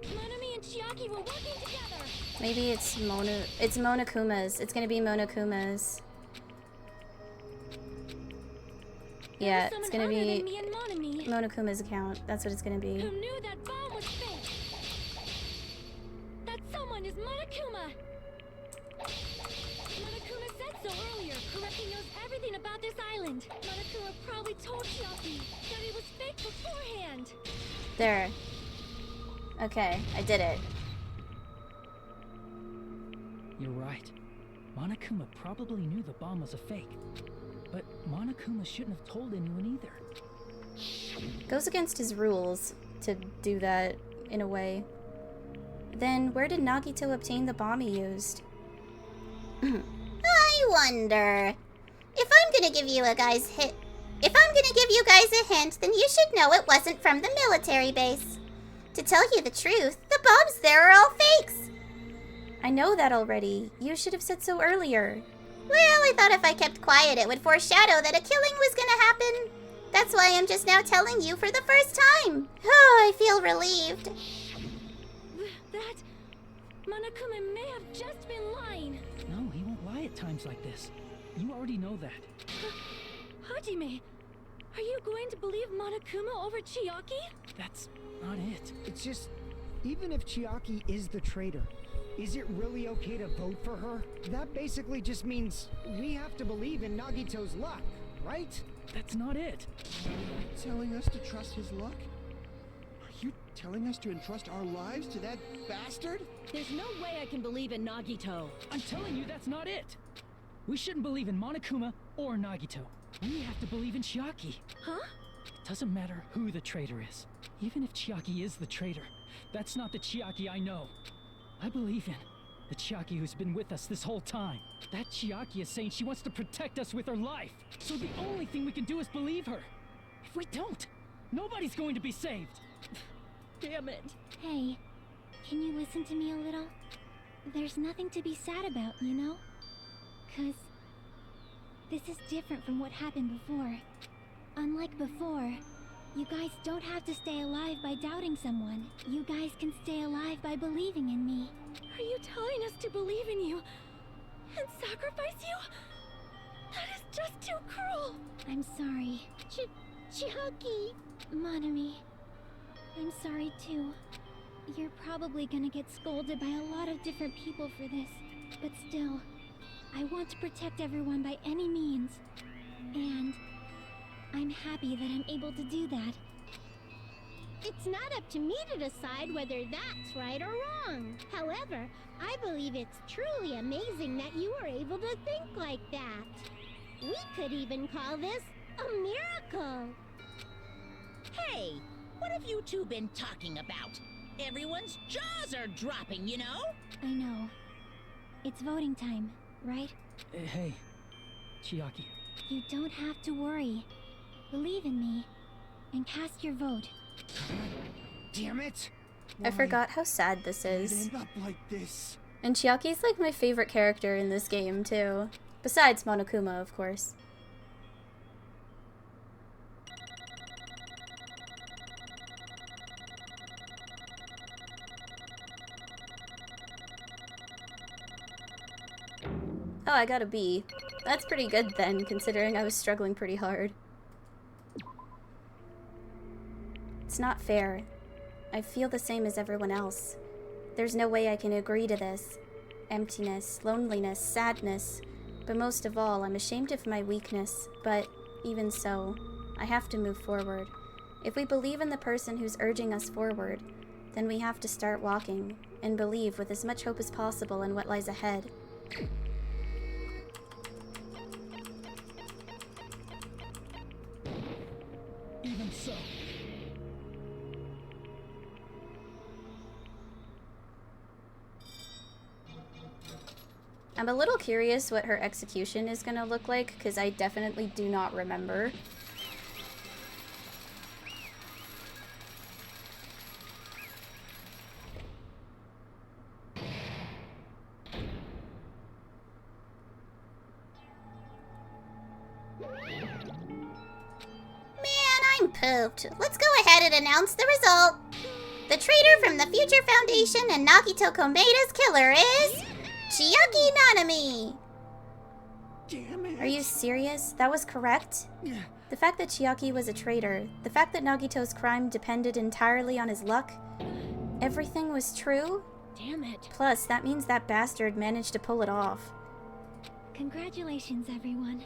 Speaker 10: Monami and Chiaki were working together.
Speaker 2: Maybe it's Monokuma's. It's gonna be Monokuma's. Yeah, it's gonna be Monokuma's account. That's what it's gonna be.
Speaker 10: Who knew that bomb was fake? That someone is Monokuma. Monokuma said so earlier, correct? He knows everything about this island. Monokuma probably told Chiaki that it was fake beforehand.
Speaker 2: There. Okay, I did it.
Speaker 12: You're right. Monokuma probably knew the bomb was a fake. But Monokuma shouldn't have told anyone either.
Speaker 2: Goes against his rules to do that, in a way. Then, where did Nagito obtain the bomb he used?
Speaker 5: I wonder. If I'm gonna give you guys a hint, then you should know it wasn't from the military base. To tell you the truth, the bombs there are all fakes.
Speaker 2: I know that already. You should have said so earlier.
Speaker 5: Well, I thought if I kept quiet, it would foreshadow that a killing was gonna happen. That's why I'm just now telling you for the first time. Oh, I feel relieved.
Speaker 10: That... Monokuma may have just been lying.
Speaker 12: No, he won't lie at times like this. You already know that.
Speaker 10: Hajime, are you going to believe Monokuma over Chiaki?
Speaker 12: That's not it.
Speaker 7: It's just, even if Chiaki is the traitor, is it really okay to vote for her? That basically just means we have to believe in Nagito's luck, right?
Speaker 12: That's not it.
Speaker 9: Are you telling us to trust his luck? Are you telling us to entrust our lives to that bastard?
Speaker 1: There's no way I can believe in Nagito.
Speaker 12: I'm telling you that's not it. We shouldn't believe in Monokuma or Nagito. We have to believe in Chiaki.
Speaker 10: Huh?
Speaker 12: It doesn't matter who the traitor is. Even if Chiaki is the traitor, that's not the Chiaki I know. I believe in the Chiaki who's been with us this whole time. That Chiaki is saying she wants to protect us with her life. So the only thing we can do is believe her. If we don't, nobody's going to be saved.
Speaker 6: Damn it.
Speaker 4: Hey, can you listen to me a little? There's nothing to be sad about, you know? 'Cause this is different from what happened before. Unlike before, you guys don't have to stay alive by doubting someone. You guys can stay alive by believing in me.
Speaker 10: Are you telling us to believe in you and sacrifice you? That is just too cruel.
Speaker 4: I'm sorry.
Speaker 11: Chiaki.
Speaker 4: Monami, I'm sorry too. You're probably gonna get scolded by a lot of different people for this, but still, I want to protect everyone by any means. And I'm happy that I'm able to do that.
Speaker 11: It's not up to me to decide whether that's right or wrong. However, I believe it's truly amazing that you were able to think like that. We could even call this a miracle.
Speaker 6: Hey, what have you two been talking about? Everyone's jaws are dropping, you know?
Speaker 4: I know. It's voting time, right?
Speaker 12: Hey, Chiaki.
Speaker 4: You don't have to worry. Believe in me and cast your vote.
Speaker 7: Damn it!
Speaker 2: I forgot how sad this
Speaker 9: It
Speaker 2: is.
Speaker 9: end up like this.
Speaker 2: And Chiaki's like my favorite character in this game too. Besides Monokuma, of course. Oh, I got a B. That's pretty good then, considering I was struggling pretty hard. It's not fair. I feel the same as everyone else. There's no way I can agree to this. Emptiness, loneliness, sadness. But most of all, I'm ashamed of my weakness. But even so, I have to move forward. If we believe in the person who's urging us forward, then we have to start walking and believe with as much hope as possible in what lies ahead.
Speaker 12: Even so.
Speaker 2: I'm a little curious what her execution is gonna look like, because I definitely do not remember.
Speaker 5: I'm pooped. Let's go ahead and announce the result. The traitor from the Future Foundation and Nagito Komeda's killer is Chiaki Nanami.
Speaker 9: Damn it.
Speaker 2: Are you serious? That was correct? The fact that Chiaki was a traitor, the fact that Nagito's crime depended entirely on his luck, everything was true?
Speaker 10: Damn it.
Speaker 2: Plus, that means that bastard managed to pull it off.
Speaker 4: Congratulations, everyone.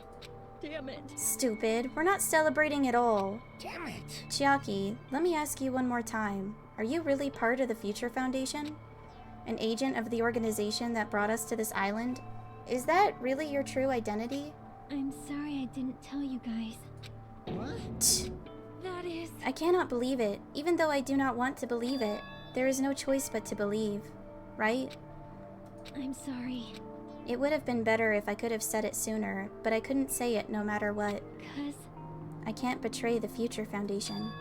Speaker 6: Damn it.
Speaker 2: Stupid. We're not celebrating at all.
Speaker 7: Damn it!
Speaker 2: Chiaki, let me ask you one more time. Are you really part of the Future Foundation? An agent of the organization that brought us to this island? Is that really your true identity?
Speaker 4: I'm sorry I didn't tell you guys.
Speaker 7: What?
Speaker 10: That is...
Speaker 2: I cannot believe it, even though I do not want to believe it. There is no choice but to believe, right?
Speaker 4: I'm sorry.
Speaker 2: It would have been better if I could have said it sooner, but I couldn't say it no matter what.
Speaker 4: 'Cause...
Speaker 2: I can't betray the Future Foundation.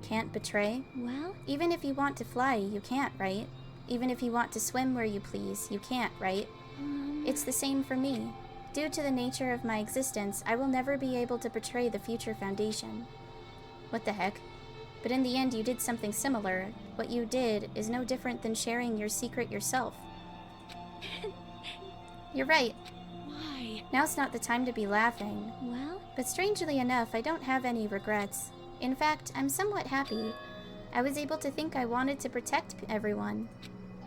Speaker 2: Can't betray?
Speaker 4: well...
Speaker 2: Even if you want to fly, you can't, right? Even if you want to swim where you please, you can't, right? It's the same for me. Due to the nature of my existence, I will never be able to betray the Future Foundation. What the heck? But in the end, you did something similar. What you did is no different than sharing your secret yourself. You're right.
Speaker 10: Why?
Speaker 2: Now's not the time to be laughing.
Speaker 4: well...
Speaker 2: But strangely enough, I don't have any regrets. In fact, I'm somewhat happy. I was able to think I wanted to protect everyone.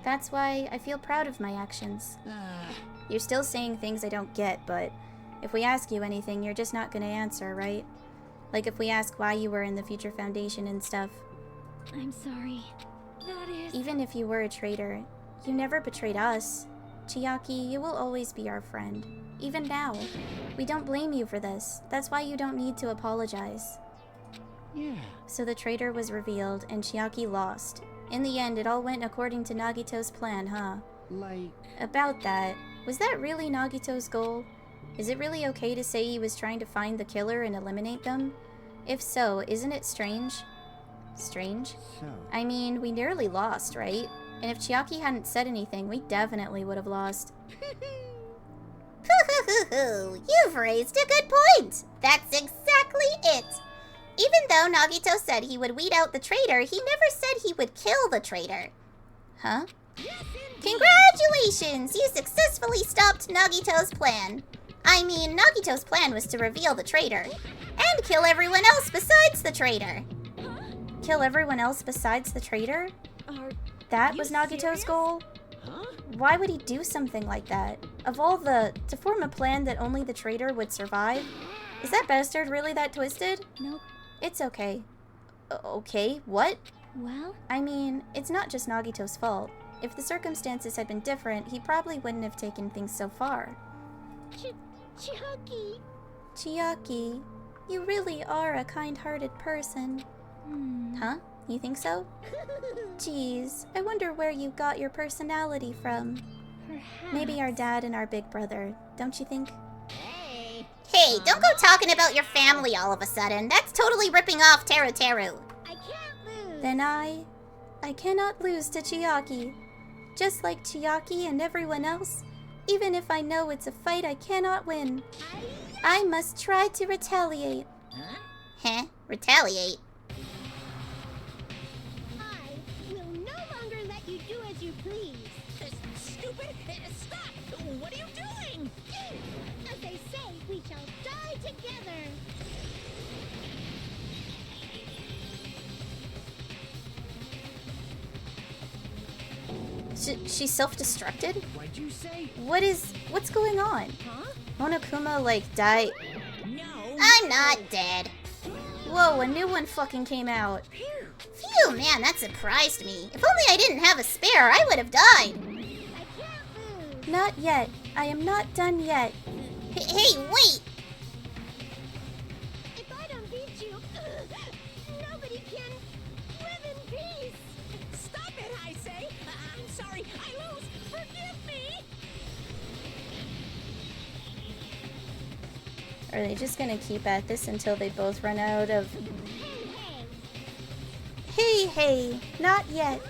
Speaker 2: That's why I feel proud of my actions. You're still saying things I don't get, but if we ask you anything, you're just not gonna answer, right? Like if we ask why you were in the Future Foundation and stuff.
Speaker 4: I'm sorry.
Speaker 10: That is...
Speaker 2: Even if you were a traitor, you never betrayed us. Chiaki, you will always be our friend. Even now. We don't blame you for this. That's why you don't need to apologize.
Speaker 9: Yeah.
Speaker 2: So the traitor was revealed, and Chiaki lost. In the end, it all went according to Nagito's plan, huh?
Speaker 9: Like...
Speaker 2: About that, was that really Nagito's goal? Is it really okay to say he was trying to find the killer and eliminate them? If so, isn't it strange? Strange?
Speaker 9: So...
Speaker 2: I mean, we nearly lost, right? And if Chiaki hadn't said anything, we definitely would have lost.
Speaker 5: You've raised a good point. That's exactly it. Even though Nagito said he would weed out the traitor, he never said he would kill the traitor. Huh? Congratulations! You successfully stopped Nagito's plan. I mean, Nagito's plan was to reveal the traitor. And kill everyone else besides the traitor.
Speaker 2: Kill everyone else besides the traitor? That was Nagito's goal?
Speaker 6: Huh?
Speaker 2: Why would he do something like that? Of all to form a plan that only the traitor would survive? Is that bastard really that twisted?
Speaker 4: Nope.
Speaker 2: It's okay. Okay, what?
Speaker 4: Well?
Speaker 2: I mean, it's not just Nagito's fault. If the circumstances had been different, he probably wouldn't have taken things so far.
Speaker 11: Chiaki.
Speaker 2: Chiaki, you really are a kind-hearted person. Huh? You think so? Jeez, I wonder where you got your personality from.
Speaker 4: Perhaps.
Speaker 2: Maybe our dad and our big brother, don't you think?
Speaker 5: Hey, don't go talking about your family all of a sudden. That's totally ripping off Teru Teru.
Speaker 11: I can't lose.
Speaker 2: Then I cannot lose to Chiaki. Just like Chiaki and everyone else, even if I know it's a fight I cannot win. I must try to retaliate.
Speaker 5: Huh? Retaliate?
Speaker 11: I will no longer let you do as you please.
Speaker 6: Stupid! Stop! What are you doing?
Speaker 11: As they say, we shall die together.
Speaker 2: She self-destructed?
Speaker 7: What'd you say?
Speaker 2: What's going on?
Speaker 1: Huh?
Speaker 2: Monokuma, like, died.
Speaker 6: No.
Speaker 5: I'm not dead.
Speaker 2: Whoa, a new one fucking came out.
Speaker 5: Phew, man, that surprised me. If only I didn't have a spare, I would have died.
Speaker 11: I can't lose.
Speaker 2: Not yet. I am not done yet.
Speaker 5: Hey, wait!
Speaker 11: If I don't beat you, nobody can live in peace.
Speaker 6: Stop it, I say! I'm sorry, I lose! Forgive me!
Speaker 2: Are they just gonna keep at this until they both run out of... Hey, not yet.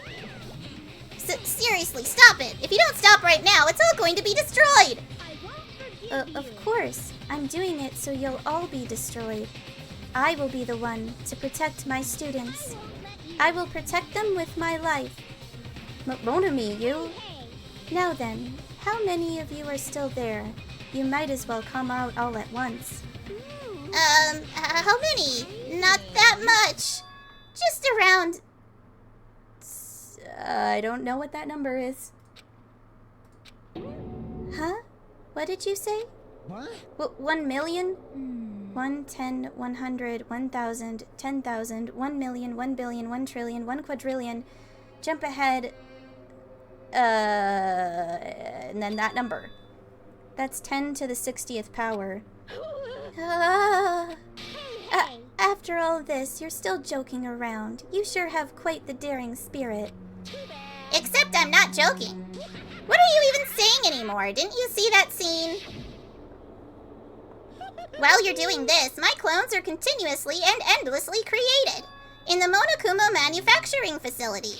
Speaker 5: Seriously, stop it! If you don't stop right now, it's all going to be destroyed!
Speaker 11: I won't forgive you.
Speaker 2: Of course. I'm doing it so you'll all be destroyed. I will be the one to protect my students. I will protect them with my life. Monami, you? Now then, how many of you are still there? You might as well come out all at once.
Speaker 5: How many? Not that much. Just around...
Speaker 2: I don't know what that number is. Huh? What did you say?
Speaker 7: What?
Speaker 2: 1 million? 1, 10, 100, 1,000, 10,000, 1 million, 1 billion, 1 trillion, 1 quadrillion. Jump ahead. And then that number. That's 10 to the 60th power. After all this, you're still joking around. You sure have quite the daring spirit.
Speaker 5: Except I'm not joking. What are you even saying anymore? Didn't you see that scene? While you're doing this, my clones are continuously and endlessly created in the Monokuma manufacturing facility.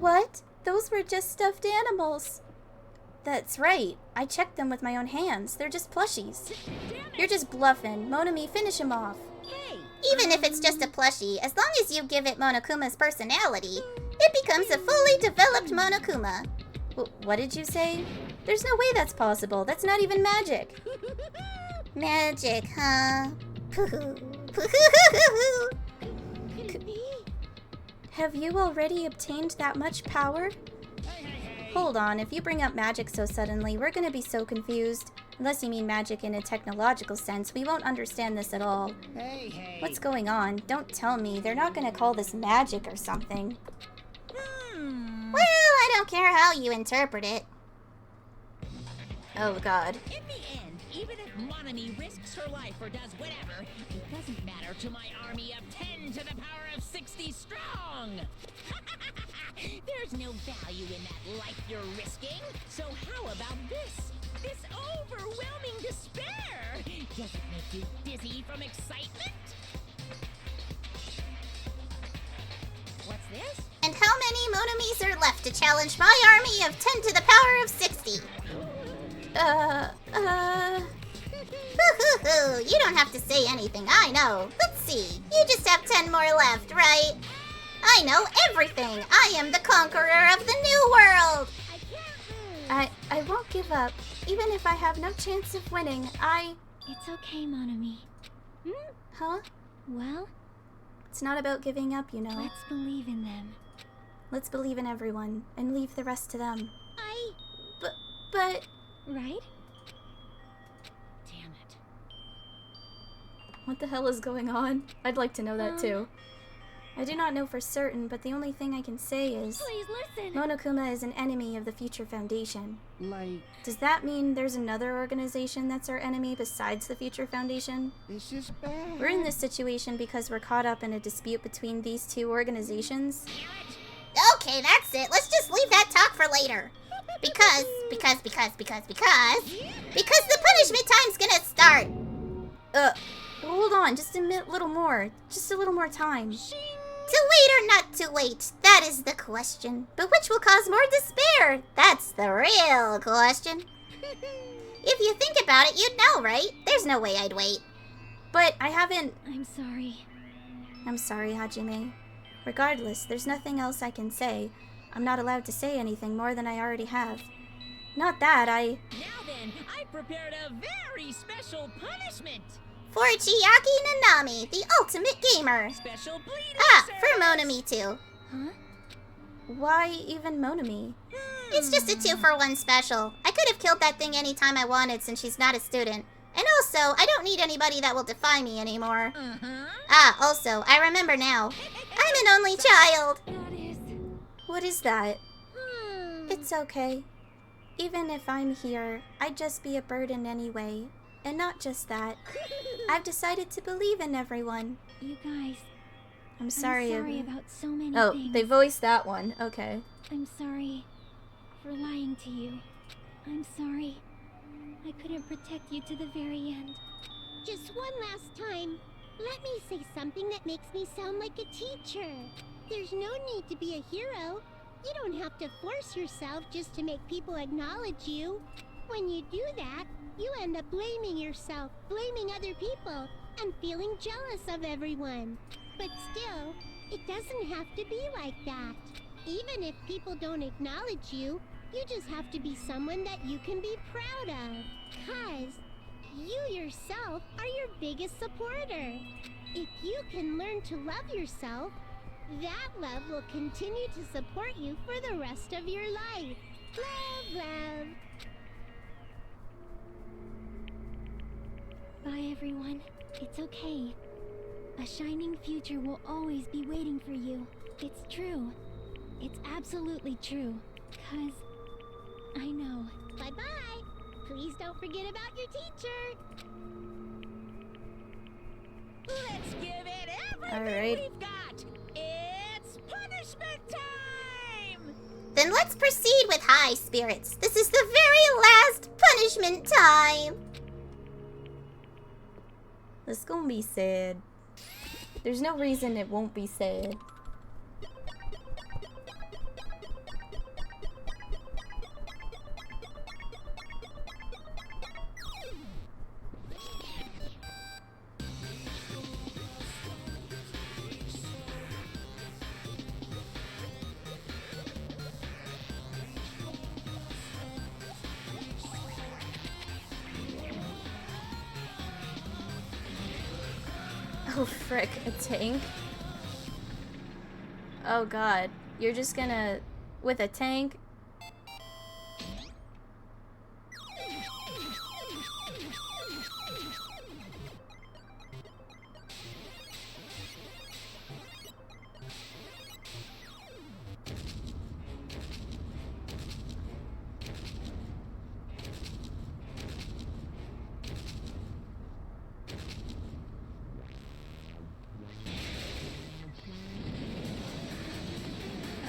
Speaker 2: What? Those were just stuffed animals. That's right. I checked them with my own hands. They're just plushies. You're just bluffing. Monami, finish him off.
Speaker 5: Even if it's just a plushie, as long as you give it Monokuma's personality, it becomes a fully developed Monokuma.
Speaker 2: What did you say? There's no way that's possible. That's not even magic.
Speaker 5: Magic, huh?
Speaker 2: Have you already obtained that much power? Hold on, if you bring up magic so suddenly, we're gonna be so confused. Unless you mean magic in a technological sense, we won't understand this at all.
Speaker 7: Hey.
Speaker 2: What's going on? Don't tell me. They're not gonna call this magic or something.
Speaker 5: Well, I don't care how you interpret it.
Speaker 2: Oh god.
Speaker 6: In the end, even if Monami risks her life or does whatever, it doesn't matter to my army of 10 to the power of 60 strong! There's no value in that life you're risking. So how about this? This overwhelming despair! Does it make you dizzy from excitement? What's this?
Speaker 5: And how many Monomis are left to challenge my army of 10 to the power of 60? Hoo-hoo-hoo, you don't have to say anything, I know. Let's see, you just have 10 more left, right? I know everything! I am the conqueror of the new world!
Speaker 2: I won't give up. Even if I have no chance of winning,
Speaker 4: It's okay, Monami.
Speaker 2: Huh?
Speaker 4: Well,
Speaker 2: It's not about giving up, you know.
Speaker 4: let's believe in them.
Speaker 2: Let's believe in everyone, and leave the rest to them.
Speaker 11: I...
Speaker 2: But...
Speaker 4: Right?
Speaker 6: Damn it.
Speaker 2: What the hell is going on? I'd like to know that too. I do not know for certain, but the only thing I can say is...
Speaker 10: Please listen.
Speaker 2: Monokuma is an enemy of the Future Foundation.
Speaker 9: Like,
Speaker 2: Does that mean there's another organization that's our enemy besides the Future Foundation?
Speaker 9: this is bad.
Speaker 2: We're in this situation because we're caught up in a dispute between these two organizations.
Speaker 5: Okay, that's it. Let's just leave that talk for later. Because the punishment time's gonna start.
Speaker 2: Hold on, just a little more. Just a little more time.
Speaker 5: To wait or not to wait, that is the question. But which will cause more despair? That's the real question. If you think about it, you'd know, right? There's no way I'd wait.
Speaker 2: But I haven't...
Speaker 4: I'm sorry.
Speaker 2: I'm sorry, Hajime. Regardless, there's nothing else I can say. I'm not allowed to say anything more than I already have. Not that,
Speaker 6: Now then, I prepared a very special punishment.
Speaker 5: For Chiaki Nanami, the ultimate gamer.
Speaker 6: Special bleeding
Speaker 5: For Monami too.
Speaker 4: Huh?
Speaker 2: Why even Monami?
Speaker 5: It's just a 2-for-1 special. I could have killed that thing anytime I wanted since she's not a student. And also, I don't need anybody that will defy me anymore. Also, I remember now. I'm an only child.
Speaker 10: That is...
Speaker 2: What is that? It's okay. Even if I'm here, I'd just be a burden anyway. And not just that. I've decided to believe in everyone.
Speaker 4: You guys,
Speaker 2: I'm sorry.
Speaker 4: I'm sorry about so many
Speaker 2: Oh,
Speaker 4: things.
Speaker 2: they voiced that one. Okay.
Speaker 4: I'm sorry for lying to you. I'm sorry. I couldn't protect you to the very end.
Speaker 11: Just one last time, let me say something that makes me sound like a teacher. There's no need to be a hero. You don't have to force yourself just to make people acknowledge you. When you do that, you end up blaming yourself, blaming other people, and feeling jealous of everyone. But still, it doesn't have to be like that. Even if people don't acknowledge you, you just have to be someone that you can be proud of. 'Cause you yourself are your biggest supporter. If you can learn to love yourself, that love will continue to support you for the rest of your life. Love, love.
Speaker 4: Bye, everyone. It's okay. A shining future will always be waiting for you. It's true. It's absolutely true. 'Cause I know.
Speaker 11: Bye-bye. Please don't forget about your teacher.
Speaker 6: Let's give it everything
Speaker 2: Alright.
Speaker 6: we've got. It's punishment time.
Speaker 5: Then let's proceed with high spirits. This is the very last punishment time.
Speaker 2: It's gonna be sad. There's no reason it won't be sad. Oh frick, a tank? Oh god, you're just gonna... with a tank?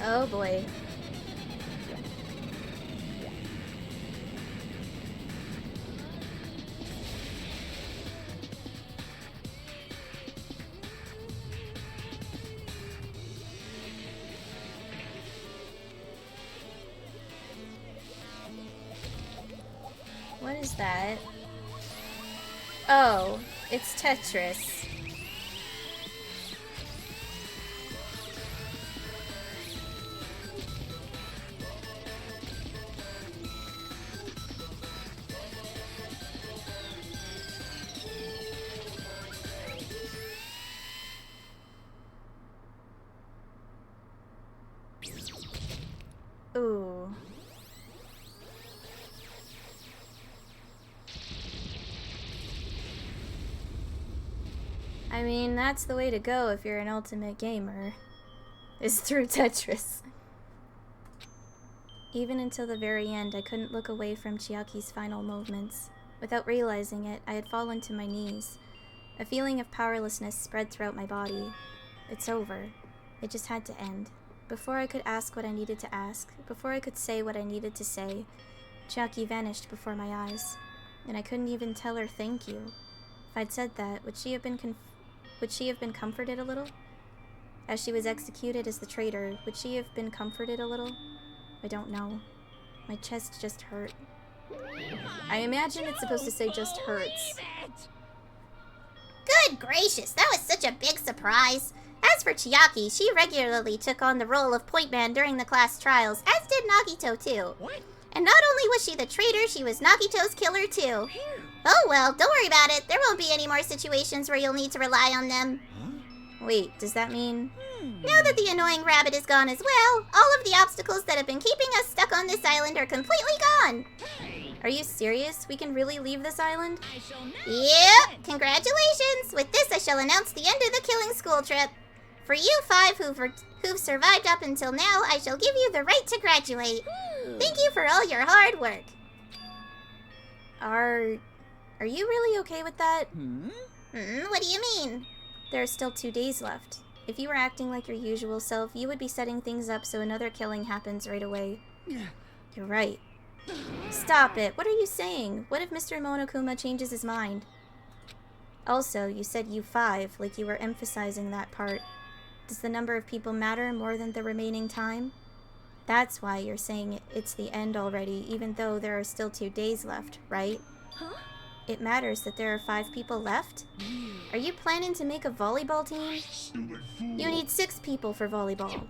Speaker 2: Oh boy. What is that? Oh, it's Tetris. Ooh. I mean, that's the way to go if you're an ultimate gamer, is through Tetris. Even until the very end, I couldn't look away from Chiaki's final movements. Without realizing it, I had fallen to my knees. A feeling of powerlessness spread throughout my body. It's over. It just had to end. Before I could ask what I needed to ask, before I could say what I needed to say, Chiaki vanished before my eyes. And I couldn't even tell her thank you. If I'd said that, would she have been comforted a little? As she was executed as the traitor, would she have been comforted a little? I don't know. My chest just hurt. I imagine it's supposed to say just hurts.
Speaker 5: Good gracious, that was such a big surprise. As for Chiaki, she regularly took on the role of point man during the class trials, as did Nagito too.
Speaker 6: What?
Speaker 5: And not only was she the traitor, she was Nagito's killer too. Oh well, don't worry about it. There won't be any more situations where you'll need to rely on them.
Speaker 2: Wait, does that mean...
Speaker 5: Now that the annoying rabbit is gone as well, all of the obstacles that have been keeping us stuck on this island are completely gone.
Speaker 2: Are you serious? We can really leave this island?
Speaker 6: I shall not.
Speaker 5: Yep, congratulations. With this, I shall announce the end of the killing school trip. For you 5 who've survived up until now, I shall give you the right to graduate. Thank you for all your hard work.
Speaker 2: Are you really okay with that?
Speaker 5: What do you mean?
Speaker 2: There are still 2 days left. If you were acting like your usual self, you would be setting things up so another killing happens right away. You're right. Stop it. What are you saying? What if Mr. Monokuma changes his mind? Also, you said you 5, like you were emphasizing that part. Does the number of people matter more than the remaining time? That's why you're saying it's the end already, even though there are still 2 days left, right?
Speaker 10: Huh?
Speaker 2: It matters that there are 5 people left? Are you planning to make a volleyball team? You need 6 people for volleyball.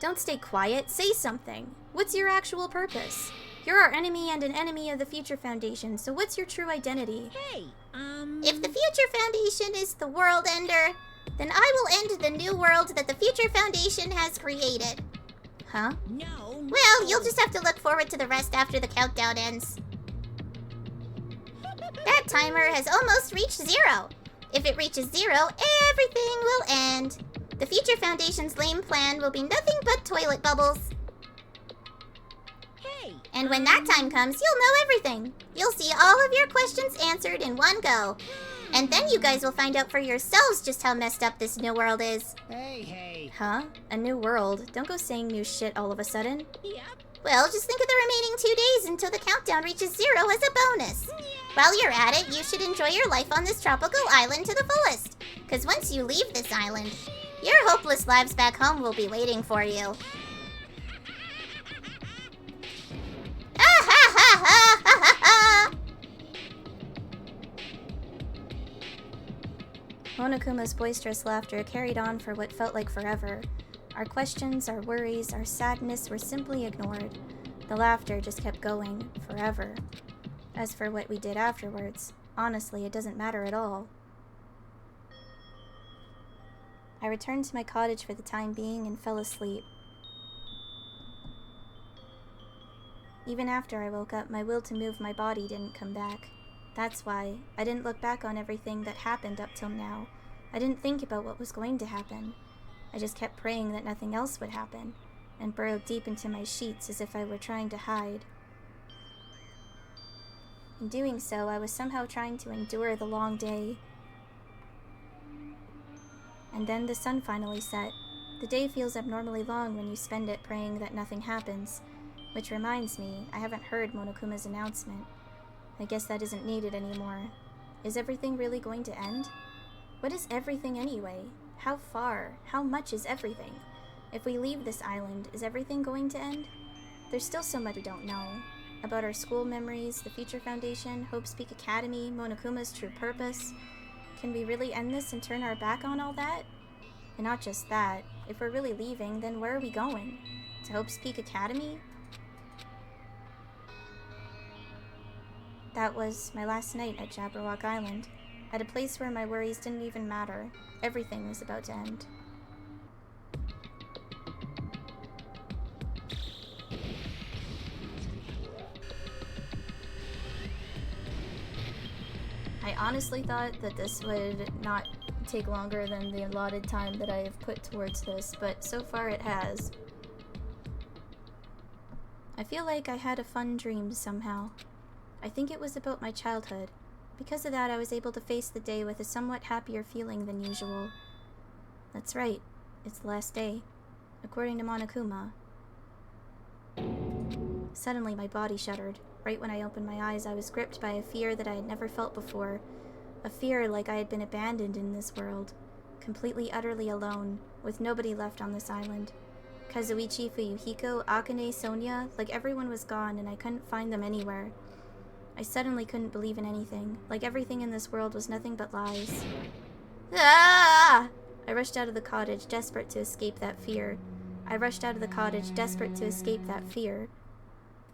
Speaker 2: Don't stay quiet, say something. What's your actual purpose? You're our enemy and an enemy of the Future Foundation, so what's your true identity?
Speaker 6: Hey,
Speaker 5: If the Future Foundation is the world ender, then I will end the new world that the Future Foundation has created.
Speaker 2: Huh?
Speaker 6: no.
Speaker 5: Well, you'll just have to look forward to the rest after the countdown ends. That timer has almost reached 0. If it reaches 0, everything will end. The Future Foundation's lame plan will be nothing but toilet bubbles.
Speaker 6: Hey,
Speaker 5: And when that time comes, you'll know everything. You'll see all of your questions answered in one go. And then you guys will find out for yourselves just how messed up this new world is.
Speaker 7: Hey.
Speaker 2: Huh? A new world? Don't go saying new shit all of a sudden.
Speaker 6: yep.
Speaker 5: Well, just think of the remaining 2 days until the countdown reaches 0 as a bonus. While you're at it, you should enjoy your life on this tropical island to the fullest. Because once you leave this island, your hopeless lives back home will be waiting for you. Ah ha ha ha ha ha ha!
Speaker 2: Monokuma's boisterous laughter carried on for what felt like forever. Our questions, our worries, our sadness were simply ignored. The laughter just kept going, forever. As for what we did afterwards, honestly, it doesn't matter at all. I returned to my cottage for the time being and fell asleep. Even after I woke up, my will to move my body didn't come back. That's why I didn't look back on everything that happened up till now. I didn't think about what was going to happen. I just kept praying that nothing else would happen, and burrowed deep into my sheets as if I were trying to hide. In doing so, I was somehow trying to endure the long day. And then the sun finally set. The day feels abnormally long when you spend it praying that nothing happens. Which reminds me, I haven't heard Monokuma's announcement. I guess that isn't needed anymore. Is everything really going to end? What is everything anyway? How far? How much is everything? If we leave this island, is everything going to end? There's still so much we don't know. About our school memories, the Future Foundation, Hope's Peak Academy, Monokuma's true purpose. Can we really end this and turn our back on all that? And not just that, if we're really leaving, then where are we going? To Hope's Peak Academy? That was my last night at Jabberwock Island, at a place where my worries didn't even matter. Everything was about to end. I honestly thought that this would not take longer than the allotted time that I have put towards this, but so far it has. I feel like I had a fun dream somehow. I think it was about my childhood. Because of that, I was able to face the day with a somewhat happier feeling than usual. That's right, it's the last day, according to Monokuma. Suddenly my body shuddered. Right when I opened my eyes, I was gripped by a fear that I had never felt before. A fear like I had been abandoned in this world. Completely, utterly alone, with nobody left on this island. Kazuichi, Fuyuhiko, Akane, Sonia, like everyone was gone and I couldn't find them anywhere. I suddenly couldn't believe in anything, like everything in this world was nothing but lies. Ah! I rushed out of the cottage, desperate to escape that fear.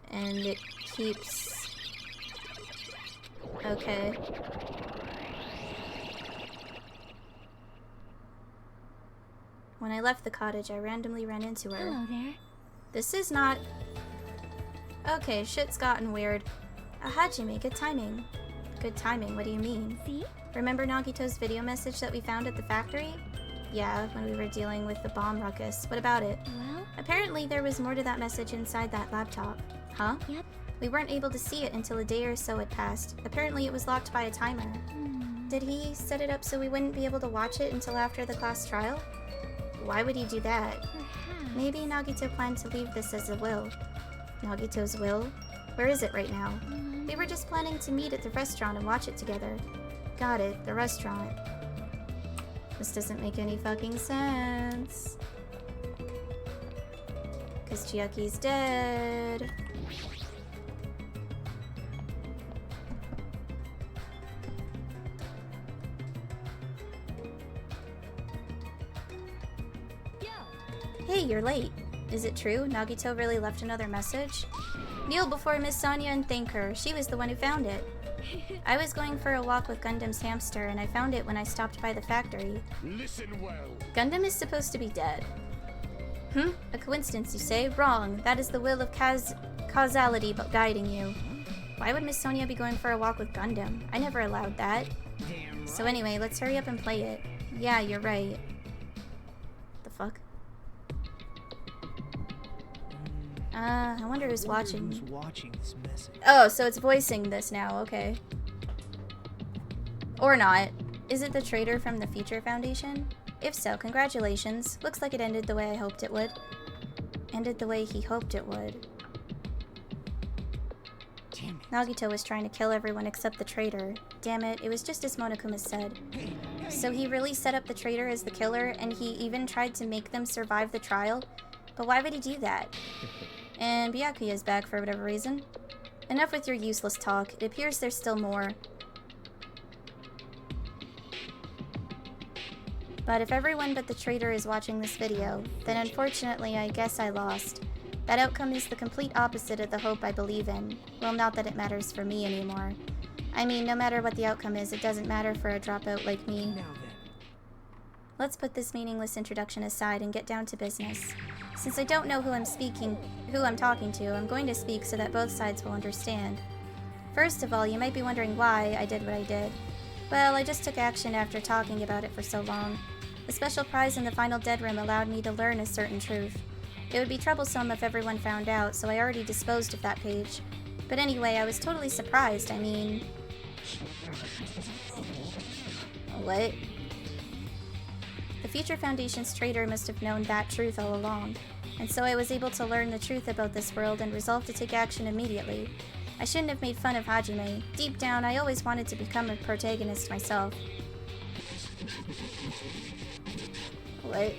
Speaker 2: And it keeps... Okay. When I left the cottage, I randomly ran into her.
Speaker 4: Hello there.
Speaker 2: This is not... Okay, shit's gotten weird. Hajime, good timing. Good timing, what do you mean?
Speaker 4: See?
Speaker 2: Remember Nagito's video message that we found at the factory? Yeah, when we were dealing with the bomb ruckus. What about it?
Speaker 4: Well?
Speaker 2: Apparently there was more to that message inside that laptop. Huh?
Speaker 4: Yep.
Speaker 2: We weren't able to see it until a day or so had passed. Apparently it was locked by a timer. Did he set it up so we wouldn't be able to watch it until after the class trial? Why would he do that?
Speaker 4: Perhaps.
Speaker 2: Maybe Nagito planned to leave this as a will. Nagito's will? Where is it right now? We were just planning to meet at the restaurant and watch it together. Got it, the restaurant. This doesn't make any fucking sense. 'Cause Chiaki's dead. Hey, you're late. Is it true? Nagito really left another message? Kneel before Miss Sonia and thank her. She was the one who found it. I was going for a walk with Gundam's hamster, and I found it when I stopped by the factory.
Speaker 13: Listen well.
Speaker 2: Gundam is supposed to be dead. A coincidence, you say? Wrong. That is the will of causality guiding you. Why would Miss Sonia be going for a walk with Gundam? I never allowed that.
Speaker 7: Damn right.
Speaker 2: So anyway, let's hurry up and play it. Yeah, you're right. The fuck? I wonder who's watching.
Speaker 3: Who's watching this message?
Speaker 2: Oh, so it's voicing this now, okay. Or not. Is it the traitor from the Future Foundation? If so, congratulations. Looks like it ended the way I hoped it would. Ended the way he hoped it would.
Speaker 3: Damn it.
Speaker 2: Nagito was trying to kill everyone except the traitor. Damn it, it was just as Monokuma said. So he really set up the traitor as the killer, and he even tried to make them survive the trial? But why would he do that? And Byakuya is back for whatever reason. Enough with your useless talk. It appears there's still more. But if everyone but the traitor is watching this video, then unfortunately I guess I lost. That outcome is the complete opposite of the hope I believe in. Well, not that it matters for me anymore. I mean, no matter what the outcome is, it doesn't matter for a dropout like me.
Speaker 3: Now then.
Speaker 2: Let's put this meaningless introduction aside and get down to business. Since I don't know who I'm talking to, I'm going to speak so that both sides will understand. First of all, you might be wondering why I did what I did. Well, I just took action after talking about it for so long. The special prize in the final dead room allowed me to learn a certain truth. It would be troublesome if everyone found out, so I already disposed of that page. But anyway, I was totally surprised. I mean... What? The Future Foundation's traitor must have known that truth all along, and so I was able to learn the truth about this world and resolved to take action immediately. I shouldn't have made fun of Hajime. Deep down, I always wanted to become a protagonist myself. What?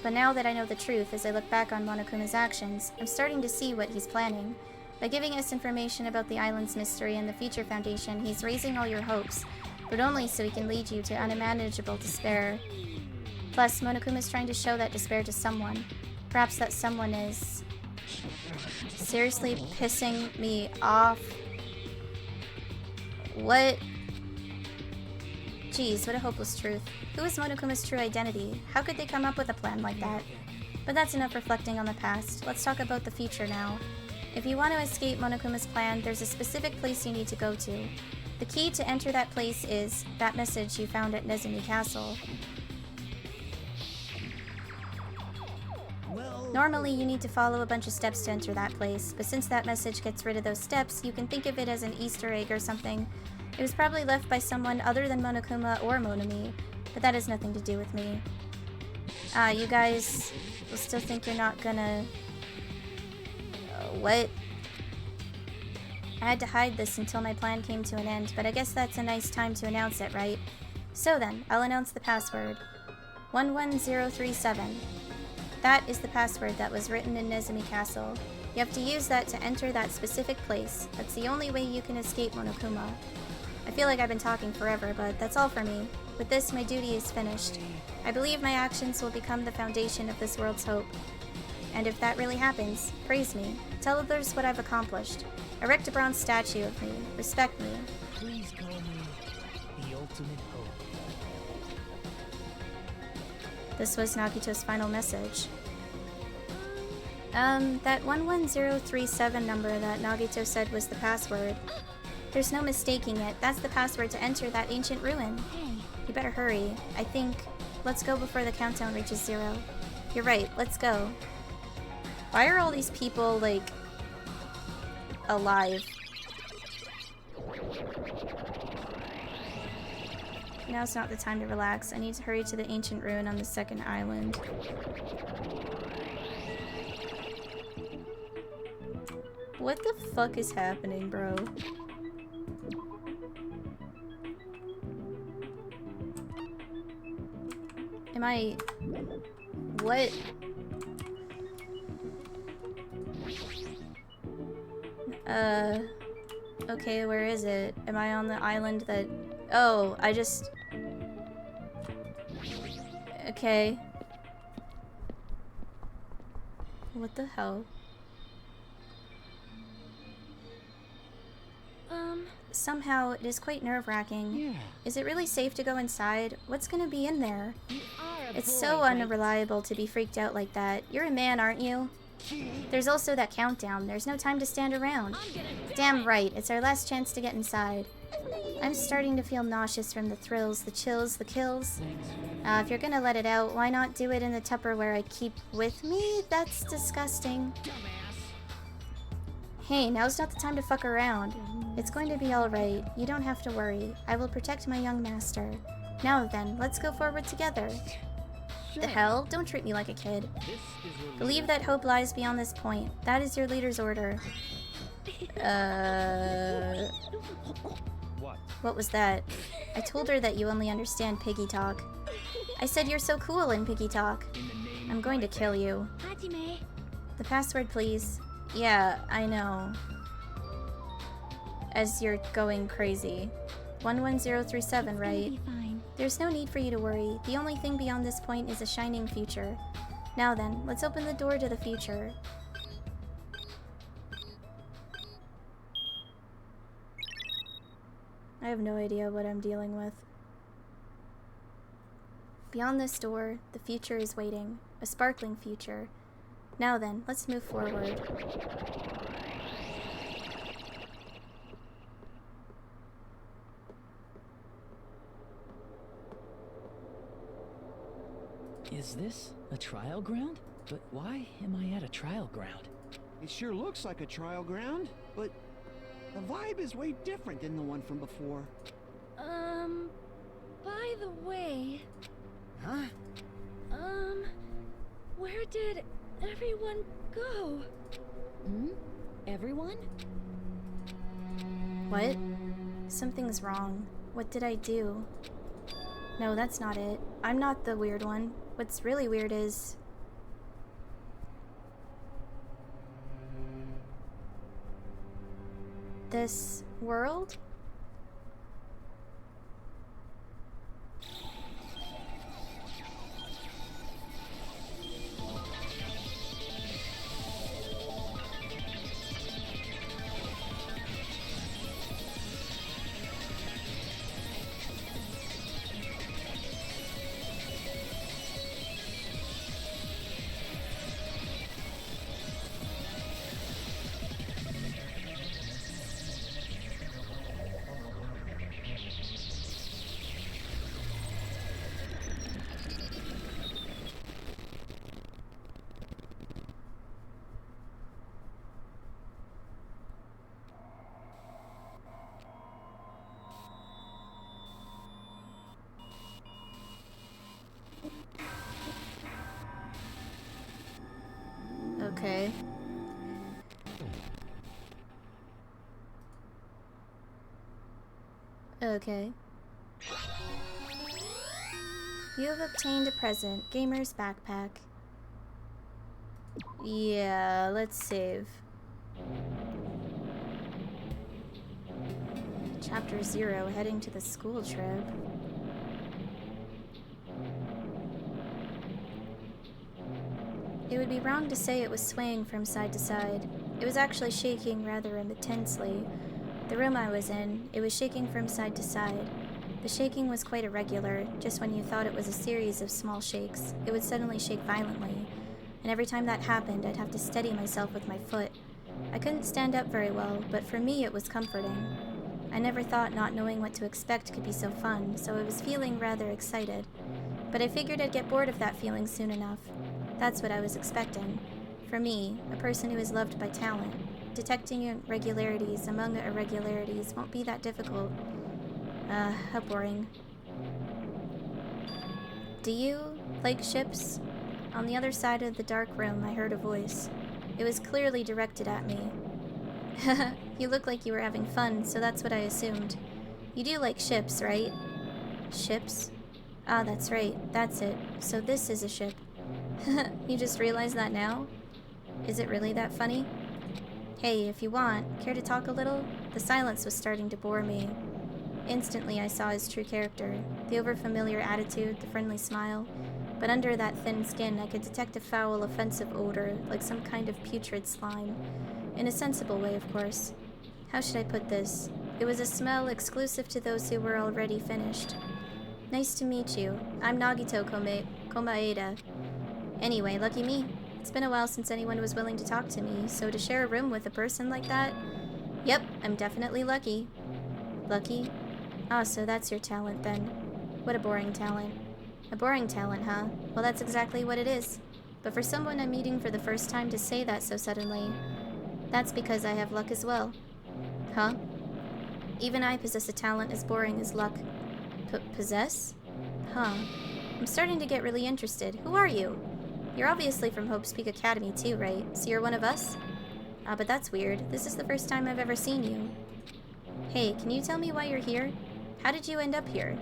Speaker 2: But now that I know the truth, as I look back on Monokuma's actions, I'm starting to see what he's planning. By giving us information about the island's mystery and the Future Foundation, he's raising all your hopes, but only so he can lead you to unmanageable despair. Plus, Monokuma's trying to show that despair to someone. Perhaps that someone is seriously pissing me off. What? Jeez, what a hopeless truth. Who is Monokuma's true identity? How could they come up with a plan like that? But that's enough reflecting on the past. Let's talk about the future now. If you want to escape Monokuma's plan, there's a specific place you need to go to. The key to enter that place is that message you found at Nezumi Castle. Normally, you need to follow a bunch of steps to enter that place, but since that message gets rid of those steps, you can think of it as an Easter egg or something. It was probably left by someone other than Monokuma or Monami, but that has nothing to do with me. You guys will still think you're not gonna... what? I had to hide this until my plan came to an end, but I guess that's a nice time to announce it, right? So then, I'll announce the password. 11037. That is the password that was written in Nezumi Castle. You have to use that to enter that specific place. That's the only way you can escape Monokuma. I feel like I've been talking forever, but that's all for me. With this, my duty is finished. I believe my actions will become the foundation of this world's hope. And if that really happens, praise me. Tell others what I've accomplished. Erect a bronze statue of me. Respect me.
Speaker 3: Please call me the ultimate hope.
Speaker 2: This was Nagito's final message. That 11037 number that Nagito said was the password. There's no mistaking it. That's the password to enter that ancient ruin.
Speaker 4: Hey.
Speaker 2: You better hurry. I think... let's go before the countdown reaches 0. You're right, let's go. Why are all these people, like, alive? Now's not the time to relax. I need to hurry to the ancient ruin on the second island. What the fuck is happening, bro? Am I... what? Okay, where is it? Am I on the island that... oh, I just... okay. What the hell? Somehow, it is quite nerve-wracking.
Speaker 7: Yeah.
Speaker 2: Is it really safe to go inside? What's gonna be in there?
Speaker 7: You are a
Speaker 2: It's
Speaker 7: boy,
Speaker 2: so
Speaker 7: right?
Speaker 2: unreliable to be freaked out like that. You're a man, aren't you? There's also that countdown. There's no time to stand around. Damn right. It's our last chance to get inside. I'm starting to feel nauseous from the thrills, the chills, the kills. If you're gonna let it out, why not do it in the Tupperware I keep with me? That's disgusting. Hey, now's not the time to fuck around. It's going to be alright. You don't have to worry. I will protect my young master. Now then, let's go forward together. The hell? Don't treat me like a kid. Believe that hope lies beyond this point. That is your leader's order. What was that? I told her that you only understand piggy talk. I said you're so cool in piggy talk. I'm going to kill you.
Speaker 4: Hajime.
Speaker 2: The password, please. Yeah, I know. As you're going crazy. 11037, right?
Speaker 4: It's gonna be fine.
Speaker 2: There's no need for you to worry. The only thing beyond this point is a shining future. Now then, let's open the door to the future. I have no idea what I'm dealing with. Beyond this door, the future is waiting. A sparkling future. Now then, let's move forward.
Speaker 12: Is this a trial ground? But why am I at a trial ground?
Speaker 9: It sure looks like a trial ground, but the vibe is way different than the one from before.
Speaker 10: By the way...
Speaker 7: Huh?
Speaker 2: What? Something's wrong. What did I do? No, that's not it. I'm not the weird one. What's really weird is... this world? Okay. Okay. You have obtained a present. Gamer's backpack. Yeah, let's save. Chapter 0, heading to the school trip. It would be wrong to say it was swaying from side to side. It was actually shaking rather intensely. The room I was in, it was shaking from side to side. The shaking was quite irregular. Just when you thought it was a series of small shakes, it would suddenly shake violently. And every time that happened, I'd have to steady myself with my foot. I couldn't stand up very well, but for me it was comforting. I never thought not knowing what to expect could be so fun, so I was feeling rather excited. But I figured I'd get bored of that feeling soon enough. That's what I was expecting. For me, a person who is loved by talent, detecting irregularities among irregularities won't be that difficult. How boring. Do you like ships? On the other side of the dark room, I heard a voice. It was clearly directed at me. You look like you were having fun, so that's what I assumed. You do like ships, right? Ships? Ah, that's right. That's it. So this is a ship. You just realized that now? Is it really that funny? Hey, if you want, care to talk a little? The silence was starting to bore me. Instantly, I saw his true character. The overfamiliar attitude, the friendly smile. But under that thin skin, I could detect a foul, offensive odor, like some kind of putrid slime. In a sensible way, of course. How should I put this? It was a smell exclusive to those who were already finished. Nice to meet you. I'm Nagito Komaeda. Anyway, lucky me. It's been a while since anyone was willing to talk to me, so to share a room with a person like that? Yep, I'm definitely lucky. Lucky? Ah, so that's your talent then. What a boring talent. A boring talent, huh? Well, that's exactly what it is. But for someone I'm meeting for the first time to say that so suddenly, that's because I have luck as well. Huh? Even I possess a talent as boring as luck. Possess? Huh. I'm starting to get really interested. Who are you? You're obviously from Hope's Peak Academy too, right? So you're one of us? Ah, but that's weird. This is the first time I've ever seen you. Hey, can you tell me why you're here? How did you end up here?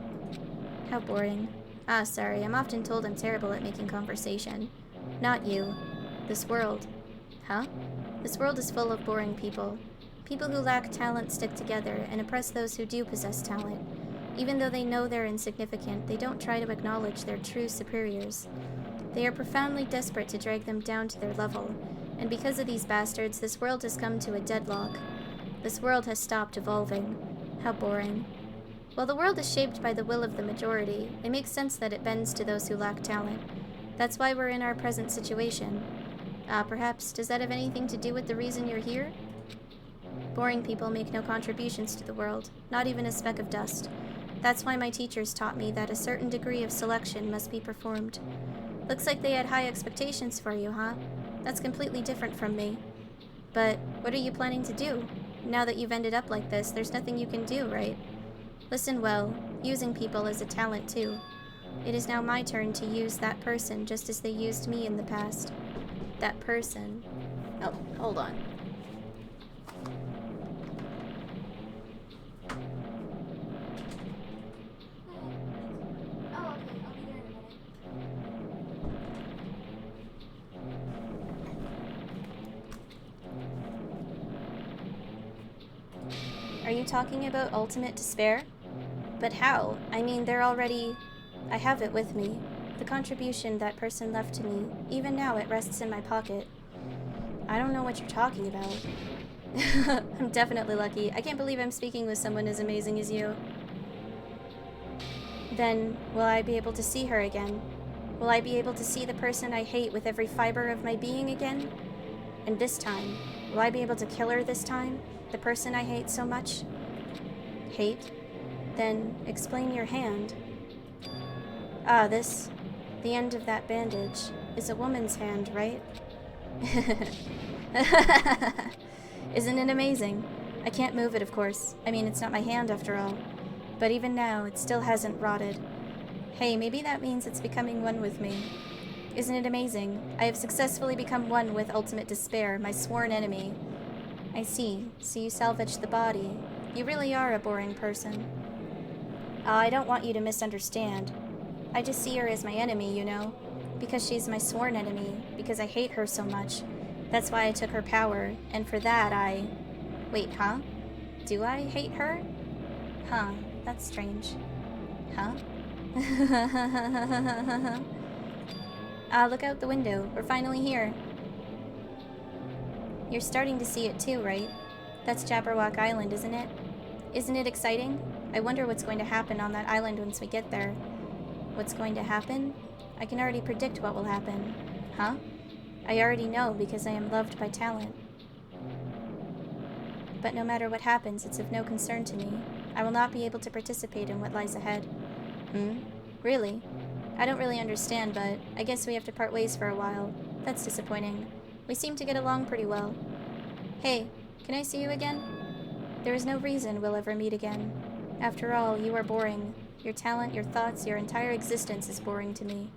Speaker 2: How boring. Ah, sorry. I'm often told I'm terrible at making conversation. Not you. This world. Huh? This world is full of boring people. People who lack talent stick together and oppress those who do possess talent. Even though they know they're insignificant, they don't try to acknowledge their true superiors. They are profoundly desperate to drag them down to their level, and because of these bastards, this world has come to a deadlock. This world has stopped evolving. How boring. While the world is shaped by the will of the majority, it makes sense that it bends to those who lack talent. That's why we're in our present situation. Perhaps, does that have anything to do with the reason you're here? Boring people make no contributions to the world, not even a speck of dust. That's why my teachers taught me that a certain degree of selection must be performed. Looks like they had high expectations for you, huh? That's completely different from me. But what are you planning to do? Now that you've ended up like this, there's nothing you can do, right? Listen well, using people is a talent too. It is now my turn to use that person just as they used me in the past. That person. Oh, hold on. Are you talking about ultimate despair? But how? I mean, they're already... I have it with me. The contribution that person left to me. Even now, it rests in my pocket. I don't know what you're talking about. I'm definitely lucky. I can't believe I'm speaking with someone as amazing as you. Then, will I be able to see her again? Will I be able to see the person I hate with every fiber of my being again? And this time, will I be able to kill her this time? The person I hate so much? Hate? Then, explain your hand. Ah, this... The end of that bandage is a woman's hand, right? Isn't it amazing? I can't move it, of course. I mean, it's not my hand after all. But even now, it still hasn't rotted. Hey, maybe that means it's becoming one with me. Isn't it amazing? I have successfully become one with ultimate despair, my sworn enemy. I see. So you salvaged the body. You really are a boring person. I don't want you to misunderstand. I just see her as my enemy, you know? Because she's my sworn enemy. Because I hate her so much. That's why I took her power. And for that, I... Wait, huh? Do I hate her? Huh. That's strange. Huh? Look out the window. We're finally here. You're starting to see it too, right? That's Jabberwock Island, isn't it? Isn't it exciting? I wonder what's going to happen on that island once we get there. What's going to happen? I can already predict what will happen. Huh? I already know because I am loved by talent. But no matter what happens, it's of no concern to me. I will not be able to participate in what lies ahead. Really? I don't really understand, but I guess we have to part ways for a while. That's disappointing. We seem to get along pretty well. Hey, can I see you again? There is no reason we'll ever meet again. After all, you are boring. Your talent, your thoughts, your entire existence is boring to me.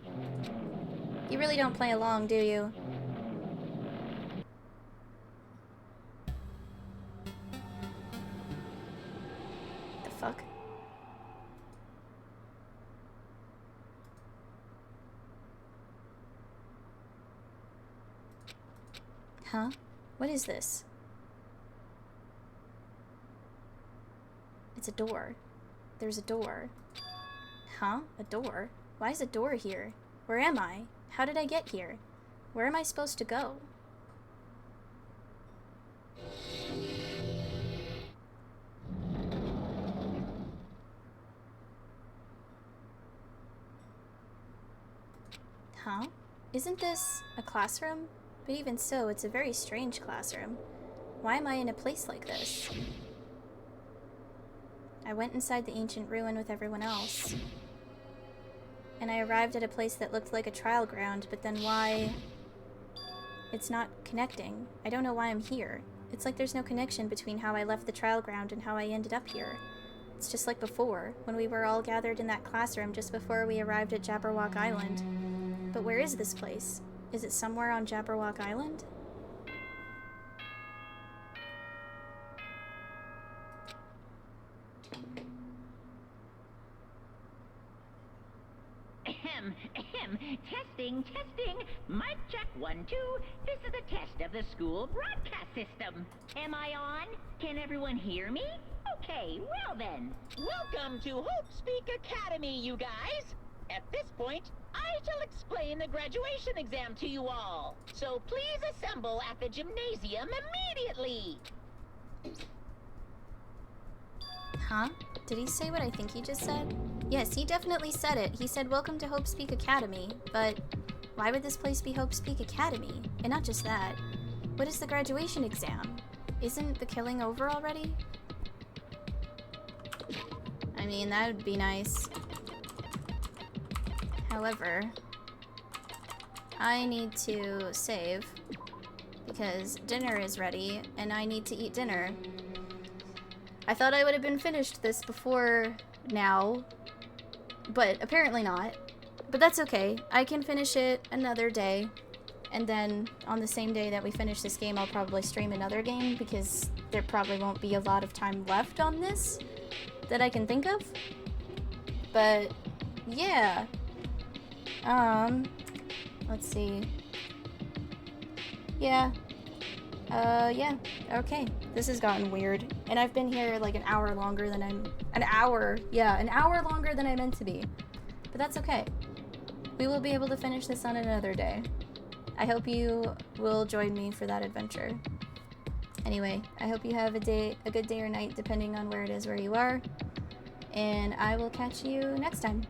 Speaker 2: You really don't play along, do you? The fuck? Huh? What is this? It's a door. There's a door. Huh? A door? Why is a door here? Where am I? How did I get here? Where am I supposed to go? Huh? Isn't this a classroom? But even so, it's a very strange classroom. Why am I in a place like this? I went inside the ancient ruin with everyone else. And I arrived at a place that looked like a trial ground, but then why... It's not connecting. I don't know why I'm here. It's like there's no connection between how I left the trial ground and how I ended up here. It's just like before, when we were all gathered in that classroom just before we arrived at Jabberwock Island. But where is this place? Is it somewhere on Jabberwock Island?
Speaker 8: Testing, testing. Mic check 1, 2. This is the test of the school broadcast system. Am I on? Can everyone hear me? Okay, well then. Welcome to Hope Speak Academy, you guys. At this point, I shall explain the graduation exam to you all. So please assemble at the gymnasium immediately.
Speaker 2: Huh? Did he say what I think he just said? Yes, he definitely said it. He said, welcome to Hope Speak Academy. But why would this place be Hope Speak Academy? And not just that. What is the graduation exam? Isn't the killing over already? I mean, that would be nice. However, I need to save because dinner is ready and I need to eat dinner. I thought I would have been finished this before now, but apparently not. But that's okay. I can finish it another day, and then on the same day that we finish this game, I'll probably stream another game because there probably won't be a lot of time left on this that I can think of. But yeah. Let's see. Yeah. Yeah. Okay. This has gotten weird. And I've been here like an hour longer than an hour longer than I meant to be. But that's okay. We will be able to finish this on another day. I hope you will join me for that adventure. Anyway, I hope you have a good day or night, depending on where it is where you are. And I will catch you next time.